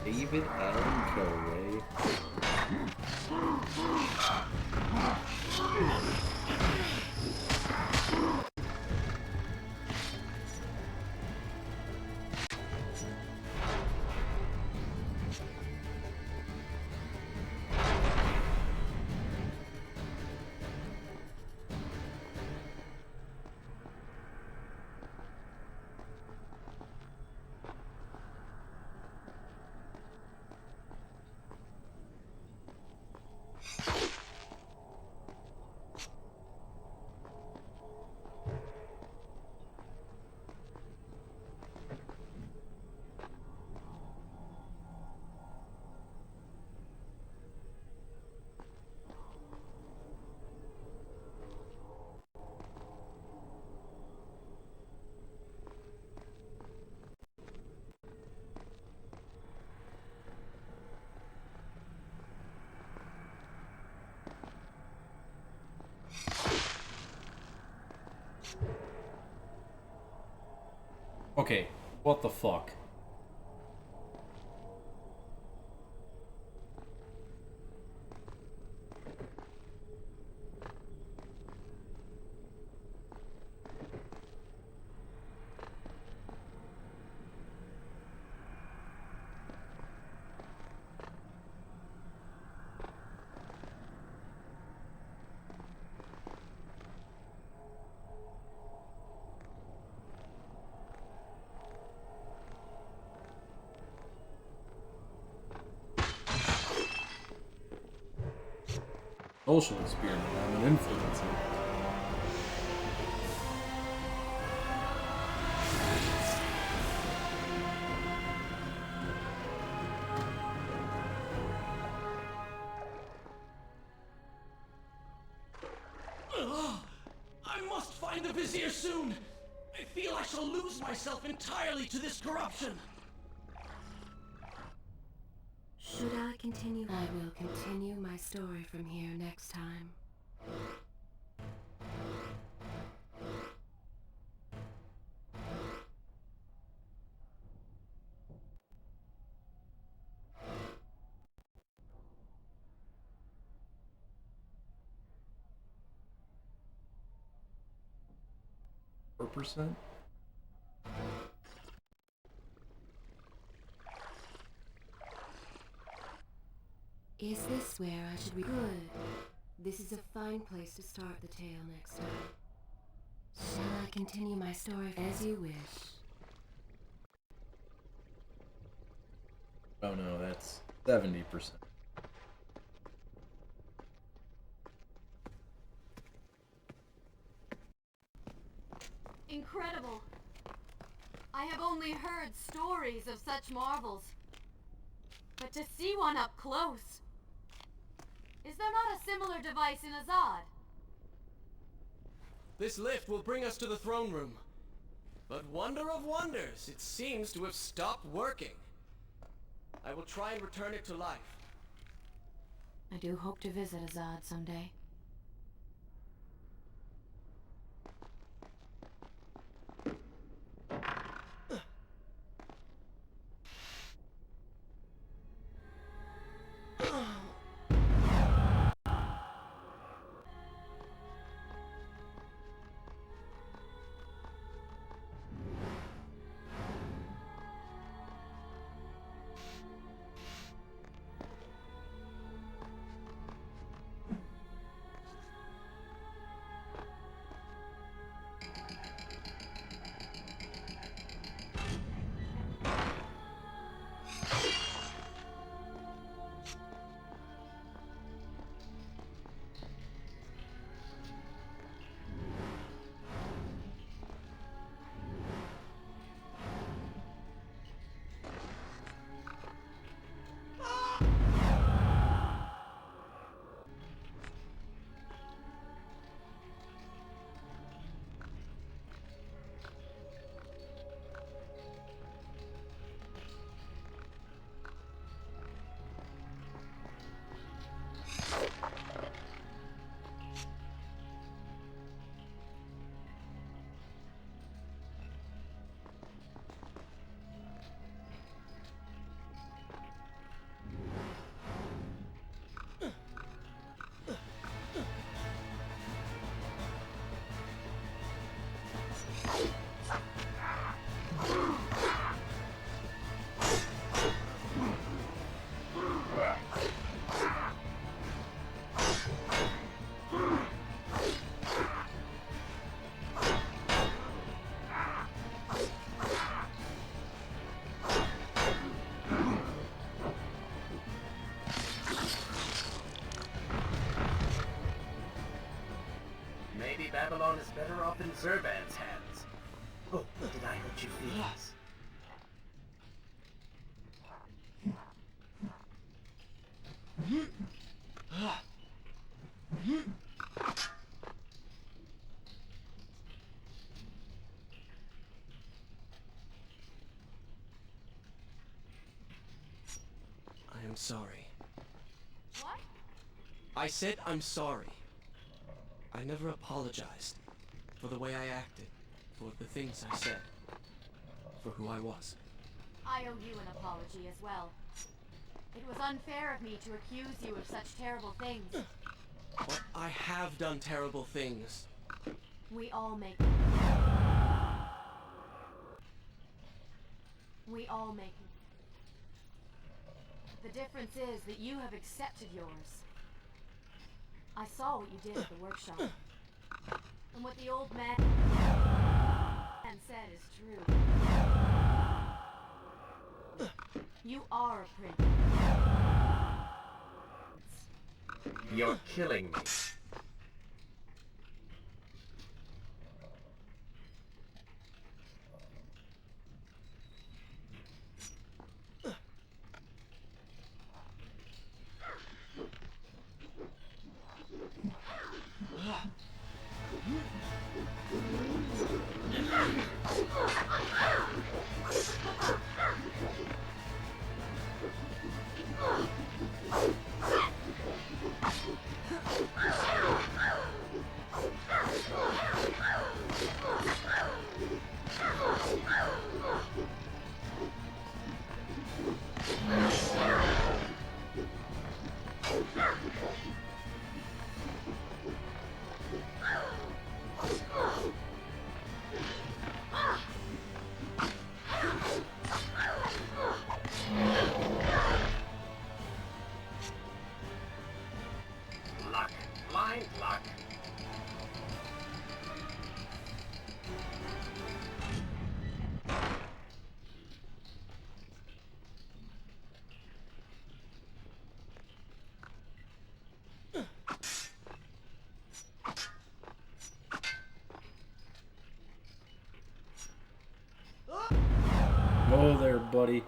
[SPEAKER 1] David Allen Coe, Okay, what the fuck? Social experiment. I'm an influencer.
[SPEAKER 3] I must find the Vizier soon! I feel I shall lose myself entirely to this corruption!
[SPEAKER 6] Should I continue? I will continue my story from here next time.
[SPEAKER 1] %?
[SPEAKER 6] Is this where I should be? Good. This is a fine place to start the tale next time. Shall I continue my story as you wish?
[SPEAKER 1] Oh no, that's 70%.
[SPEAKER 2] Incredible. I have only heard stories of such marvels. But to see one up close... Is there not a similar device in Azad?
[SPEAKER 3] This lift will bring us to the throne room. But wonder of wonders, it seems to have stopped working. I will try and return it to life.
[SPEAKER 6] I do hope to visit Azad someday.
[SPEAKER 4] Maybe Babylon is better off in Zurban's hands. Oh, did I hurt your feelings?
[SPEAKER 3] I am sorry.
[SPEAKER 2] What?
[SPEAKER 3] I said I'm sorry. I never apologized for the way I acted, for the things I said. for who I was.
[SPEAKER 2] I owe you an apology as well. It was unfair of me to accuse you of such terrible things.
[SPEAKER 3] But I have done terrible things.
[SPEAKER 2] We all make We all make it. The difference is that you have accepted yours. I saw what you did at the workshop. And what the old man said is true. You are a prince.
[SPEAKER 4] You're killing me. Luck. Blind luck.
[SPEAKER 1] Whoa there, buddy.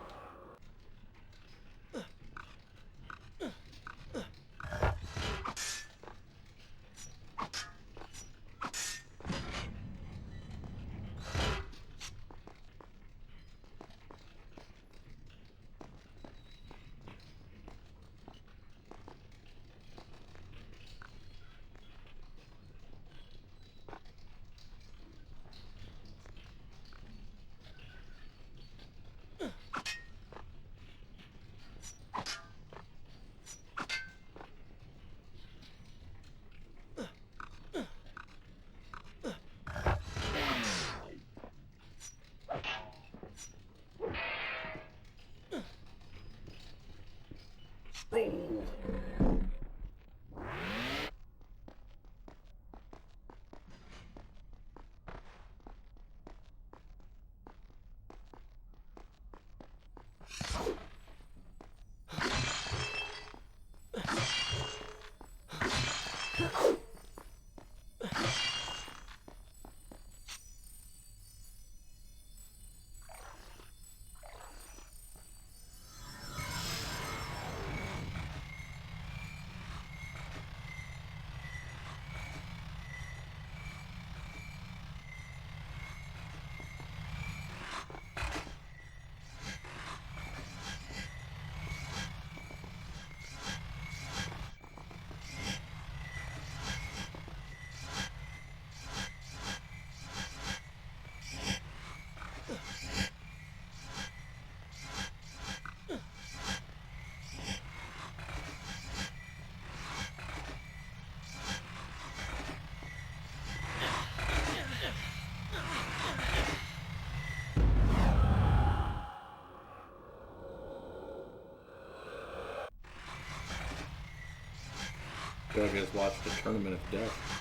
[SPEAKER 1] feel like I just watched a tournament of death.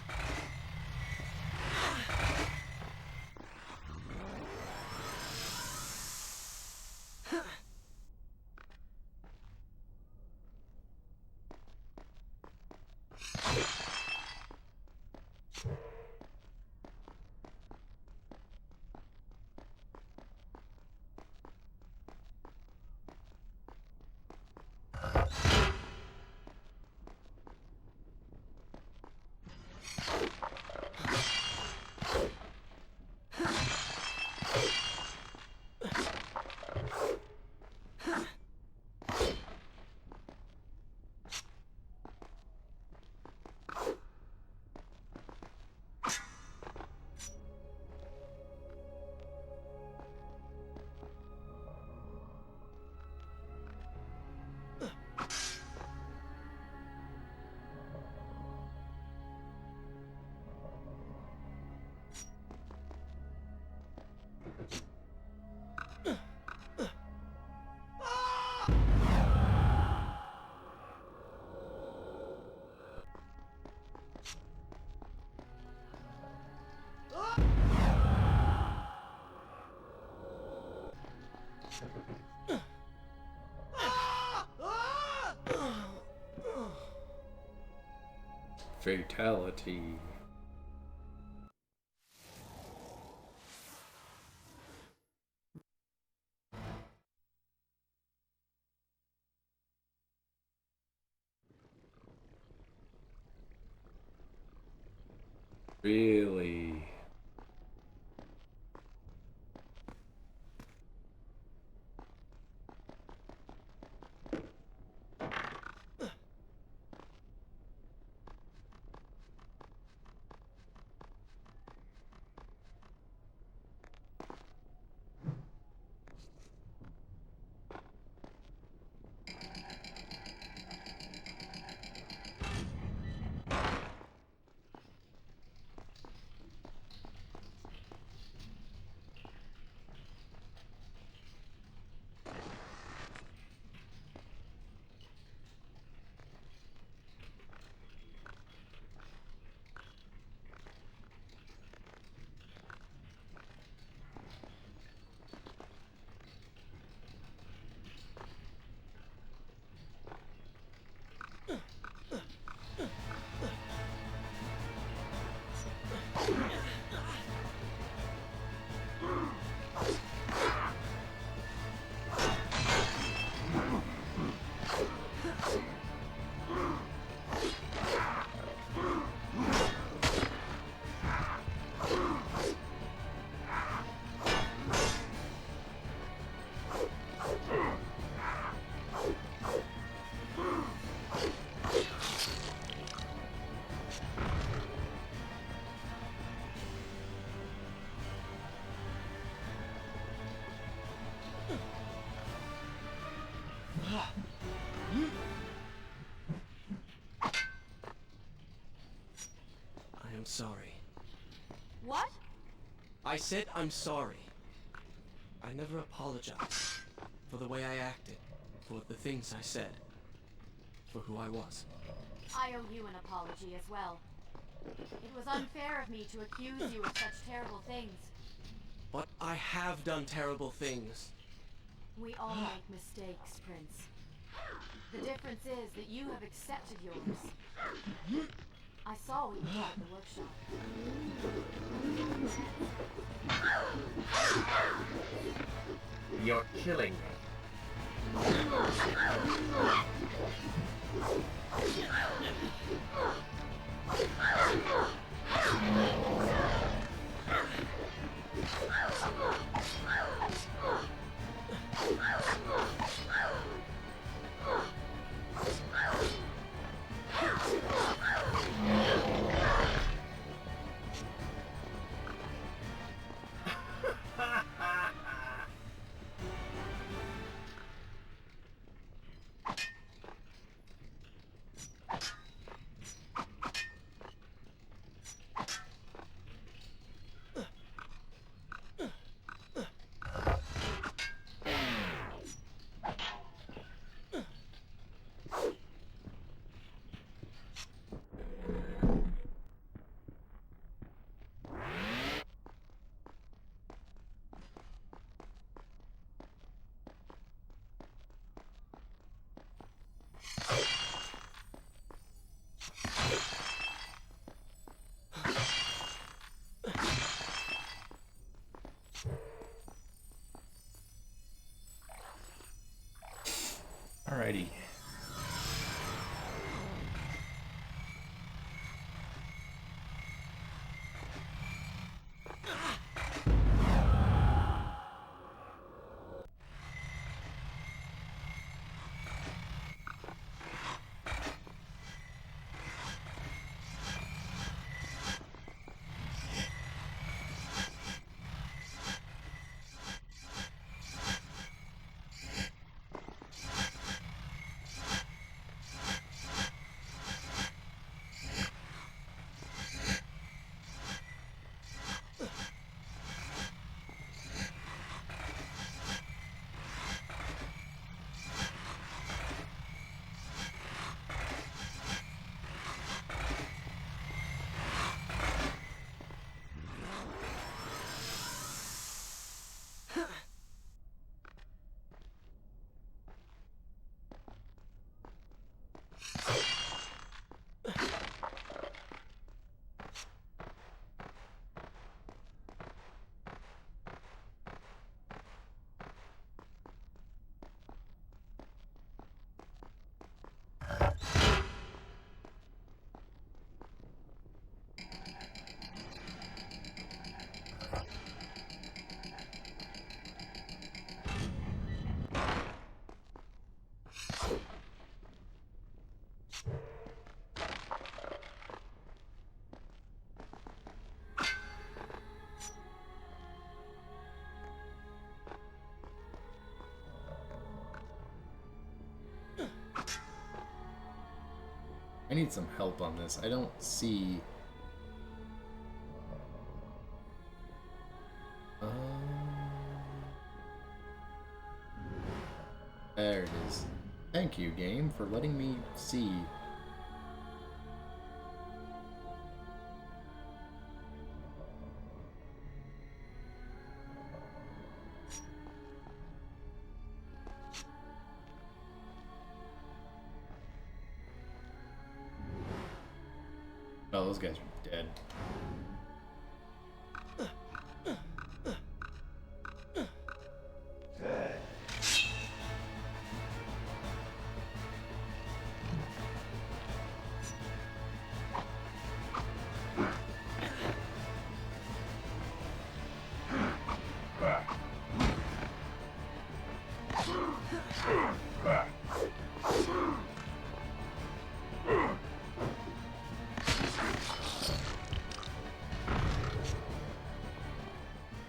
[SPEAKER 1] Fatality. Really?
[SPEAKER 3] I am sorry.
[SPEAKER 2] What?
[SPEAKER 3] I said I'm sorry. I never apologized for the way I acted, for the things I said, for who I was.
[SPEAKER 2] I owe you an apology as well. It was unfair of me to accuse you of such terrible things.
[SPEAKER 3] But I have done terrible things.
[SPEAKER 2] We all make mistakes, Prince. The difference is that you have accepted yours. I saw what you did at the workshop.
[SPEAKER 4] You're killing me.
[SPEAKER 1] Alrighty. I need some help on this. I don't see... There it is. Thank you, game, for letting me see. Oh, those guys are dead.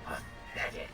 [SPEAKER 4] Pathetic.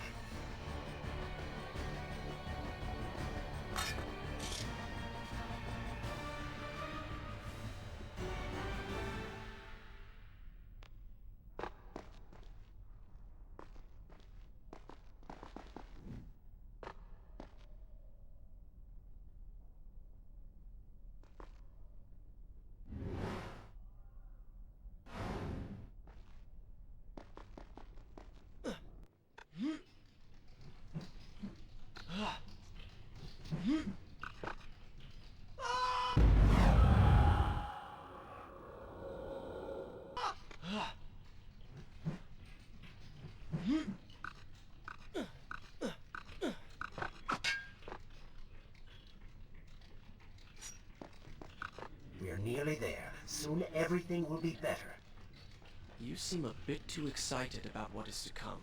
[SPEAKER 4] We're nearly there. Soon everything will be better.
[SPEAKER 3] You seem a bit too excited about what is to come.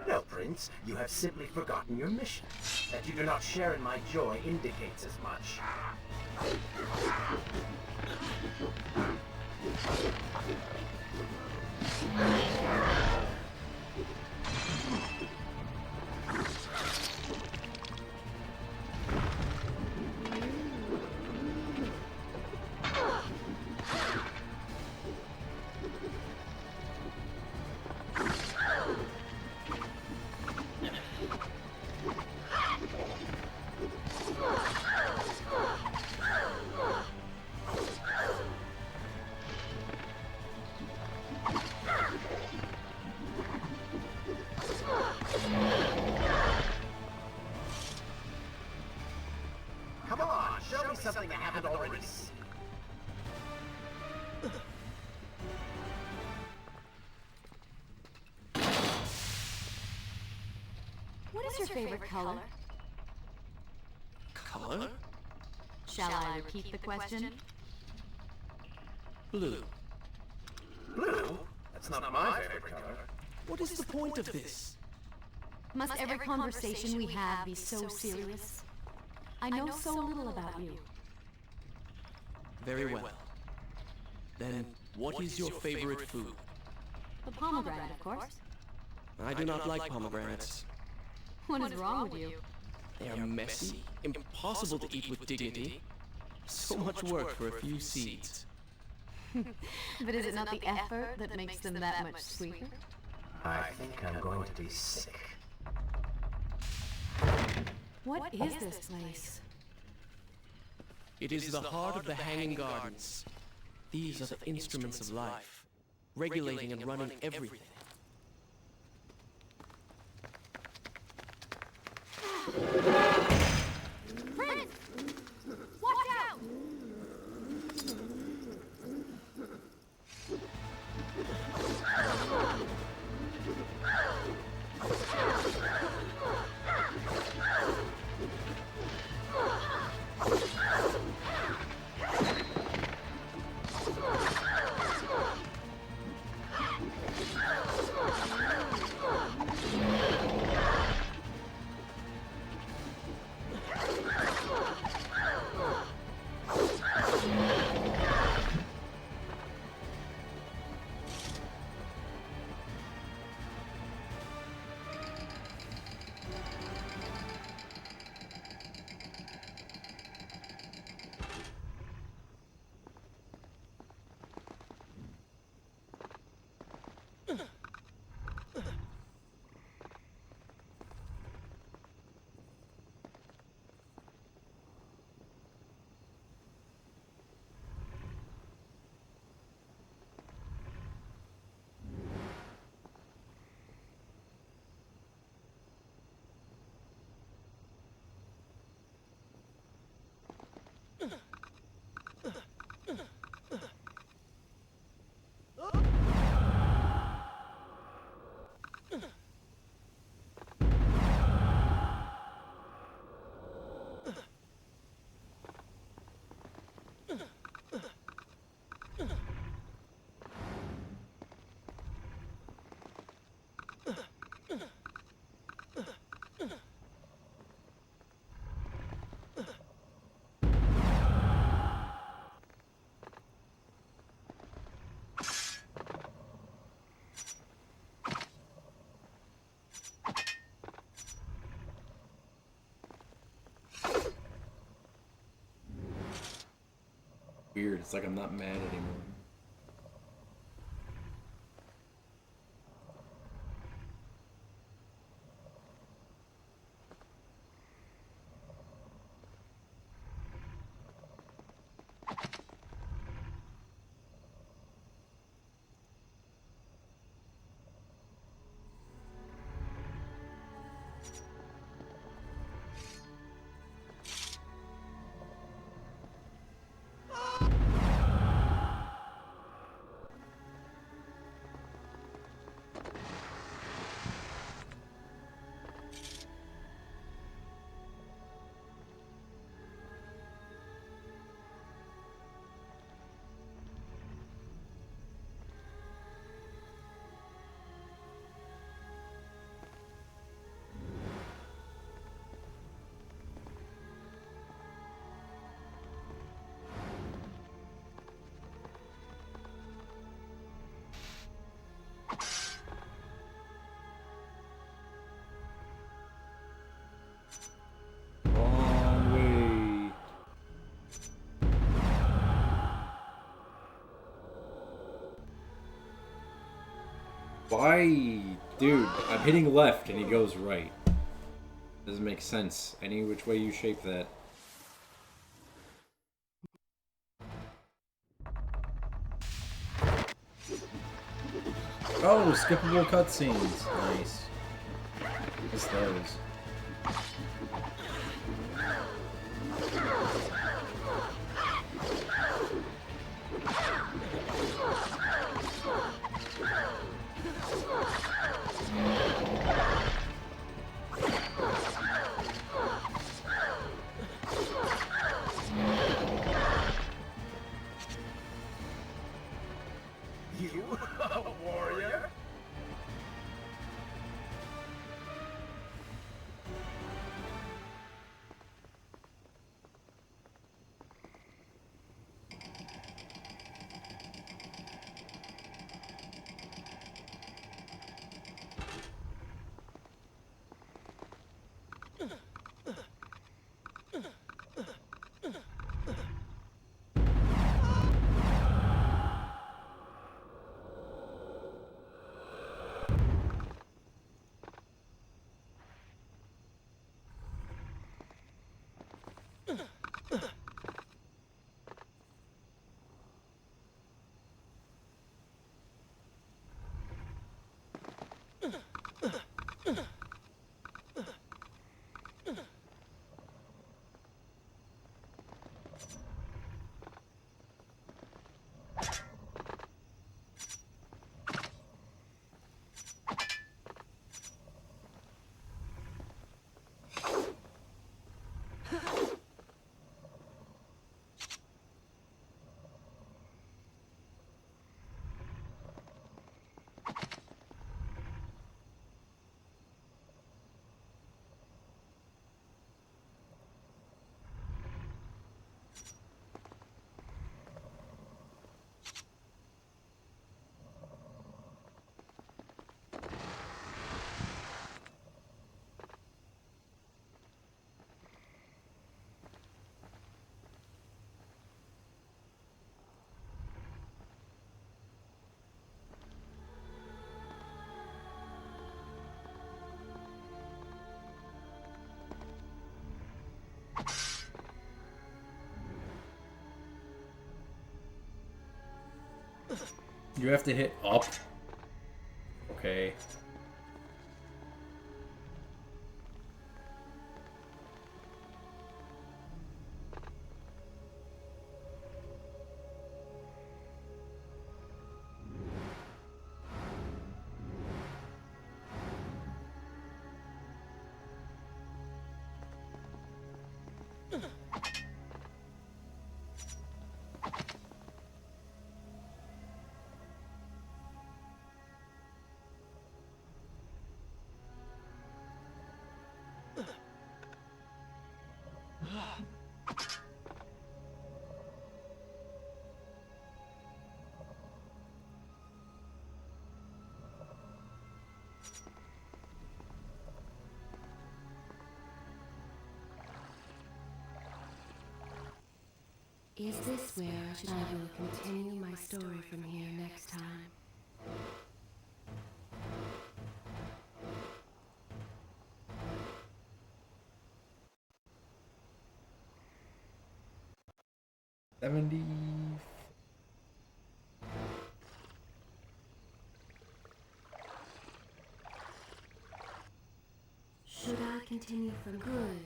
[SPEAKER 4] No, Prince, you have simply forgotten your mission. That you do not share in my joy indicates as much. Come on, show me something I haven't already seen.
[SPEAKER 2] What is your favorite color?
[SPEAKER 3] Color?
[SPEAKER 2] Shall I repeat the question?
[SPEAKER 3] Blue.
[SPEAKER 4] Blue? That's not my favorite color.
[SPEAKER 3] What is the point of this?
[SPEAKER 2] Must every conversation we have be so serious? I know so little about you.
[SPEAKER 3] Very well. Then, what is your favorite food?
[SPEAKER 2] The pomegranate, of course.
[SPEAKER 3] I do not like pomegranates.
[SPEAKER 2] What is wrong with you?
[SPEAKER 3] They are messy, impossible to eat with dignity. So much work for a few seeds.
[SPEAKER 2] But is it not the effort that makes them that much sweeter?
[SPEAKER 4] I think I'm going to be sick.
[SPEAKER 2] What is this place?
[SPEAKER 3] It is the heart of the Hanging Gardens. These are the instruments of life, regulating and running everything.
[SPEAKER 2] Prince! Watch out!
[SPEAKER 1] Weird. It's like I'm not mad anymore. Wrong way. Why? Dude, I'm hitting left and he goes right. Doesn't make sense. Any which way you shape that. Oh, skippable cutscenes. Nice. What's those?
[SPEAKER 4] You, a warrior?
[SPEAKER 1] You have to hit up. Okay.
[SPEAKER 6] Is this where I will continue my story from here next time? Should I continue from good?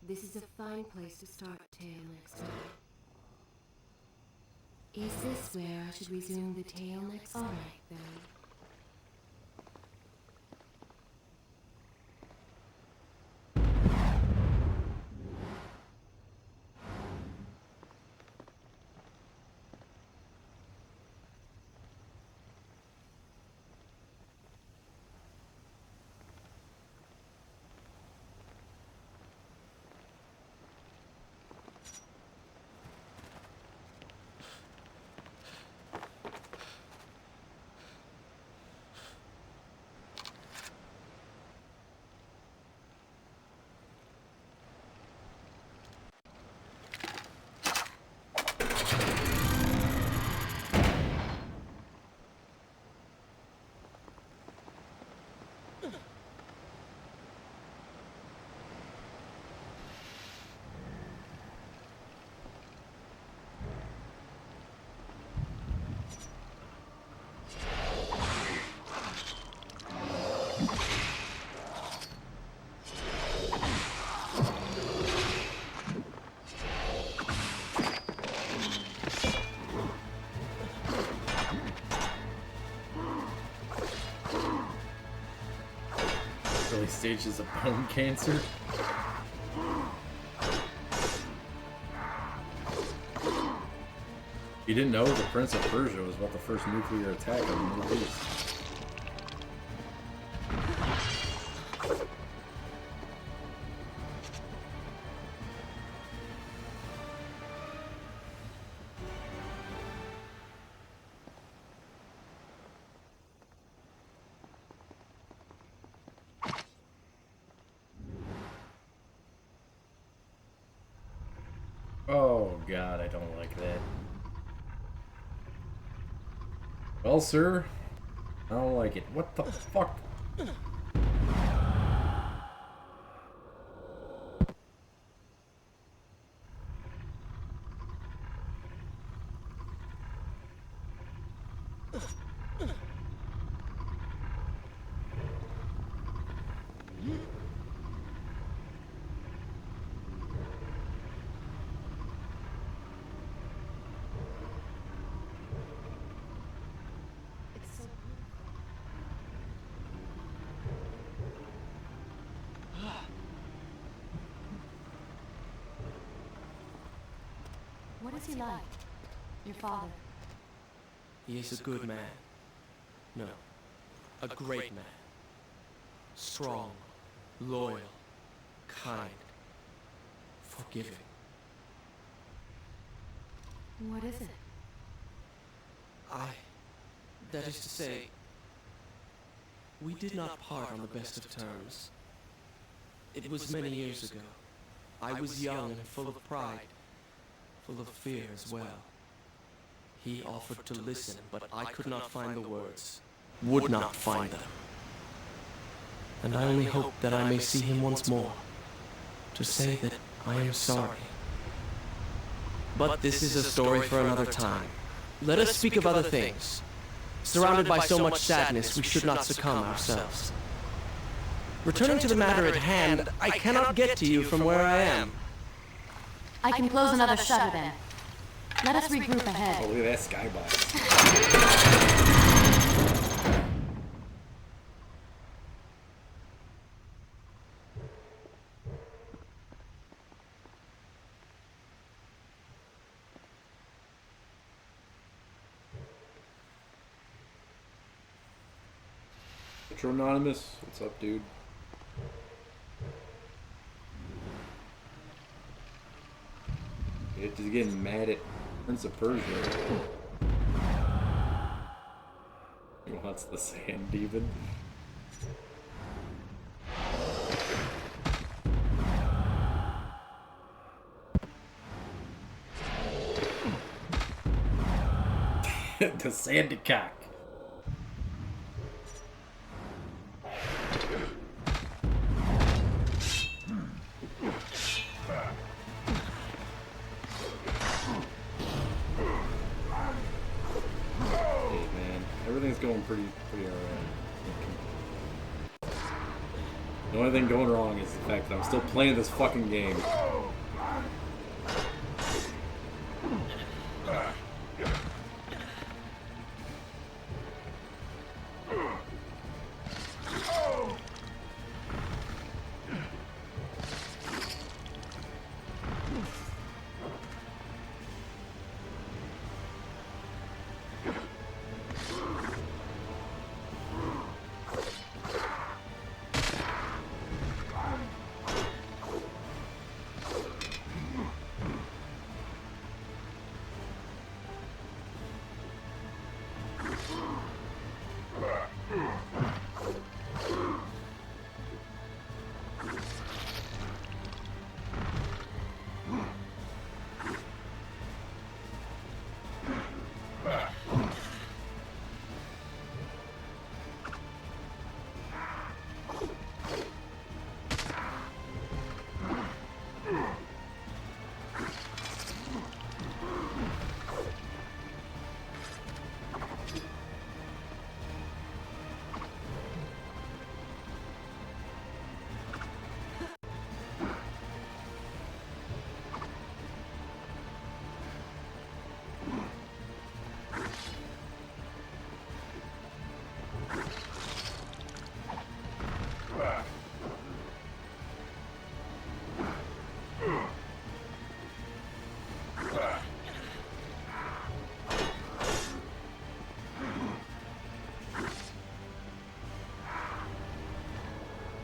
[SPEAKER 6] This is a fine place to start tale next time. Is this where I should resume the tale next? Alright then.
[SPEAKER 1] Early stages of bone cancer. You didn't know the Prince of Persia was about the first nuclear attack on the Middle East. Oh god, I don't like that. Well, sir, I don't like it. What the fuck?
[SPEAKER 2] What is he like? Your father?
[SPEAKER 3] He is a good man. No, a great man. Strong, loyal, kind, forgiving.
[SPEAKER 2] What is it?
[SPEAKER 3] That is to say, we did not part on the best of terms. It was many years ago. I was young and full of pride, full of fear as well. He offered to listen, but I could not find the words, would not find them. And I only hope that I may see him once more, to say that I am sorry. But this is a story for another time. Let us speak of other things. Surrounded by so much sadness, we should not succumb ourselves. Returning to the matter at hand, I cannot get to you from where I am.
[SPEAKER 2] I can close another shutter then. Let us regroup ahead.
[SPEAKER 1] Oh, look at that skybox. Metro Anonymous, what's up, dude? You're just getting mad at Prince of Persia. He wants the sand demon. The sandy cock. Hey man, everything's going pretty alright. The only thing going wrong is the fact that I'm still playing this fucking game.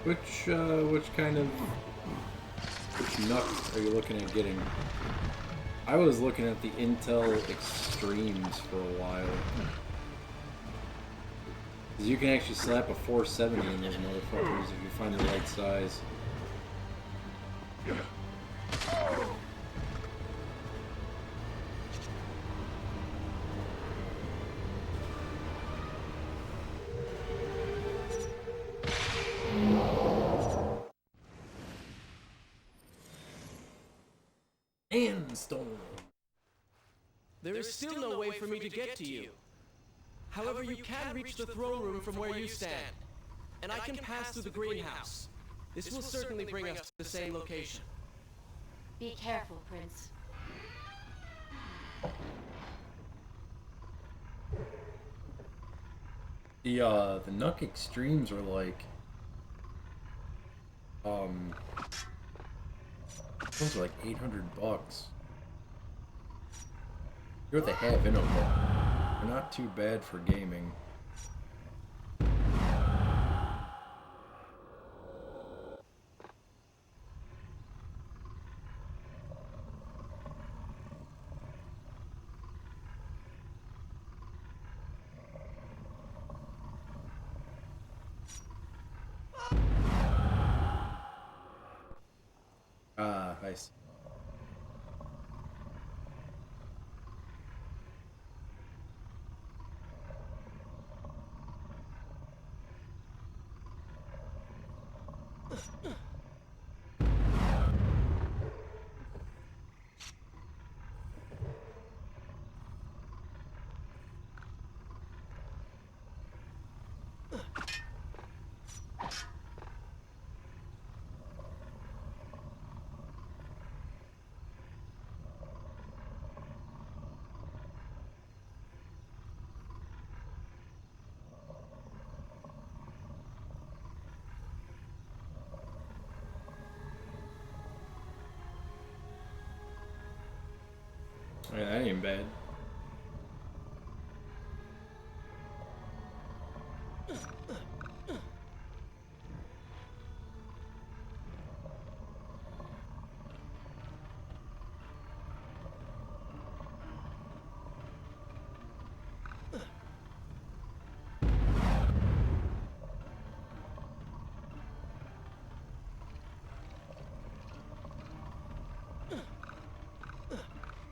[SPEAKER 1] Which nut are you looking at getting? I was looking at the Intel Extremes for a while. 'Cause you can actually slap a 470 in those motherfuckers if you find the right size. And storm.
[SPEAKER 3] There is still no way for me to get to you. However, you can reach the throne room from where you stand, and I can pass through the greenhouse. This will certainly bring us to the same location.
[SPEAKER 2] Be careful, Prince.
[SPEAKER 1] The Nuck Extremes are like those are like $800. You're what they have in them, but they're not too bad for gaming. Ah, I see. Yeah, that ain't bad.